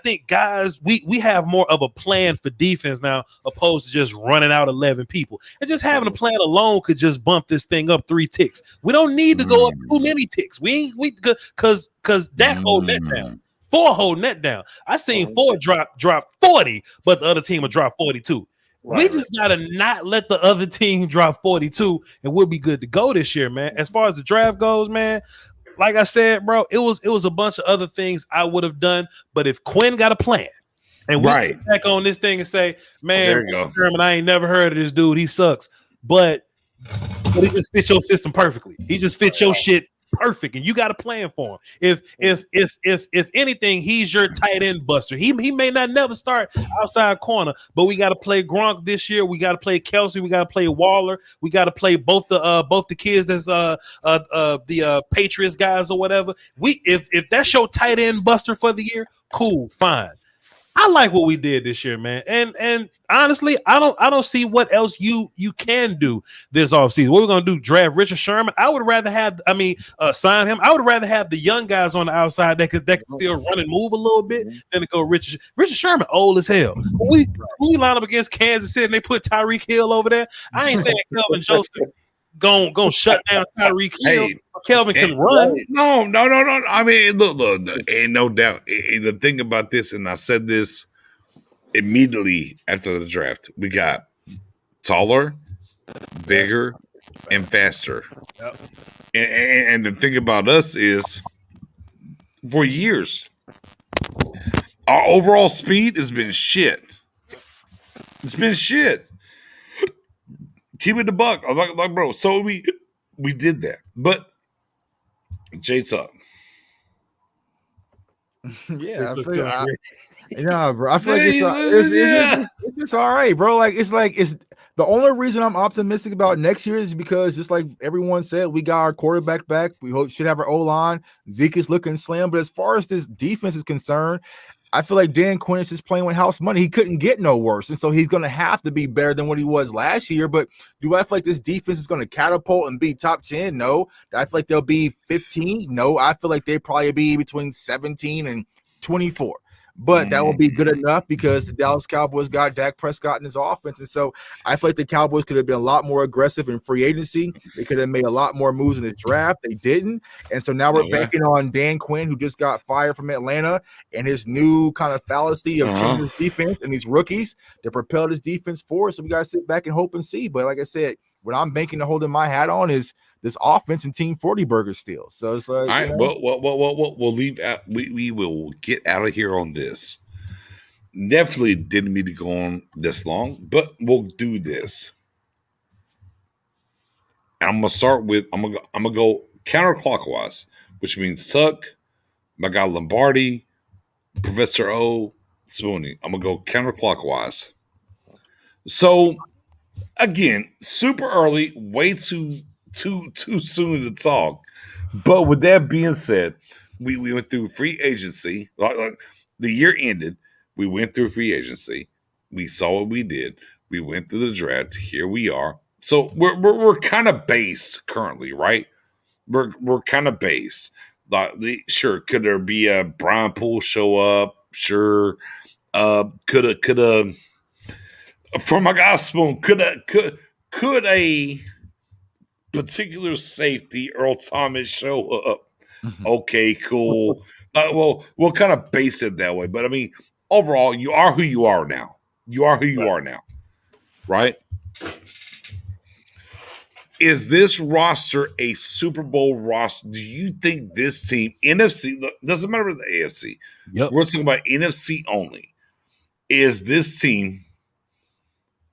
think guys, we have more of a plan for defense now, opposed to just running out 11 people. And just having a plan alone could just bump this thing up 3 ticks. We don't need to go up too many ticks. We because Dak holding that down. 4 holding that down. I seen 4 drop 40, but the other team will drop 42. We just gotta not let the other team drop 42, and we'll be good to go this year, man. As far as the draft goes, man, like I said, bro, it was a bunch of other things I would have done. But if Quinn got a plan, and we get back on this thing and say, man, Sherman, I ain't never heard of this dude. He sucks, but he just fits your system perfectly. He just fits your shit perfect, and you got a plan for him. If anything, he's your tight end buster. He may not never start outside corner, but we got to play Gronk this year. We got to play Kelsey. We got to play Waller. We got to play both the kids that's the Patriots guys or whatever. If that's your tight end buster for the year, cool, fine. I like what we did this year, man. And honestly, I don't see what else you can do this offseason. What we're gonna do? Draft Richard Sherman? I would rather have, sign him. I would rather have the young guys on the outside that could still run and move a little bit than to go Richard Sherman, old as hell. When we line up against Kansas City and they put Tyreek Hill over there, I ain't saying Kelvin Joseph gonna shut down Tyreek Hill. Hey, Kelvin can run. No. I mean, look, ain't no doubt. The thing about this, and I said this immediately after the draft, we got taller, bigger, and faster. Yep. And the thing about us is, for years, our overall speed has been shit. It's been shit. Keep it the buck, like bro. So we did that, but Jade's up. Yeah, bro. I feel like it's all right, bro. It's the only reason I'm optimistic about next year is because, just like everyone said, we got our quarterback back. We should have our O-line. Zeke is looking slim, but as far as this defense is concerned, I feel like Dan Quinn is just playing with house money. He couldn't get no worse, and so he's going to have to be better than what he was last year. But do I feel like this defense is going to catapult and be top 10? No. Do I feel like they'll be 15? No. I feel like they'll probably be between 17 and 24. But that will be good enough because the Dallas Cowboys got Dak Prescott in his offense. And so I feel like the Cowboys could have been a lot more aggressive in free agency. They could have made a lot more moves in the draft. They didn't. And so now we're banking on Dan Quinn, who just got fired from Atlanta, and his new kind of fallacy of changing defense and these rookies to propel this defense forward. So we got to sit back and hope and see. But like I said, what I'm banking to holding my hat on is this offense and Team 40 burger still. So it's like, all right, we'll leave out. We will get out of here on this. Definitely didn't mean to go on this long, but we'll do this. And I'm gonna start with I'm gonna go counterclockwise, which means Tuck, my guy Lombardi, Professor O, Spoonie. I'm gonna go counterclockwise. So again, super early, way too soon to talk. But with that being said, we went through free agency. Like the year ended, we went through free agency. We saw what we did. We went through the draft. Here we are. So we're kind of base currently, right? We're kind of base. Sure, could there be a Brian Poole show up? Sure. Could for my gospel, could a particular safety Earl Thomas show up? Okay, cool. Well, we'll kind of base it that way, but I mean, overall, you are who you are now. You are who you are now, right? Is this roster a Super Bowl roster? Do you think this team, NFC, doesn't matter the AFC, we're talking about NFC only. Is this team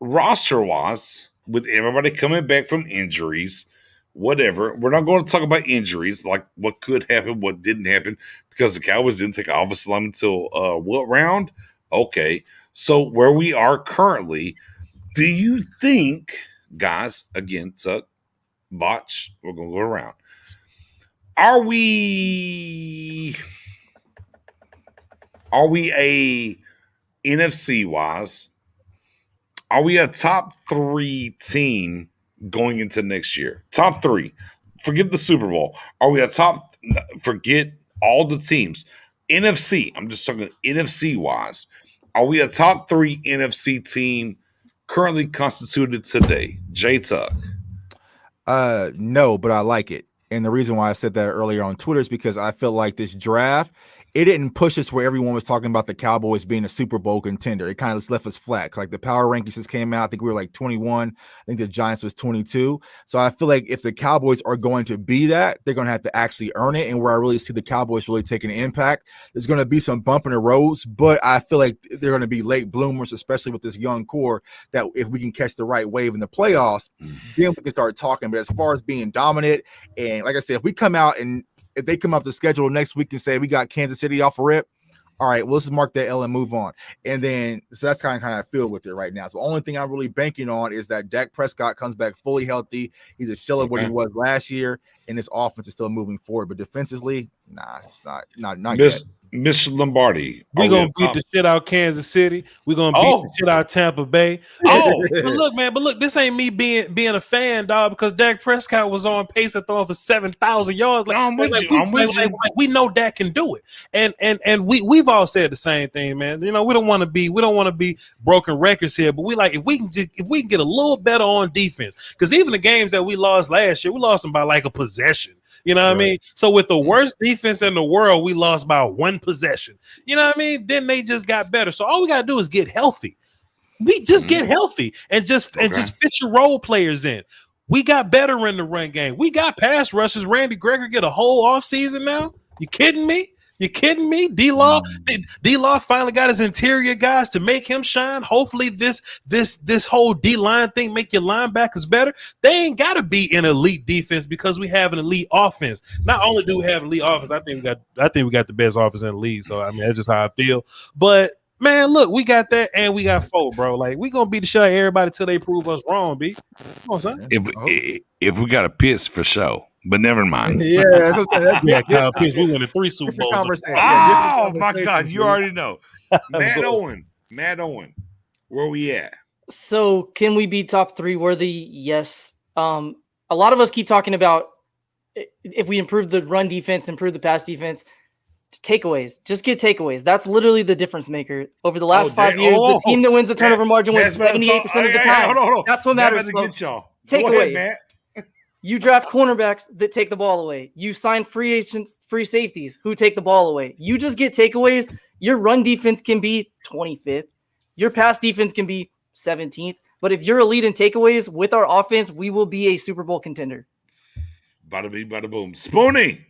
roster-wise, with everybody coming back from injuries, whatever, we're not going to talk about injuries, like what could happen, what didn't happen, because the Cowboys didn't take offensive line until what round? Okay. So where we are currently, do you think, guys, again, Tuck, Botch, we're going to go around. Are we a NFC wise? Are we a top 3 team going into next year? Top 3. Forget the Super Bowl. Are we a top? Forget all the teams. NFC. I'm just talking NFC wise. Are we a top 3 NFC team currently constituted today? J Tuck. No, but I like it. And the reason why I said that earlier on Twitter is because I feel like this draft, it didn't push us where everyone was talking about the Cowboys being a Super Bowl contender. It kind of just left us flat. Like the power rankings just came out. I think we were like 21. I think the Giants was 22. So I feel like if the Cowboys are going to be that, they're going to have to actually earn it. And where I really see the Cowboys really taking an impact, there's going to be some bump in the roads, but I feel like they're going to be late bloomers, especially with this young core, that if we can catch the right wave in the playoffs, then we can start talking. But as far as being dominant, and like I said, if we come out and if they come up the schedule next week and say we got Kansas City off a rip, all right, well, let's mark that L and move on. And then so that's kind of how I feel with it right now. So the only thing I'm really banking on is that Dak Prescott comes back fully healthy. He's a shell of what he was last year, and this offense is still moving forward. But defensively, nah, it's not yet. Miss Lombardi. We're going to beat the shit out Kansas City. We're going to beat the shit out Tampa Bay. But look, this ain't me being a fan, dog, because Dak Prescott was on pace to throw for 7,000 yards. Like, I'm with you. We know Dak can do it. And we've all said the same thing, man. You know, we don't want to be broken records here, but we like if we can get a little better on defense. Because even the games that we lost last year, we lost them by like a possession. You know what I mean? So with the worst defense in the world, we lost by 1 possession. You know what I mean? Then they just got better. So all we got to do is get healthy. We just get healthy and just fit your role players in. We got better in the run game. We got pass rushes. Randy Gregory get a whole offseason now? You kidding me? D-Law finally got his interior guys to make him shine. Hopefully this whole D-line thing make your linebackers better. They ain't got to be an elite defense because we have an elite offense. Not only do we have an elite offense, I think we got the best offense in the league. So I mean, that's just how I feel. But man, look, we got that and we got 4, bro. Like we gonna beat the shit out of everybody till they prove us wrong, B. Come on, son. If we got a piss for show. But never mind. Kyle Pitts. We won 3 Super Bowls. Oh my God, you already know. Matt Owen, where we at? So can we be top 3 worthy? Yes. A lot of us keep talking about if we improve the run defense, improve the pass defense, takeaways. Just get takeaways. That's literally the difference maker. Over the last 5 years, the team that wins the turnover margin wins 78% of the time. Hold on. That's what matters. Takeaways. You draft cornerbacks that take the ball away. You sign free agents, free safeties who take the ball away. You just get takeaways. Your run defense can be 25th. Your pass defense can be 17th. But if you're elite in takeaways with our offense, we will be a Super Bowl contender. Bada bing, bada boom. Spoonie.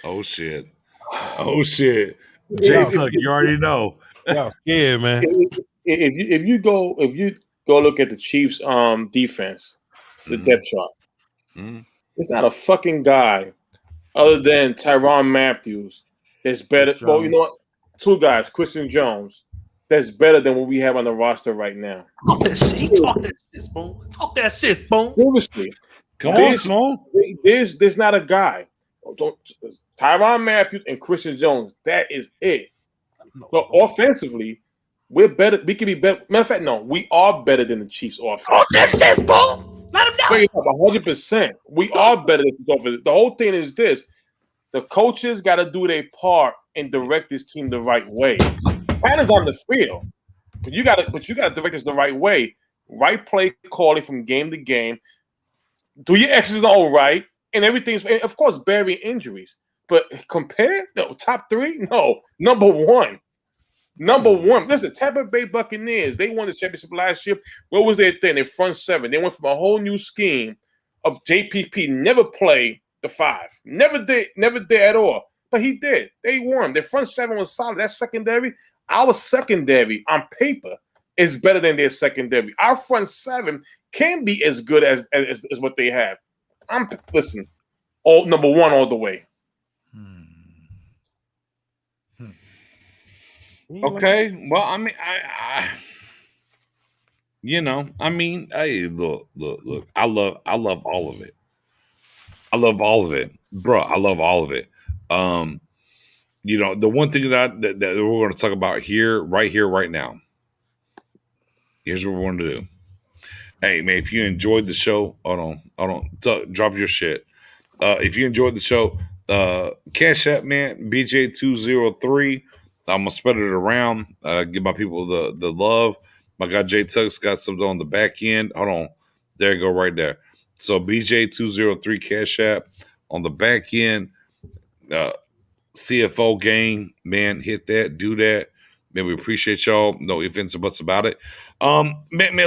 Oh, shit. Jay Tuck, you already know. Yeah, man. If you go look at the Chiefs' defense, the depth chart. It's not a fucking guy other than Tyrann Mathieu that's better. Well, you know what? 2 guys, Christian Jones, that's better than what we have on the roster right now. Talk that shit, Spoon. Seriously. Come on, Spoon. There's not a guy. Tyrann Mathieu and Christian Jones, that is it. But offensively, We're better. We can be better. Matter of fact, no, we are better than the Chiefs offense. Oh, that's just bull. Let him know. Straight up, 100%. We are better than the offense. The whole thing is this: the coaches got to do their part and direct this team the right way. Planners on the field, but you got to direct us the right way. Right play calling from game to game. Do your X's and O right, and everything's, and of course, bury injuries. But compare the top three, no, number one. Listen, Tampa Bay Buccaneers, they won the championship last year. What was their thing? Their front seven. They went from a whole new scheme of JPP never played the five. Never did at all. But he did. They won. Their front seven was solid. That secondary, our secondary on paper is better than their secondary. Our front seven can be as good as what they have. Listen, number one all the way. Okay, well, I mean, hey, look, I love all of it. I love all of it, bro. I love all of it. The one thing that we're going to talk about right now. Here's what we're going to do. Hey, man, if you enjoyed the show, hold on, drop your shit. If you enjoyed the show, Cash App, man, BJ203. I'm gonna spread it around, give my people the love. My guy Jay Tuck's got something on the back end. Hold on, there you go, right there. So BJ203 Cash App on the back end. CFO gang, man, hit that, do that. Man, we appreciate y'all. No ifs, ands, or buts about it. Man,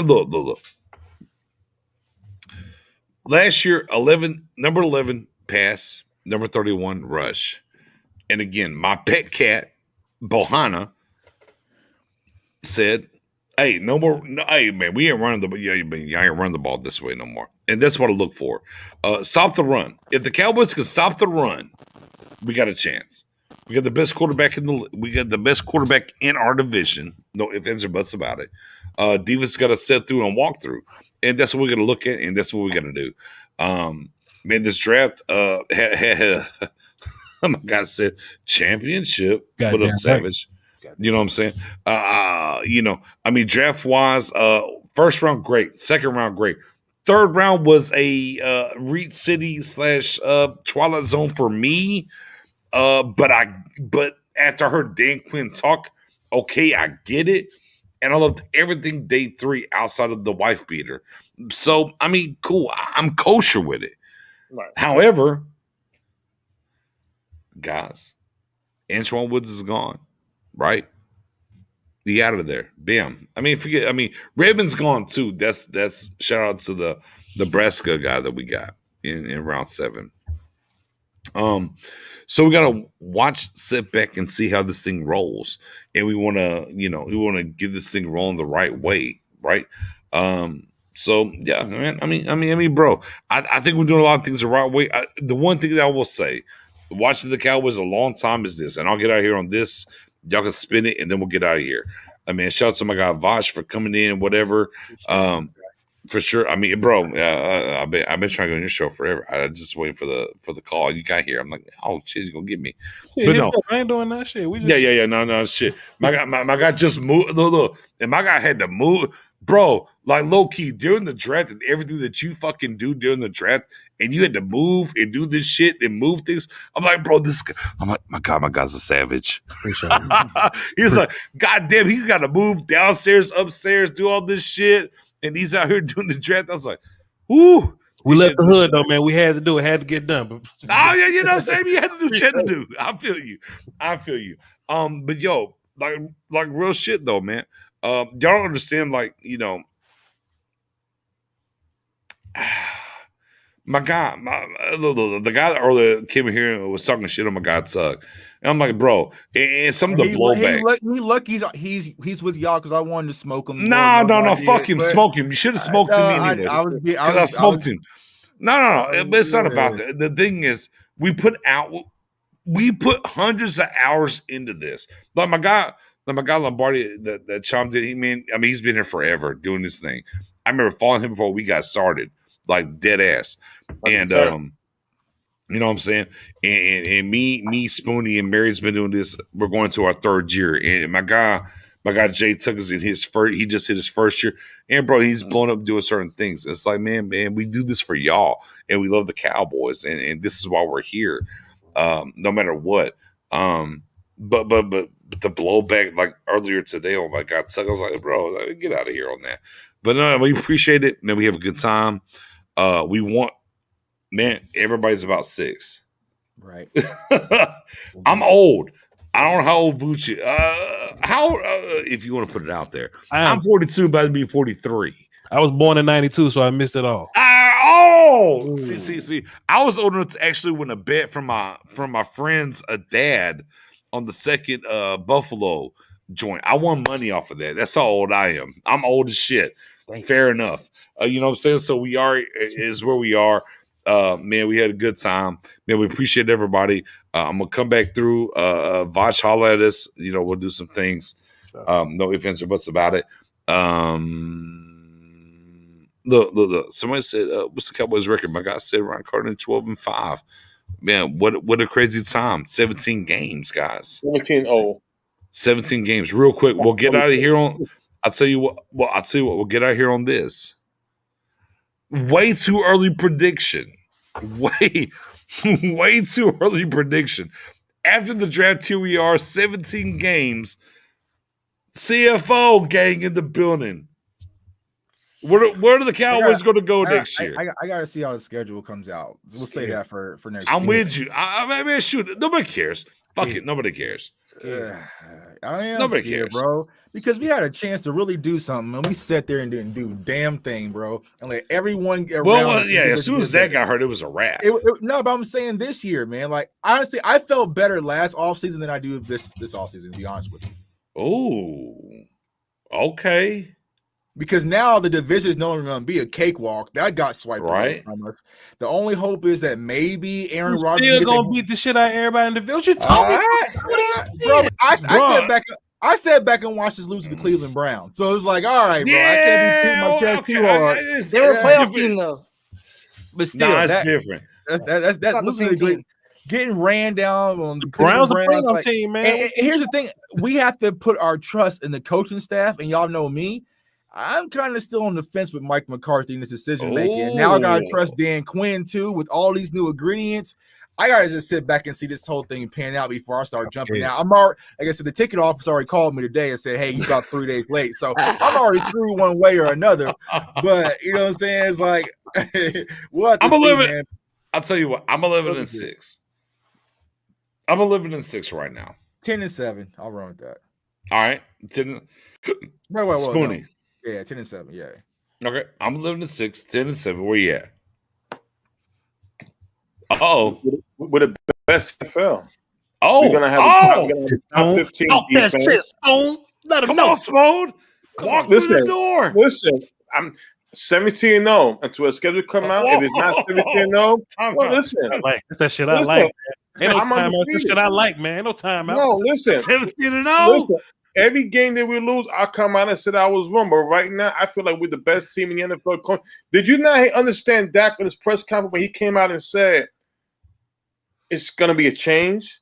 look. Last year, number 11 pass, number 31 rush, and again, my pet cat. Bohana said, "Hey, no more. No, hey, man, we ain't running the. Yeah, I ain't running the ball this way no more." And that's what I look for. Stop the run. If the Cowboys can stop the run, we got a chance. We got the best quarterback in our division. No ifs, ands, or buts about it. Divas got to set through and walk through, and that's what we're gonna look at, and that's what we got to do. Man, this draft had oh my God, said championship. What up, Savage? You know what I'm saying? Draft wise, first round great, second round great, third round was a Reed City / Twilight Zone for me. But after I heard Dan Quinn talk, okay, I get it, and I loved everything day 3 outside of the wife beater. So cool, I'm kosher with it. Right. However, guys, Antoine Woods is gone, right? He out of there. Bam. Redmond's gone too. That's shout out to the Nebraska guy that we got in round 7. So we gotta sit back and see how this thing rolls, and we want to get this thing rolling the right way, right? So yeah, man. Bro, I think we're doing a lot of things the right way. The one thing that I will say, watching the Cowboys a long time is this, and I'll get out of here on this. Y'all can spin it, and then we'll get out of here. Shout out to my guy Vosh for coming in, whatever. For sure. Bro, I've been trying to go on your show forever. I just waiting for the call. You got here. I'm like, oh shit, he's gonna get me. Yeah, but no, I ain't doing that shit. No shit. My guy just moved. Look, and my guy had to move. Bro, like low key during the draft and everything that you fucking do during the draft, and you had to move and do this shit and move things. I'm like, bro, this guy. I'm like, my guy's a savage. He's like, God damn, he's got to move downstairs, upstairs, do all this shit, and he's out here doing the draft. I was like, whoo. We left the hood though, man. We had to do it. Had to get done. Oh yeah, you know what I'm saying? You had to do shit to do. I feel you. But yo, like real shit though, man. Y'all don't understand, my guy, the guy that earlier came in here and was talking shit on my guy Tuck. And I'm like, bro, and some of the blowback. He lucky he's with y'all because I wanted to smoke him. No, fuck him, smoke him. You should have smoked him anyways. I smoked him. No, it's not about that. The thing is, we put hundreds of hours into this. Like my guy Lombardi that chimed in. He's been here forever doing this thing. I remember following him before we got started, like dead ass. And you know what I'm saying? And me, Spoonie, and Mary's been doing this. We're going to our 3rd year. And my guy My guy Jay Tucker's in his first. He just hit his first year, and bro, he's blown up doing certain things. It's like, man, we do this for y'all, and we love the Cowboys, and this is why we're here, no matter what. But the blowback like earlier today on my guy Tucker, I was like, bro, get out of here on that. But no, we appreciate it, man. We have a good time. We want, man, everybody's about 6. Right. I'm old. I don't know how old Bucci. If you want to put it out there, I'm 42, about to be 43. I was born in 92, so I missed it all. See. I was old enough to actually win a bet from my friend's dad on the second Buffalo joint. I won money off of that. That's how old I am. I'm old as shit. Fair enough. You know what I'm saying? So we are is where we are. Man, we had a good time. Man, we appreciate everybody. I'm gonna come back through. Voch, holler at us. You know, we'll do some things. No ifs, ands, or buts about it. Look. Somebody said, "What's the Cowboys record?" My guy said, "Ryan Carter 12-5." Man, what a crazy time! 17 games, guys. 17 games. Real quick, we'll get out of here on. I'll tell you what. Well, I'll tell you what. We'll get out here on this. Way too early prediction. Way too early prediction. After the draft, here we are, 17 games. CFO gang in the building. Where are the Cowboys going to go next year? I got to see how the schedule comes out. We'll say that for next I'm year. with you. I mean, shoot, nobody cares. Fuck it, nobody cares. I am Nobody scared, cares, bro. Because we had a chance to really do something, and we sat there and didn't do a damn thing, bro. And let everyone get around. Well, yeah. As soon as that got hurt, it was a wrap. No, but I'm saying this year, man. Like honestly, I felt better last offseason than I do this offseason. To be honest with you. Oh, okay. Because now the division is no longer going to be a cakewalk. That got swiped away from us. The only hope is that maybe Aaron Rodgers still gonna beat the shit out of everybody in the division. What you talking about? I sat back and watched us lose to the Cleveland Browns. So it was like, all right, bro, I can't be beating my chest too hard. They were a playoff team though. But still, that's different. That's losing to getting ran down on the Browns Browns. A playoff team, man. And here's the thing: we have to put our trust in the coaching staff, and y'all know me. I'm kind of still on the fence with Mike McCarthy in this decision making. And now I gotta trust Dan Quinn too with all these new ingredients. I gotta just sit back and see this whole thing pan out before I start jumping out. I'm already, like I said, the ticket office already called me today and said, "Hey, you got 3 days late." So I'm already through one way or another. But you know what I'm saying? It's like I'm 11. I'll tell you what, I'm 11-6. I'm 11-6 right now. 10-7. I'll run with that. All right, 10. Wait, Spoonie. No. Yeah, 10-7. Yeah. Okay, I'm 11-6, 10-7. Where you at? Oh, with the best NFL. Oh, we're gonna have a top 15 defense. Come on, Spoon. Walk through the door. Listen, I'm 17-0 until a schedule come out. If it's not 17-0, well, listen. That's that shit I like. Ain't no timeout. That's shit I like, man. Ain't no timeout. No, listen. 17-0. Listen. Every game that we lose, I'll come out and say I was wrong. But right now, I feel like we're the best team in the NFL. Did you not understand Dak in his press conference when he came out and said it's going to be a change?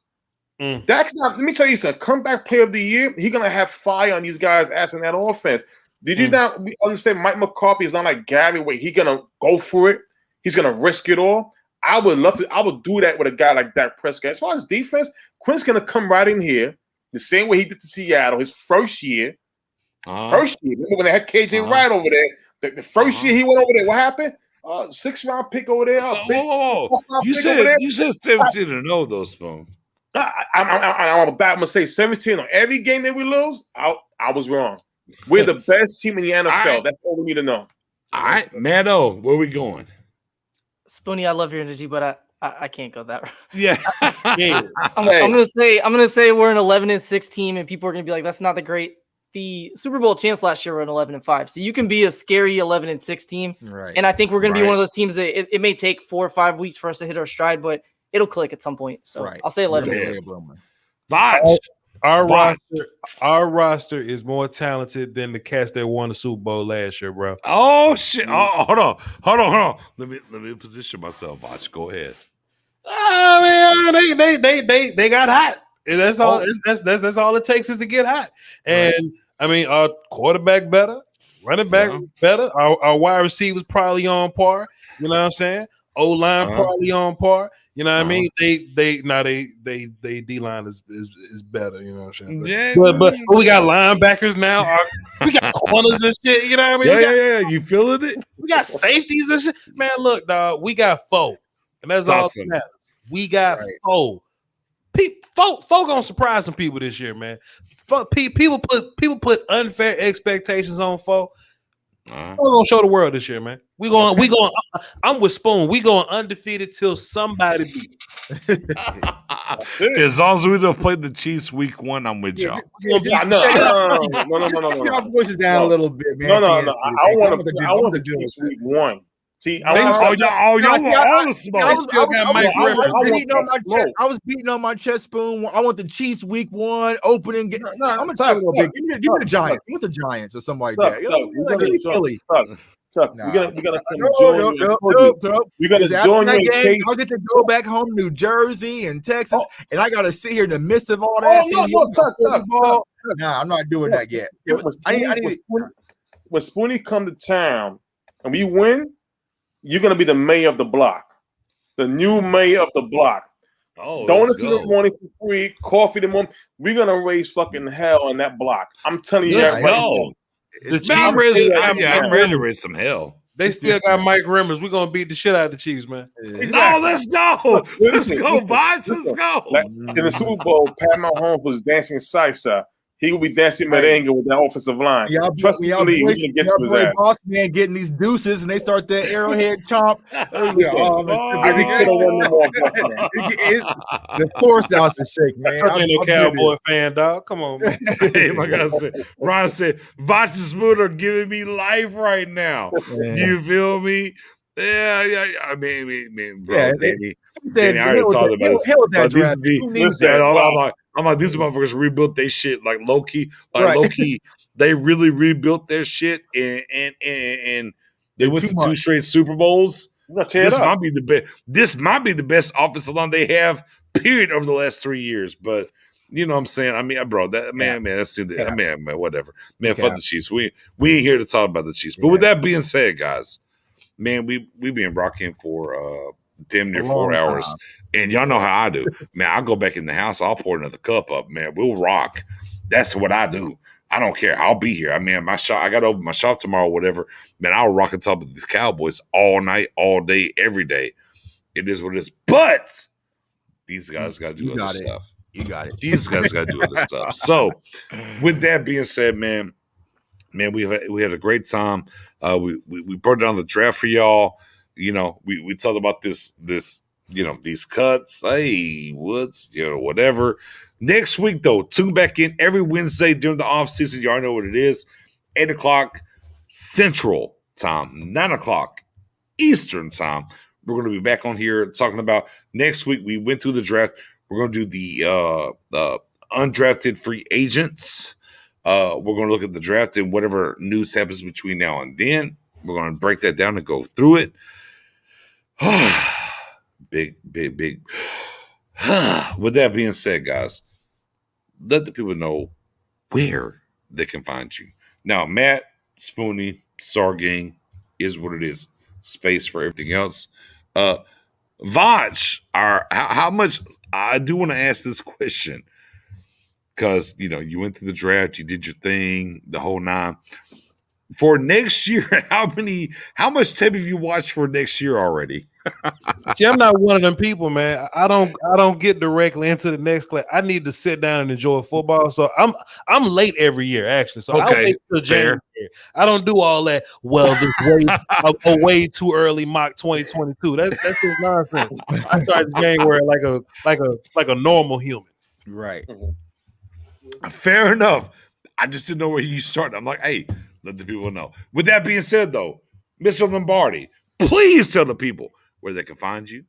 Dak's not, let me tell you something, comeback player of the year, he's going to have fire on these guys' ass in that offense. Did you not understand Mike McCarthy is not like Gary where he's going to go for it? He's going to risk it all. I would do that with a guy like Dak Prescott. As far as defense, Quinn's going to come right in here. The same way he did to Seattle, his first year. First year. Remember when they had KJ Wright over there? The first year he went over there, what happened? 6th-round pick over there. So, whoa. You said 17-0 though, Spoon. I'm about to say 17 on every game that we lose. I was wrong. We're the best team in the NFL. Right. That's all we need to know. All right, Maddo, where we going? Spoonie, I love your energy, but I can't go that route. Yeah. I'm gonna say we're an 11-6 team, and people are gonna be like, that's not the Super Bowl champs last year were an 11-5. So you can be a scary 11-6 team. Right. And I think we're gonna be one of those teams that it may take 4 or 5 weeks for us to hit our stride, but it'll click at some point. So I'll say 11-6. Our roster is more talented than the cats that won the Super Bowl last year, bro. Oh shit! Oh, hold on. Let me position myself. Watch. Go ahead. I mean, they got hot. That's all. That's all it takes is to get hot. And I mean, our quarterback better, running back better. Our wide receivers probably on par. You know what I'm saying? O-line probably on par. You know what I mean? They D line is better. You know what I'm saying? But we got linebackers now. We got corners and shit. You know what I mean? Yeah. You feeling it? We got safeties and shit. Man, look, dog. We got four, and that's all that matters. We got four. Folk gonna surprise some people this year, man. People put unfair expectations on folk. We're gonna show the world this year, man. We going. I'm with Spoon. We going undefeated till somebody beat. As long as we don't play the Chiefs week 1, I'm with y'all. No. Y'all voices down a little bit, man. No. I want the Chiefs week 1. See, I was beating on my chest, Spoon. I want the Chiefs week 1 opening. I'm gonna tell you a little bit. Give me the Giants. I want the Giants or something like that. We're gonna come join you in case. I'll get to go back home to New Jersey and Texas, and I gotta sit here in the midst of all that. Nah, I'm not doing that yet. When Spoonie come to town and we win, you're gonna be the mayor of the block, the new mayor of the block. Donuts in the morning for free, coffee in the morning. We're gonna raise fucking hell in that block. I'm telling you that right now. I'm ready to raise some hell. They still got Mike Remmers. We're gonna beat the shit out of the Chiefs, man. Exactly. Let's go. Let's go, Bosh. Let's go. In the Super Bowl, Pat Mahomes was dancing salsa. He will be dancing merengue with that offensive line. Trust me, boy boss man getting these deuces, and they start that arrowhead chomp. The force out to shake, man. I'm a Cowboy fan, dog. Come on, man. Hey, my God said, Ron said, Bosh and Spoon are giving me life right now. Man. You feel me? Yeah. I mean, bro, Danny, I already talked about this. I'm like, these motherfuckers rebuilt their shit like low key, they really rebuilt their shit, and they went to 2 straight Super Bowls. This might be the best. This might be the best offensive line they have, period, over the last 3 years. But you know what I'm saying? I mean, bro, that man, that's man, whatever, man. Fuck the Chiefs. We ain't here to talk about the Chiefs. But with that being said, guys, man, we been rocking for damn near 4 hours. And y'all know how I do. Man, I'll go back in the house. I'll pour another cup up, man. We'll rock. That's what I do. I don't care. I'll be here. I mean, my shop, I got to open my shop tomorrow, whatever. Man, I'll rock on top of these Cowboys all night, all day, every day. It is what it is. But these guys got to do other stuff. You got it. These guys got to do other stuff. So, with that being said, man, we had a great time. We brought down the draft for y'all. You know, we talked about this. You know, these cuts, hey, Woods, you know, whatever. Next week, though, tune back in every Wednesday during the off season. Y'all know what it is. 8 o'clock Central Time, 9 o'clock Eastern Time. We're going to be back on here talking about next week. We went through the draft. We're going to do the undrafted free agents. We're going to look at the draft and whatever news happens between now and then. We're going to break that down and go through it. Big. With that being said, guys, let the people know where they can find you. Now, Matt, Spoonie, Sargang is what it is. Space for everything else. Vaj, how much? I do want to ask this question because you know you went through the draft, you did your thing, the whole 9. For next year, how much tape have you watched for next year already? See, I'm not one of them people, man. I don't get directly into the next class. I need to sit down and enjoy football. So I'm late every year, actually. So I wait till January. I don't do all that. Well, this way too early mock 2022. That's just nonsense. I start in January like a normal human. Right. Fair enough. I just didn't know where you started. I'm like, hey, let the people know. With that being said, though, Mr. Lombardi, please tell the people where they can find you.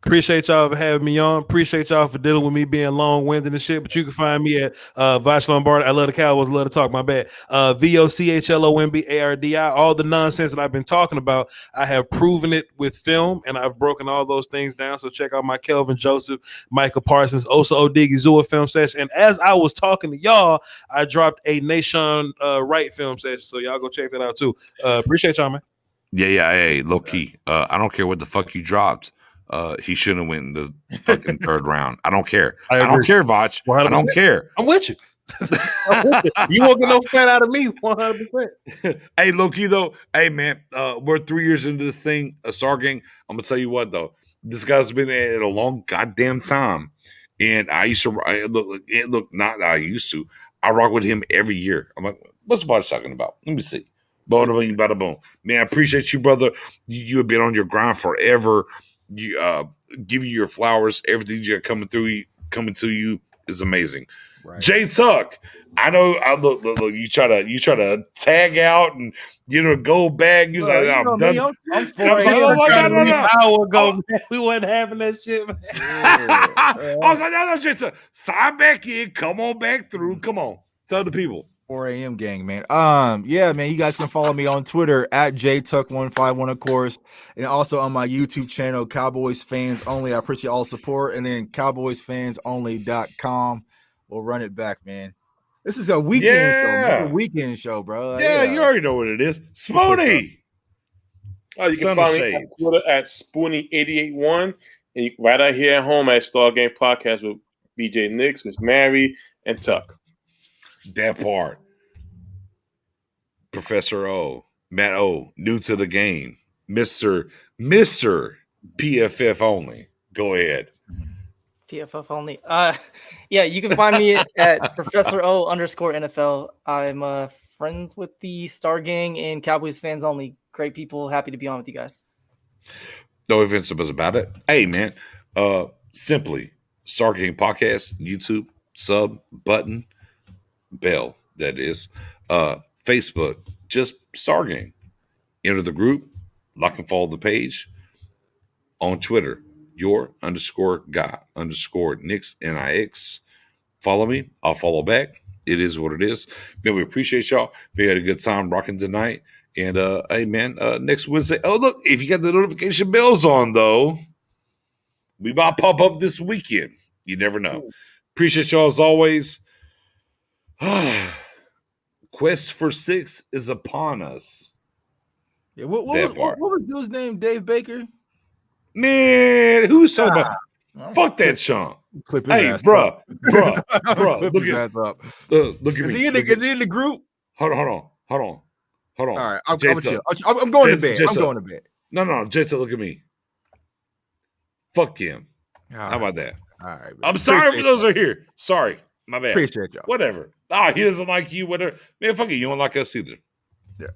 Appreciate y'all for having me on. Appreciate y'all for dealing with me being long-winded and shit. But you can find me at Vash Lombardi. I love the Cowboys, love to talk. My bad. VOCHLOMBARDI. All the nonsense that I've been talking about, I have proven it with film, and I've broken all those things down. So check out my Kelvin Joseph, Michael Parsons, Osa Odigizua film session. And as I was talking to y'all, I dropped a Nation Wright film session. So y'all go check that out too. Appreciate y'all, man. Yeah. Hey, low key. I don't care what the fuck you dropped. He shouldn't have went in the fucking third round. I don't care. I don't care, Vach. 100%. I don't care. I'm with you. You won't get no fat out of me. 100%. Hey, low key though. Hey, man. We're 3 years into this thing. Stargang. I'm gonna tell you what though. This guy's been at it a long goddamn time, and I used to look. Not I used to. I rock with him every year. I'm like, what's Vach talking about? Let me see. Bada boom, bada boom. Man, I appreciate you, brother. You have been on your grind forever. You give you your flowers. Everything you got coming to you is amazing. Right. Jay Tuck, I know. Look. You try to tag out and go back. You're like, I'm done. I'm 4 an hour ago. Man. We wasn't having that shit. Man. I was like, no, Jay Tuck, sign back in. Come on back through. Come on, tell the people. 4 a.m. gang, man. Yeah, man. You guys can follow me on Twitter at JTuck151, of course, and also on my YouTube channel, Cowboys Fans Only. I appreciate all the support, and then CowboysFansOnly.com. We'll run it back, man. This is a weekend show, man. A weekend show, bro. Yeah, you already know what it is. Spoony. You can find me on Twitter at Spoony881, and right out here at home at Star Game Podcast with BJ Nix, with Mary and Tuck. That part. Professor O, Matt O, new to the game. Mr. PFF only. Go ahead. PFF only. Yeah, you can find me at Professor O _NFL. I'm friends with the Star Gang and Cowboys Fans Only. Great people. Happy to be on with you guys. No offense about it. Hey, man. Simply Star Gang Podcast, YouTube, sub, button, bell, that is. Facebook, just Star Gang. Enter the group, like and follow the page. On Twitter, your _guy _Nix NIX. Follow me, I'll follow back. It is what it is. Man, we appreciate y'all. We had a good time rocking tonight. And hey man, next Wednesday. Oh, look, if you got the notification bells on though, we might pop up this weekend. You never know. Appreciate y'all as always. Quest for 6 is upon us. Yeah, what was dude's name? Dave Baker? Man, who's talking about? Fuck that chump. Hey, bro. Look at me. Is he in the group? Hold on. All right, I'm going to bed. I'm going to bed. No, Jay, look at me. Fuck him. How about that? All right. Man. I'm sorry for those who are here. Sorry. My bad. Appreciate y'all. Whatever. He doesn't like you. Whatever. Man, fuck it. You don't like us either. Yeah.